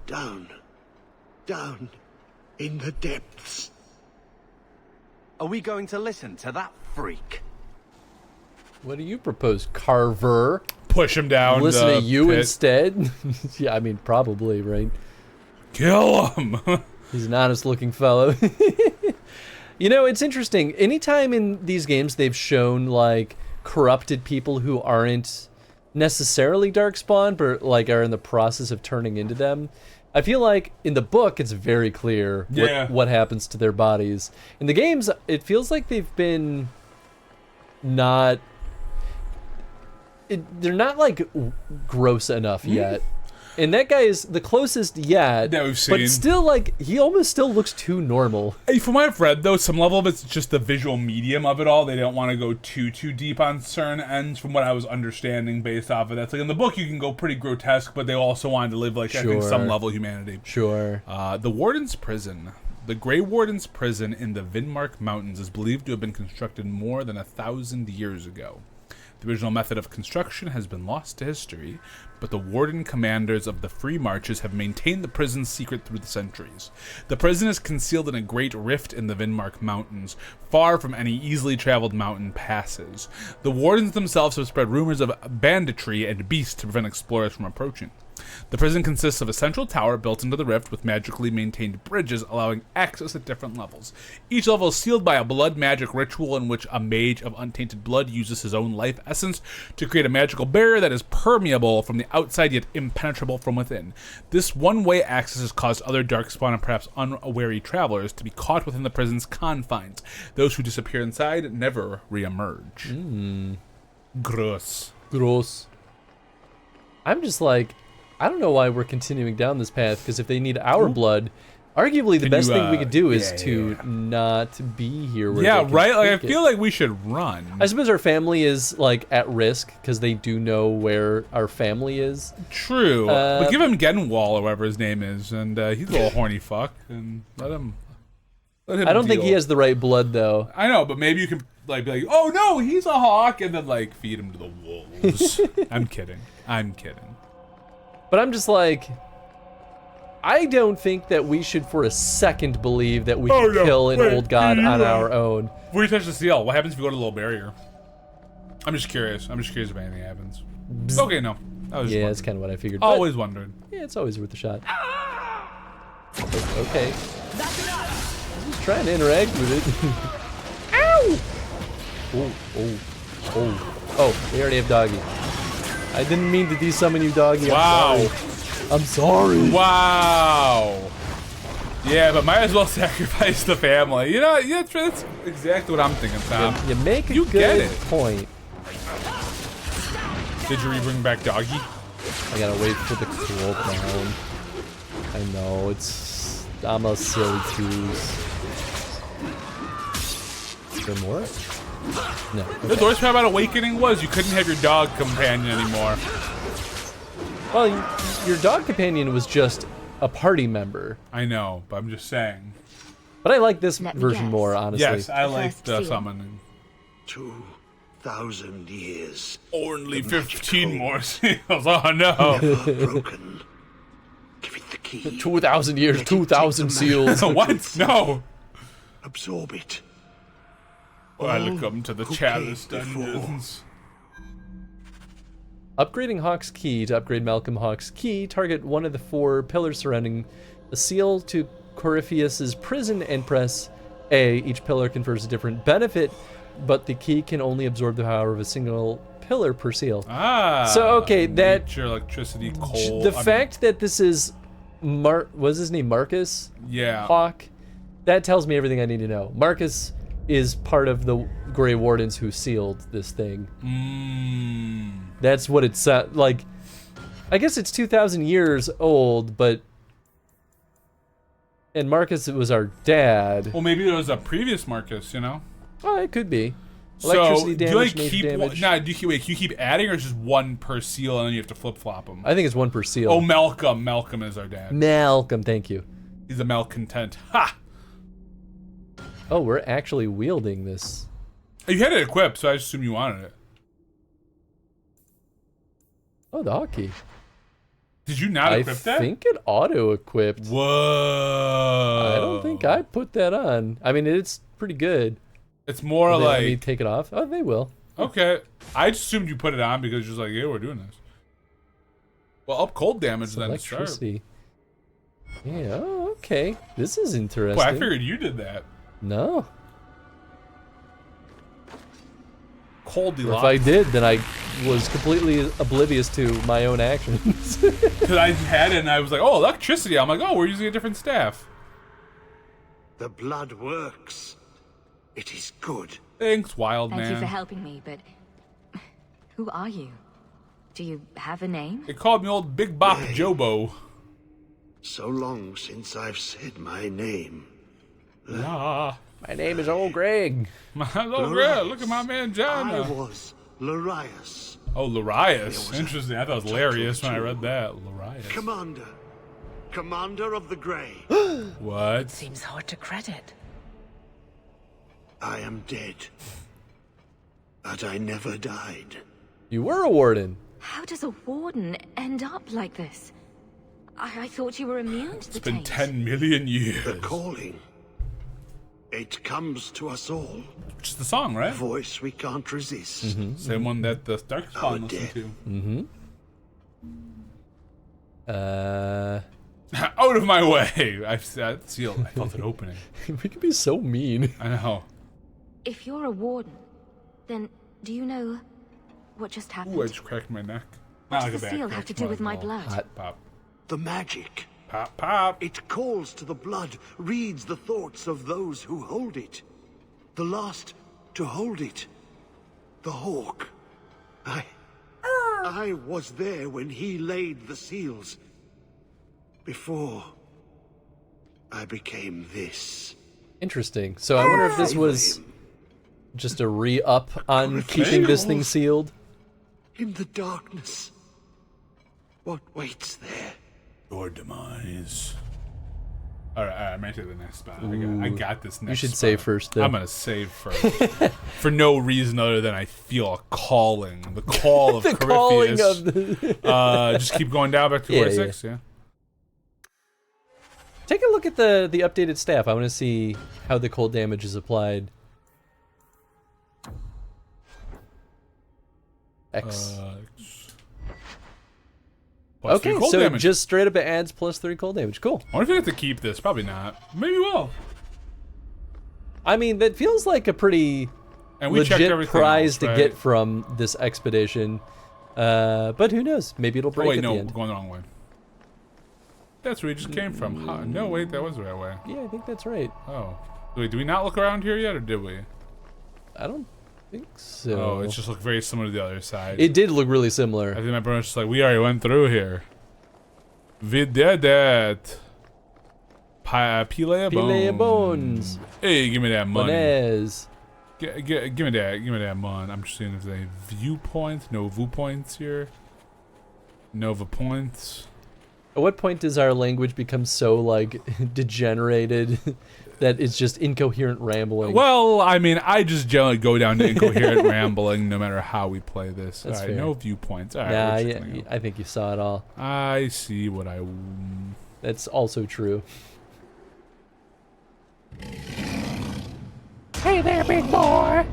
Down. Down. In the depths. Are we going to listen to that freak? What do you propose, Carver? Push him down. Listen the to you pit. instead? Yeah, I mean, probably, right? Kill him. He's an honest-looking fellow. You know, it's interesting. Anytime in these games they've shown, like, corrupted people who aren't necessarily Darkspawn, but, like, are in the process of turning into them, I feel like in the book it's very clear what happens to their bodies. In the games, it feels like they've been not... they're not, like, gross enough yet. And that guy is the closest yet, that we've seen. but still, like, he almost still looks too normal. Hey, from what I've read, though, some level of it's just the visual medium of it all. They don't want to go too deep on certain ends, from what I was understanding based off of that. It's like in the book, you can go pretty grotesque, but they also wanted to live, like, I think, some level of humanity. Sure. The Warden's Prison. The Grey Warden's Prison in the Vinmark Mountains is believed to have been constructed more than 1,000 years ago. The original method of construction has been lost to history, but the warden commanders of the Free Marches have maintained the prison's secret through the centuries. The prison is concealed in a great rift in the Vinmark Mountains, far from any easily traveled mountain passes. The wardens themselves have spread rumors of banditry and beasts to prevent explorers from approaching. The prison consists of a central tower built into the rift with magically maintained bridges allowing access at different levels. Each level is sealed by a blood magic ritual in which a mage of untainted blood uses his own life essence to create a magical barrier that is permeable from the outside yet impenetrable from within. This one-way access has caused other Darkspawn and perhaps unwary travelers to be caught within the prison's confines. Those who disappear inside never re-emerge. Gross. Gross. I'm just like, I don't know why we're continuing down this path, because if they need our blood, Arguably, the Can best you, thing we could do is yeah, to not be here. Where Yeah, they can right? Like, I take it. feel like we should run. I suppose our family is, like, at risk because they do know where our family is. True. But give him Genwall or whatever his name is, and he's a little horny fuck, and let him I don't think he deal. has the right blood, though. I know, but maybe you can like be like, oh no, he's a hawk, and then like feed him to the wolves. I'm kidding. But I'm just like, I don't think that we should for a second believe that we can kill an old god on our own. Before you touch the seal, what happens if you go to the little barrier? I'm just curious. if anything happens. Okay, no. Yeah, that's kind of what I figured. Always wondered. Yeah, it's always worth a shot. Okay. I'm just trying to interact with it. Ow! Oh, we already have Doggy. I didn't mean to desummon you, Doggy. Wow. I'm sorry. Wow. Yeah, but might as well sacrifice the family. You know, yeah, that's exactly what I'm thinking, Tom. You make a get good it. point. Did you bring back Doggy? I gotta wait for the cool down. I know, I'm a silly goose. Is there more? No. The worst part about Awakening was you couldn't have your dog companion anymore. Well, your dog companion was just a party member. I know, but I'm just saying. But I like this version more, honestly. Yes, I like the summoning. 2,000 years. Only 15 more seals. Oh no. Never broken. Give it the key. 2,000 years, 2,000 seals. What? No. Absorb it. Welcome to the Chalice Dungeons. Upgrading Hawk's Key to upgrade Malcolm Hawk's Key, target one of the 4 pillars surrounding the seal to Corypheus's prison and press A. Each pillar confers a different benefit, but the key can only absorb the power of a single pillar per seal. So okay, that nature, electricity, coal. The fact that this is was his name Marcus? Yeah. Hawk. That tells me everything I need to know. Marcus is part of the Grey Wardens who sealed this thing. That's what it's like. I guess it's 2,000 years old, but and Marcus was our dad. Well, maybe there was a previous Marcus, you know. Oh, it could be. So Electricity damage, do you nature damage. Nah, do you keep adding, or is just one per seal, and then you have to flip flop them? I think it's one per seal. Oh, Malcolm. Malcolm is our dad. Malcolm, thank you. He's a malcontent. Ha! Oh, we're actually wielding this. You had it equipped, so I assume you wanted it. Oh, the hotkey. Did you not equip that? I think it auto-equipped. Whoa. I don't think I put that on. I mean, it's pretty good. It's more Will they let like... me take it off? Oh, they will. Okay. I just assumed you put it on because you're just like, yeah, we're doing this. Well, up cold damage then. Electricity. Yeah, oh, okay. This is interesting. Well, I figured you did that. No. Cold If I did, then I was completely oblivious to my own actions. Because I had it and I was like, oh, electricity. I'm like, oh, we're using a different staff. The blood works. It is good. Thanks, wild Thank man. you for helping me, but who are you? Do you have a name? They called me old Big Bop Jobo. So long since I've said my name. Yeah. My name is Old Greg. Old Greg, look at my man John. I was Larius. Oh, Larius. Interesting. I thought it was hilarious when I read that. Larius. Commander of the Grey. What? Seems hard to credit. I am dead. But I never died. You were a warden. How does a warden end up like this? I thought you were immune to the It's been taint. 10 million years. The calling. It comes to us all. Which is the song, right? A voice we can't resist. Same one that the Darkspawn listened to. Out of my way! I've sealed. I felt it opening. We could be so mean. I know. If you're a warden, then do you know what just happened? Ooh, I just cracked my neck. What Not does like the a seal back have to crack, do with my more blood? Hot pop. The magic. Pop, pop. It calls to the blood, reads the thoughts of those who hold it. The last to hold it. The hawk. I was there when he laid the seals. Before I became this. Interesting. So I wonder if this was just a re-up on keeping this thing sealed. In the darkness, what waits there? Your demise. Alright, I'm ready to the next spot. I got this next You should spot. save first, though. I'm gonna save first. For no reason other than I feel a calling. The call of The calling Corypheus. of the... Just keep going down back to 46, yeah. Take a look at the updated staff. I want to see how the cold damage is applied. X. Okay, so damage. just straight up it adds +3 cold damage. Cool. I wonder if we have to keep this. Probably not. Maybe we'll. I mean, that feels like a pretty And we checked legit everything prize else, to right? get from this expedition. But who knows? Maybe it'll break Oh wait, at no, the end. we're going the wrong way. That's where we just came from. Huh? No, wait, that was the right way. Yeah, I think that's right. Oh. Wait, do we not look around here yet, or did we? I don't think so. Oh, it just looked very similar to the other side. It did look really similar. I think my brother's just like, we already went through here. We did it. Pile Pile bones. Hey, give me that money. Bones. Give me that money. I'm just seeing if there's any viewpoints. No viewpoints here. Nova points. At what point does our language become so, like, degenerated that it's just incoherent rambling? Well, I mean, I just generally go down to incoherent rambling no matter how we play this. That's all right, fair. no viewpoints. All right, Nah, we're yeah, just gonna go. I think you saw it all. I see what I... That's also true. Hey there, big boy.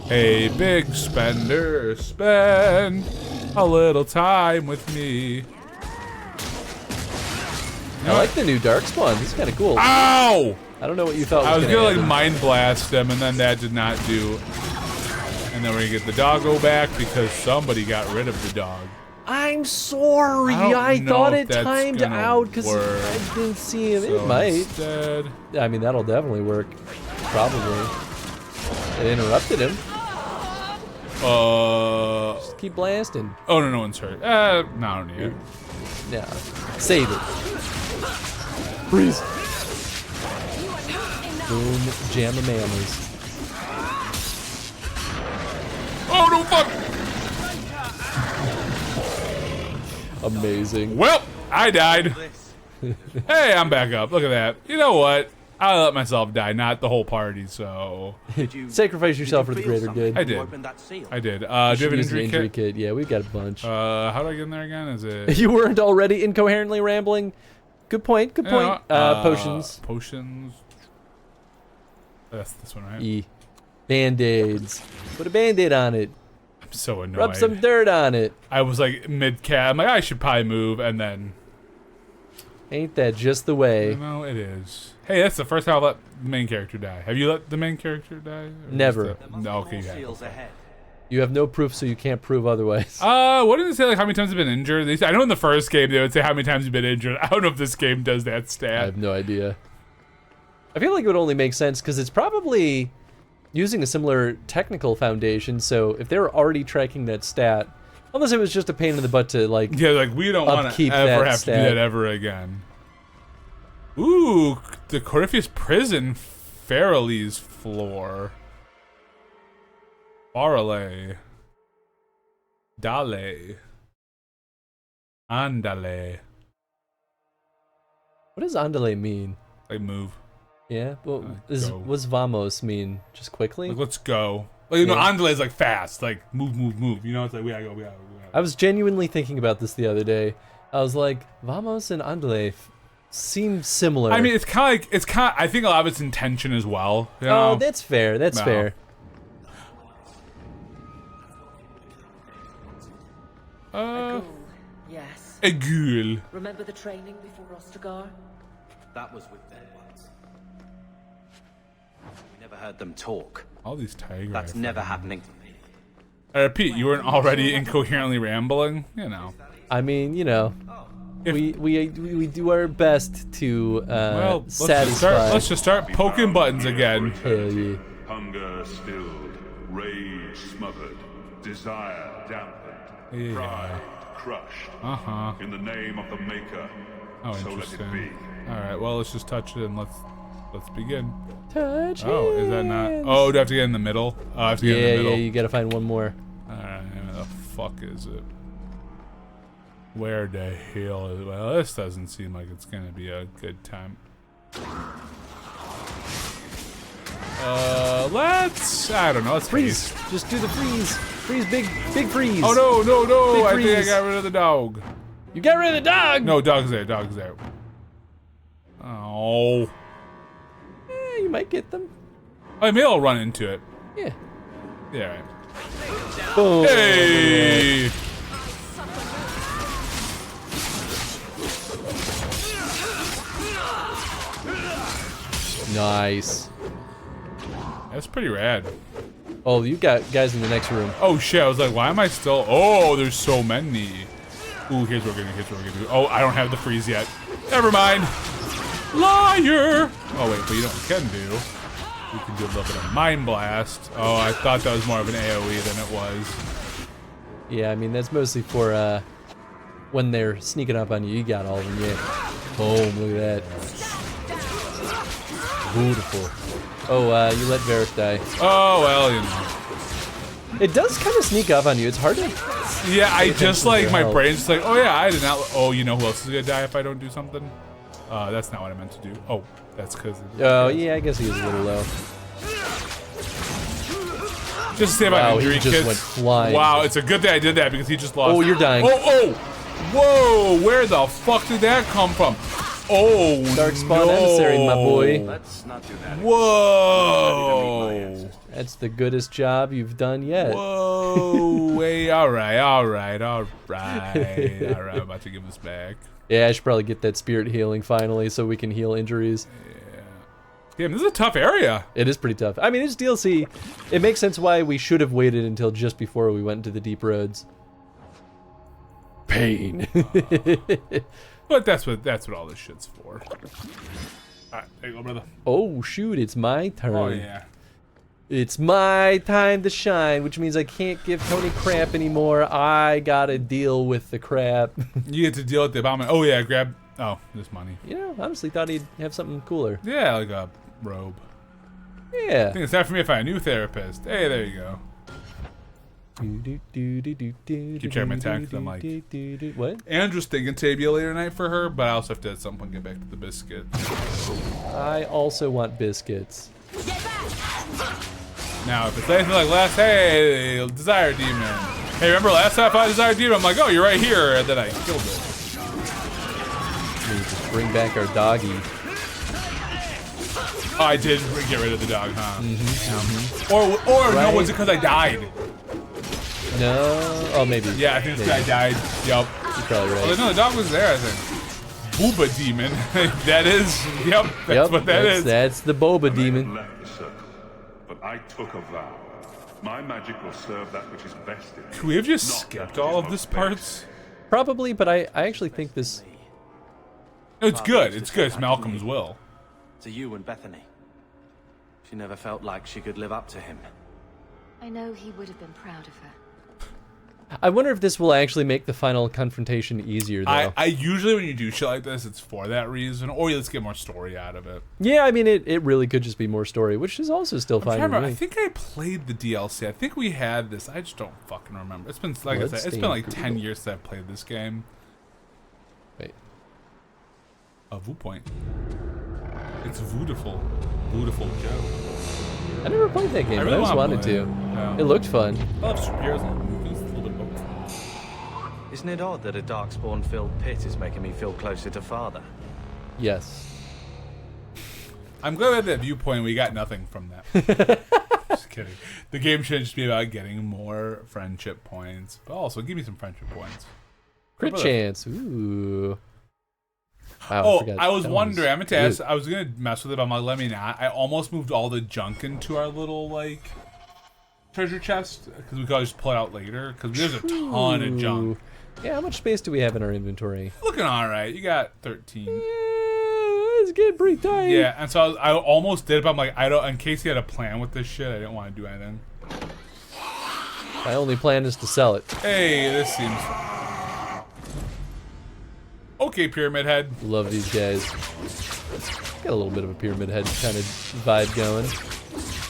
Hey, big spender, spend a little time with me. I like the new Darkspawn. This is kind of cool. Ow! I don't know what you thought I was gonna gonna like happen. mind blast them, and then that did not do. And then we're gonna get the doggo back because somebody got rid of the dog. I'm sorry. I don't know thought if it that's timed gonna out because work. I didn't see him. So It might. instead- I mean, that'll definitely work. Probably. It interrupted him. Just keep blasting. Oh no, no one's hurt. No, I don't need it. Yeah. Save it. Freeze. Boom. Jamamamas. Oh no, fuck! Amazing. Well, I died. Hey, I'm back up. Look at that. You know what? I let myself die, not the whole party. So Sacrifice yourself for the greater good. I did. I did. Do you You have should an use injury kit? Yeah, we've got a bunch. How do I get in there again? Is it? You weren't already incoherently rambling. Good point. Good point. Potions. Potions. That's this one, right? E. Band-aids. Put a band-aid on it. I'm so annoyed. Rub some dirt on it. I was like mid-cat. I'm like, I should probably move, and then. Ain't that just the way? No, it is. Hey, that's the first time I've let the main character die. Have you let the main character die? Or Never. No, okay, you have. You have no proof, so you can't prove otherwise. What did it say, like, how many times you've been injured? I know in the first game they would say how many times you've been injured. I don't know if this game does that stat. I have no idea. I feel like it would only make sense because it's probably using a similar technical foundation, so if they were already tracking that stat, unless it was just a pain in the butt to, like, Yeah, like, we don't want to upkeep ever that have stat. to do that ever again. Ooh, the Corypheus prison, Farrelly's floor. Farrelly. Dale. Andale. What does andale mean? Like move. Yeah, well, go. what's vamos mean? Just quickly? Like, let's go. Like, you know, Yeah. andale is like fast. Like, move, move, move. You know, it's like, we gotta go, we gotta go. We gotta go. I was genuinely thinking about this the other day. I was like, vamos and andale seem similar. I mean, it's kind of like, I think a lot of it's intention as well. You know? Oh, that's fair. That's No. fair. Yes. A ghoul. Remember the training before Ostagar? That was with dead ones. We never heard them talk. All these tigers. That's never happening to me. I repeat, you weren't already incoherently rambling? You know. I mean, you know, we do our best to Well, let's satisfy. just start poking buttons again. Hell yeah. Hunger stilled, rage smothered, desire dampened. Yeah. Pride crushed. Uh-huh. In the name of the Maker. Oh, so interesting. let it be. All right, well, let's just touch it and let's begin. Touch Oh, is that not? Oh, do I have to get in the middle? Oh, I have to get in the middle. Yeah, you gotta find one more. All right, where the fuck is it? Where the hell is it? Well, this doesn't seem like it's gonna be a good time. I don't know, let's freeze. Just do the freeze. Freeze, big freeze. Oh, no. Big I think I freeze. got rid of the dog. You got rid of the dog? No, dog's there. Oh. You might get them. I maybe I'll run into it. Yeah. Yeah, right. Boom. Hey! Nice. That's pretty rad. Oh, you got guys in the next room. Oh shit, I was like, why am I still? Oh, there's so many. Ooh, here's what we're gonna do. Oh, I don't have the freeze yet. Never mind. Liar! Oh wait, but you know what we can do? We can do a little bit of Mind Blast. Oh, I thought that was more of an AoE than it was. Yeah, I mean, that's mostly for when they're sneaking up on you. You got all of them, yeah. Boom, look at that. Beautiful. Oh, you let Varric die. Oh, well, you know. It does kind of sneak up on you. It's hard to... Yeah, I just like, my health. brain's just like, oh yeah, I did not... Oh, you know who else is gonna die if I don't do something? That's not what I meant to do. Oh, that's because... Oh, yeah, I guess he is a little low. Just to say about injury he just kits. went flying. Wow, it's a good thing I did that because he just lost. Oh, you're dying. Oh! Whoa! Where the fuck did that come from? Oh, Dark Spawn Emissary, my boy. Let's not do that. Whoa! That's the goodest job you've done yet. Whoa! Hey, all right. I'm about to give this back. Yeah, I should probably get that spirit healing finally so we can heal injuries. Damn, this is a tough area. It is pretty tough. I mean, it's DLC. It makes sense why we should have waited until just before we went into the deep roads. Pain. But that's what all this shit's for. Alright, there you go, brother. Oh shoot, it's my turn. Oh yeah. It's my time to shine, which means I can't give Tony crap anymore. I gotta deal with the crap. You get to deal with the abomination. Oh yeah, grab. Oh, this money. You know, honestly thought he'd have something cooler. Yeah, like a robe. Yeah. I think it's time for me to find a new therapist. Hey, there you go. Keep checking my text. I'm like, what? Andrew's thinking table later tonight for her, but I also have to at some point get back to the biscuit. I also want biscuits. Now, if it's anything like last, hey, Desire Demon. Hey, remember last time I fought Desire Demon? I'm like, oh, you're right here, and then I killed it. We just bring back our doggy. Oh, I did get rid of the dog, huh? Or Right. no, was it because I died? No. Oh, maybe. Yeah, I think this guy died. Yup. You're probably right. Oh, no, the dog was there, I think. Booba Demon. That is. Yep, that's what that is. That's the Boba Demon. Left the circle, but I took a vow. My magic will serve that which is best in me. Could we have just not skipped that which all is of this most parts? Probably, but I actually think this... It's good. It's good. It's Malcolm's will. To you and Bethany. She never felt like she could live up to him. I know he would have been proud of her. I wonder if this will actually make the final confrontation easier, though. I usually, when you do shit like this, it's for that reason, or let's get more story out of it. Yeah, I mean, it really could just be more story, which is also still fine with me. I think I played the DLC. I think we had this. I just don't fucking remember. It's been, like I said, it's been like 10 years since I've played this game. Wait. A Voo Point. It's beautiful. Beautiful Joe. I never played that game, but I just wanted to. Yeah. It looked fun. I love superheroes and movies. A little bit of both. Isn't it odd that a darkspawn-filled pit is making me feel closer to Father? Yes. I'm glad we had that viewpoint. We got nothing from that. Just kidding. The game should just be about getting more friendship points, but also give me some friendship points. Crit chance. Ooh. Wow, I was wondering. I meant to ask. I was gonna mess with it, but I'm like, let me not. I almost moved all the junk into our little like treasure chest because we could just pull it out later because there's a ton of junk. Yeah, how much space do we have in our inventory? Looking all right. You got 13. It's getting pretty tight. Yeah, and so I almost did it, but I'm like, I don't. In case he had a plan with this shit, I didn't want to do anything. My only plan is to sell it. Hey, this seems... Okay, Pyramid Head. Love these guys. Got a little bit of a Pyramid Head kind of vibe going.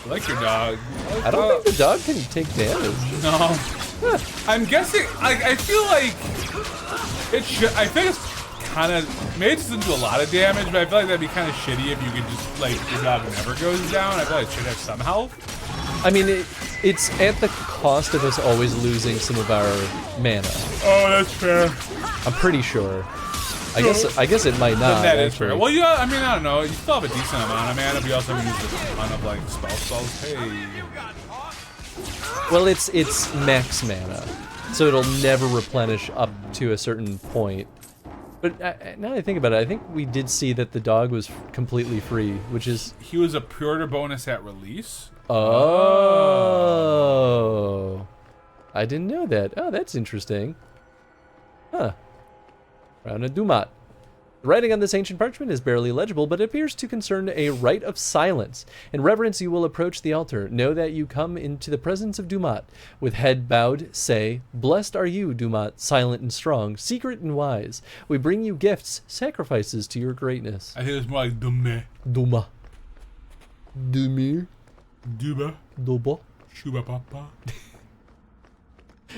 I like your dog. I don't think the dog can take damage. No. I'm guessing, I feel like it should, I think it's kind of, maybe it doesn't do a lot of damage, but I feel like that'd be kind of shitty if you could just, like, your dog never goes down. I feel like it should have some health. I mean, it's at the cost of us always losing some of our mana. Oh, that's fair. I'm pretty sure. I guess it might not. That is fair. Well, yeah, I mean, I don't know. You still have a decent amount of mana, but you also have used a ton of, like, spells. Hey. Well, it's max mana, so it'll never replenish up to a certain point. But now that I think about it, I think we did see that the dog was completely free, which is... He was a pre-order bonus at release? Oh. I didn't know that. Oh, that's interesting. Huh. Crown of Dumat. The writing on this ancient parchment is barely legible, but it appears to concern a rite of silence. In reverence, you will approach the altar. Know that you come into the presence of Dumat. With head bowed, say, "Blessed are you, Dumat, silent and strong, secret and wise. We bring you gifts, sacrifices to your greatness." I think it's more like Dume. Duma. Dumir. Duba. Duba. Shuba Papa.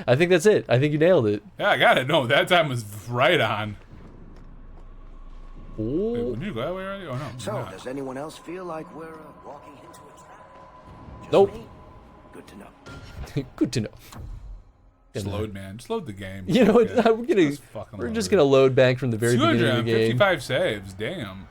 I think that's it. I think you nailed it. Yeah, I got it. No, that time was right on. Oh. Wait, we need to go that way already? Oh, no. So, does anyone else feel like we're walking into a trap? Just Nope. me? Good to know. Good to know. Just load, man. Just load the game. You know what? Okay. We're just gonna load back from the very beginning of the game. 255 saves. Damn.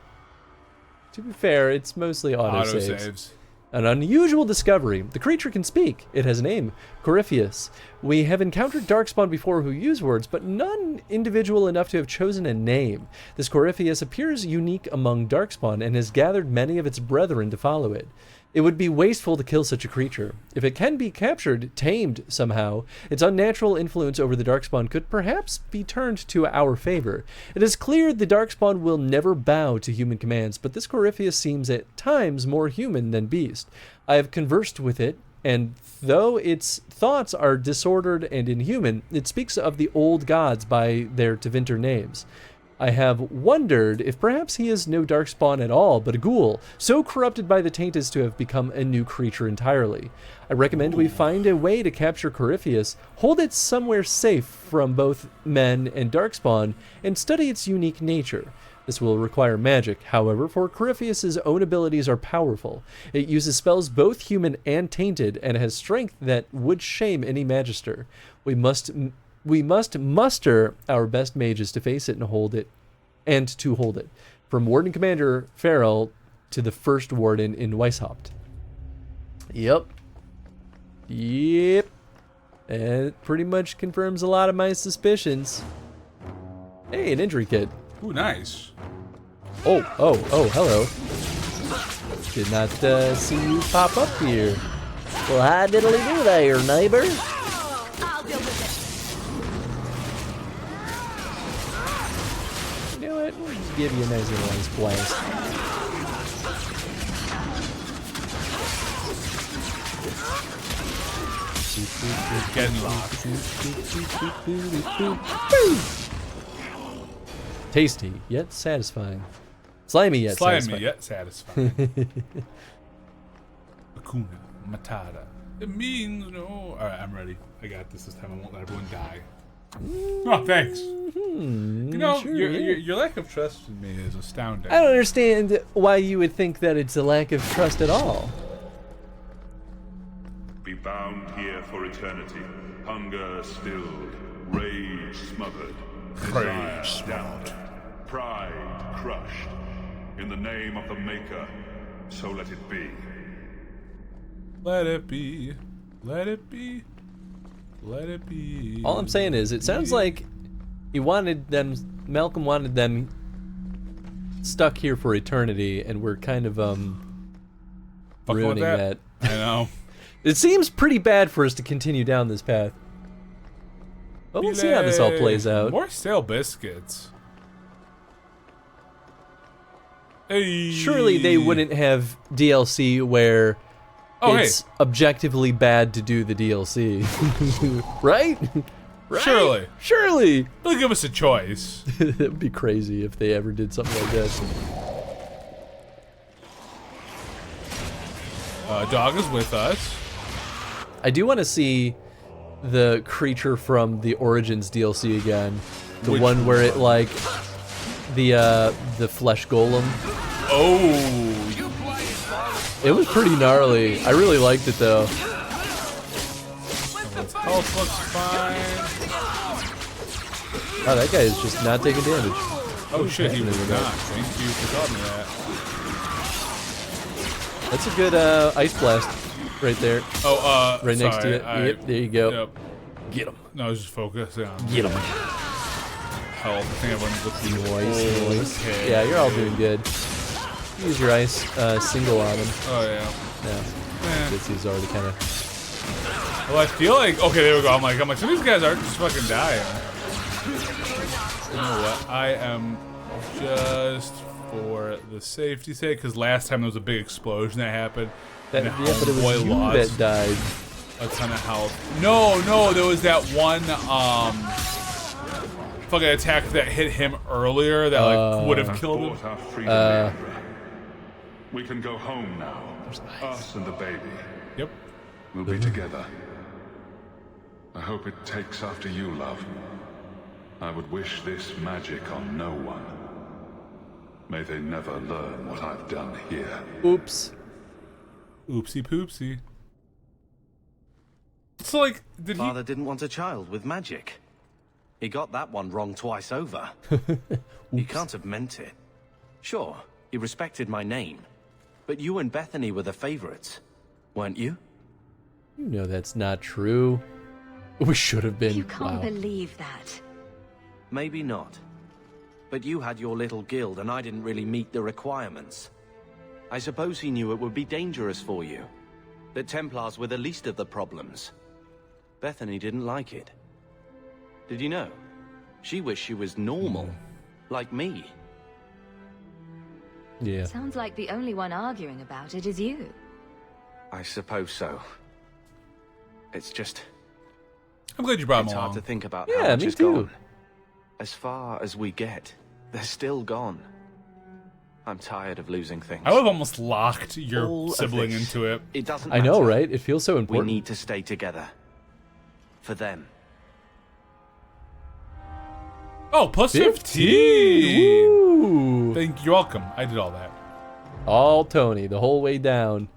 To be fair, it's mostly auto saves. saves. An unusual discovery. The creature can speak. It has a name, Corypheus. We have encountered Darkspawn before who use words, but none individual enough to have chosen a name. This Corypheus appears unique among Darkspawn and has gathered many of its brethren to follow it. It would be wasteful to kill such a creature. If it can be captured, tamed somehow, its unnatural influence over the Darkspawn could perhaps be turned to our favor. It is clear the Darkspawn will never bow to human commands, but this Corypheus seems at times more human than beast. I have conversed with it, and though its thoughts are disordered and inhuman, it speaks of the old gods by their Tevinter names. I have wondered if perhaps he is no Darkspawn at all, but a ghoul, so corrupted by the taint as to have become a new creature entirely. I recommend we find a way to capture Corypheus, hold it somewhere safe from both men and Darkspawn, and study its unique nature. This will require magic, however, for Corypheus's own abilities are powerful. It uses spells both human and tainted, and has strength that would shame any magister. We must muster our best mages to face it and hold it, from Warden Commander Farrell to the first Warden in Weishaupt. Yep. And it pretty much confirms a lot of my suspicions. Hey, an injury kit. Ooh, nice. Oh, hello. Did not see you pop up here. Well, how diddly do there, neighbor? You know what? We'll just give you a nice little ice blast. Getting locked. Tasty, yet satisfying. Slimy, yet satisfying. Slimy, yet satisfying. Hakuna Matata. It means no. Alright, I'm ready. I got this time. I won't let everyone die. Oh, thanks. You know, sure, your lack of trust in me is astounding. I don't understand why you would think that it's a lack of trust at all. Be bound here for eternity. Hunger stilled, rage smothered, desire damped, pride crushed. In the name of the Maker, so let it be. Let it be. Let it be. Let it be. All I'm saying is, it sounds like he wanted them, Malcolm wanted them stuck here for eternity, and we're kind of ruining that. I know. It seems pretty bad for us to continue down this path. But we'll see how this all plays out. More stale biscuits. Hey. Surely they wouldn't have DLC where Oh, it's objectively bad to do the DLC, right? Right? Surely. They'll give us a choice. It would be crazy if they ever did something like that. Dog is with us. I do want to see the creature from the Origins DLC again. The Which one where it like the flesh golem. Oh. It was pretty gnarly. I really liked it though. Health looks fine. Oh, that guy is just not taking damage. Oh shit, he was not. Thank you for telling me that. That's a good ice blast right there. Oh, right next to it. Yep, there you go. Yep. Get him. No, I was just focusing on Get him. Health. I think everyone's with the Noise. Yeah, you're all doing good. Use your ice single on him. Oh yeah. Yeah. He's already kind of. Well, I feel like okay. There we go. I'm like some of these guys aren't just fucking dying. You know what? I am just for the safety's sake, because last time there was a big explosion that happened. But it was you that died. A ton of health. No, there was that one fucking attack that hit him earlier that like would have killed him. We can go home now. Us and the baby. Yep. We'll be together. I hope it takes after you, love. I would wish this magic on no one. May they never learn what I've done here. Oops. Oopsie poopsie. So like, Father didn't want a child with magic. He got that one wrong twice over. He can't have meant it. Sure, he respected my name. But you and Bethany were the favorites, weren't you? You know that's not true. We should have been. You can't believe that. Maybe not. But you had your little guild and I didn't really meet the requirements. I suppose he knew it would be dangerous for you. The Templars were the least of the problems. Bethany didn't like it. Did you know? She wished she was normal, like me. Yeah. Sounds like the only one arguing about it is you. I suppose so. It's just... I'm glad you brought him It's along. hard to think about Yeah, how much me is too. gone. As far as we get, they're still gone. I'm tired of losing things. I would have almost locked your All of sibling this, into it. It doesn't I know, matter. right? It feels so We important. need to stay together. For them. Oh, plus 15. 15. Woo. Thank you. You're welcome. I did all that. All Tony, the whole way down.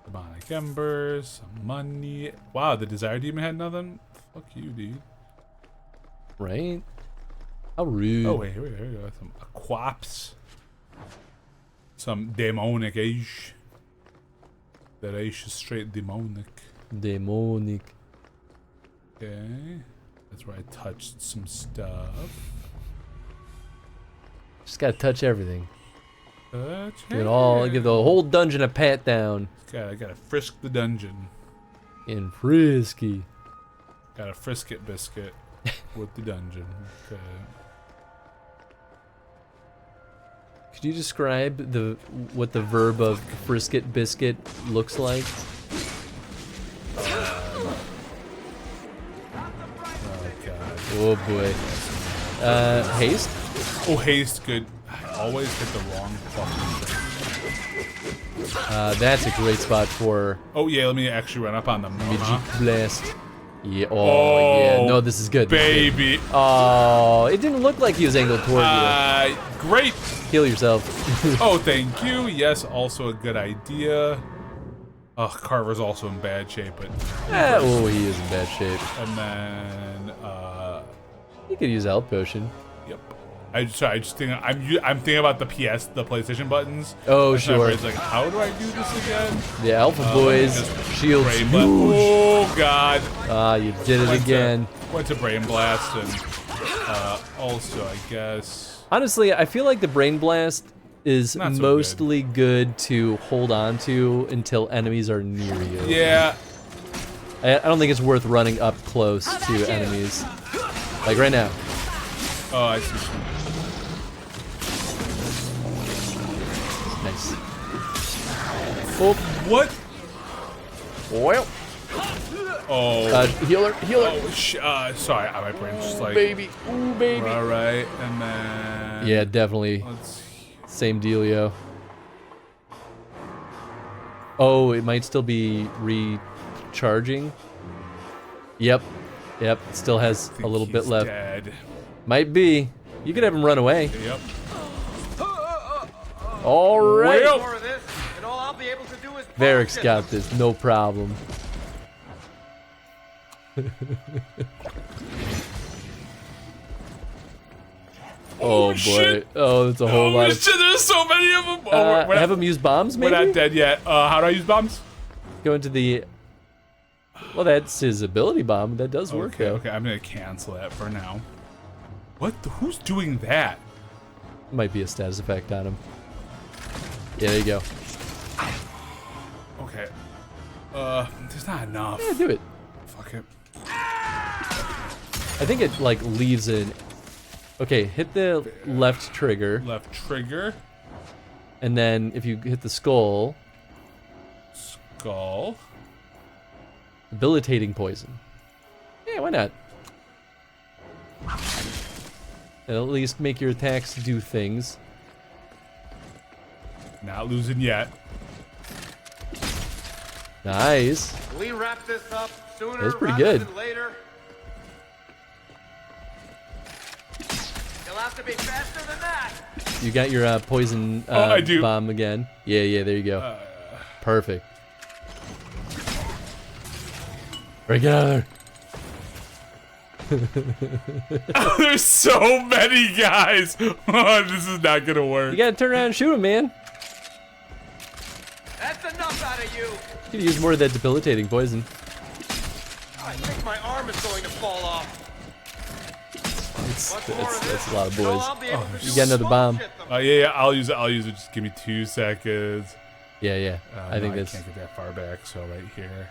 Demonic Embers, some money. Wow, the Desire Demon had nothing? Fuck you, dude. Right? How rude. Oh, wait, here we go. Some Aquaps. Some Demonic Age. That Age is straight demonic. Demonic. Okay. That's where I touched some stuff. Just gotta touch everything. Touch Give it all. Give the whole dungeon a pat down. I gotta frisk the dungeon. In frisky. Got a frisket biscuit with the dungeon. Okay. Could you describe what the verb of frisket biscuit looks like? Oh god. Oh boy. Haste? Oh, haste, good. I always hit the wrong fucking thing. That's a great spot for. Oh yeah, let me actually run up on them. Magic blast. Yeah. Oh, yeah. No, this is good. Baby. Oh, it didn't look like he was angled toward you. Great. Heal yourself. Oh, thank you. Yes, also a good idea. Oh, Carver's also in bad shape, but. Oh, he is in bad shape. And then. You could use a health potion. Yep. I'm thinking about the the PlayStation buttons. Oh, That's sure. It's like, how do I do this again? The Alpha Boys shields huge. Oh god. Ah, you did it again. Went to Brain Blast and also I guess. Honestly, I feel like the Brain Blast is Not so mostly good to hold on to until enemies are near you. Yeah. I don't think it's worth running up close to enemies. Like right now. Oh, I see. Nice. Oh, what? Well. Oh. Healer. Oh, sorry, my brain's just like. Baby. Ooh, baby. All right, and then. Yeah, definitely. Same dealio. Oh, it might still be recharging. Yep. It still has a little bit left. Dead. Might be. You could have him run away. Yep. All right. Well. Varric's got this, no problem. Oh boy. Shit. Oh, that's a whole lot of... Shit, there's so many of them. Oh, have him use bombs, maybe? We're not dead yet. How do I use bombs? Go into the... Well, that's his ability bomb. That does work, though. Okay, I'm going to cancel that for now. What? Who's doing that? Might be a status effect on him. Yeah, there you go. Okay. There's not enough. Yeah, do it. Fuck it. I think it, like, leaves an... Okay, hit the left trigger. Left trigger. And then if you hit the skull... Skull. Debilitating poison. Yeah, why not? And at least make your attacks do things. Not losing yet. Nice. We wrap this up sooner That's pretty rather good. than later. You'll have to be faster than that. You got your poison I do. bomb again. Yeah, there you go. Perfect. Right, get out of there. There's so many guys. Oh, this is not gonna work. You gotta turn around and shoot him, man. That's enough out of you. You could use more of that debilitating poison. I think my arm is going to fall off. It's a lot of boys. You got another bomb. Yeah, I'll use it. Just give me 2 seconds. Yeah. I think that's... I can't get that far back, so right here.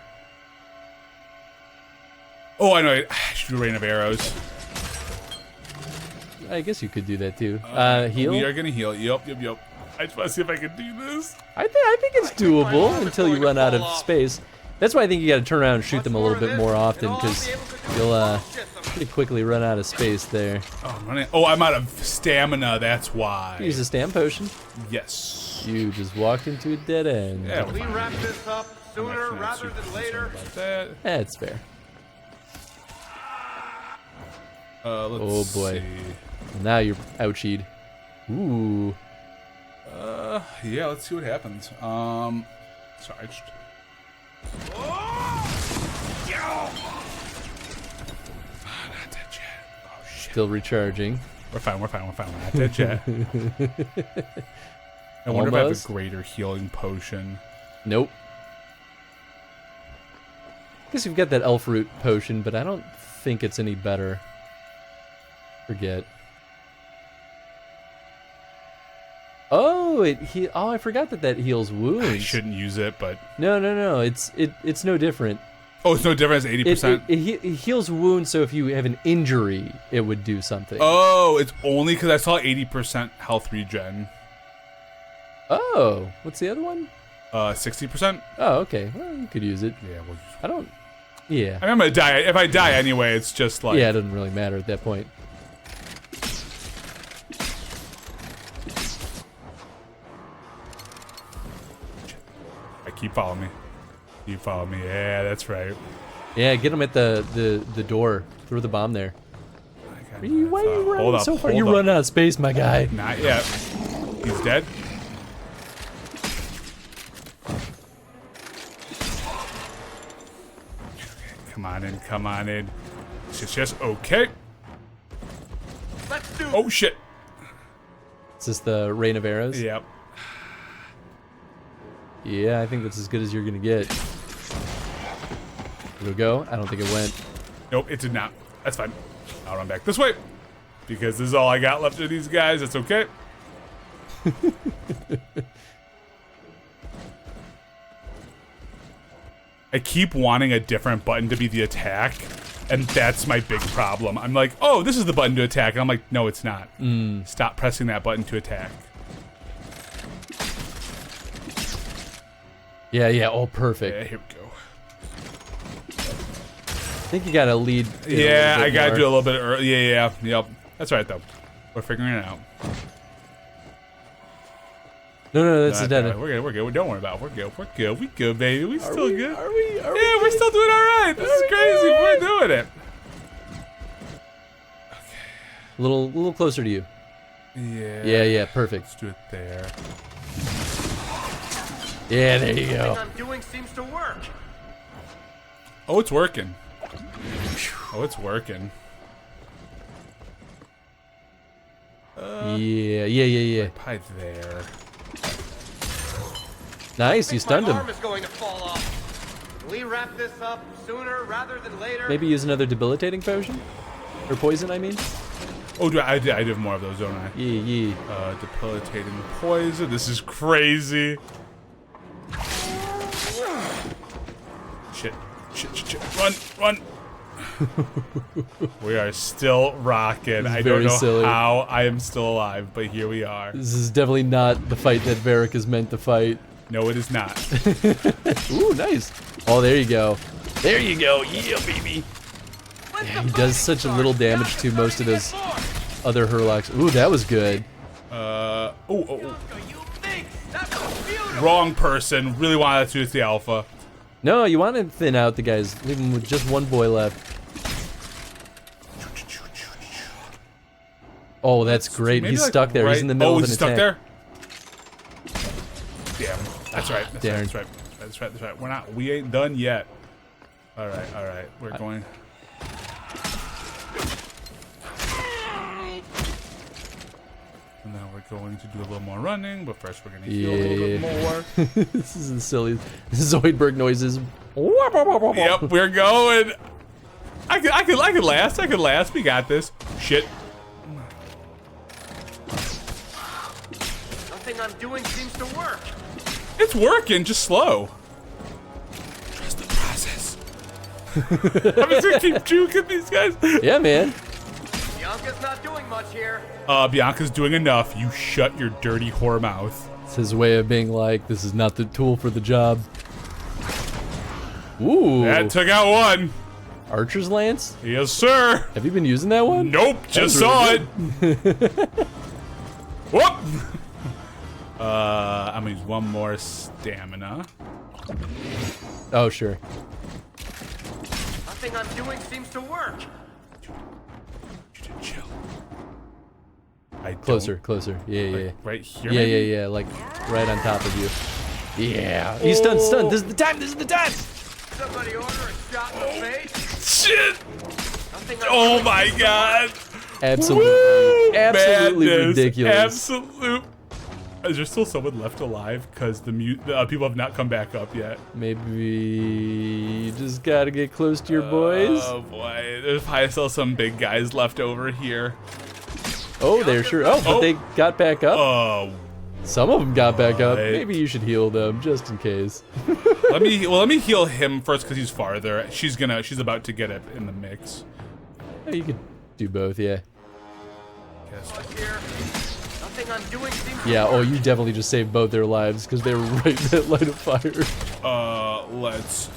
Oh, I know. I should do a rain of arrows. I guess you could do that too. Heal? We are gonna heal. Yep. I just want to see if I can do this. I think it's doable until you run out of space. That's why I think you got to turn around and shoot them a little bit more often, because you'll pretty quickly run out of space there. Oh, I'm out of stamina. That's why. Use a stam potion. Yes. You just walked into a dead end. Yeah, we wrap this up sooner rather than later. That's fair. Let's boy. see. Now you're ouchied. Ooh. Yeah, let's see what happens. Sorry. Not dead yet. Oh, shit. Still recharging. We're fine. We're not dead yet. I wonder if I have a greater healing potion. Nope. Guess you've got that elf root potion, but I don't think it's any better. Forget. Oh, I forgot that heals wounds. I shouldn't use it, but no. It's no different. Oh, it's no different. It's 80%. It heals wounds, so if you have an injury, it would do something. Oh, it's only because I saw 80% health regen. Oh, what's the other one? 60%. Oh, okay. Well, you could use it. Yeah, I don't. Yeah. I mean, I'm gonna die. If I die anyway, it's just like. Yeah, it doesn't really matter at that point. Keep following me. Yeah, that's right. Yeah, get him at the door. Throw the bomb there. Why are you running so far? You're running out of space, my guy. Not yet. He's dead. Come on in. Yes. Okay. Let's do. Oh shit. Is this the rain of arrows? Yep. Yeah, I think that's as good as you're gonna get. Did it go? I don't think it went. Nope, it did not. That's fine. I'll run back this way. Because this is all I got left of these guys. That's okay. I keep wanting a different button to be the attack. And that's my big problem. I'm like, oh, this is the button to attack. And I'm like, no, it's not. Stop pressing that button to attack. Yeah. Oh, perfect. Yeah, here we go. think you gotta lead. Yeah, I gotta do a little bit early. Yeah, yep. That's right though. We're figuring it out. No, that's dead. We're good. Don't worry about it. We're good. We good, baby. We still good. Are we? Yeah, we're still doing all right. This is crazy. We're doing it. A little closer to you. Yeah. Perfect. Let's do it there. Yeah, there you go. Everything I'm doing seems to work. Oh, it's working. Oh, it's working. Yeah. Right there. Nice, you stunned My him. arm is going to fall off. Can we wrap this up sooner rather than later? Maybe use another debilitating potion? Or poison, I mean? Oh, I do more of those, don't I? Yeah. Debilitating poison. This is crazy. Shit. Run. We are still rocking. I don't know silly. how I am still alive, but here we are. This is definitely not the fight that Varric is meant to fight. No, it is not. Ooh, nice. Oh, there you go. There you go. Yeah, baby. Yeah, he does such a little damage to most of those other Hurlocks. Ooh, that was good. Wrong person. Really wanted to use the alpha. No, you want to thin out the guys. Leave them with just one boy left. Oh, that's great. Maybe He's like stuck there. He's in the middle of an he's attack. stuck there? Damn. That's right. Darn. That's right. We ain't done yet. All right. We're going. And now we're going to do a little more running, but first we're going to heal a little bit more. This is silly. Zoidberg noises. Yep, we're going. I could last. We got this. Shit. Nothing I'm doing seems to work. It's working, just slow. Trust the process. I'm just gonna keep juking these guys. Yeah, man. Bianca's not doing much here. Bianca's doing enough. You shut your dirty whore mouth. It's his way of being like, this is not the tool for the job. Ooh. That took out one. Archer's Lance? Yes, sir. Have you been using that one? Nope, just saw it. Whoop. I'm gonna use one more stamina. Oh, sure. Nothing I'm doing seems to work. Chill. Closer. Yeah. Right here? Yeah. Like, right on top of you. Yeah. He's stunned. This is the time. Somebody order a shot in the face. Shit. Oh my god. Absolutely Madness. ridiculous. Absolute. Is there still someone left alive? Because the people have not come back up yet. Maybe you just gotta get close to your boys. Oh boy, there's probably still some big guys left over here. Oh, they're sure. Oh, but they got back up. Oh, some of them got back up. Maybe you should heal them just in case. let me heal him first because he's farther. She's about to get it in the mix. You could do both, yeah. I'm doing yeah, oh, you definitely just saved both their lives because they were right in that line of fire. Let's.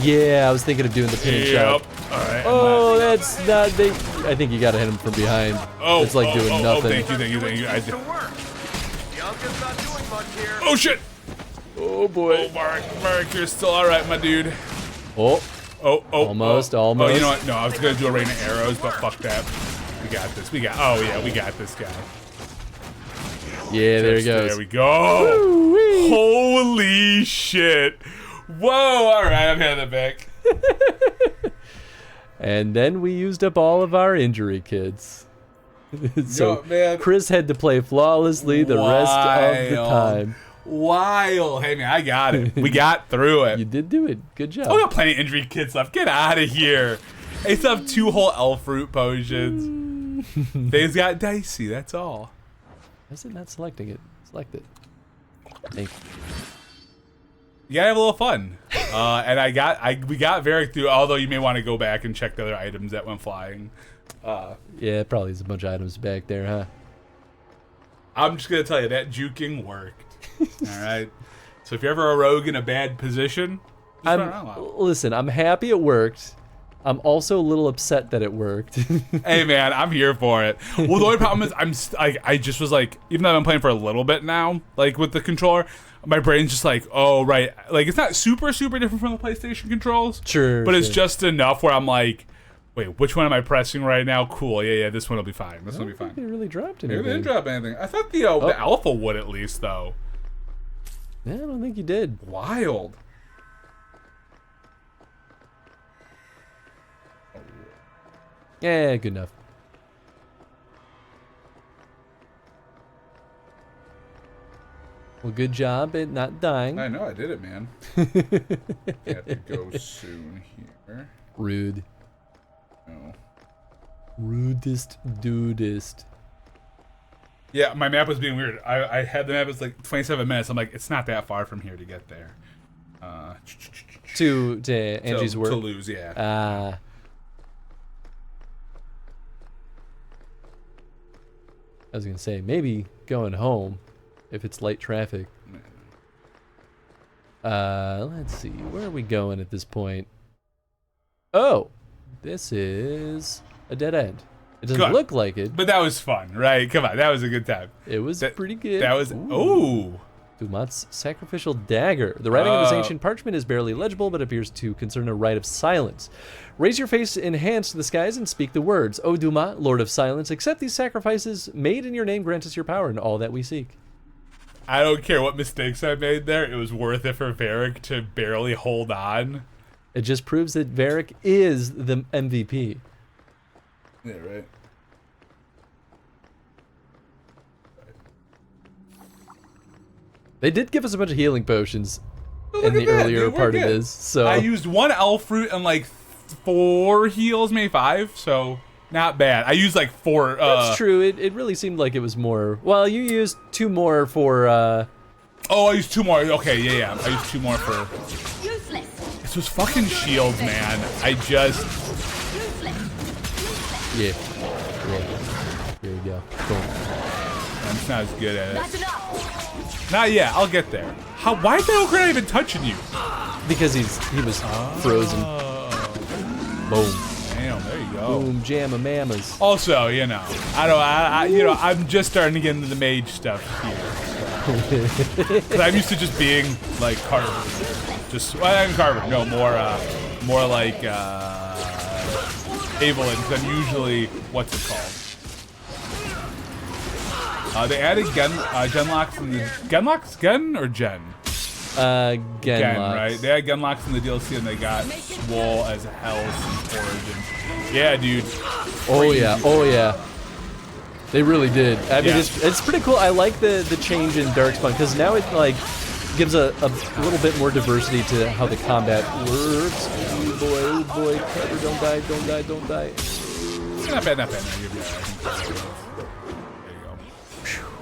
Yeah, I was thinking of doing the pin shot. Alright. Oh, that's not. I think you gotta hit him from behind. Oh, it's like doing nothing. Thank you. Bianca's not doing much here. Oh shit! Oh boy. Oh, Mark, you're still alright, my dude. Oh. Almost. Oh, you know what? No, I was gonna do a rain of arrows, but fuck that. We got this. We got this guy. Yeah, there he goes. There we go. Woo-wee. Holy shit. Whoa, all right, I'm heading back. And then we used up all of our injury kits. So Chris had to play flawlessly the rest of the time. Wild. Hey, man, I got it. We got through it. You did do it. Good job. I got plenty of injury kits left. Get out of here. I still have 2 whole elf fruit potions. They've got dicey, that's all. Why is it not selecting it? Select it. Thank you. You gotta have a little fun. And we got Varric through, although you may want to go back and check the other items that went flying. Yeah, probably is a bunch of items back there, huh? I'm just gonna tell you that juking worked. Alright. So if you're ever a rogue in a bad position, listen, I'm happy it worked. I'm also a little upset that it worked. Hey man, I'm here for it. Well, the only problem is I just was like, even though I've been playing for a little bit now, like with the controller, my brain's just like, oh right, like it's not super different from the PlayStation controls. Sure. But it's just enough where I'm like, wait, which one am I pressing right now? Cool, yeah, this one will be fine. This one will be fine. They really dropped Maybe anything. they didn't drop anything. I thought the alpha would at least though. Yeah, I don't think you did. Wild. Yeah, good enough. Well, good job at not dying. I know, I did it, man. You have to go soon here. Rude. No. Rudest dudest. Yeah, my map was being weird. I had the map as like 27 minutes. I'm like, it's not that far from here to get there. To Angie's work? To lose, yeah. I was gonna say, maybe going home, if it's light traffic. Let's see, where are we going at this point? Oh, this is a dead end. It doesn't look like it. But that was fun, right? Come on, that was a good time. It was pretty good. That was, ooh. Dumat's sacrificial dagger. The writing of this ancient parchment is barely legible, but appears to concern a rite of silence. Raise your face in hands to the skies and speak the words. O Dumat, Lord of Silence, accept these sacrifices made in your name. Grant us your power and all that we seek. I don't care what mistakes I made there. It was worth it for Varric to barely hold on. It just proves that Varric is the MVP. Yeah, right. They did give us a bunch of healing potions in the earlier part of this. So I used 1 elf fruit and like 4 heals, maybe 5. So not bad. I used like 4. That's true. It really seemed like it was more. Well, you used 2 more for. Oh, I used 2 more. Okay, yeah. I used 2 more for. Useless. This was fucking shields, man. I just. Yeah. Here we go. Cool. I'm just not as good at it. Not yet. I'll get there. Why is that Ogre even touching you? Because he was frozen. Boom. Damn, there you go. Boom, jamma mammas. Also, you know, I'm just starting to get into the mage stuff here. Because I'm used to just being like Carver. I'm Carver. No, more like Evelyn, because I'm usually, what's it called? They added genlocks in the genlocks, gen or gen? Gen, right? They had genlocks in the DLC, and they got swole as hell since Origins. Yeah, dude. Oh yeah. They really did. I mean, it's pretty cool. I like the change in Darkspawn because now it like gives a little bit more diversity to how the combat works. Oh boy, Trevor, don't die. Not bad. No, you're good.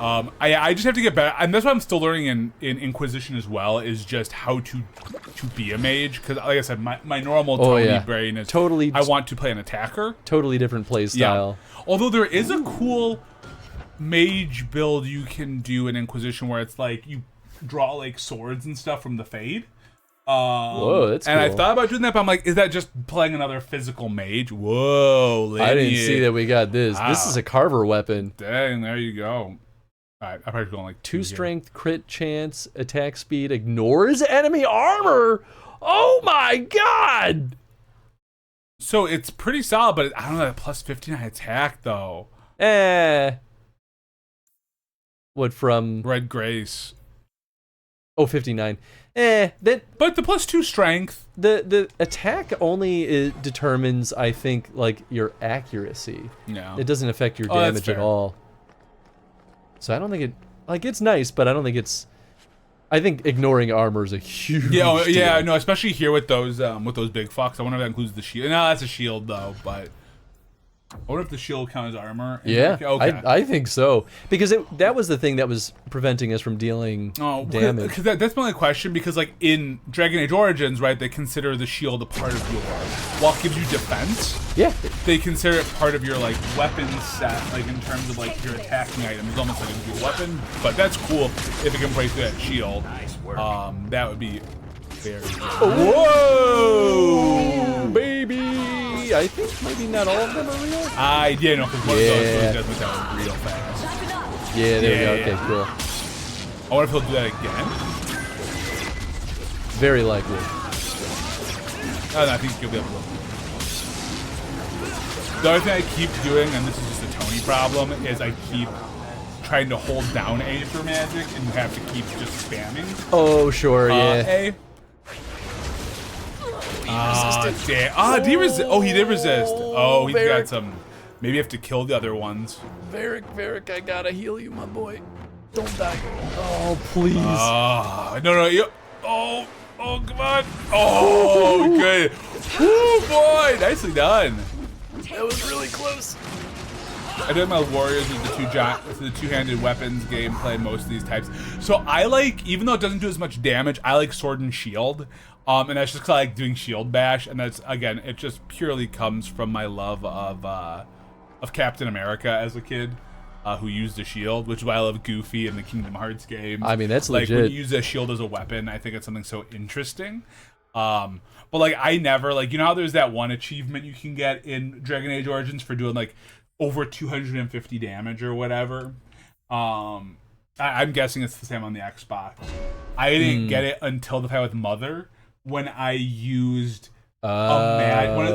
I just have to get better, and that's what I'm still learning in Inquisition as well, is just how to be a mage, because like I said, my normal Tony brain is totally. I want to play an attacker. Totally different play style. Yeah. Although there is a cool mage build you can do in Inquisition where it's like you draw like swords and stuff from the Fade. Whoa, that's cool. And I thought about doing that, but I'm like, is that just playing another physical mage? Whoa, lineage. I didn't see that we got this. Wow. This is a Carver weapon. Dang, there you go. Alright, I'm probably going like 2 strength, crit chance, attack speed, ignores enemy armor. Oh my god! So it's pretty solid, but I don't know, that plus 59 attack though. What from? Red Grace. Oh, 59. But the plus 2 strength. The attack only determines, I think, like your accuracy. No. It doesn't affect your damage at all. So I don't think it's nice, but I don't think it's. I think ignoring armor is a huge deal. Yeah, no, especially here with those big fucks. I wonder if that includes the shield. No, that's a shield though, but I wonder if the shield counts as armor. Yeah, okay. I think so, because that was the thing that was preventing us from dealing damage. Because that's my only question. Because like in Dragon Age Origins, right, they consider the shield a part of your, while it gives you defense. Yeah, they consider it part of your like weapon set, like in terms of like your attacking item. It's almost like a dual weapon, but that's cool if it can break that shield. That would be very good. Whoa, baby! Actually, I think maybe not all of them are real. Yeah, no, because one of those does went down real fast. Yeah, there we go. Okay, cool. I wonder if he'll do that again. Very likely. No, I think he'll be able to. The other thing I keep doing, and this is just a Tony problem, is I keep trying to hold down A for magic, and you have to keep just spamming. Oh, sure, yeah. A. Damn. Oh, he did resist. Oh, he's got some. Maybe you have to kill the other ones. Varric, I gotta heal you, my boy. Don't die. Oh, please. No. Oh, come on. Oh, good. Woo, boy. Nicely done. That was really close. I did my warriors with the two-handed weapons gameplay in most of these types. So I like, even though it doesn't do as much damage, I like sword and shield. And that's just 'cause I like doing shield bash, and that's, again, it just purely comes from my love of Captain America as a kid, who used a shield, which is why I love Goofy in the Kingdom Hearts games. I mean, that's like, legit. When you use a shield as a weapon, I think it's something so interesting. But like, I never, like, you know how there's that one achievement you can get in Dragon Age Origins for doing like over 250 damage or whatever? I'm guessing it's the same on the Xbox. I didn't get it until the fight with Mother, when I used counted one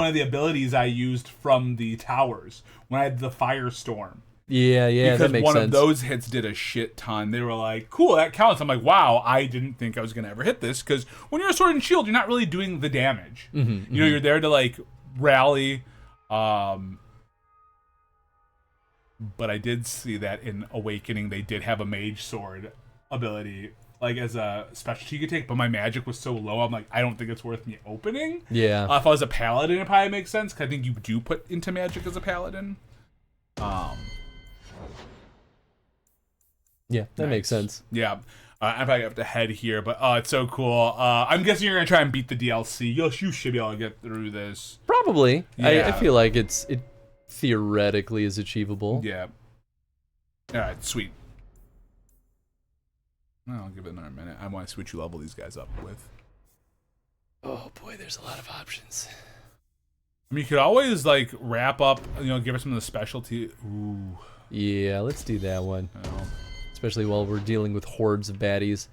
of the abilities I used from the towers when I had the Firestorm. Yeah, because that makes one sense. of those hits did a shit ton. They were like, cool, that counts. I'm like, wow, I didn't think I was gonna ever hit this, because when you're a sword and shield, you're not really doing the damage. You know, you're there to like rally. But I did see that in Awakening they did have a mage sword ability, like as a specialty you could take, but my magic was so low, I'm like, I don't think it's worth me opening. Yeah. If I was a paladin, it probably makes sense, because I think you do put into magic as a paladin. Yeah, that makes sense. Yeah. I probably have to head here, but it's so cool. I'm guessing you're gonna try and beat the DLC. You should be able to get through this. Probably. Yeah. I feel like it theoretically is achievable. Yeah. All right, sweet. I'll give it another minute. I want to see what you level these guys up with. Oh boy, there's a lot of options. I mean, you could always like wrap up, give her some of the specialty. Ooh. Yeah, let's do that one. Oh. Especially while we're dealing with hordes of baddies.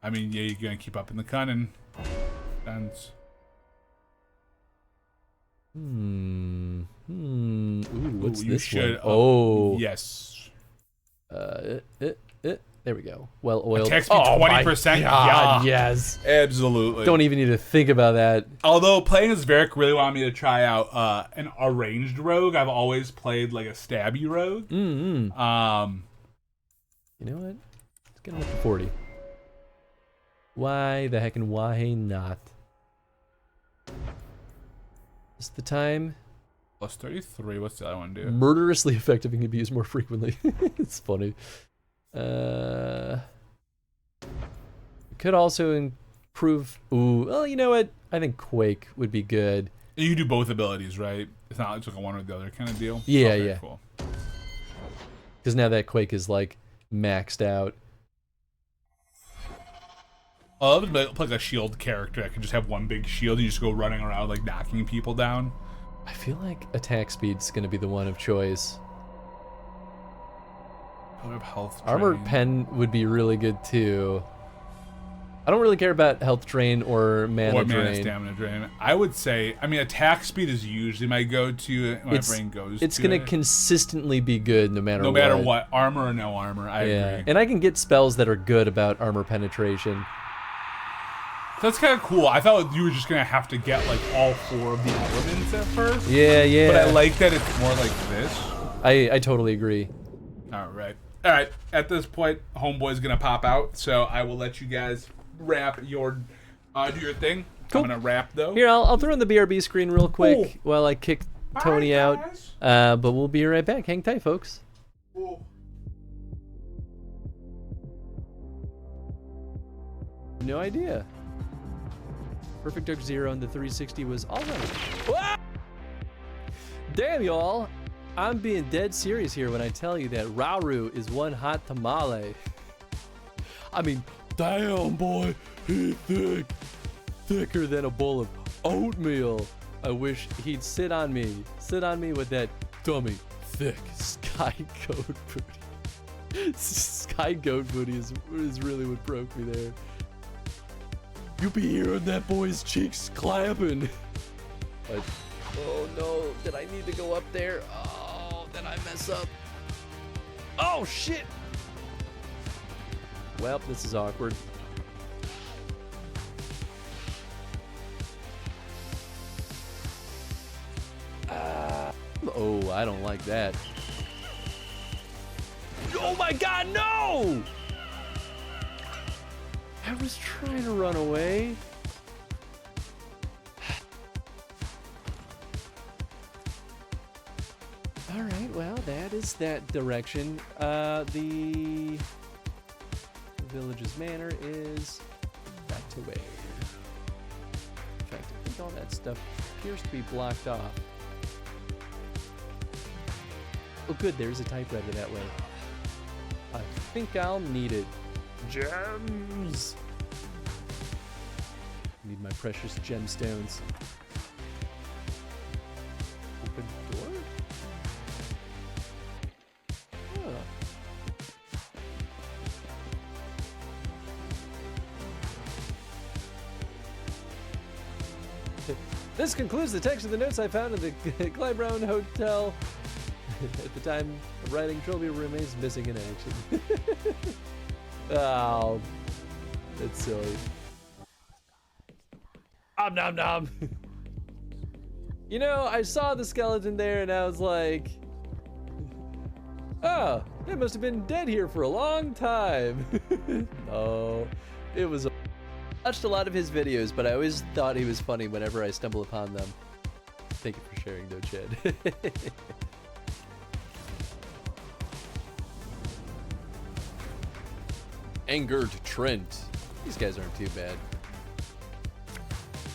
I mean, yeah, you're gonna keep up in the cunning. Dance. Ooh, what's you this should, one? Oh. Yes. There we go. Well oiled. Attack speed 20%. Yeah. Yes. Absolutely. Don't even need to think about that. Although playing as Varric really wanted me to try out an arranged rogue. I've always played like a stabby rogue. You know what? Let's get him up to 40. Why the heck and why not? Is the time? Plus 33. What's the other one do? Murderously effective and can be used more frequently. It's funny. Could also improve. Ooh, well, you know what? I think Quake would be good. You do both abilities, right? It's not like a one or the other kind of deal. Yeah, okay, yeah. Cool. Because now that Quake is like maxed out. I love to play like a shield character that can just have one big shield and you just go running around like knocking people down. I feel like attack speed's gonna be the one of choice. Health Armored Pen would be really good too. I don't really care about health drain or mana drain. Stamina drain. I would say, I mean, attack speed is usually my go-to. My brain goes. It's gonna consistently be good no matter what. No matter what, armor or no armor. I agree. And I can get spells that are good about armor penetration. So that's kind of cool. I thought you were just gonna have to get like all 4 of the elements at first. Yeah. But I like that it's more like this. I totally agree. All right. At this point, Homeboy's gonna pop out, so I will let you guys wrap do your thing. Cool. I'm gonna wrap though. Here, I'll throw in the BRB screen real quick while I kick Tony out. But we'll be right back. Hang tight, folks. No idea. Perfect Dark Zero on the 360 was alright. Damn, y'all. I'm being dead serious here when I tell you that Rauru is one hot tamale. I mean, damn, boy, he's thick. Thicker than a bowl of oatmeal. I wish he'd sit on me with that dummy, thick sky goat booty. Sky goat booty is really what broke me there. You be hearing that boy's cheeks clapping. But, oh no, did I need to go up there? Oh, did I mess up? Oh shit! Well, this is awkward. Oh, I don't like that. Oh my god, no! I was trying to run away. Alright, well, that is that direction. The village's manor is back to where? In fact, I think all that stuff appears to be blocked off. Oh good, there's a typewriter that way. I think I'll need it. Gems! Need my precious gemstones. Open door? Huh. This concludes the text of the notes I found in the Clybrown Hotel. At the time of writing, Trilby remains missing in action. Oh, that's silly. Nom nom. You know, I saw the skeleton there and I was like, oh, it must have been dead here for a long time. Oh, it was. I watched a lot of his videos, but I always thought he was funny whenever I stumble upon them. Thank you for sharing, though, Chad. Angered Trent. These guys aren't too bad.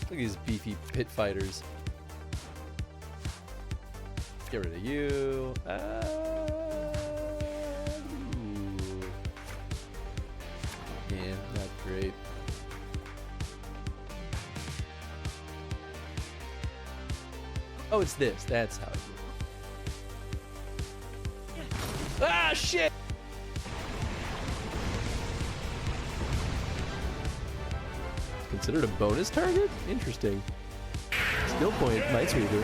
Look at these beefy pit fighters. Get rid of you. Yeah, not great. Oh, it's this. That's how I do it. Ah, shit! Considered a bonus target? Interesting. Skill point, Minesweeper.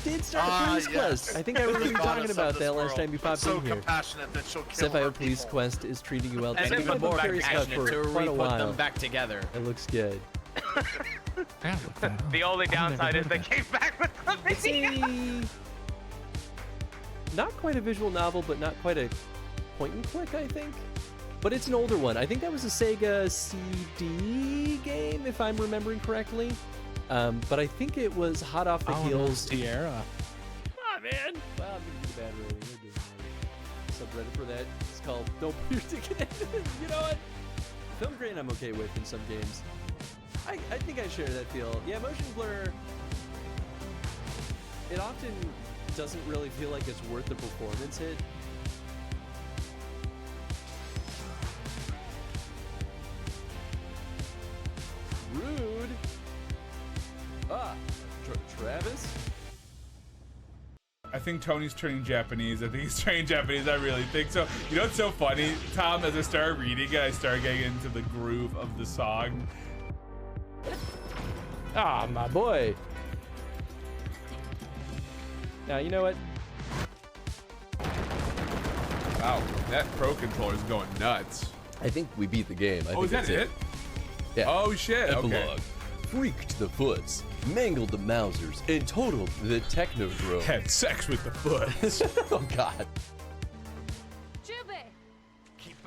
Did start a police quest. I think I remember you talking about that last time you popped in here. Sapphire police quest is treating you well. And It's been a curious stuff for quite a while. them back together. It looks good. The only downside is they came back with something. Not quite a visual novel, but not quite a point and click, I think. But it's an older one. I think that was a Sega CD game, if I'm remembering correctly. But I think it was hot off the heels. Tierra. Come on, man. Well, I'm gonna do bad rating. We're doing a subreddit for that. It's called Don't Put Your Ticket In. You know what? Film grain I'm okay with in some games. I think I share that feel. Yeah, motion blur. It often doesn't really feel like it's worth the performance hit. Rude. Travis? I think Tony's turning Japanese. I think he's turning Japanese. I really think so. You know what's so funny, Tom? As I started reading it, I started getting into the groove of the song. Ah, my boy. Now, you know what? Wow, that Pro Controller's going nuts. I think we beat the game. I think is that that's it? Yeah. Oh, shit. Epilogue. Okay. Freaked the foots, mangled the Mousers, and totaled the Technodrome. Had sex with the foots. Oh, God.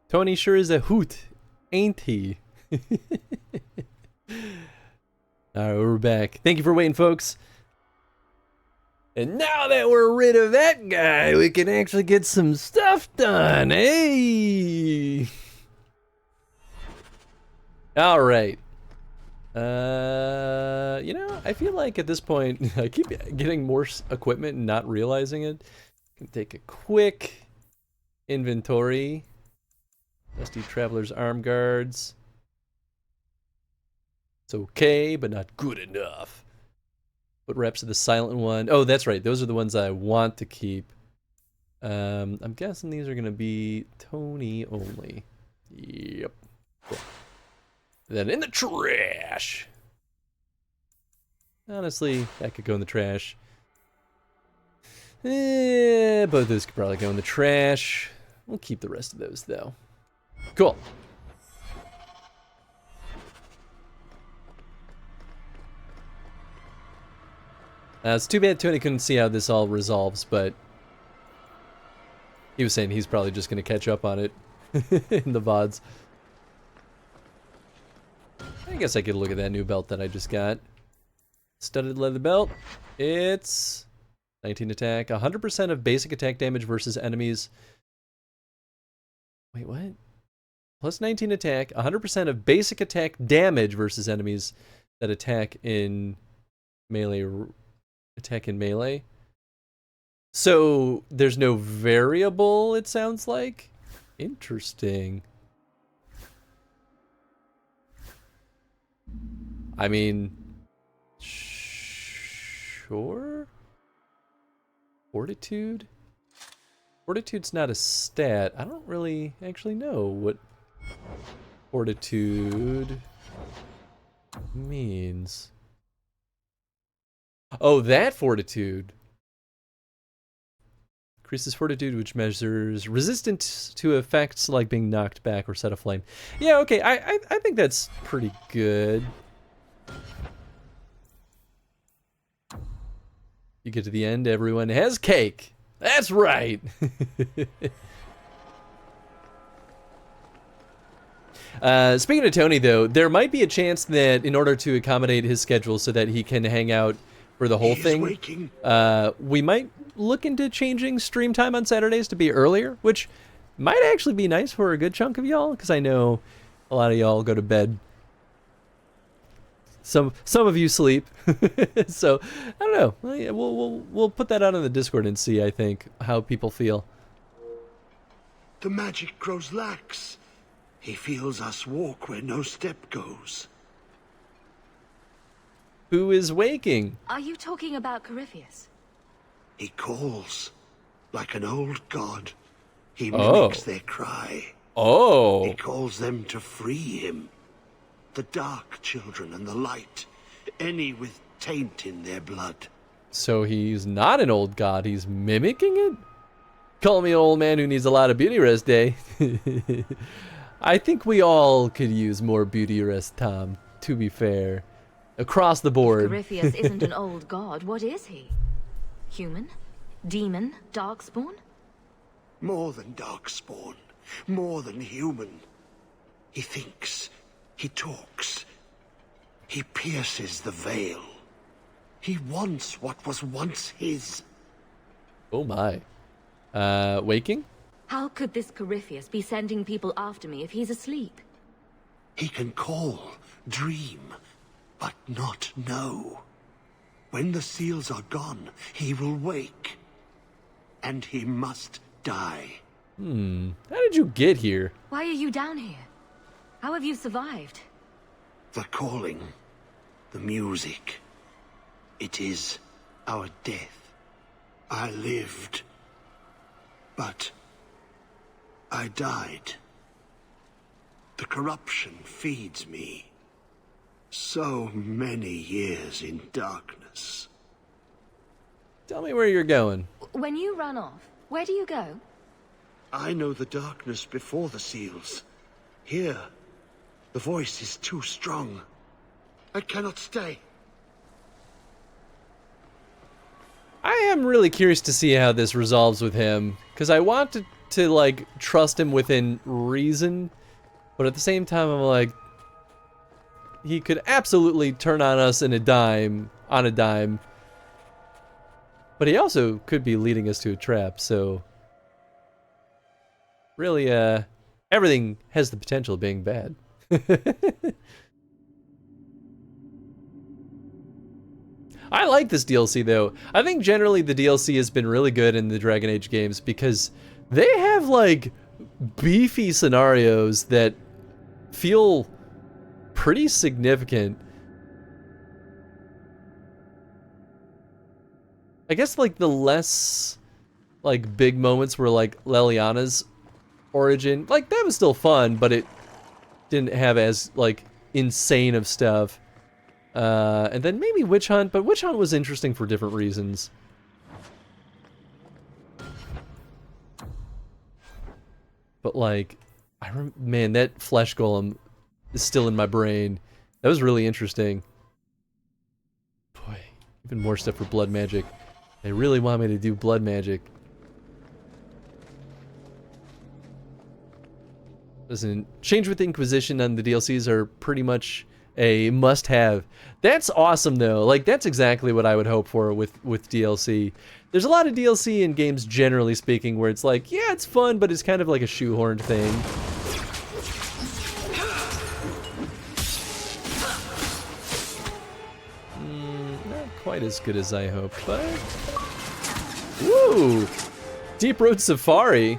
Tony sure is a hoot, ain't he? Alright, we're back. Thank you for waiting, folks. And now that we're rid of that guy, we can actually get some stuff done. Hey! Alright. You know, I feel like at this point, I keep getting more equipment and not realizing it. Can take a quick inventory. Dusty Traveler's Arm Guards. It's okay, but not good enough. What reps are the silent one? Oh, that's right. Those are the ones I want to keep. I'm guessing these are going to be Tony only. Yep. Cool. Then in the trash. Honestly, that could go in the trash. Both of those could probably go in the trash. We'll keep the rest of those, though. Cool. It's too bad Tony couldn't see how this all resolves, but he was saying he's probably just going to catch up on it in the VODs. I guess I could look at that new belt that I just got. Studded leather belt. It's 19 attack, 100% of basic attack damage versus enemies. Wait, what? Plus 19 attack, 100% of basic attack damage versus enemies that attack in melee. So there's no variable, it sounds like. Interesting. I mean, sure. Fortitude? Fortitude's not a stat. I don't really actually know what fortitude means. Oh, that fortitude. Increases fortitude, which measures resistance to effects like being knocked back or set aflame. Yeah, okay, I think that's pretty good. You get to the end, everyone has cake. That's right. Speaking of Tony, though, there might be a chance that in order to accommodate his schedule so that he can hang out for the whole thing, we might look into changing stream time on Saturdays to be earlier, which might actually be nice for a good chunk of y'all, because I know a lot of y'all go to bed. Some of you sleep, so I don't know. We'll put that out on the Discord and see. I think how people feel. The magic grows lax. He feels us walk where no step goes. Who is waking? Are you talking about Corypheus? He calls like an old god. He mimics their cry. Oh. He calls them to free him. The dark children and the light, any with taint in their blood. So he's not an old god, he's mimicking it? Call me an old man who needs a lot of beauty rest, eh? I think we all could use more beauty rest, Tom, to be fair. Across the board. If Corypheus isn't an old god, what is he? Human? Demon? Darkspawn? More than darkspawn. More than human. He thinks. He talks. He pierces the veil. He wants what was once his. Oh my. Waking? How could this Corypheus be sending people after me if he's asleep? He can call, dream, but not know. When the seals are gone, he will wake. And he must die. How did you get here? Why are you down here? How have you survived? The calling. The music. It is our death. I lived. But I died. The corruption feeds me. So many years in darkness. Tell me where you're going. When you run off, where do you go? I know the darkness before the seals. Here, the voice is too strong. I cannot stay. I am really curious to see how this resolves with him, because I want to like trust him within reason, but at the same time I'm like, he could absolutely turn on us on a dime, but he also could be leading us to a trap. So really, everything has the potential of being bad. I like this DLC though. I think generally the DLC has been really good in the Dragon Age games because they have like beefy scenarios that feel pretty significant. I guess like the less like big moments were like Leliana's origin. Like that was still fun, but it didn't have as like insane of stuff. And then maybe Witch Hunt, but Witch Hunt was interesting for different reasons. But like, man, that flesh golem is still in my brain. That was really interesting. Boy, even more stuff for blood magic. They really want me to do blood magic. Listen, Change with the Inquisition and the DLCs are pretty much a must-have. That's awesome, though. Like, that's exactly what I would hope for with DLC. There's a lot of DLC in games, generally speaking, where it's like, yeah, it's fun, but it's kind of like a shoehorned thing. Not quite as good as I hoped, but... Woo! Deep Road Safari.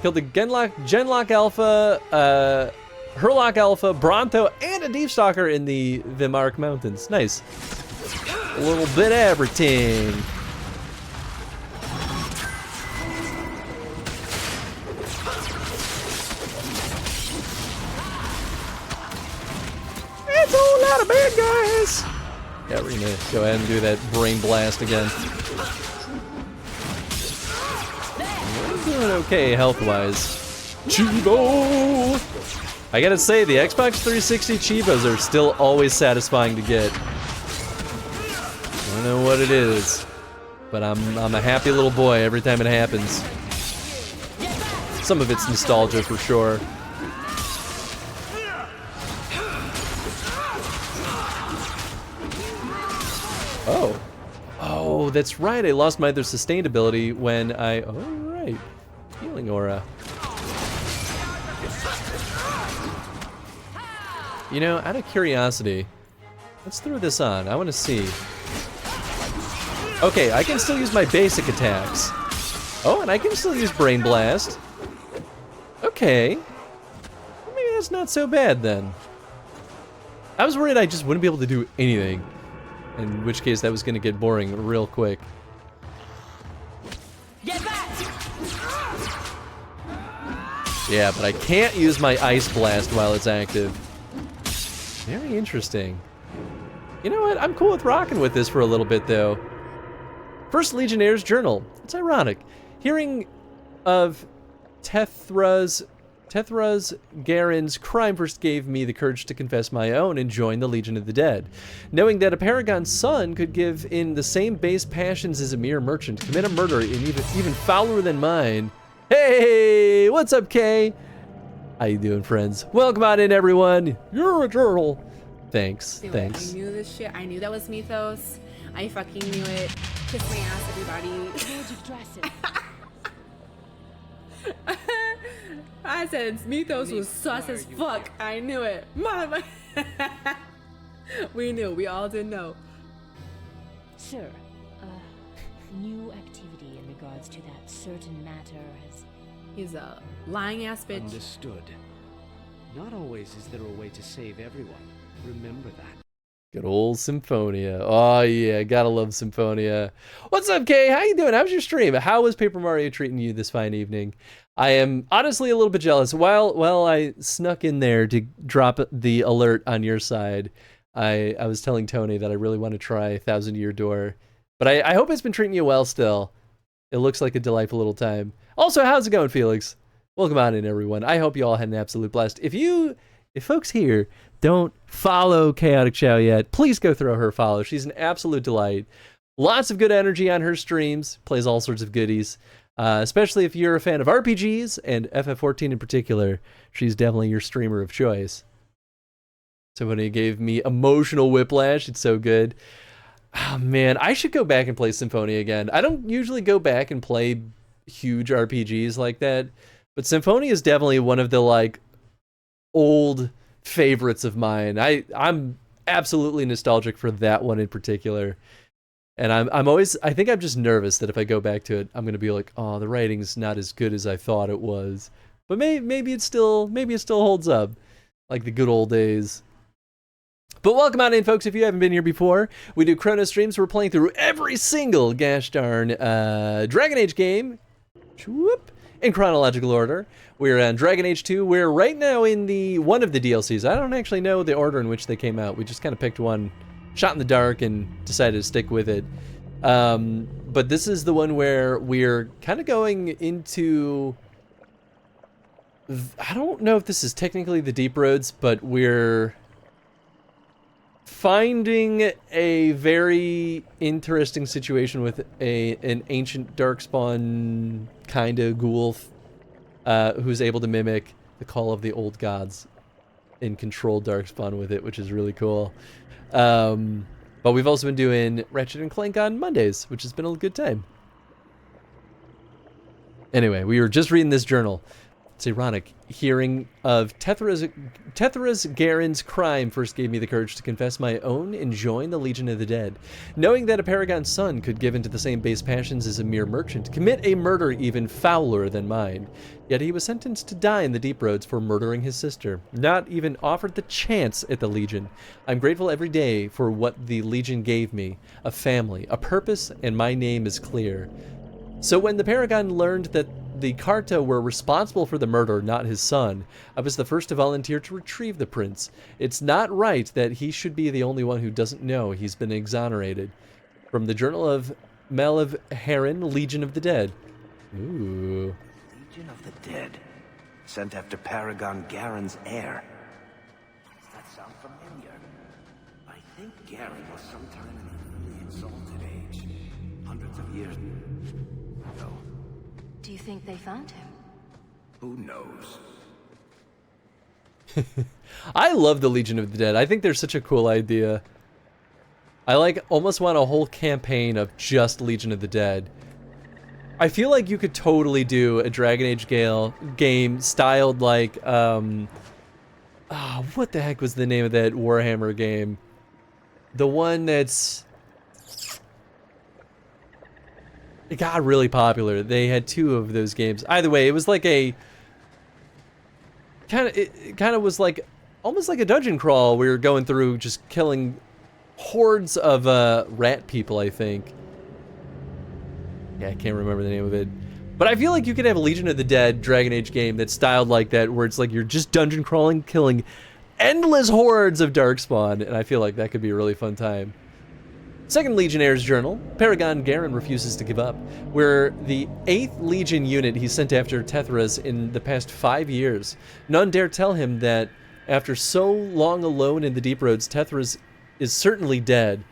Killed the Genlock Alpha, Herlock Alpha, Bronto, and a Deep Stalker in the Vimark Mountains. Nice. A little bit of everything. It's a whole lot of bad guys. Yeah, we're gonna go ahead and do that brain blast again. We're doing okay health-wise. Chivo! I gotta say, the Xbox 360 Chivos are still always satisfying to get. I don't know what it is, but I'm a happy little boy every time it happens. Some of it's nostalgia for sure. Oh. Oh, that's right. I lost my other sustained ability when I... Oh, right. Healing aura. You know, out of curiosity, let's throw this on. I want to see. Okay, I can still use my basic attacks. Oh, and I can still use Brain Blast. Okay. Maybe that's not so bad then. I was worried I just wouldn't be able to do anything. In which case, that was going to get boring real quick. Yeah, but I can't use my Ice Blast while it's active. Very interesting. You know what? I'm cool with rocking with this for a little bit, though. First Legionnaire's Journal. It's ironic. Hearing of Tethras Garen's crime first gave me the courage to confess my own and join the Legion of the Dead. Knowing that a Paragon's son could give in the same base passions as a mere merchant, commit a murder even fouler than mine. Hey, what's up, Kay? How you doing, friends? Welcome on in, everyone. You're a journal. Thanks, thanks. I knew this shit. I knew that was Mythos. I fucking knew it. Kiss my ass, everybody. I said Mythos was sus as fuck. I knew it. Mama. We knew. We all did know. Sir, new activity in regards to that certain matter has... He's a lying ass bitch. Understood. Not always is there a way to save everyone. Remember that. Good old Symphonia. Oh yeah, gotta love Symphonia. What's up, Kay? How you doing? How's your stream? How was Paper Mario treating you this fine evening? I am honestly a little bit jealous. While I snuck in there to drop the alert on your side, I was telling Tony that I really want to try Thousand Year Door. But I hope it's been treating you well still. It looks like a delightful little time. Also, how's it going, Felix? Welcome on in, everyone. I hope you all had an absolute blast. If folks here don't follow Chaotic Chow yet, please go throw her a follow. She's an absolute delight. Lots of good energy on her streams. Plays all sorts of goodies. Especially if you're a fan of RPGs and FF14 in particular. She's definitely your streamer of choice. Somebody gave me emotional whiplash. It's so good. Oh, man, I should go back and play Symphonia again. I don't usually go back and play huge RPGs like that, but Symphonia is definitely one of the like old favorites of mine. I'm absolutely nostalgic for that one in particular, and I'm always, I think I'm just nervous that if I go back to it, I'm gonna be like, oh, the writing's not as good as I thought it was, but maybe it still holds up like the good old days. But welcome on in, folks. If you haven't been here before, we do chrono streams. We're playing through every single gosh darn Dragon Age game in chronological order. We're on Dragon Age 2. We're right now in one of the DLCs. I don't actually know the order in which they came out. We just kind of picked one, shot in the dark, and decided to stick with it. But this is the one where we're kind of going into... I don't know if this is technically the Deep Roads, but we're finding a very interesting situation with an ancient darkspawn kind of ghoul who's able to mimic the call of the old gods and control darkspawn with it, which is really cool. But we've also been doing Ratchet & Clank on Mondays, which has been a good time. Anyway, we were just reading this journal. It's ironic. Hearing of Tethras Garen's crime first gave me the courage to confess my own and join the Legion of the Dead. Knowing that a Paragon's son could give into the same base passions as a mere merchant, commit a murder even fouler than mine. Yet he was sentenced to die in the Deep Roads for murdering his sister, not even offered the chance at the Legion. I'm grateful every day for what the Legion gave me, a family, a purpose, and my name is clear. So when the Paragon learned that the Carta were responsible for the murder, not his son, I was the first to volunteer to retrieve the prince. It's not right that he should be the only one who doesn't know he's been exonerated. From the Journal of Malev Heron, Legion of the Dead. Ooh. Legion of the Dead. Sent after Paragon Garen's heir. Does that sound familiar? I think Garen was sometime in the early Exalted Age. Hundreds of years ago. Do you think they found him? Who knows? I love the Legion of the Dead. I think they're such a cool idea. I almost want a whole campaign of just Legion of the Dead. I feel like you could totally do a Dragon Age game styled like, what the heck was the name of that Warhammer game? The one that's... It got really popular. They had 2 of those games. Either way, it was like a... It kind of was like... Almost like a dungeon crawl. We were going through just killing hordes of rat people, I think. Yeah, I can't remember the name of it. But I feel like you could have a Legion of the Dead Dragon Age game that's styled like that, where it's like you're just dungeon crawling, killing endless hordes of darkspawn, and I feel like that could be a really fun time. Second Legionnaire's Journal, Paragon Garen refuses to give up. We're the 8th Legion unit he sent after Tethras in the past 5 years. None dare tell him that after so long alone in the Deep Roads, Tethras is certainly dead.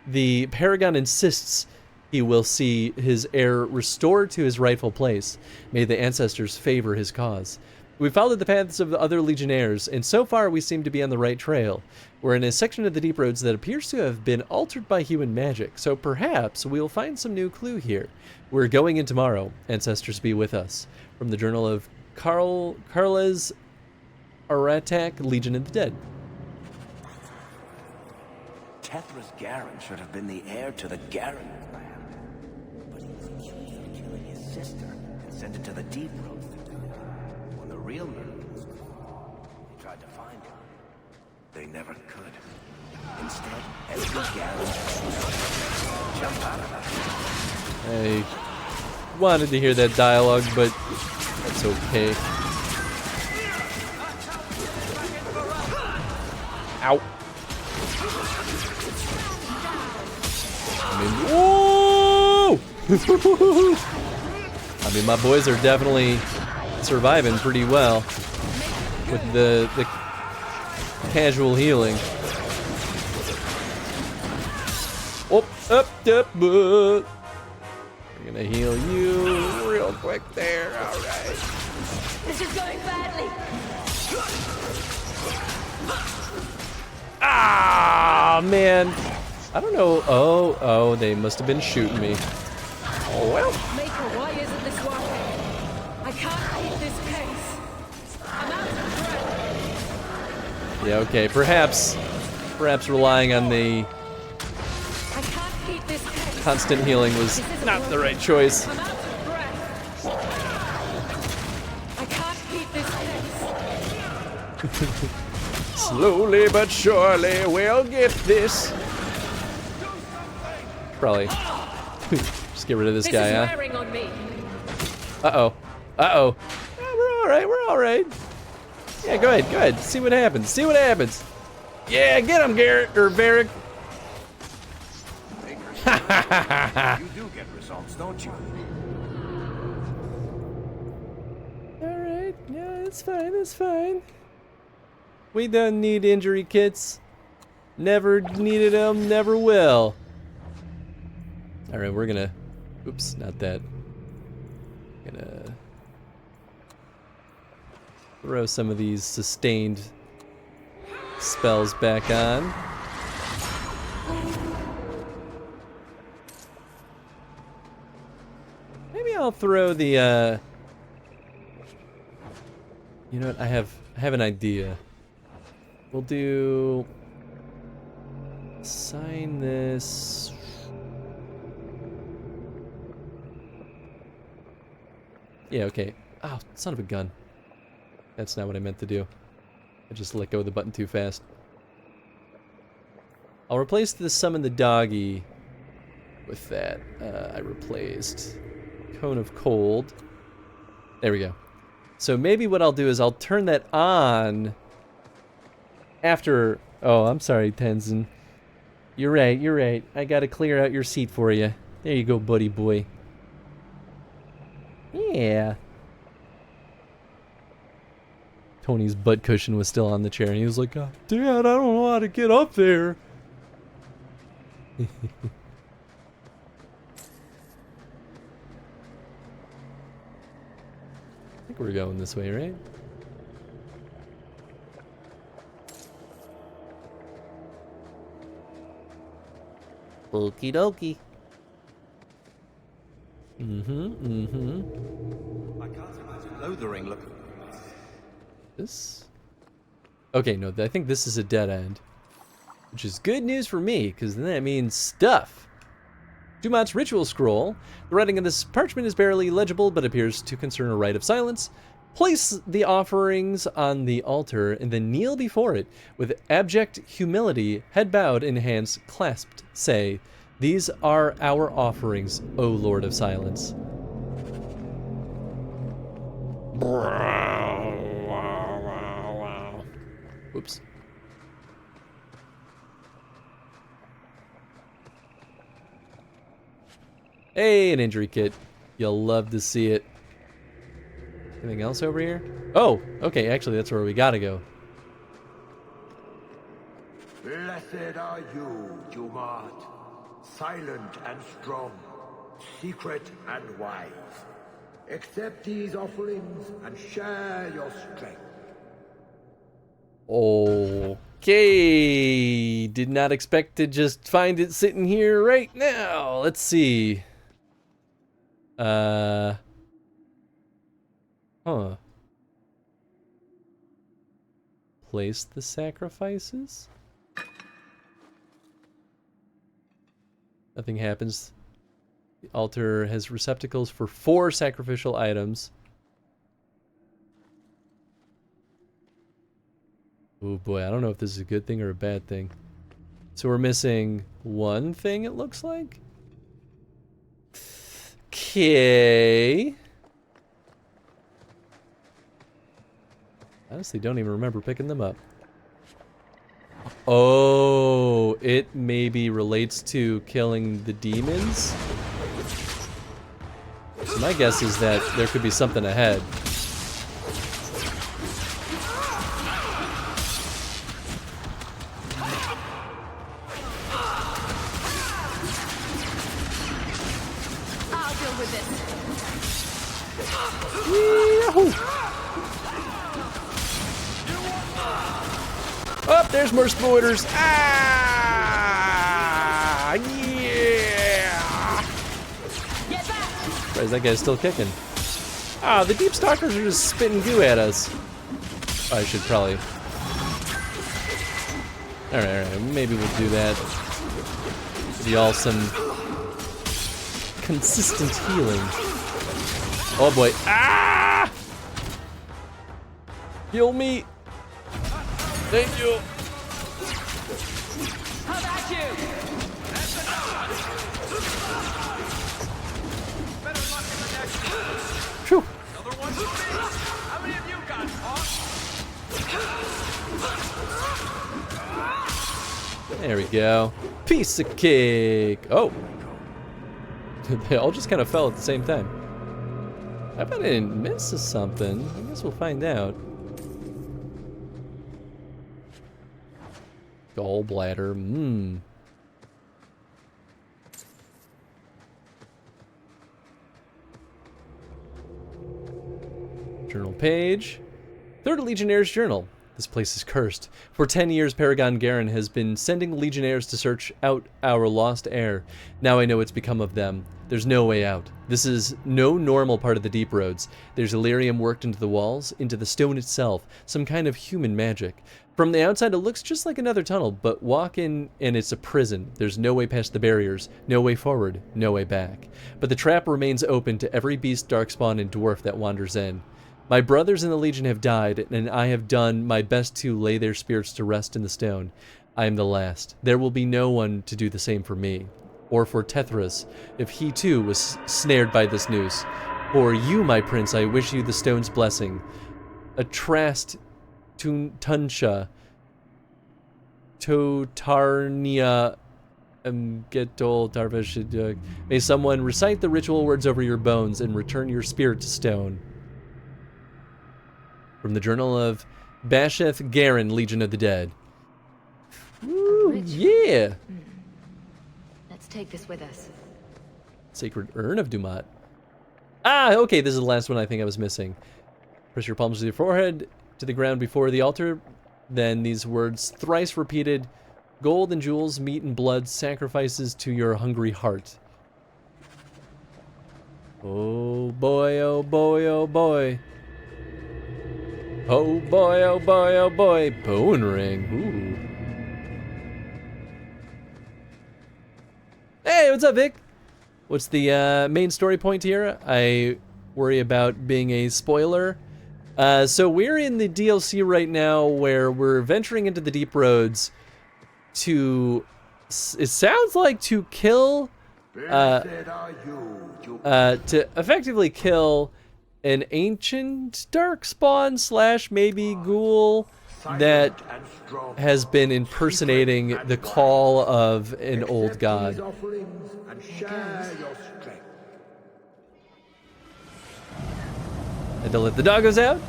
The Paragon insists he will see his heir restored to his rightful place. May the ancestors favor his cause. We followed the paths of the other Legionnaires, and so far we seem to be on the right trail. We're in a section of the Deep Roads that appears to have been altered by human magic, so perhaps we'll find some new clue here. We're going in tomorrow. Ancestors be with us. From the Journal of Carles Aratak, Legion of the Dead. Tethras Garen should have been the heir to the Garen clan. But he was accused of killing his sister and sent it to the Deep Roads to die. When the real murderer was caught, they tried to find him. They never could. Instead, Edgar Garen jumped out of it. I wanted to hear that dialogue, but that's okay. Ow. I mean, whoa! I mean, my boys are definitely surviving pretty well with the casual healing. Up. We're gonna heal you real quick there. All right. This is going badly. Ah, man. I don't know. Oh, they must have been shooting me. Oh, well. Maker, why isn't this working? I can't keep this pace. I'm out of breath. Yeah, okay. Perhaps relying on the constant healing was not the right choice. I'm out of breath. I can't keep this pace. Slowly but surely we'll get this. Probably. Just get rid of this guy, is huh? wearing on me. Uh-oh. Uh-oh. Yeah, we're alright, we're alright. Yeah, go ahead. See what happens. See what happens. Yeah, get him, Garrett, or Varric. You do get results, don't you? Alright, yeah, it's fine. We don't need injury kits. Never needed them, never will. Alright, we're gonna... Oops, not that. Gonna... throw some of these sustained spells back on. Maybe I'll throw the, you know what, I have an idea. We'll do... Assign this... Yeah, okay. Oh, son of a gun. That's not what I meant to do. I just let go of the button too fast. I'll replace the summon the doggy with that. I replaced Cone of Cold. There we go. So maybe what I'll do is I'll turn that on after... Oh, I'm sorry, Tenzin. You're right. I gotta clear out your seat for you. There you go, buddy boy. Yeah. Tony's butt cushion was still on the chair, and he was like, oh, Dad, I don't know how to get up there. I think we're going this way, right? Okie dokie. I can't imagine Lothering looking. This? Okay, no, I think this is a dead end. Which is good news for me, because then that means stuff. Dumont's ritual scroll. The writing of this parchment is barely legible, but appears to concern a rite of silence. Place the offerings on the altar and then kneel before it. With abject humility, head bowed and hands clasped, say, "These are our offerings, O Lord of Silence." Whoops. Hey, an injury kit. You'll love to see it. Anything else over here? Oh, okay, actually that's where we gotta go. Blessed are you, Dumont. Silent and strong, secret and wise. Accept these offerings and share your strength. Okay, did not expect to just find it sitting here right now. Let's see. Place the sacrifices? Nothing happens. The altar has receptacles for 4 sacrificial items. Oh boy, I don't know if this is a good thing or a bad thing. So we're missing 1 thing, it looks like? Okay. Honestly, don't even remember picking them up. Oh, it maybe relates to killing the demons? So my guess is that there could be something ahead. I'll deal with this. Yahoo! Oh, there's more spoilers. Ah, yeah! Surprised that guy's still kicking. Ah, the deep stalkers are just spitting goo at us. Oh, I should probably. All right, maybe we'll do that. Give you all some consistent healing. Oh boy! Ah! Heal me! Thank you. How about you? That's Better luck in the next one. Phew. Another one for me. How many of you got caught? There we go. Piece of cake. Oh. They all just kind of fell at the same time. I bet I didn't miss something. I guess we'll find out. Gallbladder. Journal page. 3rd Legionnaire's Journal. This place is cursed. For 10 years, Paragon Garen has been sending legionnaires to search out our lost heir. Now I know what's become of them. There's no way out. This is no normal part of the Deep Roads. There's Illyrium worked into the walls, into the stone itself, some kind of human magic. From the outside, it looks just like another tunnel, but walk in and it's a prison. There's no way past the barriers, no way forward, no way back. But the trap remains open to every beast, darkspawn, and dwarf that wanders in. My brothers in the Legion have died, and I have done my best to lay their spirits to rest in the stone. I am the last. There will be no one to do the same for me. Or for Tethras, if he too was snared by this noose. For you, my prince, I wish you the stone's blessing. Atrast Tunsha Totarnia Getol Darvish. May someone recite the ritual words over your bones and return your spirit to stone. From the Journal of Basheth Garen, Legion of the Dead. Woo, yeah! Let's take this with us. Sacred Urn of Dumat. Ah, okay, this is the last one I think I was missing. Press your palms to your forehead, to the ground before the altar. Then these words, thrice repeated. Gold and jewels, meat and blood, sacrifices to your hungry heart. Oh boy, oh boy, oh boy. Oh boy, oh boy, oh boy. Bone ring. Ooh. Hey, what's up, Vic? What's the main story point here? I worry about being a spoiler. So we're in the DLC right now where we're venturing into the Deep Roads to, it sounds like to kill, to effectively kill an ancient darkspawn / maybe ghoul that has been impersonating the call of an old god. And to let the doggos out?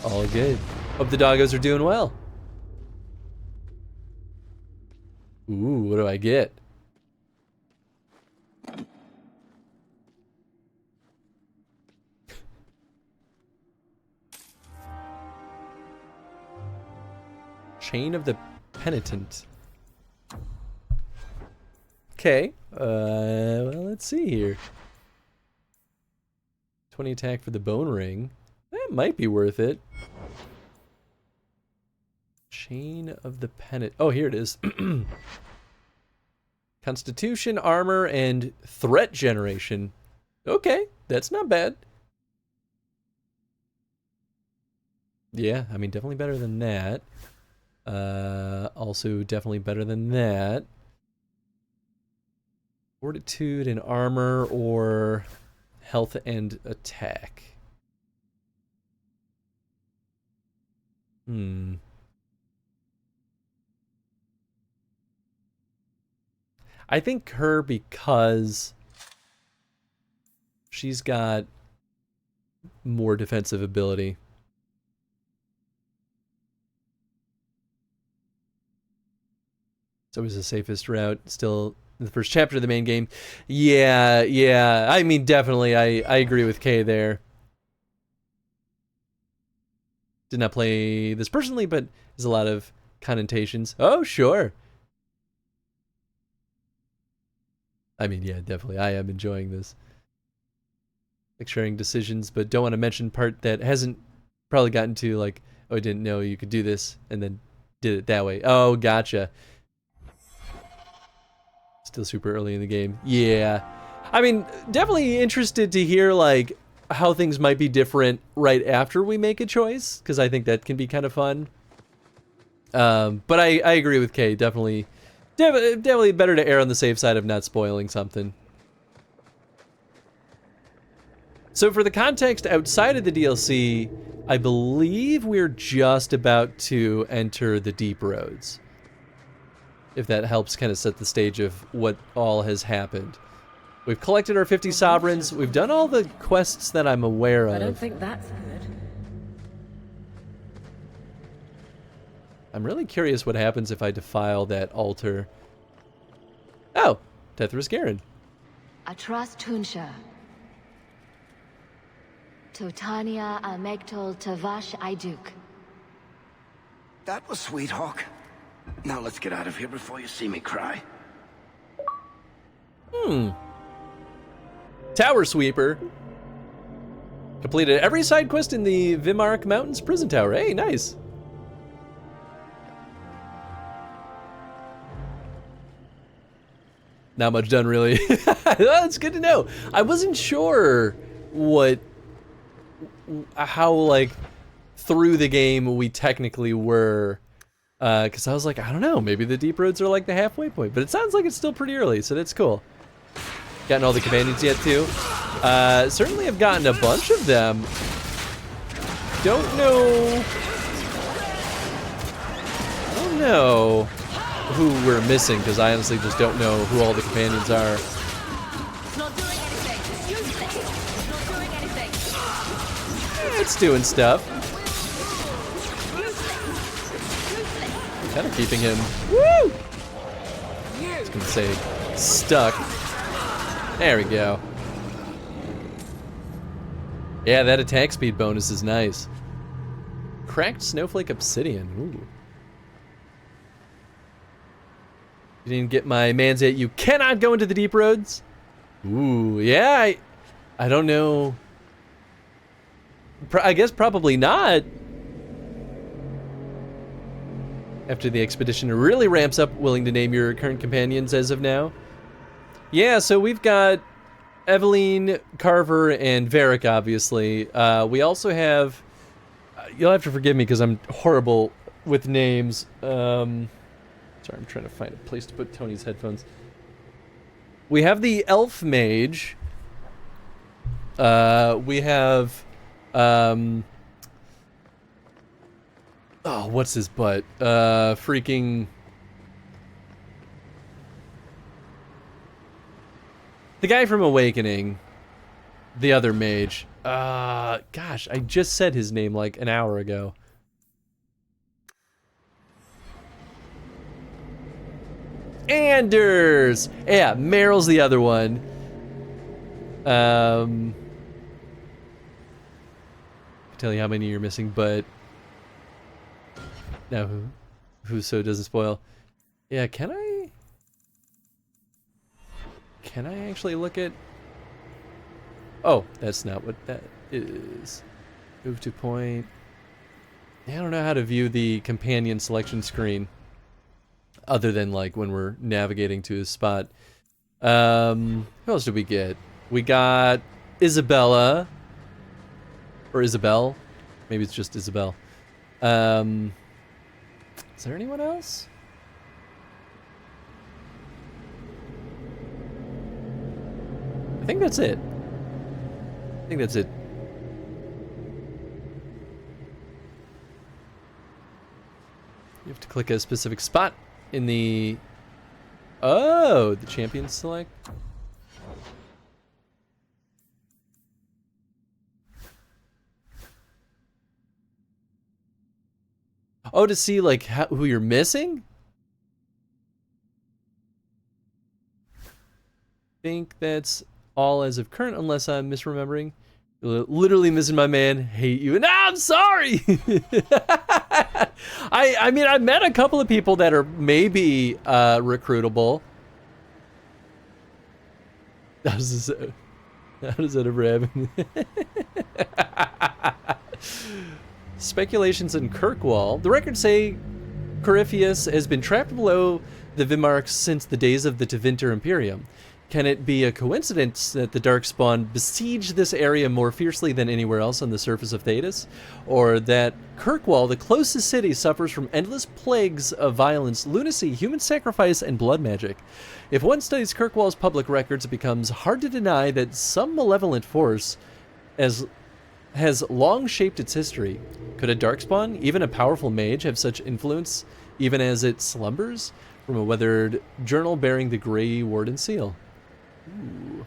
All good. Hope the doggos are doing well. Ooh, what do I get? Chain of the Penitent. Okay. Well, let's see here. 20 attack for the bone ring. That might be worth it. Chain of the Penitent. Oh, here it is. Constitution, armor, and threat generation. Okay, that's not bad. Yeah, I mean, definitely better than that. Also definitely better than that. Fortitude and armor or health and attack. I think her because she's got more defensive ability. It's always the safest route. Still in the first chapter of the main game. Yeah. I mean, definitely, I agree with Kay there. Did not play this personally, but there's a lot of connotations. Oh, sure. I mean, yeah, definitely. I am enjoying this. Like sharing decisions, but don't want to mention part that hasn't probably gotten to, like, oh, I didn't know you could do this, and then did it that way. Oh, gotcha. Still super early in the game. Yeah. I mean, definitely interested to hear, like, how things might be different right after we make a choice, because I think that can be kind of fun. But I agree with Kay. Definitely better to err on the safe side of not spoiling something. So for the context outside of the DLC, I believe we're just about to enter the Deep Roads. If that helps kind of set the stage of what all has happened. We've collected our 50 sovereigns. We've done all the quests that I'm aware of. I don't think that's good. I'm really curious what happens if I defile that altar. Oh, Tethras Garen. Atras Tunsha. Totania Amegtol Tavash Iduk. That was sweet, Hawk. Now let's get out of here before you see me cry. Tower Sweeper. Completed every side quest in the Vimark Mountains prison tower. Hey, nice. Not much done, really. That's good to know. I wasn't sure how like through the game we technically were, because I was like, I don't know, maybe the Deep Roads are like the halfway point, but it sounds like it's still pretty early, so that's cool. Gotten all the companions yet too? Certainly have gotten a bunch of them. Don't know who we're missing, because I honestly just don't know who all the companions are. It's doing stuff. Kind of keeping him, woo! I was gonna say, stuck. There we go. Yeah, that attack speed bonus is nice. Cracked Snowflake Obsidian, ooh. You didn't get my mans yet. You cannot go into the Deep Roads. Ooh, yeah, I don't know. I guess probably not. After the expedition really ramps up, willing to name your current companions as of now. Yeah, so we've got Eveline, Carver, and Varric, obviously. We also have... you'll have to forgive me because I'm horrible with names. Sorry, I'm trying to find a place to put Tony's headphones. We have the Elf Mage. We have... oh, what's his butt? Freaking... the guy from Awakening. The other mage. Gosh, I just said his name like an hour ago. Anders! Yeah, Meryl's the other one. I can tell you how many you're missing, but... now who so doesn't spoil. Yeah, can I actually look at... oh, that's not what that is. Move to point. I don't know how to view the companion selection screen other than like when we're navigating to a spot. Who else did we get? We got Isabella. Or Isabel. Maybe it's just Isabel. Is there anyone else? I think that's it. I think that's it. You have to click a specific spot in the... oh, the champion select. Oh, to see like who you're missing? I think that's all as of current, unless I'm misremembering. You're literally missing my man. Hate you. No, I'm sorry. I mean, I met a couple of people that are maybe recruitable. How does that ever happen? Speculations in Kirkwall. The records say Corypheus has been trapped below the Vimarks since the days of the Tevinter Imperium. Can it be a coincidence that the Darkspawn besiege this area more fiercely than anywhere else on the surface of Thedas? Or that Kirkwall, the closest city, suffers from endless plagues of violence, lunacy, human sacrifice, and blood magic? If one studies Kirkwall's public records, it becomes hard to deny that some malevolent force has long shaped its history. Could a Darkspawn, even a powerful mage, have such influence even as it slumbers? From a weathered journal bearing the Grey Warden seal. Ooh.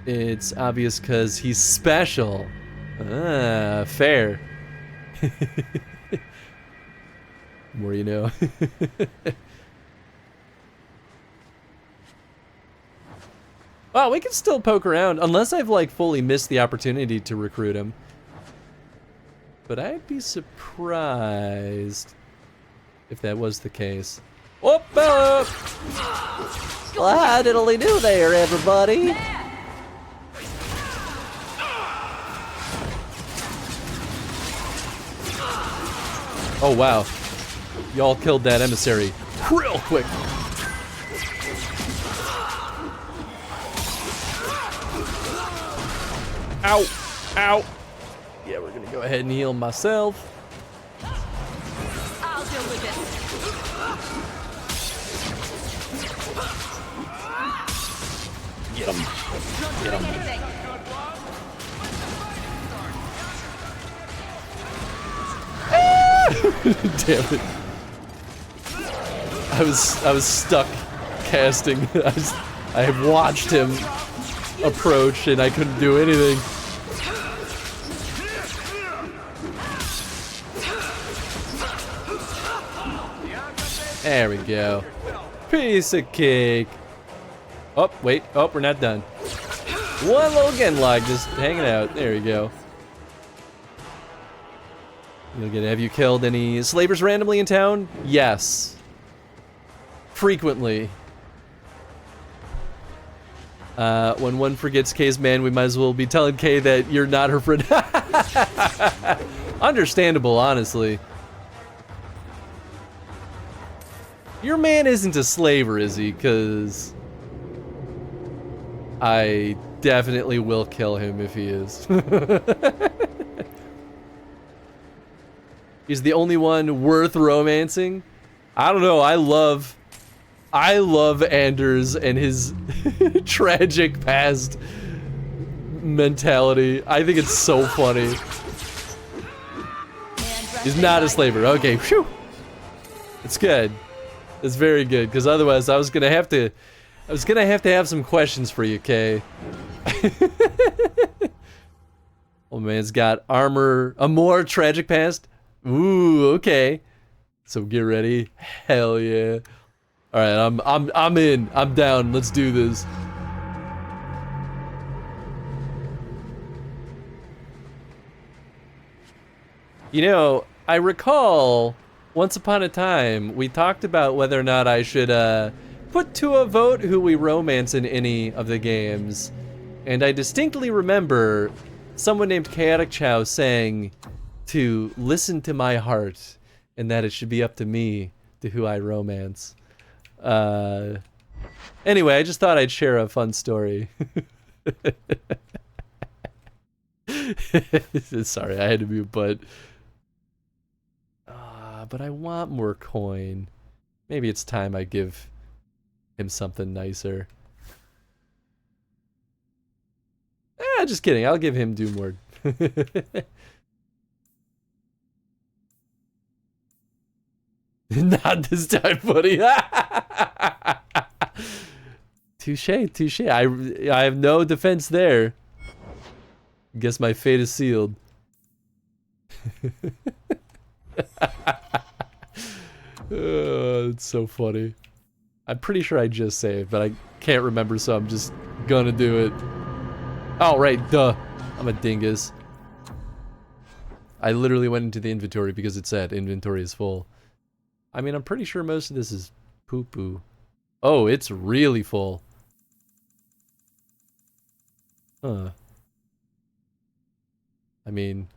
It's obvious because he's special. Ah, fair. More you know. Well, we can still poke around, unless I've like fully missed the opportunity to recruit him. But I'd be surprised if that was the case. Whoop! Well, how diddly do there, everybody? Oh wow, y'all killed that emissary real quick. Ow! Ow! Yeah, we're gonna go ahead and heal myself. I'll deal with this. Get him. Get him. Damn it. I was stuck casting. I have watched him approach and I couldn't do anything. There we go. Piece of cake. Oh, wait. Oh, we're not done. One little Genlog just hanging out. There we go. Have you killed any slavers randomly in town? Yes. Frequently. When one forgets Kay's man, we might as well be telling Kay that you're not her friend. Understandable, honestly. Your man isn't a slaver, is he? Because I definitely will kill him if he is. He's the only one worth romancing. I don't know. I love Anders and his tragic past mentality. I think it's so funny. He's not a slaver. Okay, phew. It's good. It's very good, because otherwise I was gonna have to have some questions for you, Kay. Oh man's got armor, a more tragic past. Ooh, okay. So get ready. Hell yeah. All right, I'm in. I'm down. Let's do this. You know, I recall once upon a time we talked about whether or not I should put to a vote who we romance in any of the games, and I distinctly remember someone named Chaotic Chow saying to listen to my heart and that it should be up to me to who I romance. Anyway, I just thought I'd share a fun story. Sorry, I had to mute, but I want more coin. Maybe it's time I give him something nicer. Just kidding. I'll give him Doom Ward. Not this time, buddy. Touche, touche. I have no defense there. Guess my fate is sealed. It's so funny. I'm pretty sure I just saved, but I can't remember, so I'm just gonna do it. Oh, right, duh. I'm a dingus. I literally went into the inventory because it said inventory is full. I mean, I'm pretty sure most of this is poo-poo. Oh, it's really full. Huh. I mean,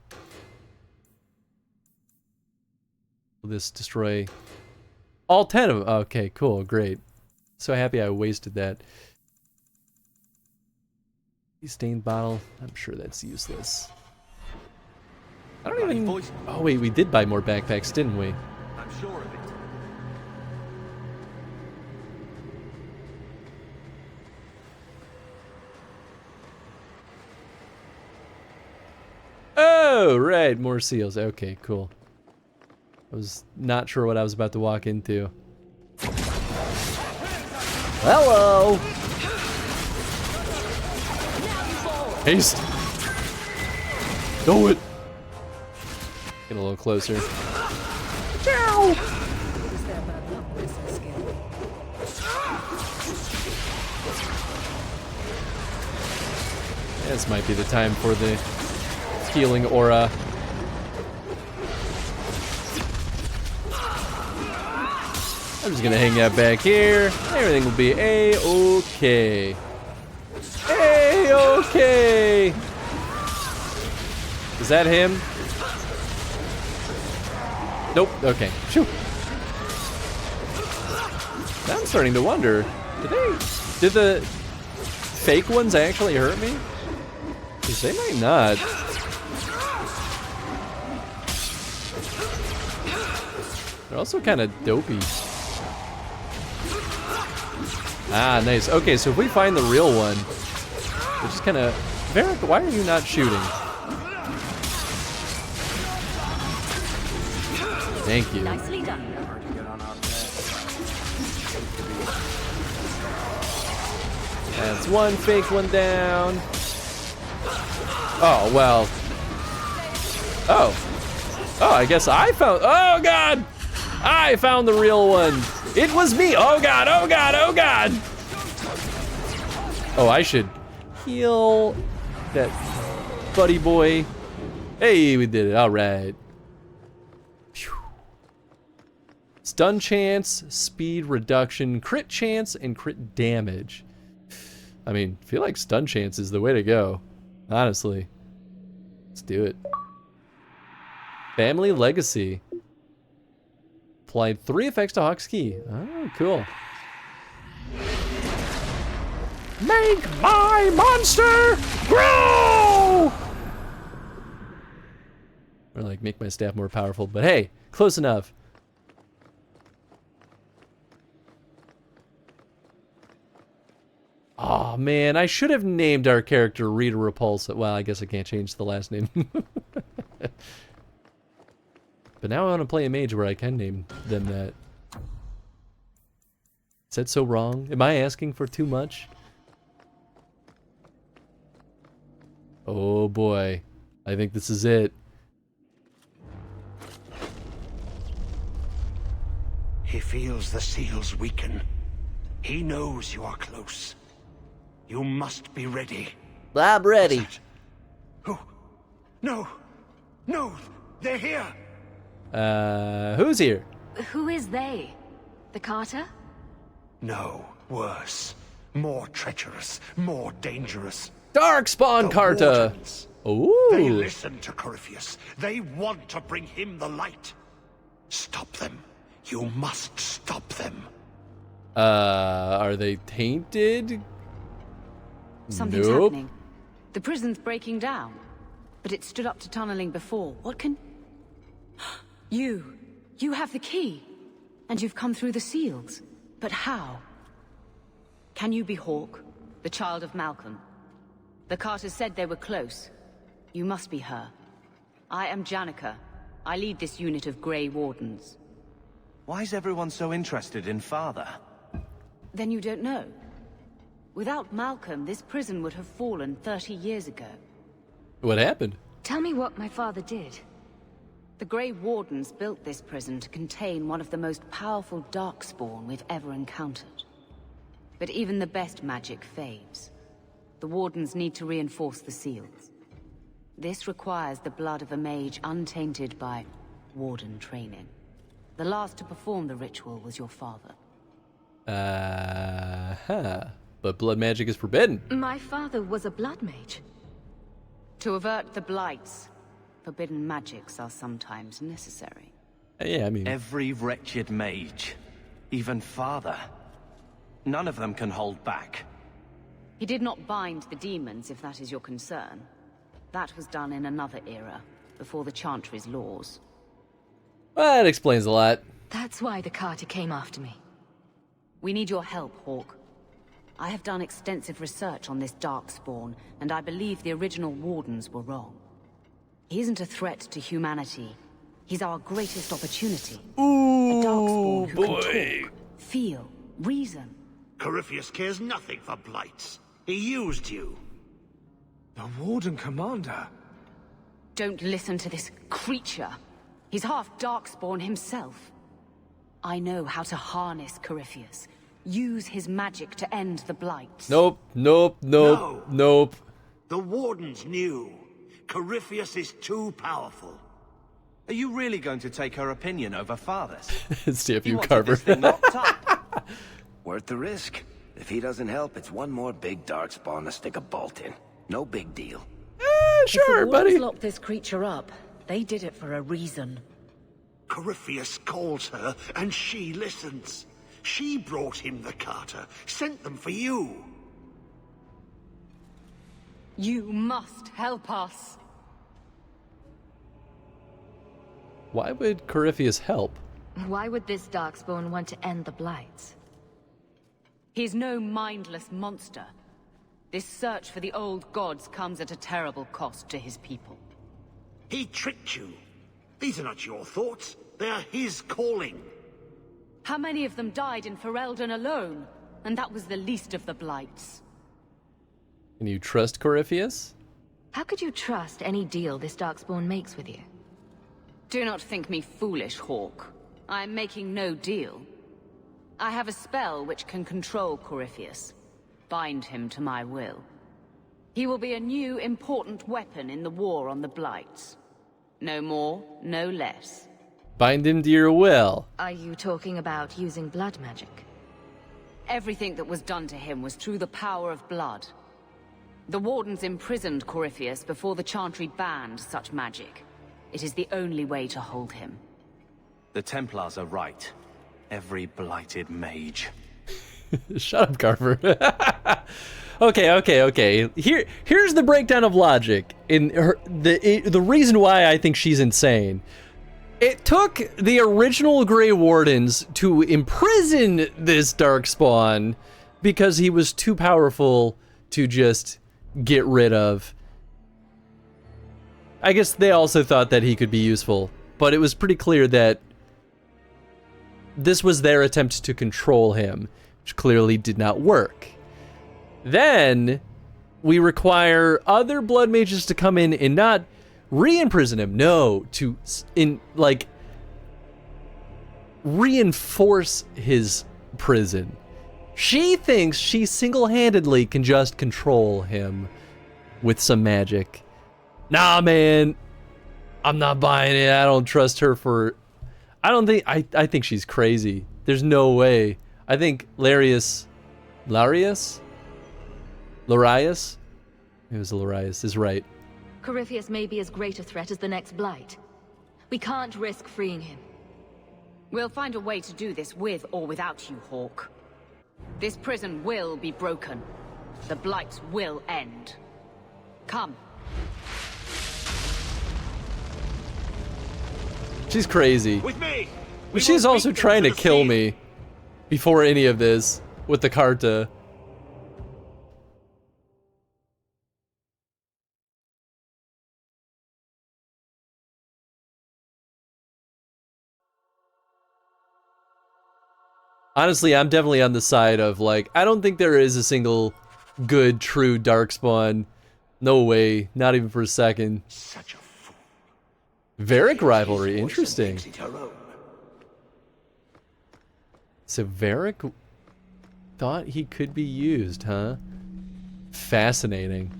will this destroy all 10 of them? Okay, cool, great. So happy I wasted that. Stained bottle. I'm sure that's useless. I don't even... Oh wait, we did buy more backpacks, didn't we? I'm sure of it. Oh, right, more seals. Okay, cool. I was not sure what I was about to walk into. Hello! Haste! Do it! Get a little closer. Ciao! This might be the time for the healing aura. I'm just gonna hang out back here. Everything will be A-okay. A-okay! Is that him? Nope, okay. Shoo. I'm starting to wonder, did the fake ones actually hurt me? Because they might not. They're also kind of dopey. Ah, nice. Okay, so if we find the real one, we're just kind of... Varric, why are you not shooting? Thank you. Nicely done. That's one fake one down. Oh, well. Oh. Oh, I guess I found... Oh, God! I found the real one. It was me. Oh, God. Oh, God. Oh, God. Oh, I should heal that buddy boy. Hey, we did it. All right. Phew. Stun chance, speed reduction, crit chance, and crit damage. I mean, I feel like stun chance is the way to go. Honestly. Let's do it. Family Legacy. Applied 3 effects to Hawk's Key. Oh, cool. Make my monster grow! Or like, make my staff more powerful. But hey, close enough. Oh man, I should have named our character Rita Repulsa. Well, I guess I can't change the last name. But now I want to play a mage where I can name them that. Is that so wrong? Am I asking for too much? Oh boy. I think this is it. He feels the seals weaken. He knows you are close. You must be ready. I'm ready. Who? No! No! They're here! Who's here? Who is they? The Carter? No, worse. More treacherous, more dangerous. Darkspawn Carta! Ooh! They listen to Corypheus. They want to bring him the light. Stop them. You must stop them. Are they tainted? Something's Nope. happening. The prison's breaking down. But it stood up to tunneling before. What can... You have the key. And you've come through the seals. But how? Can you be Hawk, the child of Malcolm? The Carters said they were close. You must be her. I am Janica. I lead this unit of Grey Wardens. Why is everyone so interested in Father? Then you don't know. Without Malcolm, this prison would have fallen 30 years ago. What happened? Tell me what my father did. The Grey Wardens built this prison to contain one of the most powerful Darkspawn we've ever encountered. But even the best magic fades. The Wardens need to reinforce the seals. This requires the blood of a mage untainted by Warden training. The last to perform the ritual was your father. But blood magic is forbidden. My father was a blood mage. To avert the blights, forbidden magics are sometimes necessary. Yeah, I mean... Every wretched mage. Even Father. None of them can hold back. He did not bind the demons, if that is your concern. That was done in another era, before the Chantry's laws. Well, that explains a lot. That's why the Carter came after me. We need your help, Hawk. I have done extensive research on this Darkspawn, and I believe the original Wardens were wrong. He isn't a threat to humanity. He's our greatest opportunity. Ooh, a Darkspawn who boy. can talk, feel, reason. Corypheus cares nothing for blights. He used you. The Warden Commander. Don't listen to this creature. He's half Darkspawn himself. I know how to harness Corypheus. Use his magic to end the blights. Nope, nope, nope, nope. The Wardens knew. Corypheus is too powerful. Are you really going to take her opinion over Father's? CFU Carver. Worth the risk. If he doesn't help, it's one more big darkspawn to stick a bolt in. No big deal. Sure, if the buddy. Wardens locked this creature up, they did it for a reason. Corypheus calls her, and she listens. She brought him the Carter, sent them for you. You must help us. Why would Corypheus help? Why would this Darkspawn want to end the Blights? He's no mindless monster. This search for the old gods comes at a terrible cost to his people. He tricked you. These are not your thoughts. They are his calling. How many of them died in Ferelden alone? And that was the least of the blights. Can you trust Corypheus? How could you trust any deal this Darkspawn makes with you? Do not think me foolish, Hawk. I am making no deal. I have a spell which can control Corypheus. Bind him to my will. He will be a new, important weapon in the war on the Blights. No more, no less. Bind him to your will. Are you talking about using blood magic? Everything that was done to him was through the power of blood. The Wardens imprisoned Corypheus before the Chantry banned such magic. It is the only way to hold him. The Templars are right. Every blighted mage. Shut up, Carver. Okay. Here's the breakdown of logic. The reason why I think she's insane. It took the original Grey Wardens to imprison this Darkspawn because he was too powerful to just get rid of. I guess they also thought that he could be useful, but it was pretty clear that this was their attempt to control him, which clearly did not work. Then we require other blood mages to come in and not re-imprison him, no, to reinforce his prison. She thinks she single-handedly can just control him with some magic. Nah, man, I'm not buying it. I don't trust her for... I think she's crazy. There's no way. I think Larius? It was Larius, is right. Corypheus may be as great a threat as the next Blight. We can't risk freeing him. We'll find a way to do this with or without you, Hawk. This prison will be broken. The Blights will end. Come. She's crazy. With me. But she's also trying to kill me before any of this with the Carta. Honestly, I'm definitely on the side of, like, I don't think there is a single good, true Darkspawn. No way. Not even for a second. Such a fool. Varric rivalry. Interesting. So Varric thought he could be used, huh? Fascinating.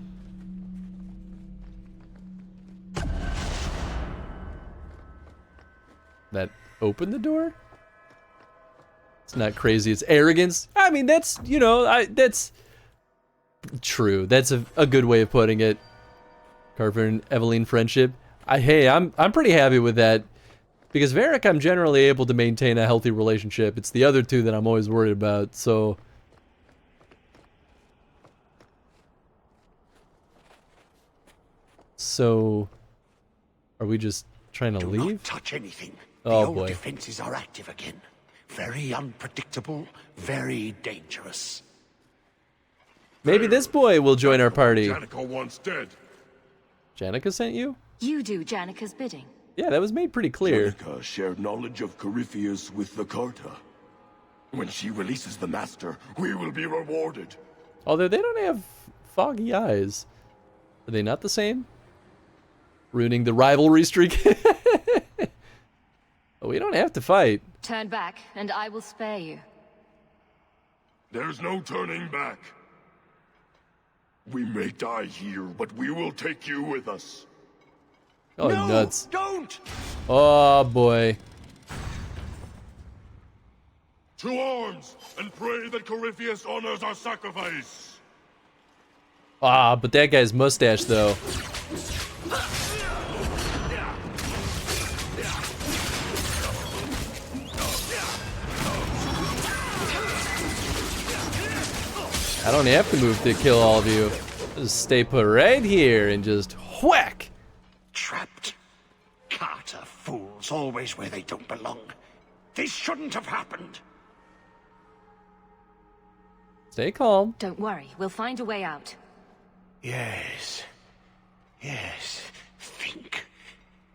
That opened the door? It's not crazy, it's arrogance. I mean, that's, you know, that's true. That's a good way of putting it. Carver and Eveline friendship. I'm pretty happy with that. Because Varric, I'm generally able to maintain a healthy relationship. It's the other two that I'm always worried about. So, So, are we just trying to leave? Not touch anything. Oh The old boy. defenses are active again. Very unpredictable, very dangerous. Maybe this boy will join our party. Janica wants dead. Janica sent you? You do Janika's bidding. Yeah, that was made pretty clear. Janica shared knowledge of Corypheus with the Carta. When she releases the Master, we will be rewarded. Although they don't have foggy eyes. Are they not the same? Ruining the rivalry streak? We don't have to fight. Turn back, and I will spare you. There's no turning back. We may die here, but we will take you with us. Oh, no, nuts. Don't! Oh, boy. To arms, and pray that Corypheus honors our sacrifice. Ah, but that guy's mustache, though. I don't have to move to kill all of you. Just stay put right here and just whack. Trapped. Carter fools, always where they don't belong. This shouldn't have happened. Stay calm. Don't worry, we'll find a way out. Yes. Yes. Think.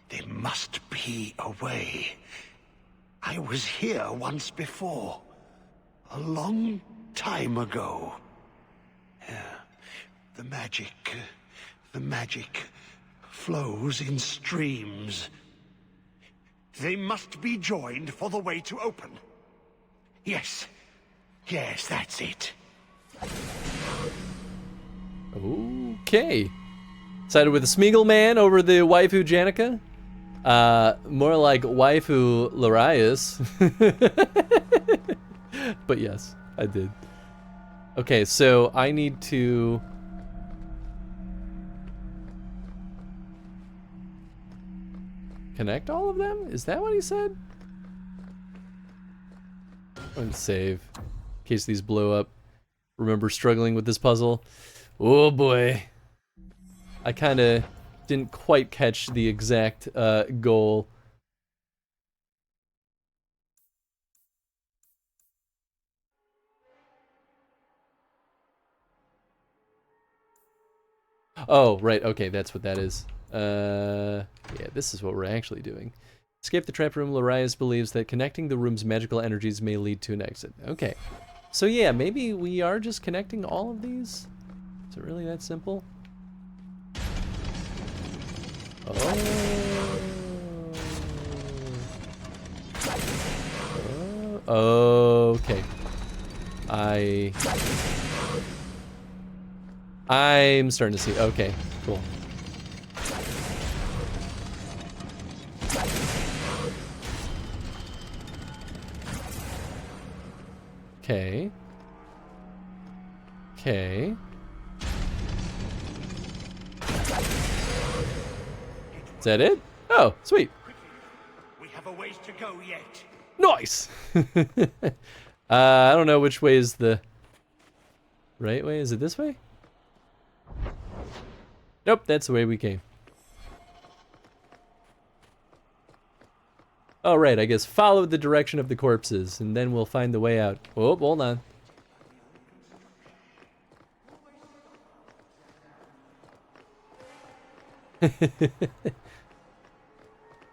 There must be a way. I was here once before. A long time ago. The magic flows in streams. They must be joined for the way to open. Yes. Yes, that's it. Okay. Sided with the Smeagol man over the waifu Janica. More like waifu Larius. But yes, I did. Okay, so I need to... connect all of them? Is that what he said? I'm going to save in case these blow up. Remember struggling with this puzzle? Oh boy. I kind of didn't quite catch the exact goal. Oh, right, okay, that's what that is. Yeah, this is what we're actually doing. Escape the trap room. Larius believes that connecting the room's magical energies may lead to an exit. Okay. So yeah, maybe we are just connecting all of these? Is it really that simple? Okay. I'm starting to see. Okay, cool. Okay. Okay. Is that it? Oh, sweet. We have a ways to go yet. Nice. I don't know which way is the right way. Is it this way? Nope, that's the way we came. Oh, right, I guess follow the direction of the corpses, and then we'll find the way out. Oh, hold on. I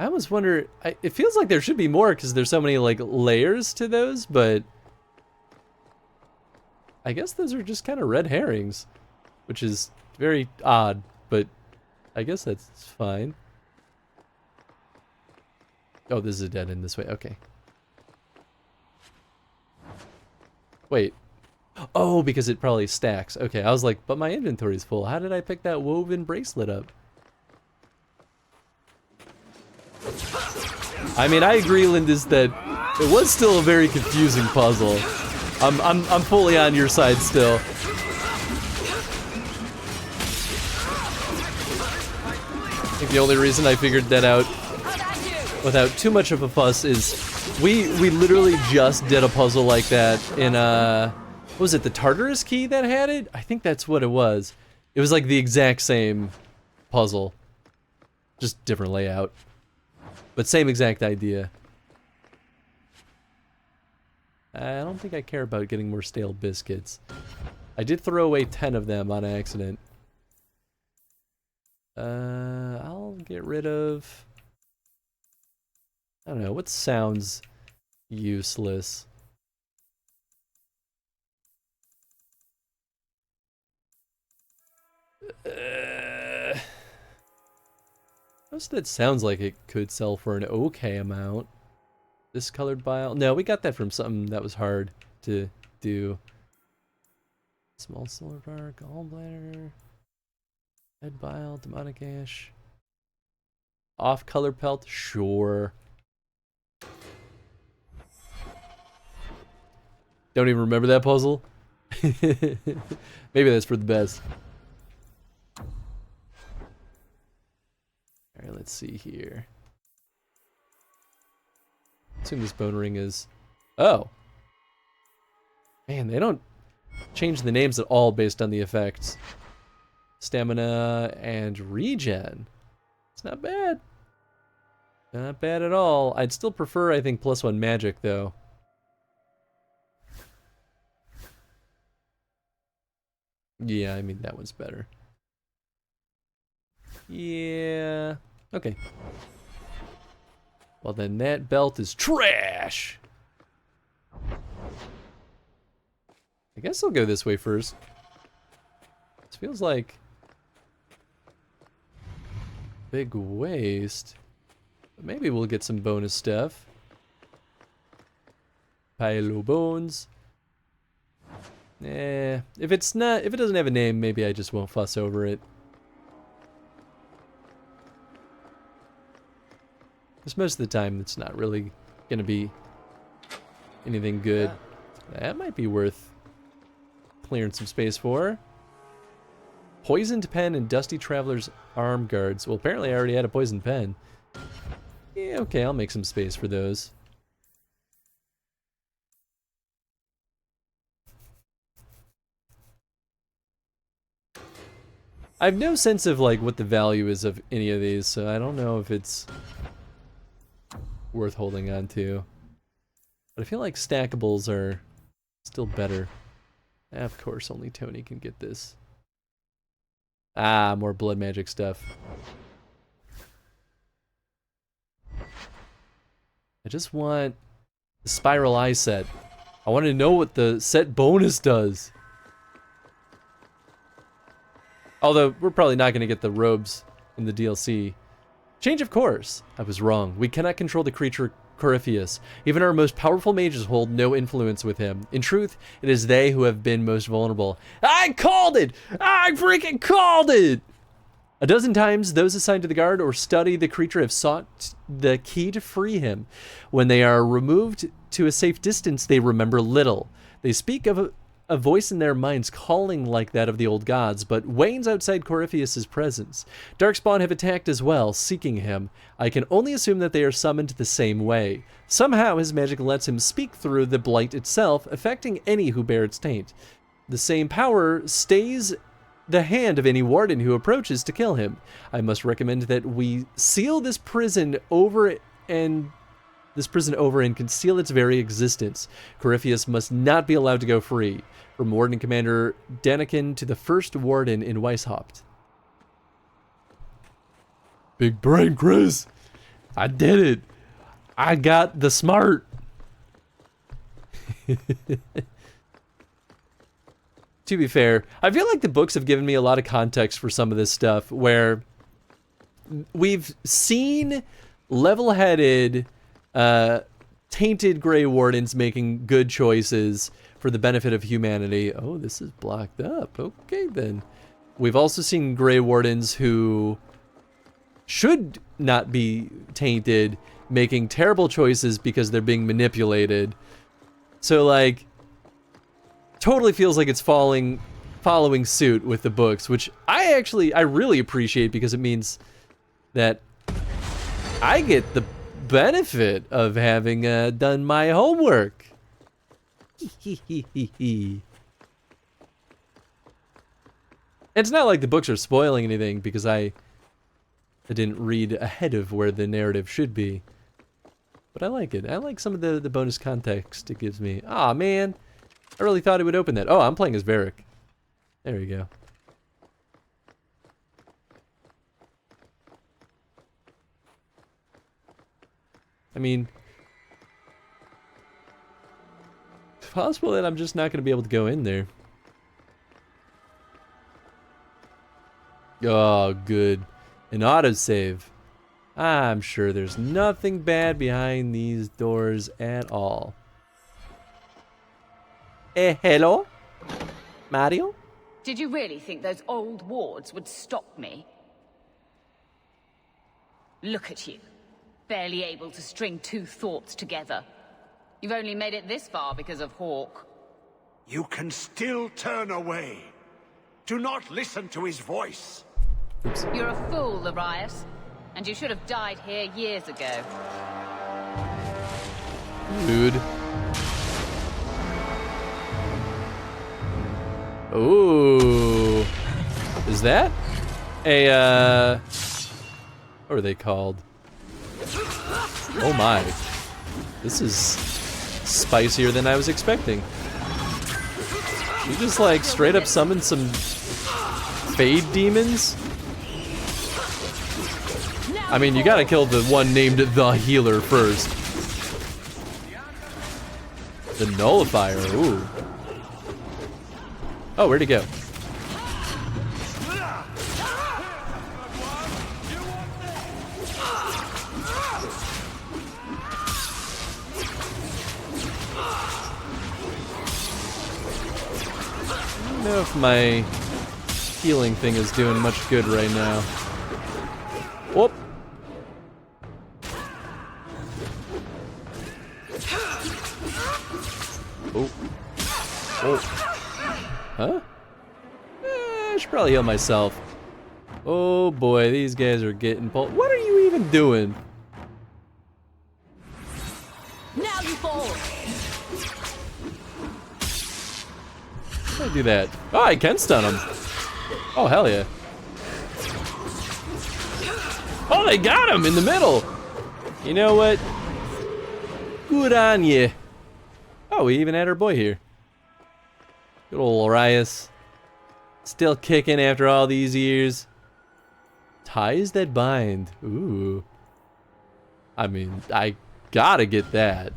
almost wonder, it feels like there should be more because there's so many like layers to those, but I guess those are just kind of red herrings, which is very odd, but I guess that's fine. Oh, this is a dead end this way. Okay. Wait. Oh, because it probably stacks. Okay, I was like, but my inventory's full. How did I pick that woven bracelet up? I mean, I agree, Lindis, that it was still a very confusing puzzle. I'm fully on your side still. I think the only reason I figured that out without too much of a fuss is we literally just did a puzzle like that in what was it, the Tartarus key that had it? I think that's what it was. It was like the exact same puzzle. Just different layout. But same exact idea. I don't think I care about getting more stale biscuits. I did throw away 10 of them on accident. I'll get rid of... I don't know, what sounds useless? Most of it sounds like it could sell for an okay amount. This colored bile? No, we got that from something that was hard to do. Small silver bar, gallbladder, red bile, demonic ash. Off color pelt? Sure. Don't even remember that puzzle? Maybe that's for the best. Alright, let's see here. Assume this bone ring is... Oh! Man, they don't change the names at all based on the effects. Stamina and regen. It's not bad. Not bad at all. I'd still prefer, I think, +1 magic, though. Yeah, I mean, that one's better. Yeah... Okay. Well, then that belt is trash! I guess I'll go this way first. This feels like... big waste. But maybe we'll get some bonus stuff. Pile of bones. If it's not... if it doesn't have a name, maybe I just won't fuss over it. Because most of the time, it's not really going to be anything good. That might be worth clearing some space for. Poisoned pen and Dusty Traveler's arm guards. Well, apparently I already had a poisoned pen. Yeah, okay, I'll make some space for those. I have no sense of, like, what the value is of any of these, so I don't know if it's worth holding on to. But I feel like stackables are still better. Of course, only Tony can get this. Ah, more blood magic stuff. I just want the Spiral Eye set. I want to know what the set bonus does. Although, we're probably not going to get the robes in the DLC. Change of course. I was wrong. We cannot control the creature Corypheus. Even our most powerful mages hold no influence with him. In truth, it is they who have been most vulnerable. I called it! I freaking called it! A dozen times, those assigned to the guard or study the creature have sought the key to free him. When they are removed to a safe distance, they remember little. They speak of a voice in their minds calling like that of the old gods, but wanes outside Corypheus' presence. Darkspawn have attacked as well, seeking him. I can only assume that they are summoned the same way. Somehow his magic lets him speak through the blight itself, affecting any who bear its taint. The same power stays the hand of any warden who approaches to kill him. I must recommend that we seal this prison over and conceal its very existence. Corypheus must not be allowed to go free. From Warden Commander Daniken to the first Warden in Weishaupt. Big brain, Chris! I did it! I got the smart! To be fair, I feel like the books have given me a lot of context for some of this stuff, where we've seen level-headed, tainted Grey Wardens making good choices for the benefit of humanity. Oh, this is blocked up. Okay, then. We've also seen Grey Wardens who should not be tainted, making terrible choices because they're being manipulated. So, like, totally feels like it's following suit with the books, which I really appreciate, because it means that I get the benefit of having done my homework. It's not like the books are spoiling anything, because I I didn't read ahead of where the narrative should be. But I like it. I like some of the bonus context it gives me. Aw, man. I really thought it would open that. Oh, I'm playing as Varric. There we go. I mean, it's possible that I'm just not going to be able to go in there. Oh, good. An autosave. I'm sure there's nothing bad behind these doors at all. Hello? Mario? Did you really think those old wards would stop me? Look at you. Barely able to string two thoughts together. You've only made it this far because of Hawk. You can still turn away. Do not listen to his voice. Oops. You're a fool, Arias. And you should have died here years ago. Dude. Ooh. Is that a, what are they called? Oh my. This is spicier than I was expecting. You just like straight up summoned some Fade demons? I mean, you gotta kill the one named the Healer first. The Nullifier, ooh. Oh, where'd he go? I don't know if my healing thing is doing much good right now. Whoop. Oh. Oh. Huh? I should probably heal myself. Oh boy, these guys are getting pulled. What are you even doing? Now you fall. How do I do that? Oh, I can stun him. Oh, hell yeah. Oh, they got him in the middle. You know what? Good on you. Oh, we even had our boy here. Good old Arias. Still kicking after all these years. Ties that bind. Ooh. I mean, I gotta get that.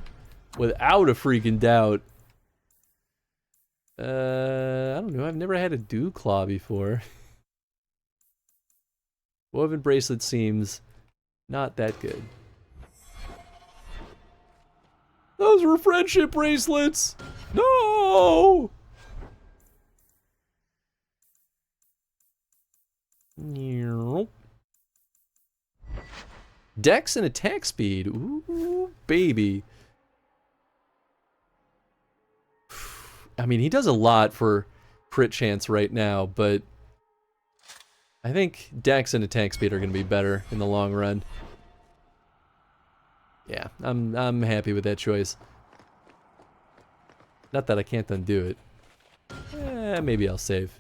Without a freaking doubt. I don't know. I've never had a dew claw before. Woven bracelet seems not that good. Those were friendship bracelets! No! Dex and attack speed. Ooh, baby. I mean, he does a lot for crit chance right now, but I think Dex and attack speed are going to be better in the long run. Yeah, I'm happy with that choice. Not that I can't undo it. Maybe I'll save.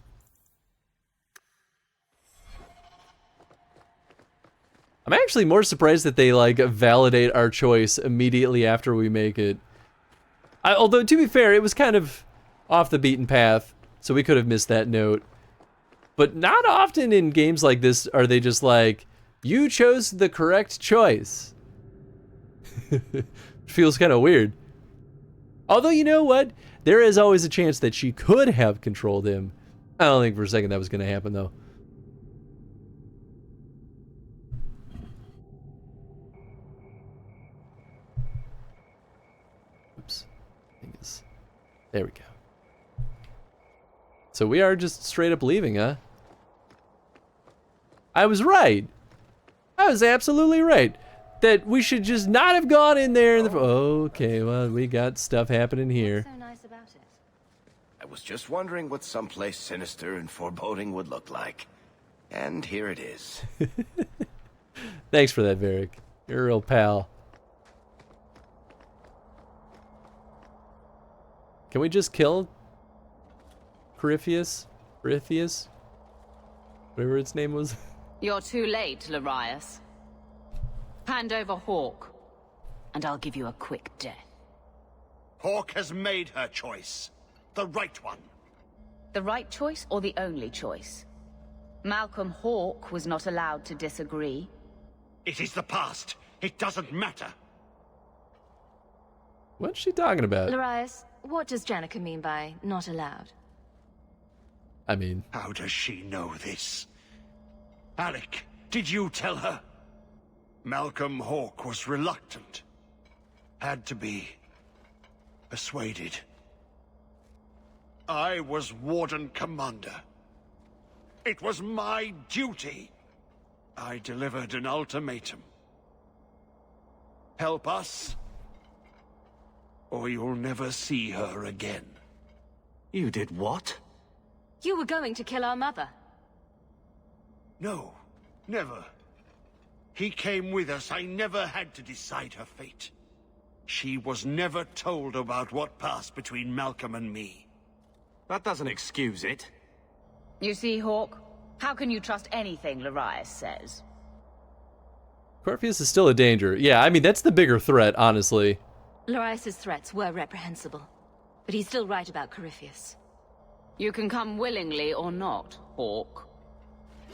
I'm actually more surprised that they like validate our choice immediately after we make it. Although to be fair, it was kind of off the beaten path, so we could have missed that note. But not often in games like this are they just like, you chose the correct choice. Feels kind of weird. Although, you know what? There is always a chance that she could have controlled him. I don't think for a second that was going to happen, though. Oops. There we go. So we are just straight up leaving, huh? I was right. I was absolutely right. That we should just not have gone in there in the... Okay, well, we got stuff happening here. So nice about it. I was just wondering what someplace sinister and foreboding would look like. And here it is. Thanks for that, Varric. You're a real pal. Can we just kill Corypheus? Whatever its name was. You're too late, Larius. Hand over Hawk, and I'll give you a quick death. Hawk has made her choice. The right one. The right choice or the only choice? Malcolm Hawk was not allowed to disagree. It is the past. It doesn't matter. What's she talking about? Larius, what does Janica mean by not allowed? I mean... How does she know this? Alec, did you tell her? Malcolm Hawk was reluctant. Had to be persuaded. I was Warden Commander. It was my duty. I delivered an ultimatum. Help us, or you'll never see her again. You did what? You were going to kill our mother. No, never. He came with us. I never had to decide her fate. She was never told about what passed between Malcolm and me. That doesn't excuse it. You see, Hawk? How can you trust anything Larius says? Corpheus is still a danger. Yeah, I mean, that's the bigger threat, honestly. Larius's threats were reprehensible, but he's still right about Corypheus. You can come willingly or not, Hawk.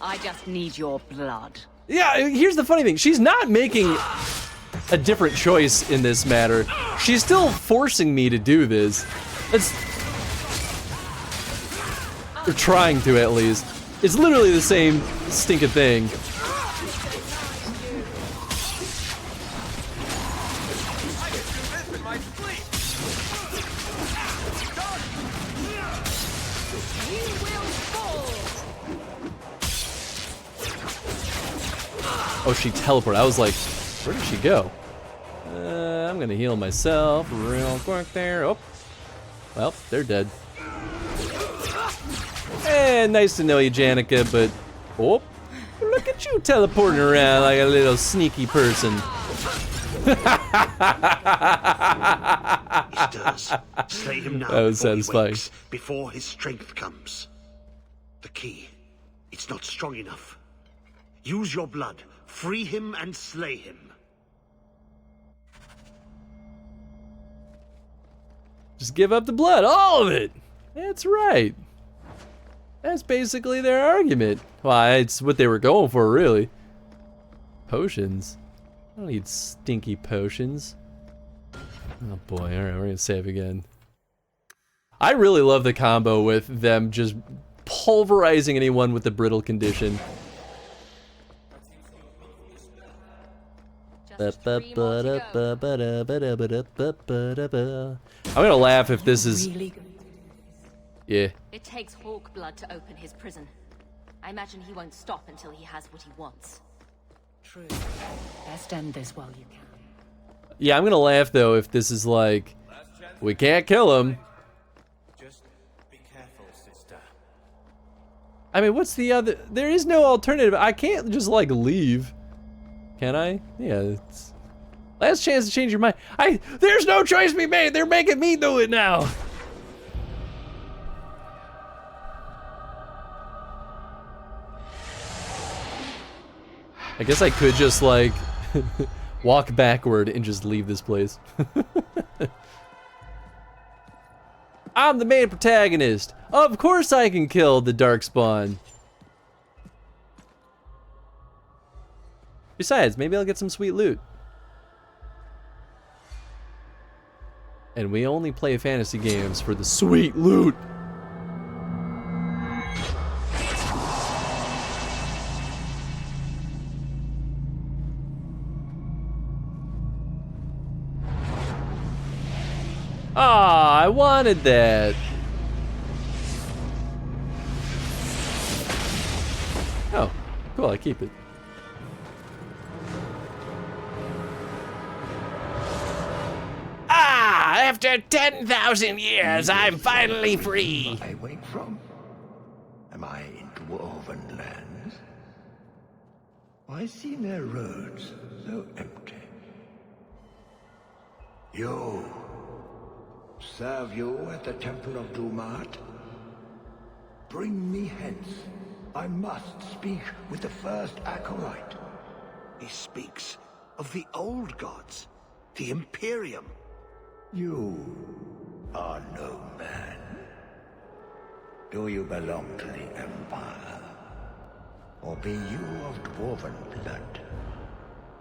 I just need your blood. Yeah, here's the funny thing. She's not making a different choice in this matter. She's still forcing me to do this. Or trying to, at least. It's literally the same stinking thing. Oh, she teleported. I was like, where did she go? I'm gonna heal myself real quick there. Oh, well, they're dead. And nice to know you, Janica, but oh, look at you teleporting around like a little sneaky person. He stirs. Slay him now. That was before he satisfying. wakes, before his strength comes. The key. It's not strong enough. Use your blood. Free him and slay him. Just give up the blood, all of it. That's right. That's basically their argument. Well, it's what they were going for, really. Potions. I don't need stinky potions. Oh boy, alright, we're gonna save again. I really love the combo with them just pulverizing anyone with the brittle condition. I'm gonna laugh if this is... Yeah. It takes Hawk blood to open his prison. I imagine he won't stop until he has what he wants. True. Best end this while you can. Yeah, I'm gonna laugh though if this is like, we can't kill him. Just be careful, sister. I mean, what's the other? There is no alternative. I can't just like leave. Can I? Yeah, it's last chance to change your mind. There's no choice to be made. They're making me do it now. I guess I could just like walk backward and just leave this place. I'm the main protagonist. Of course I can kill the Darkspawn. Besides, maybe I'll get some sweet loot. And we only play fantasy games for the sweet loot. Ah, I wanted that. Oh, cool, I keep it. Ah, after 10,000 years, I'm finally free. I wake from? Am I in dwarven lands? Why seem their roads so empty? You. Serve you at the Temple of Dumat? Bring me hence I must speak with the first acolyte. He speaks of the old gods, the Imperium. You are no man. Do you belong to the Empire? Or be you of dwarven blood?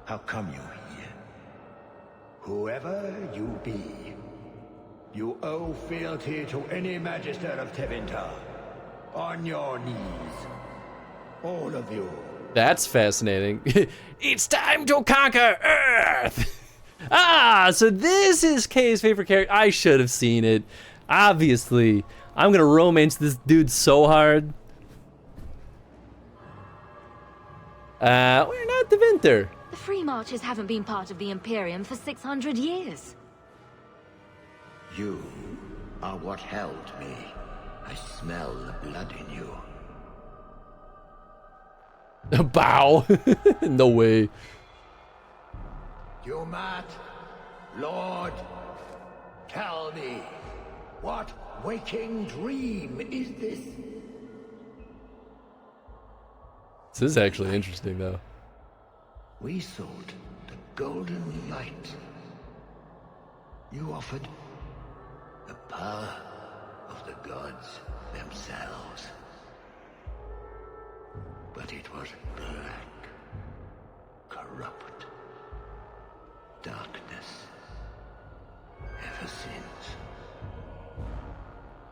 How come you here? Whoever you be, you owe fealty to any Magister of Tevinter. On your knees. All of you. That's fascinating. It's time to conquer Earth! Ah, so this is Kay's favorite character. I should have seen it. Obviously. I'm gonna romance this dude so hard. We're not the Winter. The Free Marches haven't been part of the Imperium for 600 years. You are what held me. I smell the blood in you. Bow. No way. Yumat, Lord, tell me, what waking dream is this? This is actually interesting, though. We sought the golden light. You offered the power of the gods themselves. But it was black, corrupt, darkness, ever since.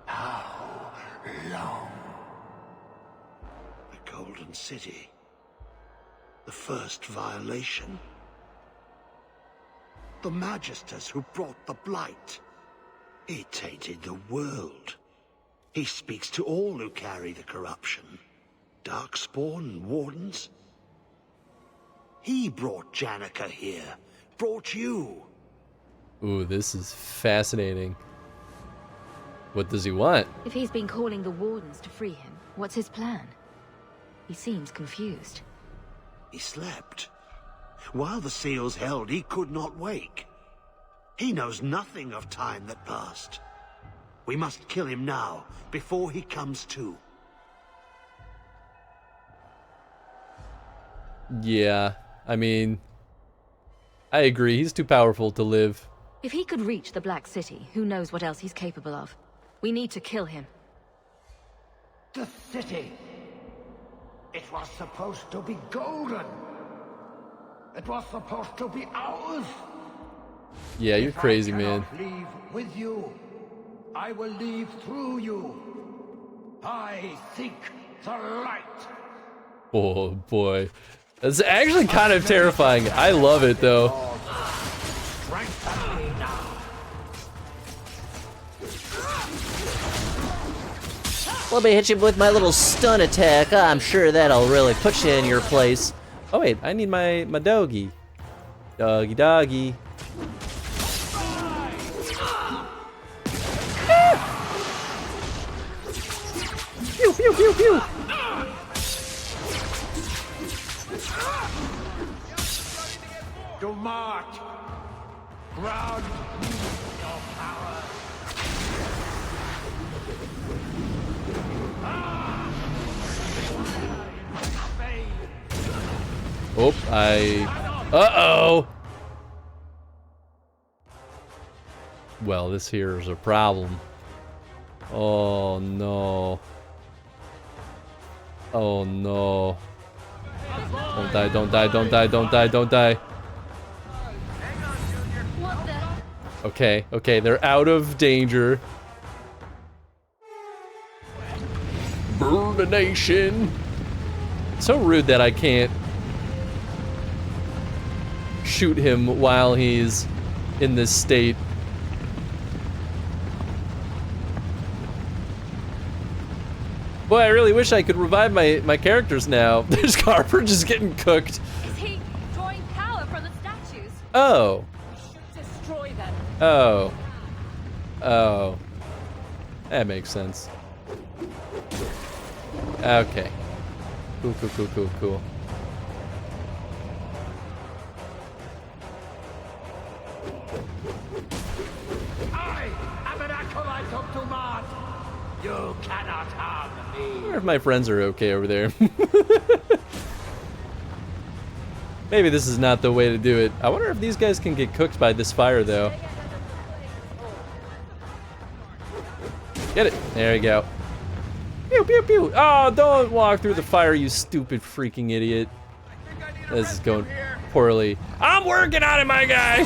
How long? The Golden City. The first violation. The Magisters who brought the Blight. He tainted the world. He speaks to all who carry the corruption. Darkspawn and Wardens. He brought Janica here. Brought you. Ooh, this is fascinating. What does he want? If he's been calling the Wardens to free him, what's his plan? He seems confused. He slept. While the seals held, he could not wake. He knows nothing of time that passed. We must kill him now, before he comes to. Yeah, I mean, I agree. He's too powerful to live. If he could reach the Black City, who knows what else he's capable of? We need to kill him. The city. It was supposed to be golden. It was supposed to be ours. Yeah, you're crazy, man. I cannot leave with you. I will leave through you. I seek the light. Oh boy. That's actually kind of terrifying. I love it though. Strengthen me now. Let me hit you with my little stun attack. I'm sure that'll really put you in your place. Oh wait, I need my doggy. Doggy doggy. Pew pew pew pew. Do march. Ground your power. Oh, uh-oh. Well, this here is a problem. Oh no. Oh no. Don't die, don't die, don't die, don't die, don't die. Okay, okay, they're out of danger. Burn the nation. So rude that I can't shoot him while he's in this state. Boy, I really wish I could revive my characters now. There's Carper just getting cooked. Is he drawing power from the statues? Oh. Destroy them. Oh. Oh. That makes sense. Okay. Cool, cool, cool, cool, cool. I am an acolyte of Dumad. You cannot harm I me. wonder if my friends are okay over there. Maybe this is not the way to do it. I wonder if these guys can get cooked by this fire, though. Get it. There you go. Pew, pew, pew. Oh, don't walk through the fire, you stupid freaking idiot. This is going poorly. I'm working on it, my guy.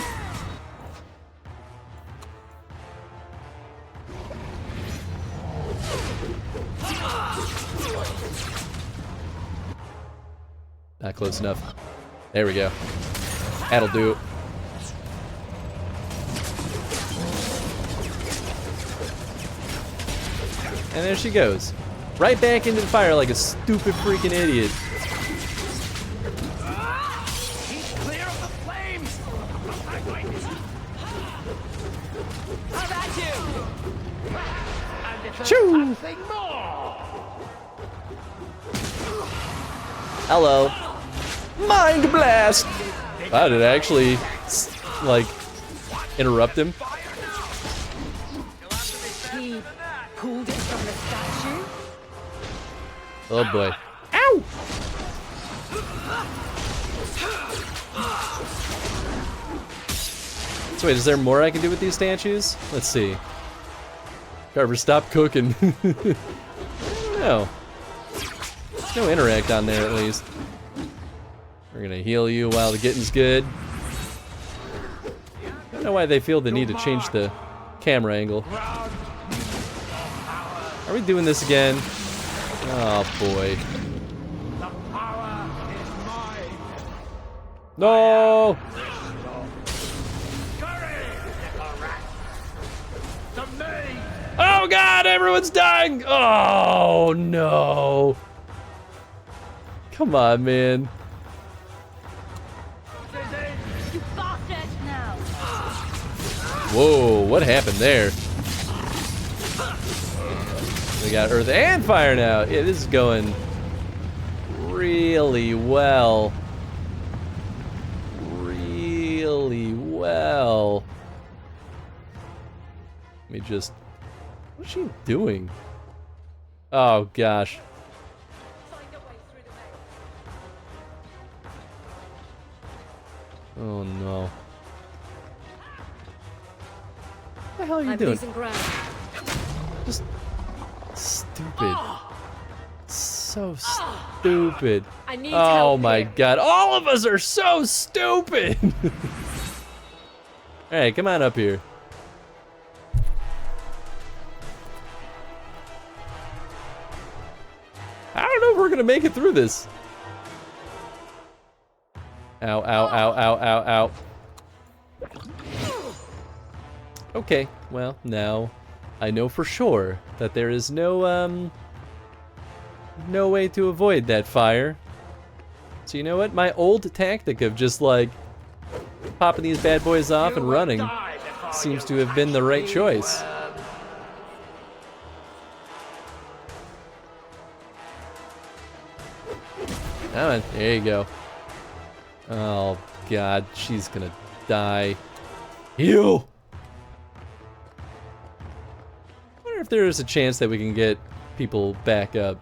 Not close enough. There we go. That'll do. And there she goes. Right back into the fire like a stupid freaking idiot. He's clear of the flames. How about you? And if there's Choo! something more. Hello. Mind blast! Wow, did I actually, like, interrupt him? He pulled it from the statue? Oh boy. Ow! So wait, is there more I can do with these statues? Let's see. Carver, stop cooking. I don't know. There's no interact on there, at least. We're gonna heal you while the getting's good. I don't know why they feel the need to change the camera angle. Are we doing this again? Oh boy. No! Oh god, everyone's dying! Oh no! Come on, man. You bastard now. Whoa, what happened there? We got earth and fire now. Yeah, this is going really well. Really well. Let me just... What's she doing? Oh, gosh. Oh, no. What the hell are you doing? Just stupid. So stupid. I need oh help my here. god. All of us are so stupid. Alright, come on up here. I don't know if we're gonna make it through this. Ow, ow, ow, ow, ow, ow. Okay, well, now I know for sure that there is no way to avoid that fire. So you know what? My old tactic of just like popping these bad boys off and running seems to have been the right choice. Come on, there you go. Oh god, she's gonna die. Heal! I wonder if there is a chance that we can get people back up.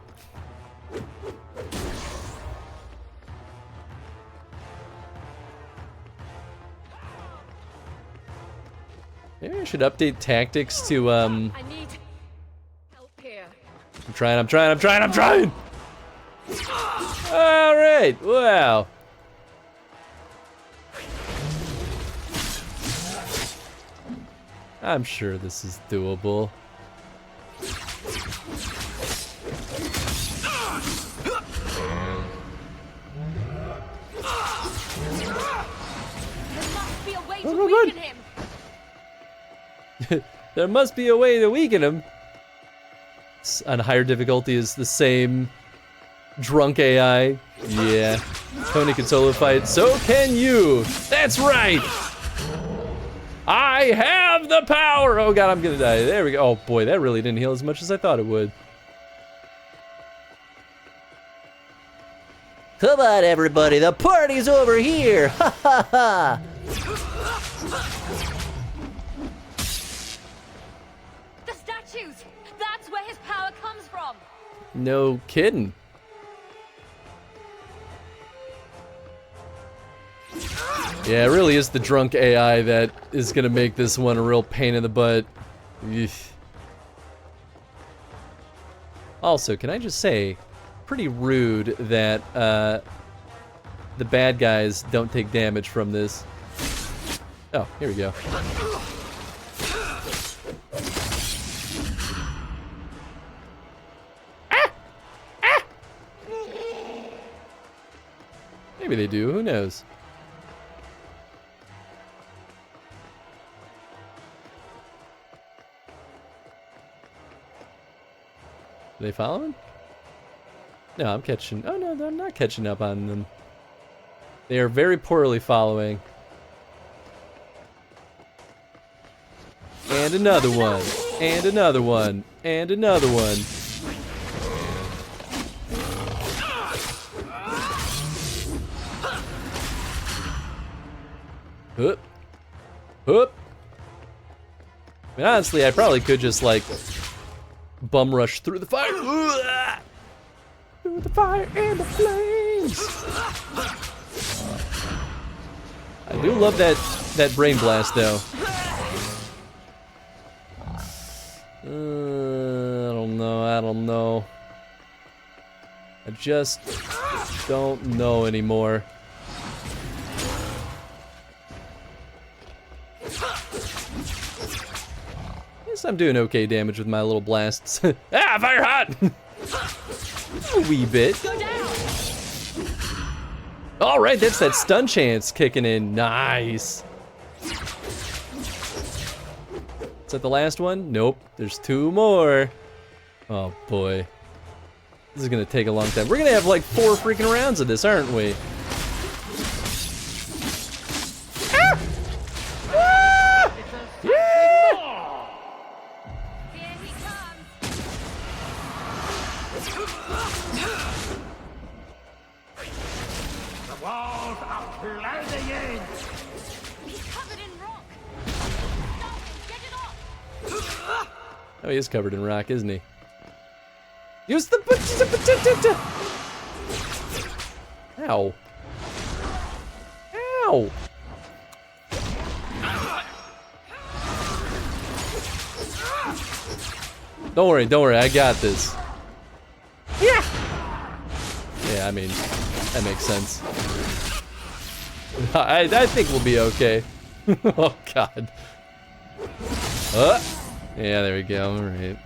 Maybe I should update tactics to I need help here. I'm trying! Alright, wow. I'm sure this is doable. There must be a way to weaken him. On higher difficulty is the same drunk AI. Yeah. Tony can solo fight, so can you. That's right. I have the power. Oh god, I'm gonna die. There we go. Oh boy, that really didn't heal as much as I thought it would. Come on, everybody, the party's over here! Ha ha ha! The statues! That's where his power No kidding. Yeah, it really is the drunk AI that is gonna make this one a real pain in the butt. Eesh. Also, can I just say, pretty rude that the bad guys don't take damage from this. Oh, here we go. Maybe they do, who knows? Are they following? No, I'm catching. Oh no, I'm not catching up on them. They are very poorly following. And another one. And another one. And another one. Hup. Hup. I mean, honestly, I probably could just, like, bum rush through the fire. Through the fire and the flames. I do love that brain blast, though. I don't know. I just don't know anymore. Guess I'm doing okay damage with my little blasts. Ah, fire hot! A wee bit. All right, that's that stun chance kicking in. Nice. Is that the last one? Nope. There's 2 more. Oh boy. This is gonna take a long time. We're gonna have like 4 freaking rounds of this, aren't we? Ah! Ah! Yeah! The walls are closing in. He's covered in rock. Get it off. Oh, he is covered in rock, isn't he? Use the... Ow. Ow. Don't worry, I got this. Yeah! Yeah, I mean, that makes sense. I think we'll be okay. Oh, God. Yeah, there we go, alright.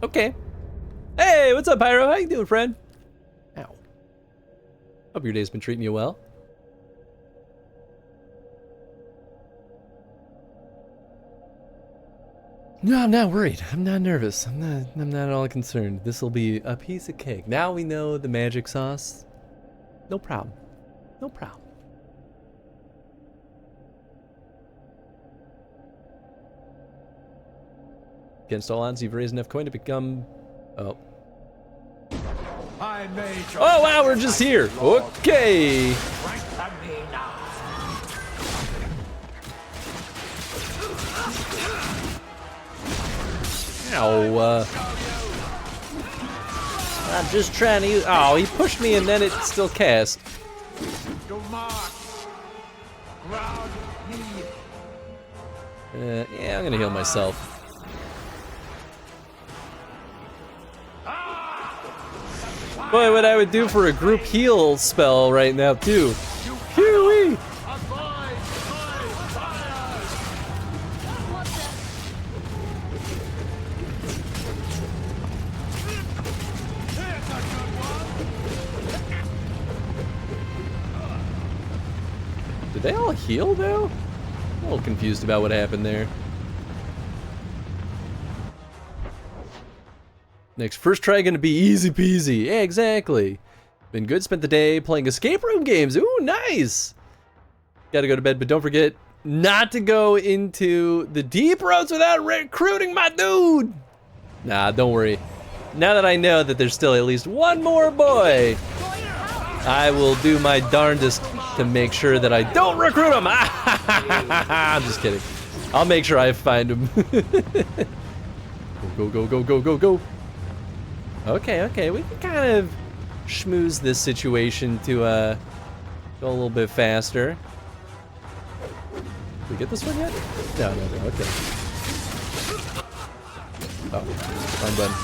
Okay. Hey, what's up, Pyro? How you doing, friend? Ow. Hope your day's been treating you well. No, I'm not worried. I'm not nervous. I'm not at all concerned. This'll be a piece of cake. Now we know the magic sauce. No problem. No problem. Against all odds, you've raised enough coin to become... Oh. Oh, wow, we're just here. Okay. Ow. I'm just trying to use... Oh, he pushed me and then it still cast. Yeah, I'm gonna heal myself. Boy, what I would do for a group heal spell right now, too. Hee-wee! Did they all heal, though? I'm a little confused about what happened there. Next first try gonna be easy peasy. Yeah, exactly. Been good, spent the day playing escape room games. Ooh, nice. Gotta go to bed, but don't forget not to go into the deep roads without recruiting my dude. Nah, don't worry. Now that I know that there's still at least one more boy, I will do my darndest to make sure that I don't recruit him. I'm just kidding. I'll make sure I find him. Go, go, go, go, go, go. Okay, okay, we can kind of schmooze this situation to go a little bit faster. Did we get this one yet? No, no, no, okay. Oh, fine button.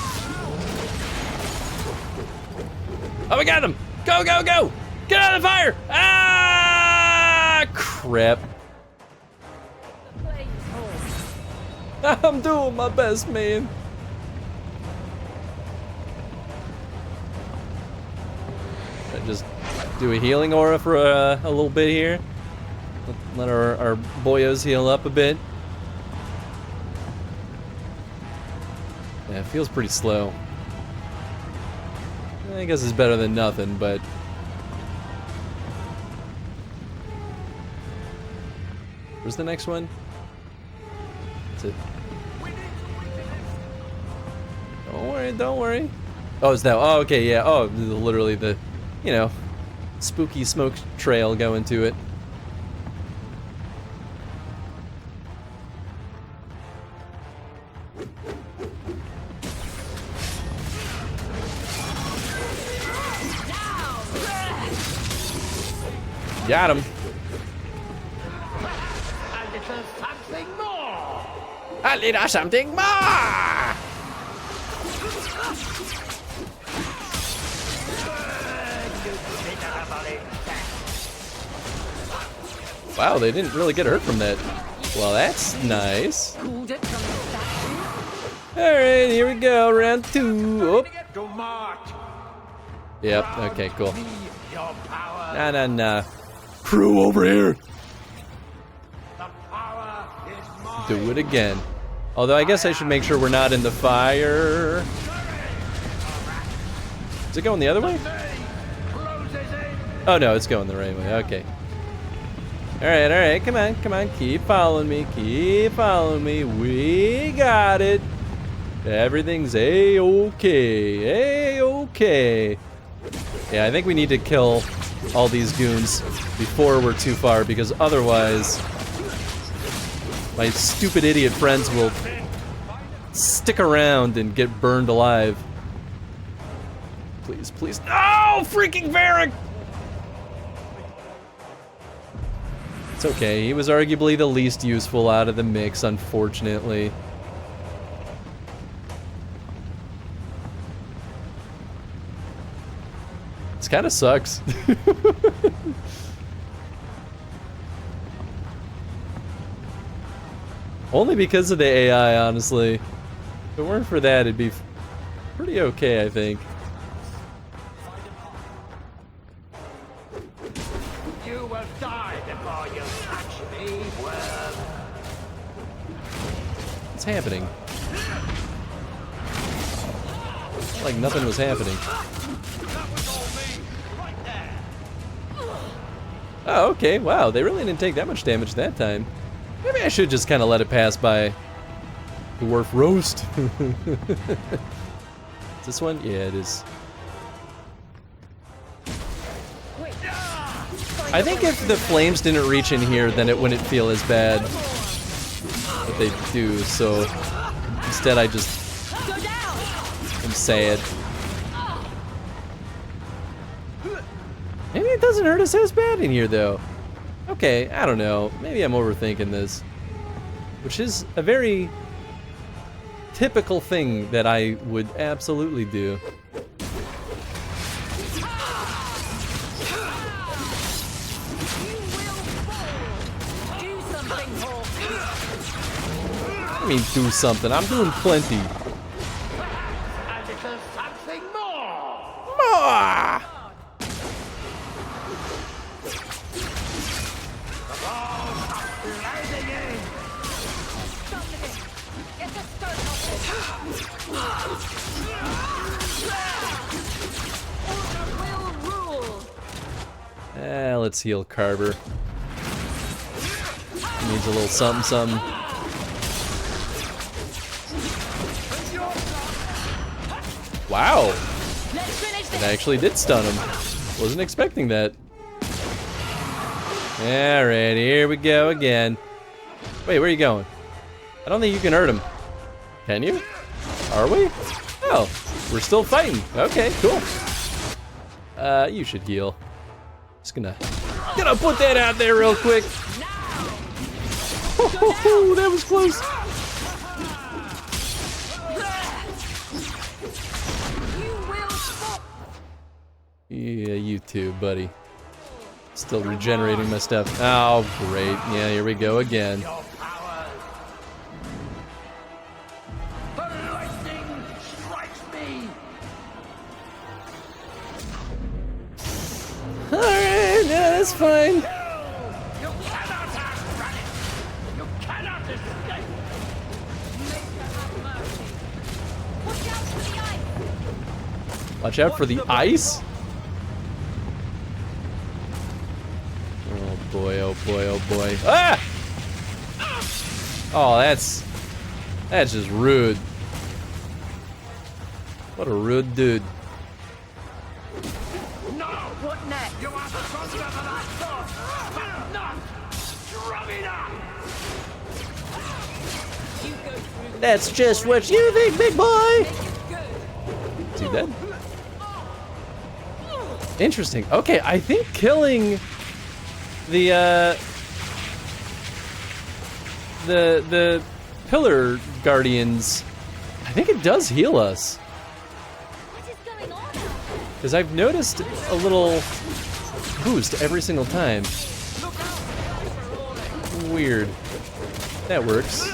Oh, we got him! Go, go, go! Get out of the fire! Ah, crap. I'm doing my best, man. I just do a healing aura for a little bit here. Let our boyos heal up a bit. Yeah, it feels pretty slow. I guess it's better than nothing, but... Where's the next one? That's it. Don't worry, don't worry. Oh, is that? Oh, okay, yeah. Oh, literally the, you know, spooky smoke trail going to it. Got him. A little something more. Wow, they didn't really get hurt from that. Well, that's nice. Alright, here we go, round 2. Oh. Yep, okay, cool. Nah, nah, nah. Crew over here. Do it again. Although I guess I should make sure we're not in the fire. Is it going the other way? Oh no, it's going the right way. Okay. Alright, come on, come on. Keep following me. Keep following me. We got it. Everything's A-okay. A-okay. Yeah, I think we need to kill all these goons before we're too far, because otherwise my stupid idiot friends will stick around and get burned alive. Please, please. No! Freaking Varric! It's okay. He was arguably the least useful out of the mix, unfortunately. This kind of sucks. Only because of the AI, honestly. If it weren't for that, it'd be pretty okay, I think. You will die before you touch me, worm. What's happening? Like nothing was happening. Oh, okay. Wow, they really didn't take that much damage that time. Maybe I should just kind of let it pass by. Dwarf roast. Is this one? Yeah, it is. I think if the flames didn't reach in here, then it wouldn't feel as bad. But they do, so instead I just am sad. Maybe it doesn't hurt us as bad in here, though. Okay, I don't know. Maybe I'm overthinking this. Which is a very typical thing that I would absolutely do. I mean, do something. I'm doing plenty. More! Let's heal Carver. He needs a little something, something. Wow! It actually did stun him. Wasn't expecting that. Alright, here we go again. Wait, where are you going? I don't think you can hurt him. Can you? Are we? Oh, we're still fighting. Okay, cool. You should heal. Just gonna put that out there real quick. Oh, that was close. Yeah, you too, buddy. Still regenerating my stuff. Oh, great. Yeah, here we go again. Alright, yeah, that's fine. Watch out for the ice? Oh boy, oh boy, oh boy. Ah! Oh, that's just rude. What a rude dude. No! What next? You are stronger than I thought, but not strong enough! That's just what you think, big boy! Is he dead? Interesting. Okay, I think killing the pillar guardians, I think it does heal us. Because I've noticed a little boost every single time. Weird. That works.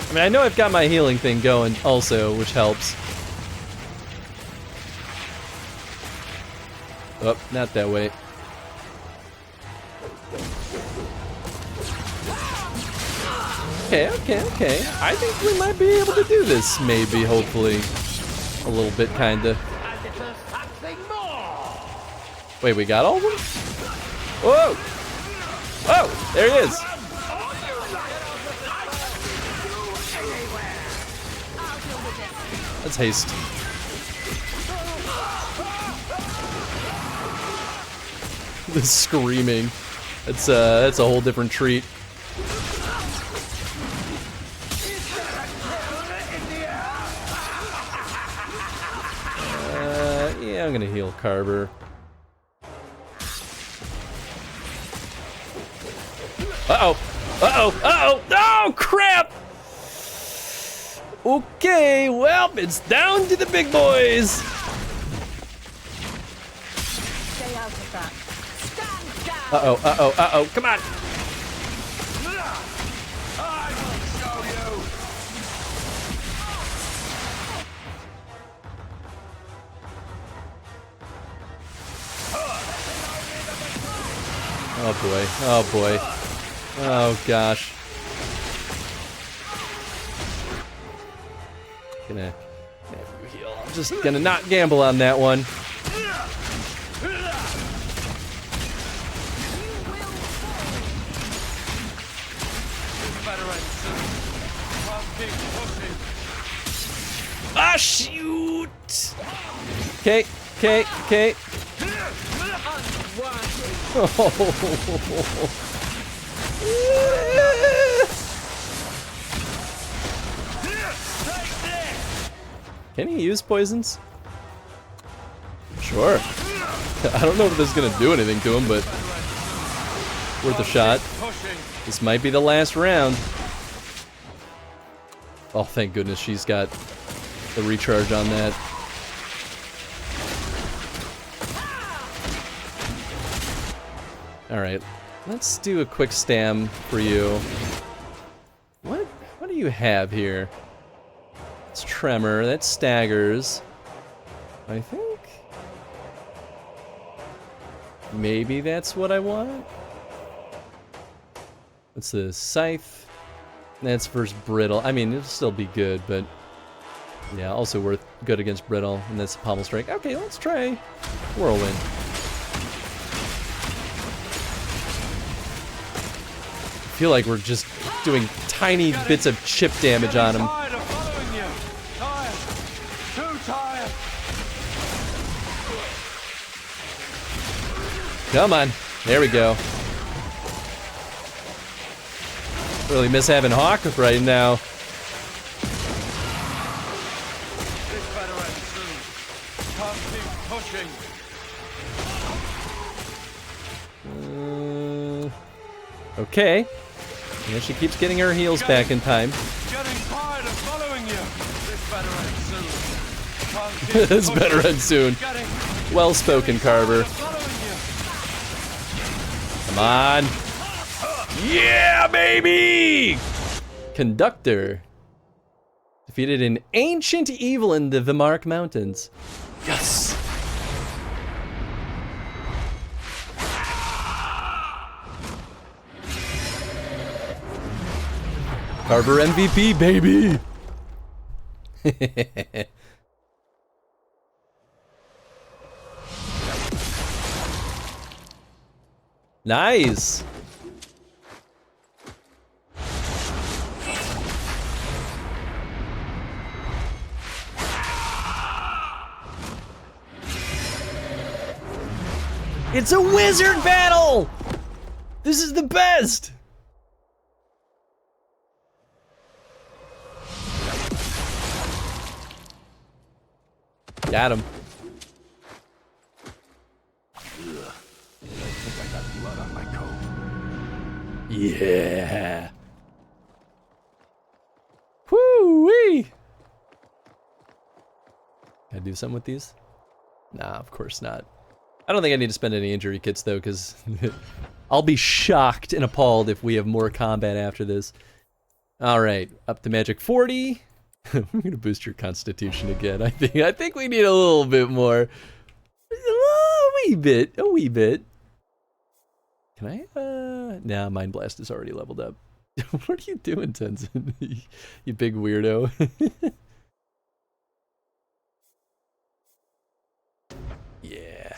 I mean, I know I've got my healing thing going also, which helps. Oh, not that way. Okay. I think we might be able to do this, maybe, hopefully. A little bit, kinda. Wait, we got all of them? Whoa! Oh, there he is! Let's haste. The screaming. That's a whole different treat. Yeah, I'm gonna heal Carver. Uh-oh! Uh-oh! Uh-oh! Oh, crap! Okay, well, it's down to the big boys. Stay out of that. Stand down. Uh-oh, uh-oh, uh-oh, come on. I will show you. Oh boy, oh boy. Oh gosh. Gonna heal. I'm just gonna not gamble on that one. Ah, shoot! Okay. Can he use poisons? Sure. I don't know if this is gonna do anything to him, but worth a shot. This might be the last round. Oh, thank goodness she's got the recharge on that. Alright, let's do a quick stam for you. What do you have here? It's Tremor, that's Staggers. I think maybe that's what I want. What's this? Scythe. That's versus Brittle. I mean, it'll still be good, but yeah, also worth good against Brittle. And that's Pommel Strike. Okay, let's try Whirlwind. I feel like we're just doing tiny bits of chip damage on him. Come on. There we go. Really miss having Hawk right now. This better end soon. Can't keep pushing. Okay. Yeah, she keeps getting her heals back in time. Getting tired of following you. This better end soon. Can't keep This better pushing. end soon. Well spoken, Carver. Come on. Yeah, baby! Conductor. Defeated an ancient evil in the Vimark Mountains. Yes! Carver MVP, baby! Nice! It's a wizard battle! This is the best! Got him. Yeah. Woo-wee! Can I do something with these? Nah, of course not. I don't think I need to spend any injury kits though, because I'll be shocked and appalled if we have more combat after this. Alright, up to magic 40. I'm gonna boost your constitution again. I think we need a little bit more. A wee bit. Can I, nah, Mind Blast is already leveled up. What are you doing, Tenzin? You big weirdo. Yeah.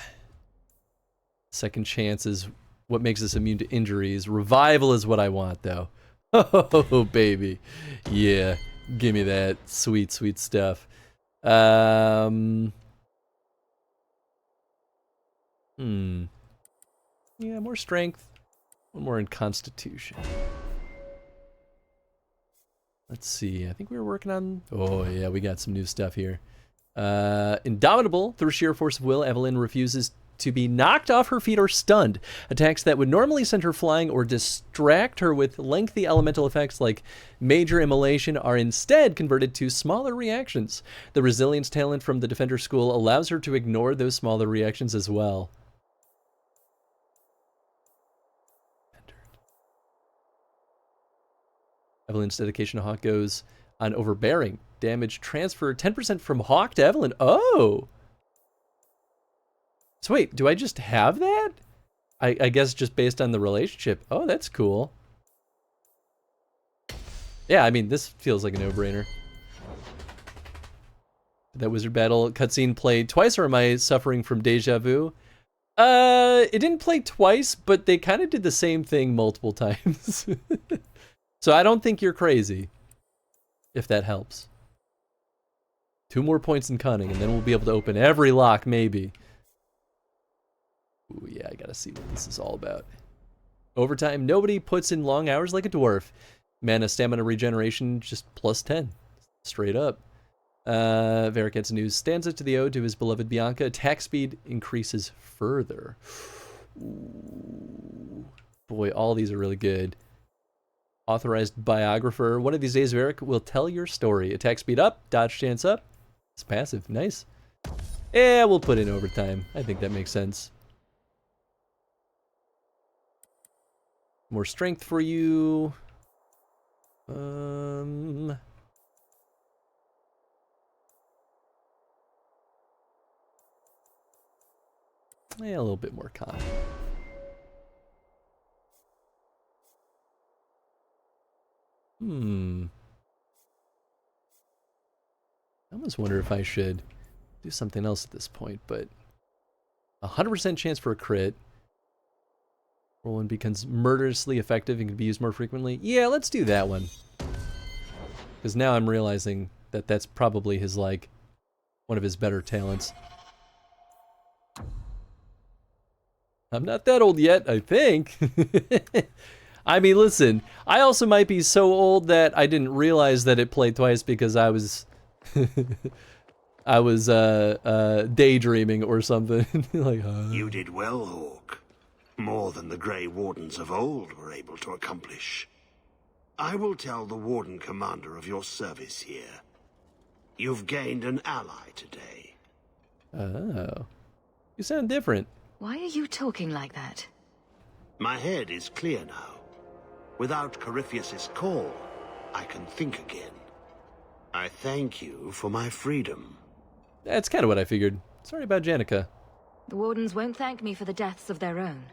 Second chance is what makes us immune to injuries. Revival is what I want, though. Oh, baby. Yeah. Give me that. Sweet, sweet stuff. Yeah, more strength. One more in constitution. Let's see. I think we were working on... Oh, yeah, we got some new stuff here. Indomitable. Through sheer force of will, Evelyn refuses to be knocked off her feet or stunned. Attacks that would normally send her flying or distract her with lengthy elemental effects like major immolation are instead converted to smaller reactions. The resilience talent from the Defender School allows her to ignore those smaller reactions as well. Evelyn's dedication to Hawk goes on overbearing. Damage transfer 10% from Hawk to Evelyn. Oh! So wait, do I just have that? I guess just based on the relationship. Oh, that's cool. Yeah, I mean, this feels like a no-brainer. Did that wizard battle cutscene play twice, or am I suffering from deja vu? It didn't play twice, but they kind of did the same thing multiple times. So I don't think you're crazy, if that helps. 2 more points in cunning, and then we'll be able to open every lock, maybe. Ooh, yeah, I gotta see what this is all about. Overtime, nobody puts in long hours like a dwarf. Mana stamina regeneration, just plus 10. Straight up. Varric gets a new stanza to the ode to his beloved Bianca. Attack speed increases further. Ooh. Boy, all these are really good. Authorized biographer. One of these days, Varric will tell your story. Attack speed up, dodge chance up. It's passive. Nice. Yeah, we'll put in overtime. I think that makes sense. More strength for you. Yeah, a little bit more con. I almost wonder if I should do something else at this point, but 100% chance for a crit. Roland becomes murderously effective and can be used more frequently. Yeah, let's do that one. Because now I'm realizing that that's probably his, like, one of his better talents. I'm not that old yet, I think. I mean, listen, I also might be so old that I didn't realize that it played twice because I was daydreaming or something. Like, You did well, Hawk. More than the Grey Wardens of old were able to accomplish. I will tell the Warden Commander of your service here. You've gained an ally today. Oh. You sound different. Why are you talking like that? My head is clear now. Without Corypheus's call, I can think again. I thank you for my freedom. That's kind of what I figured. Sorry about Janica. The Wardens won't thank me for the deaths of their own.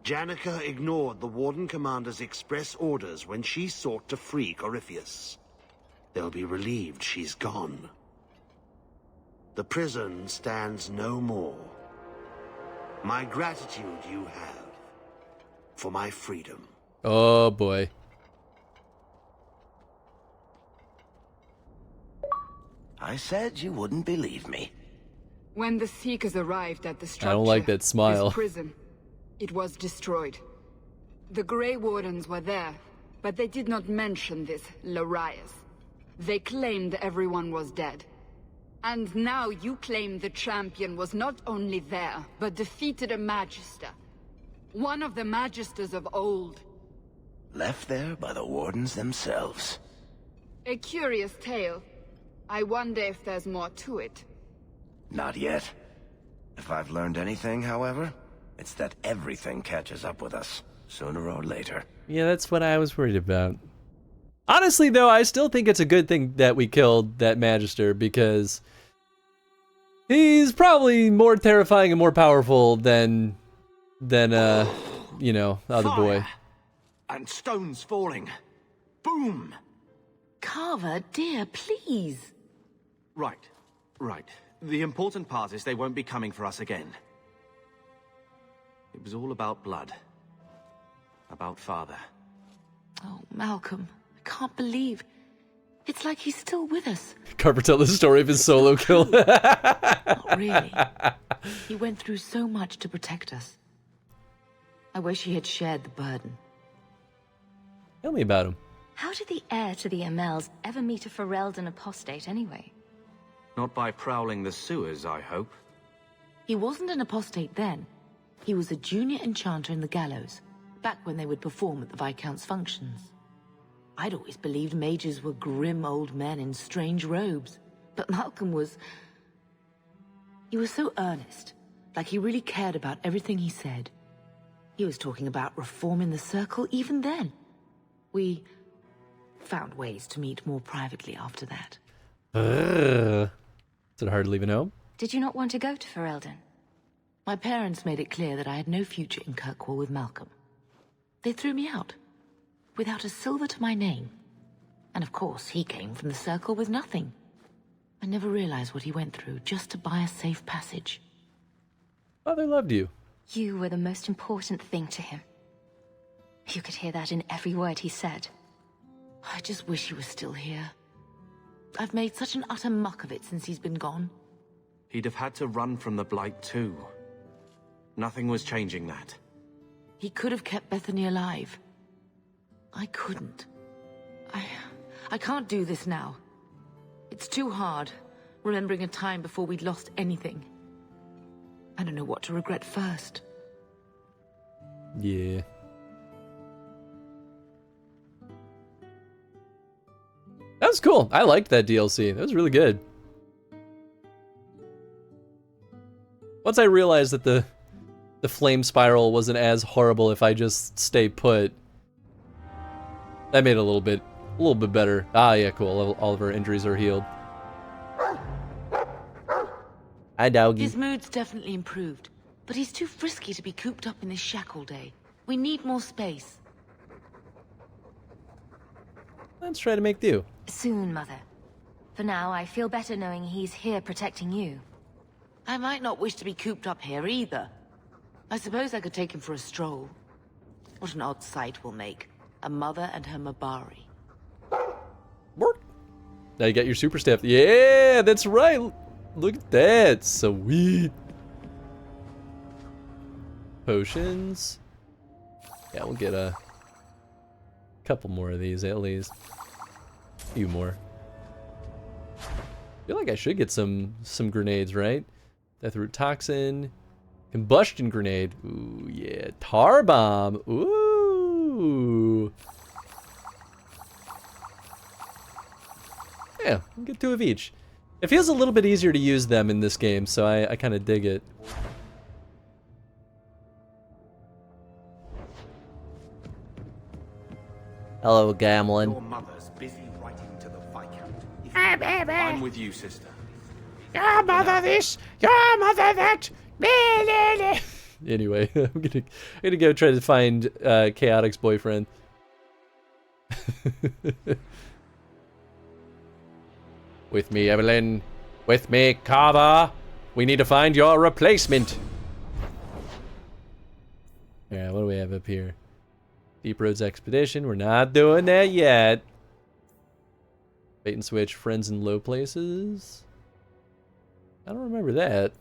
Janica ignored the Warden Commander's express orders when she sought to free Corypheus. They'll be relieved she's gone. The prison stands no more. My gratitude you have for my freedom. Oh boy. I said you wouldn't believe me. When the Seekers arrived at the structure, I don't like that smile. this prison, it was destroyed. The Grey Wardens were there, but they did not mention this Larius. They claimed everyone was dead. And now you claim the champion was not only there, but defeated a Magister. One of the Magisters of old. Left there by the Wardens themselves. A curious tale. I wonder if there's more to it. Not yet. If I've learned anything, however, it's that everything catches up with us, sooner or later. Yeah, that's what I was worried about. Honestly, though, I still think it's a good thing that we killed that Magister, because he's probably more terrifying and more powerful than you know, the other boy. And stones falling. Boom! Carver, dear, please. Right. The important part is they won't be coming for us again. It was all about blood. About Father. Oh, Malcolm, I can't believe. It's like he's still with us. Carver tell the story of his solo kill. Not really. He went through so much to protect us. I wish he had shared the burden. Tell me about him. How did the heir to the Amels ever meet a Ferelden apostate anyway? Not by prowling the sewers, I hope. He wasn't an apostate then. He was a junior enchanter in the Gallows, back when they would perform at the Viscount's functions. I'd always believed mages were grim old men in strange robes, but Malcolm was... He was so earnest, like he really cared about everything he said. He was talking about reforming the Circle even then. We found ways to meet more privately after that. Is it hard to leave a home? Did you not want to go to Ferelden? My parents made it clear that I had no future in Kirkwall with Malcolm. They threw me out, without a silver to my name. And of course, he came from the Circle with nothing. I never realized what he went through just to buy a safe passage. Father loved you. You were the most important thing to him. You could hear that in every word he said. I just wish he was still here. I've made such an utter muck of it since he's been gone. He'd have had to run from the Blight too. Nothing was changing that. He could have kept Bethany alive. I couldn't. I can't do this now. It's too hard, remembering a time before we'd lost anything. I don't know what to regret first. Yeah. That was cool. I liked that DLC. That was really good. Once I realized that the flame spiral wasn't as horrible if I just stay put, that made it a little bit better. Ah, yeah, cool. All of our injuries are healed. Hi, doggy. His mood's definitely improved, but he's too frisky to be cooped up in this shack all day. We need more space. Let's try to make do. Soon, Mother. For now, I feel better knowing he's here protecting you. I might not wish to be cooped up here either. I suppose I could take him for a stroll. What an odd sight we'll make. A mother and her Mabari. Now you got your super staff. Yeah, that's right. Look at that. Sweet. potions. Yeah, we'll get a couple more of these at least. A few more. I feel like I should get some grenades, right? Deathroot toxin, combustion grenade. Ooh, yeah, tar bomb. Ooh. Yeah, we'll get 2 of each. It feels a little bit easier to use them in this game, so I kind of dig it. Hello, Gamlin. Your mother's busy writing to the Viscount. I'm with you, sister. Your mother this, your mother that. Anyway, I'm gonna go try to find Chaotic's boyfriend. With me, Evelyn. With me, Kava. We need to find your replacement. Yeah, what do we have up here? Deep Roads Expedition. We're not doing that yet. Bait and switch. Friends in low places. I don't remember that.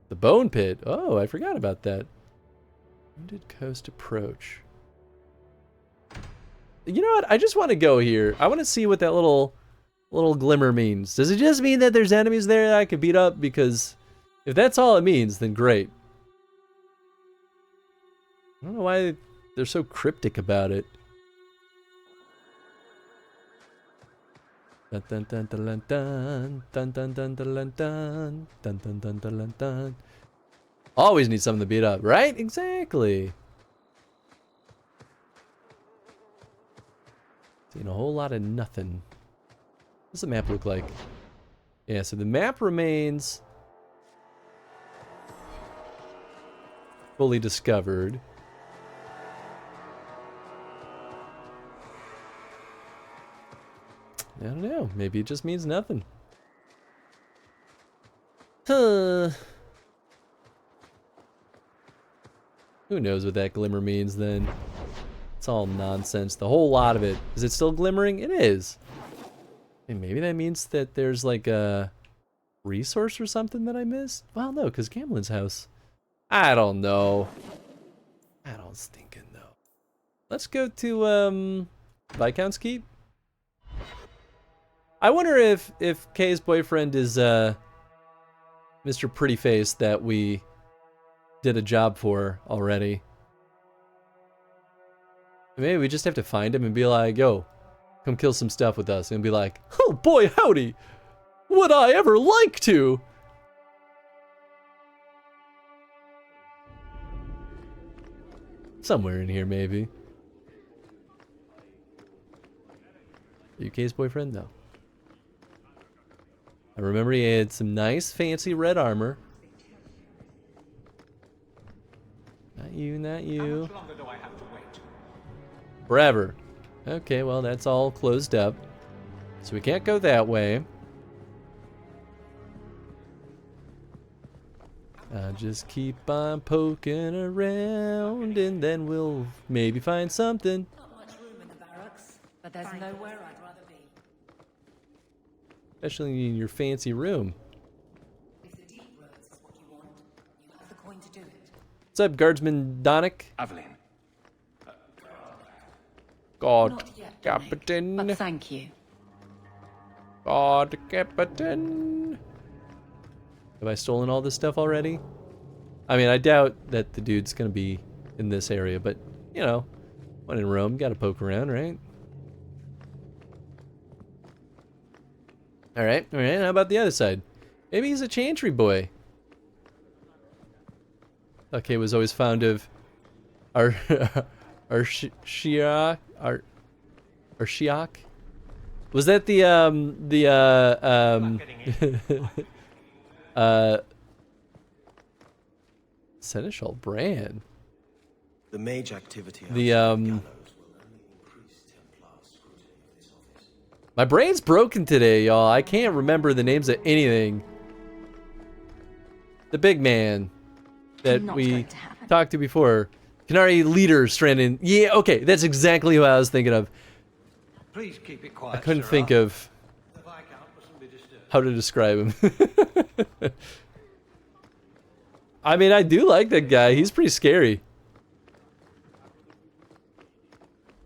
The Bone Pit. Oh, I forgot about that. Wounded Coast Approach. You know what? I just want to go here. I want to see what that little glimmer means. Does it just mean that there's enemies there that I could beat up? Because if that's all it means, then great. I don't know why they're so cryptic about it. Dun dun dun dun dun dun dun dun dun dun dun dun dun dun dun dun. Always need something to beat up, right? Exactly. Seeing a whole lot of nothing. What's the map look like? Yeah, so the map remains fully discovered. I don't know. Maybe it just means nothing. Huh. Who knows what that glimmer means then? It's all nonsense. The whole lot of it. Is it still glimmering? It is. And maybe that means that there's like a resource or something that I missed? Well, no, because Gamlin's house. I don't know. I don't stinking know. Let's go to Viscount's Keep. I wonder if Kay's boyfriend is Mr. Pretty Face that we did a job for already. Maybe we just have to find him and be like, yo, come kill some stuff with us. And be like, oh boy, howdy. Would I ever like to? Somewhere in here, maybe. Are you Kay's boyfriend? No. I remember he had some nice, fancy red armor. Not you, not you. How much longer do I have to wait? Forever. Okay, well, that's all closed up. So we can't go that way. I'll just keep on poking around and then we'll maybe find something. Not much room in the barracks, but there's nowhere I'd rather be. Especially in your fancy room. If the deep roads is what you want, you have the coin to do it. What's up, Guardsman Donick? Evelyn. God, Not yet, Captain. But thank you. God, Captain. Have I stolen all this stuff already? I mean, I doubt that the dude's gonna be in this area, but, you know, when in Rome, gotta poke around, right? Alright, how about the other side? Maybe he's a chantry boy. Okay, was always fond of our Shiak. Was that the Seneschal Bran? The mage activity. My brain's broken today, y'all. I can't remember the names of anything. The big man that we talked to before. Canary leader stranded. Yeah, okay, that's exactly what I was thinking of. Please keep it quiet. I couldn't think of how to describe him. I mean, I do like that guy. He's pretty scary.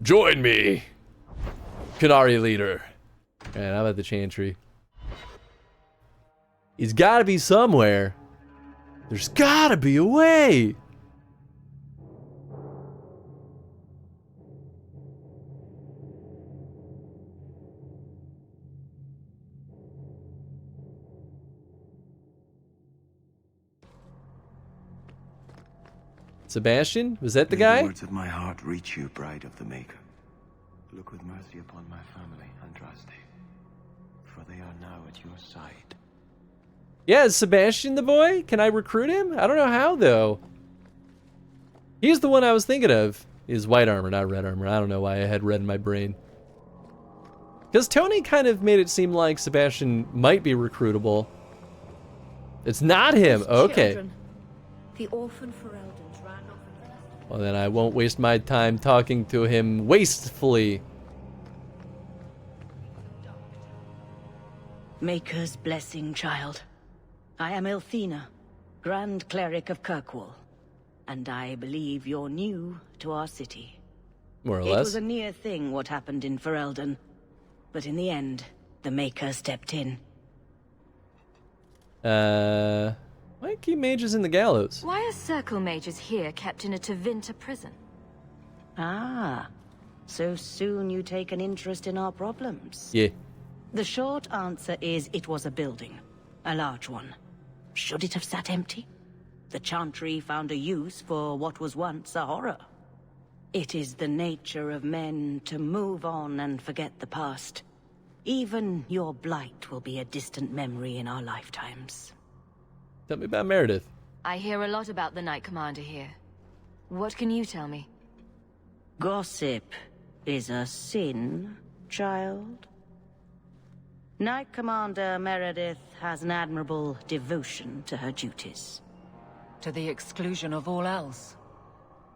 Join me, Canary leader. And how about the Chantry? He's got to be somewhere. There's got to be a way. Sebastian? Was that the guy? The words of my heart reach you, bride of the Maker. Look with mercy upon my family, Andraste, for they are now at your side. Yeah, is Sebastian the boy? Can I recruit him? I don't know how, though. He's the one I was thinking of. Is white armor, not red armor. I don't know why I had red in my brain. Because Tony kind of made it seem like Sebastian might be recruitable. It's not him. Okay. The orphan Ferelden's ran off. Well, then I won't waste my time talking to him wastefully. Maker's blessing, child. I am Elthina, Grand Cleric of Kirkwall, and I believe you're new to our city. More or It less. was a near thing what happened in Ferelden, but in the end, the Maker stepped in. Why keep mages in the gallows? Why are circle mages here kept in a Tevinter prison? Ah, so soon you take an interest in our problems. Yeah. The short answer is it was a building. A large one. Should it have sat empty? The Chantry found a use for what was once a horror. It is the nature of men to move on and forget the past. Even your blight will be a distant memory in our lifetimes. Tell me about Meredith. I hear a lot about the Knight Commander here. What can you tell me? Gossip is a sin, child. Knight Commander Meredith has an admirable devotion to her duties. To the exclusion of all else.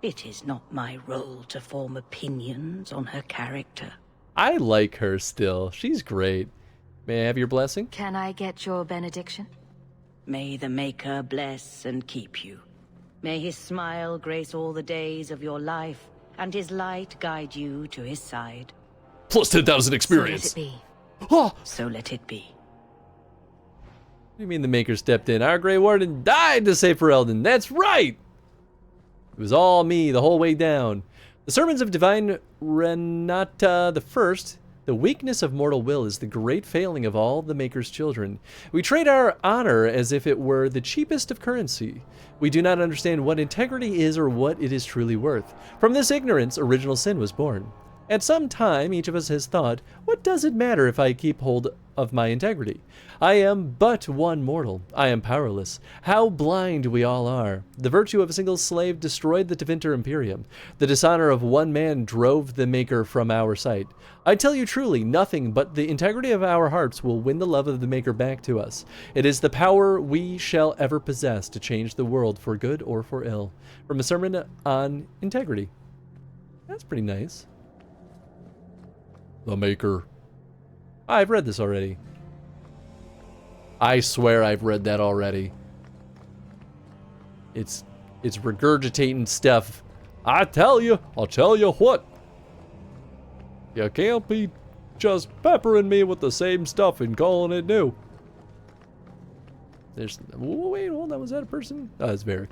It is not my role to form opinions on her character. I like her still. She's great. May I have your blessing? Can I get your benediction? May the Maker bless and keep you. May his smile grace all the days of your life, and his light guide you to his side. Plus 10,000 experience. So let it be. Oh! So let it be. What do you mean the Maker stepped in? Our Grey Warden died to save Ferelden. That's right! It was all me the whole way down. The sermons of Divine Renata I. The weakness of mortal will is the great failing of all the Maker's children. We trade our honor as if it were the cheapest of currency. We do not understand what integrity is or what it is truly worth. From this ignorance, original sin was born. At some time, each of us has thought, what does it matter if I keep hold of my integrity? I am but one mortal. I am powerless. How blind we all are. The virtue of a single slave destroyed the Tevinter Imperium. The dishonor of one man drove the Maker from our sight. I tell you truly, nothing but the integrity of our hearts will win the love of the Maker back to us. It is the power we shall ever possess to change the world for good or for ill. From a sermon on integrity. That's pretty nice. The Maker. I've read this already. I swear I've read that already. It's regurgitating stuff. I'll tell you what. You can't be just peppering me with the same stuff and calling it new. Wait, hold on, was that a person? Oh, it's Varric.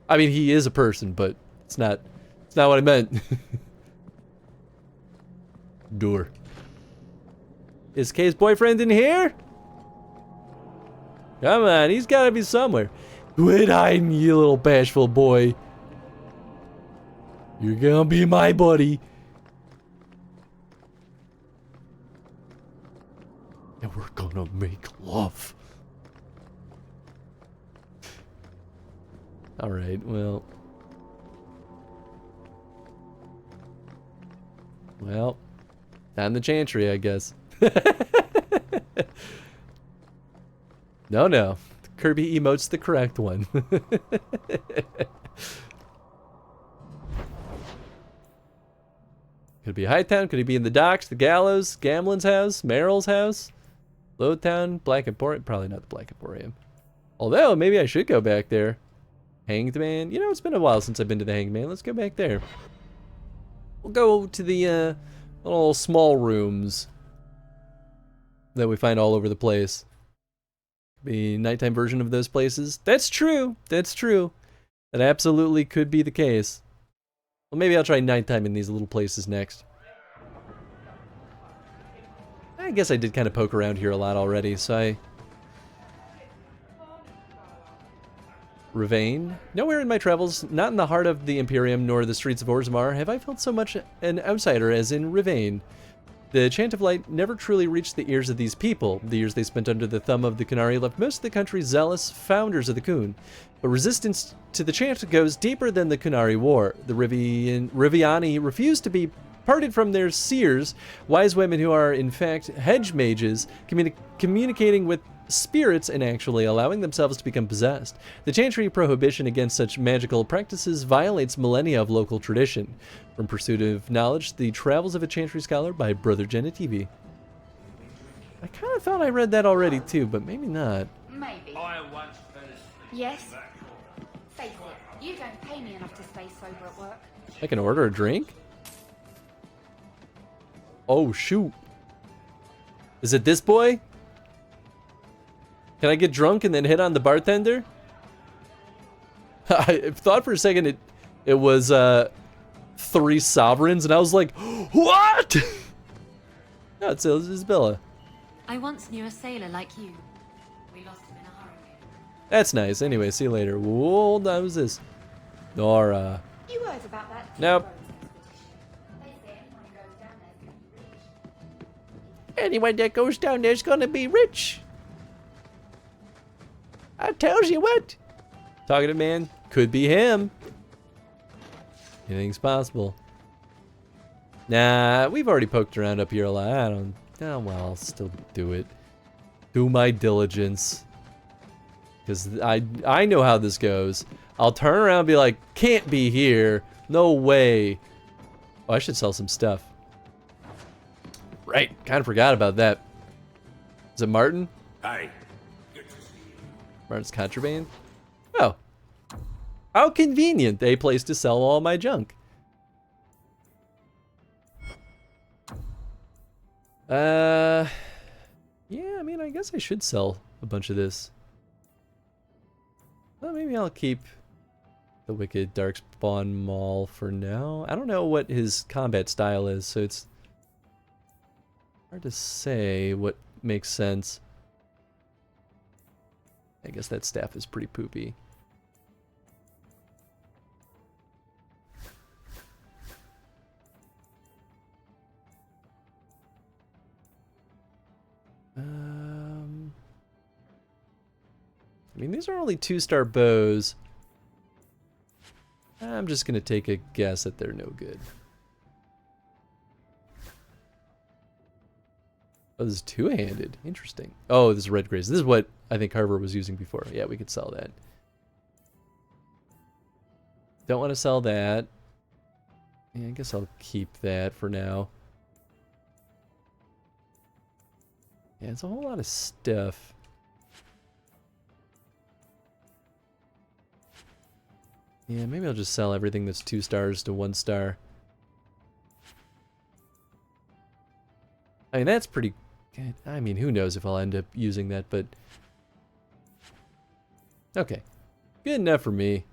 I mean, he is a person, but it's not what I meant. Door. Is Kay's boyfriend in here? Come on, he's gotta be somewhere. Quit hiding, you little bashful boy. You're gonna be my buddy. And we're gonna make love. Alright, well. Well. Time the Chantry, I guess. No. Kirby emote's the correct one. Could it be Hightown? Could he be in the docks, the gallows, Gamlin's house, Merrill's house? Lowtown, Black Emporium? Probably not the Black Emporium. Although, maybe I should go back there. Hanged Man? You know, it's been a while since I've been to the Hanged Man. Let's go back there. We'll go to the little small rooms that we find all over the place. The nighttime version of those places. That's true. That's true. That absolutely could be the case. Well, maybe I'll try nighttime in these little places next. I guess I did kind of poke around here a lot already, so Ravane. Nowhere in my travels, not in the heart of the Imperium nor the streets of Orzammar, have I felt so much an outsider as in Ravane. The chant of light never truly reached the ears of these people. The years they spent under the thumb of the Qunari left most of the country zealous founders of the Khun. But resistance to the chant goes deeper than the Qunari War. The Riviani refused to be parted from their seers, wise women who are in fact hedge mages, communicating with spirits and actually allowing themselves to become possessed. The chantry prohibition against such magical practices violates millennia of local tradition. From Pursuit of Knowledge, The Travels of a Chantry Scholar by Brother Genitivi. I kind of thought I read that already too, but maybe not. Maybe. Yes. Face it, you don't pay me enough to stay sober at work. I can order a drink? Oh, shoot. Is it this boy? Can I get drunk and then hit on the bartender? I thought for a second it was 3 sovereigns, and I was like, what? No, it's Isabella. I once knew a sailor like you. We lost him in a hurricane. That's nice. Anyway, see you later. Whoa, that was this. Nora. You heard about that? Nope. Anyone that goes down there's gonna be rich. I tells you what. Talkative man. Could be him. Anything's possible. Nah, we've already poked around up here a lot. I don't... Oh, well, I'll still do it. Do my diligence. Because I know how this goes. I'll turn around and be like, can't be here. No way. Oh, I should sell some stuff. Right, kind of forgot about that. Is it Martin? Hi. Martin's Contraband? Oh. How convenient. A place to sell all my junk. Yeah, I mean, I guess I should sell a bunch of this. Well, maybe I'll keep the Wicked Darkspawn Maul for now. I don't know what his combat style is, so it's hard to say what makes sense. I guess that staff is pretty poopy. I mean, these are only 2-star bows. I'm just gonna take a guess that they're no good. Oh, this is 2-handed. Interesting. Oh, this is red grays. This is what I think Carver was using before. Yeah, we could sell that. Don't want to sell that. Yeah, I guess I'll keep that for now. Yeah, it's a whole lot of stuff. Yeah, maybe I'll just sell everything that's 2 stars to 1 star. I mean, that's pretty good. I mean, who knows if I'll end up using that, but... Okay. Good enough for me.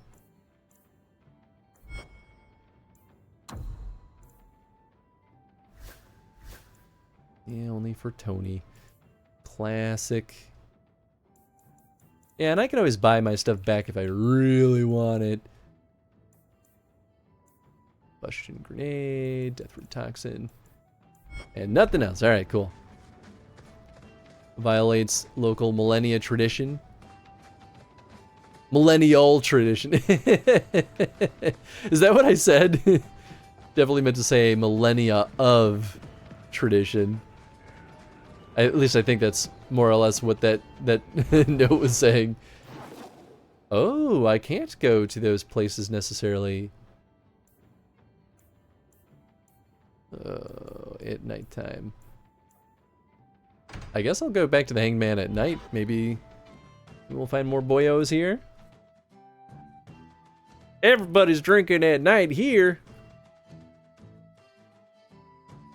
Yeah, only for Tony. Classic. Yeah, and I can always buy my stuff back if I really want it. Combustion grenade, deathroot toxin, and nothing else. All right, cool. Violates local millennia tradition. Millennial tradition. Is that what I said? Definitely meant to say millennia of tradition. At least I think that's more or less what that note was saying. Oh, I can't go to those places necessarily. At nighttime. I guess I'll go back to the Hangman at night. Maybe We'll find more boyos here. Everybody's drinking at night here.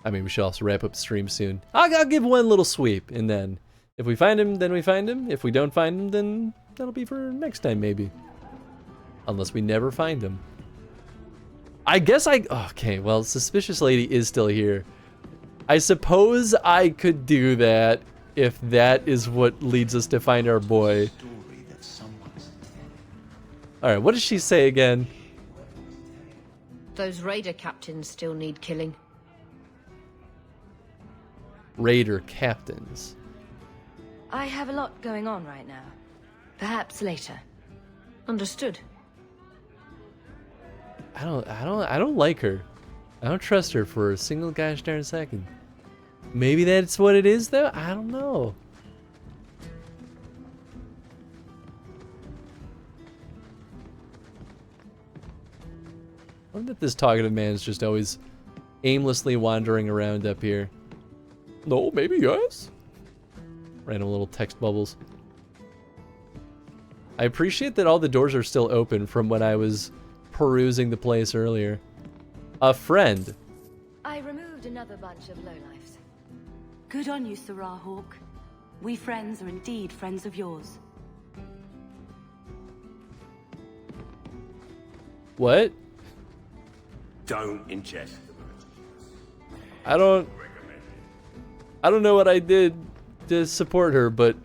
I mean, we should also wrap up the stream soon. I'll give one little sweep, and then if we find him, then we find him. If we don't find him, then that'll be for next time, maybe. Unless we never find him. I guess okay, well, Suspicious Lady is still here. I suppose I could do that if that is what leads us to find our boy. Alright, what does she say again? Those raider captains still need killing. Raider captains. I have a lot going on right now. Perhaps later. Understood. I don't like her. I don't trust her for a single gosh darn second. Maybe that's what it is though? I don't know. I wonder if this talkative man is just always aimlessly wandering around up here. No, maybe yes. Random little text bubbles. I appreciate that all the doors are still open from when I was perusing the place earlier. A friend. I removed another bunch of lowlifes. Good on you, Sarah Hawk. We friends are indeed friends of yours. What? Don't ingest. I don't know what I did to support her, but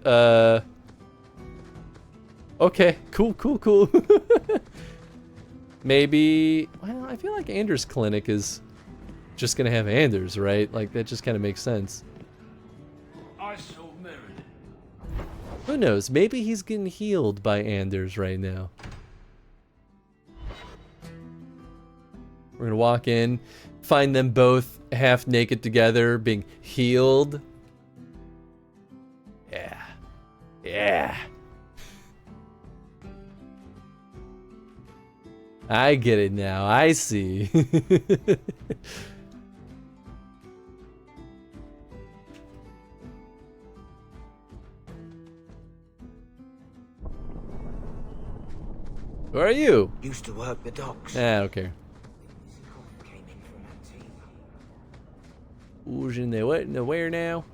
okay, cool. Maybe, well, I feel like Anders' clinic is just gonna have Anders, right? Like that just kind of makes sense. Who knows? Maybe he's getting healed by Anders right now. We're gonna walk in, find them both half naked together, being healed. Yeah. I get it now. I see. Who are you? Used to work the docks. I don't care. Who's in there? What in the where now?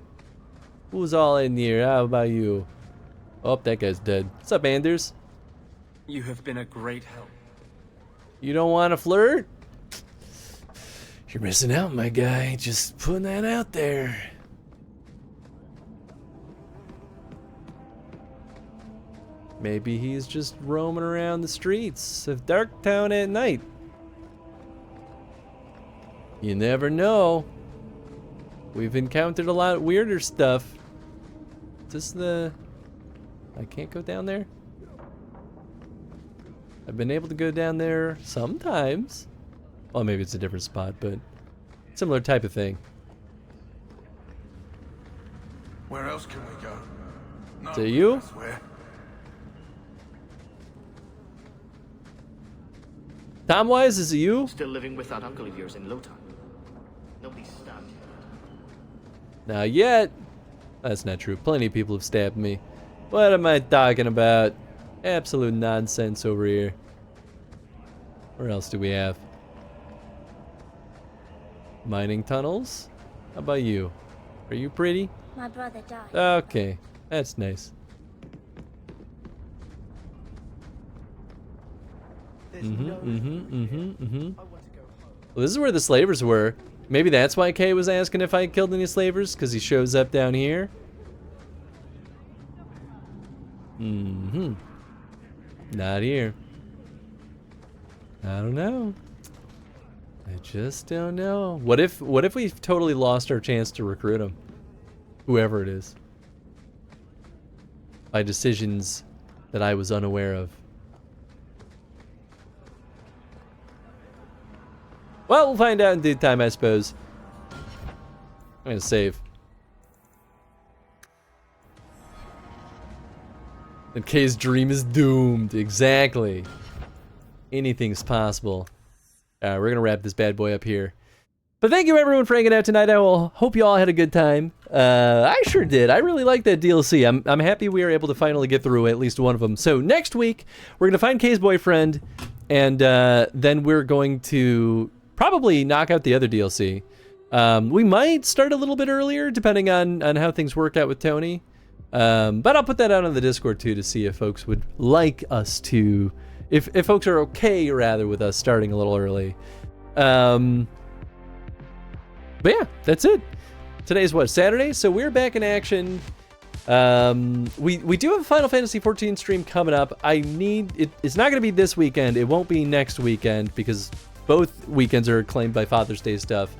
Who's all in here? How about you? Oh, that guy's dead. What's up, Anders? You have been a great help. You don't want to flirt? You're missing out, my guy. Just putting that out there. Maybe he's just roaming around the streets of Darktown at night. You never know. We've encountered a lot weirder stuff. Is this the... I can't go down there? I've been able to go down there sometimes. Well, maybe it's a different spot, but similar type of thing. Where else can we go? Is it you? Elsewhere. Tomwise, is it you? Still living with that uncle of yours in Lotan. Nobody's stabbed you. Not yet. That's not true. Plenty of people have stabbed me. What am I talking about? Absolute nonsense over here. Where else do we have? Mining tunnels? How about you? Are you pretty? My brother died. Okay, that's nice. Well, this is where the slavers were. Maybe that's why Kay was asking if I killed any slavers, because he shows up down here. Not here. I don't know. I just don't know. What if we've totally lost our chance to recruit him? Whoever it is. By decisions that I was unaware of. Well, we'll find out in due time, I suppose. I'm gonna save. And Kay's dream is doomed. Exactly. Anything's possible. We're gonna wrap this bad boy up here. But thank you everyone for hanging out tonight. I will hope you all had a good time. I sure did. I really like that DLC. I'm happy we were able to finally get through at least one of them. So next week, we're going to find Kay's boyfriend, and then we're going to probably knock out the other DLC. We might start a little bit earlier, depending on how things work out with Tony. But I'll put that out on the Discord, too, to see if folks would like us to... If folks are okay, rather, with us starting a little early. But yeah, that's it. Today's what, Saturday? So we're back in action. We do have a Final Fantasy XIV stream coming up. It's not going to be this weekend. It won't be next weekend because both weekends are claimed by Father's Day stuff.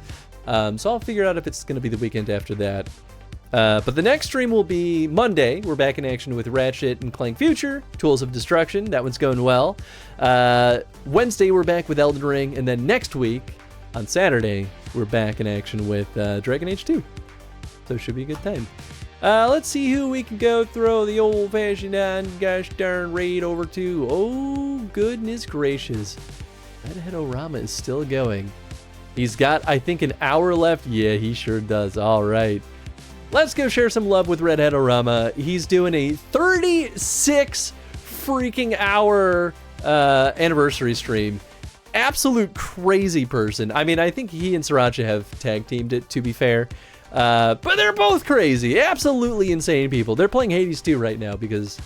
So I'll figure out if it's going to be the weekend after that. But the next stream will be Monday. We're back in action with Ratchet and Clank Future, Tools of Destruction. That one's going well. Wednesday, we're back with Elden Ring. And then next week, on Saturday, we're back in action with Dragon Age 2. So it should be a good time. Let's see who we can go throw the old-fashioned gosh darn raid over to. Oh, goodness gracious. Redhead-O-Rama is still going. He's got, I think, an hour left. Yeah, he sure does. All right. Let's go share some love with Redhead-O-Rama. He's doing a 36 freaking hour anniversary stream. Absolute crazy person. I mean, I think he and Sriracha have tag teamed it, to be fair. But they're both crazy. Absolutely insane people. They're playing Hades 2 right now because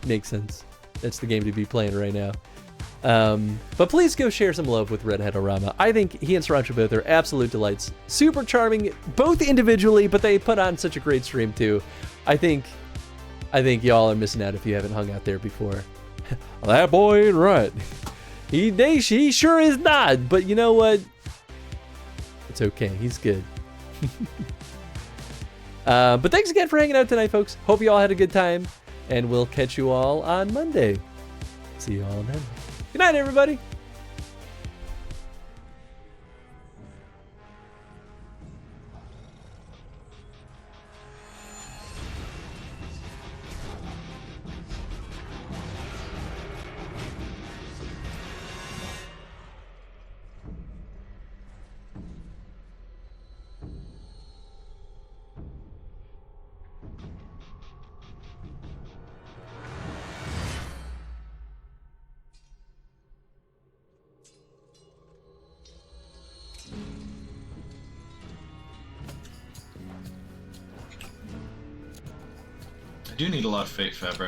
it makes sense. That's the game to be playing right now. But please go share some love with Redhead-O-Rama. I think he and Sriracha both are absolute delights. Super charming, both individually, but they put on such a great stream too. I think y'all are missing out if you haven't hung out there before. That boy ain't right. He sure is not, but you know what? It's okay. He's good. But thanks again for hanging out tonight, folks. Hope you all had a good time, and we'll catch you all on Monday. See you all then. Good night, everybody. I do need a lot of fake fabric.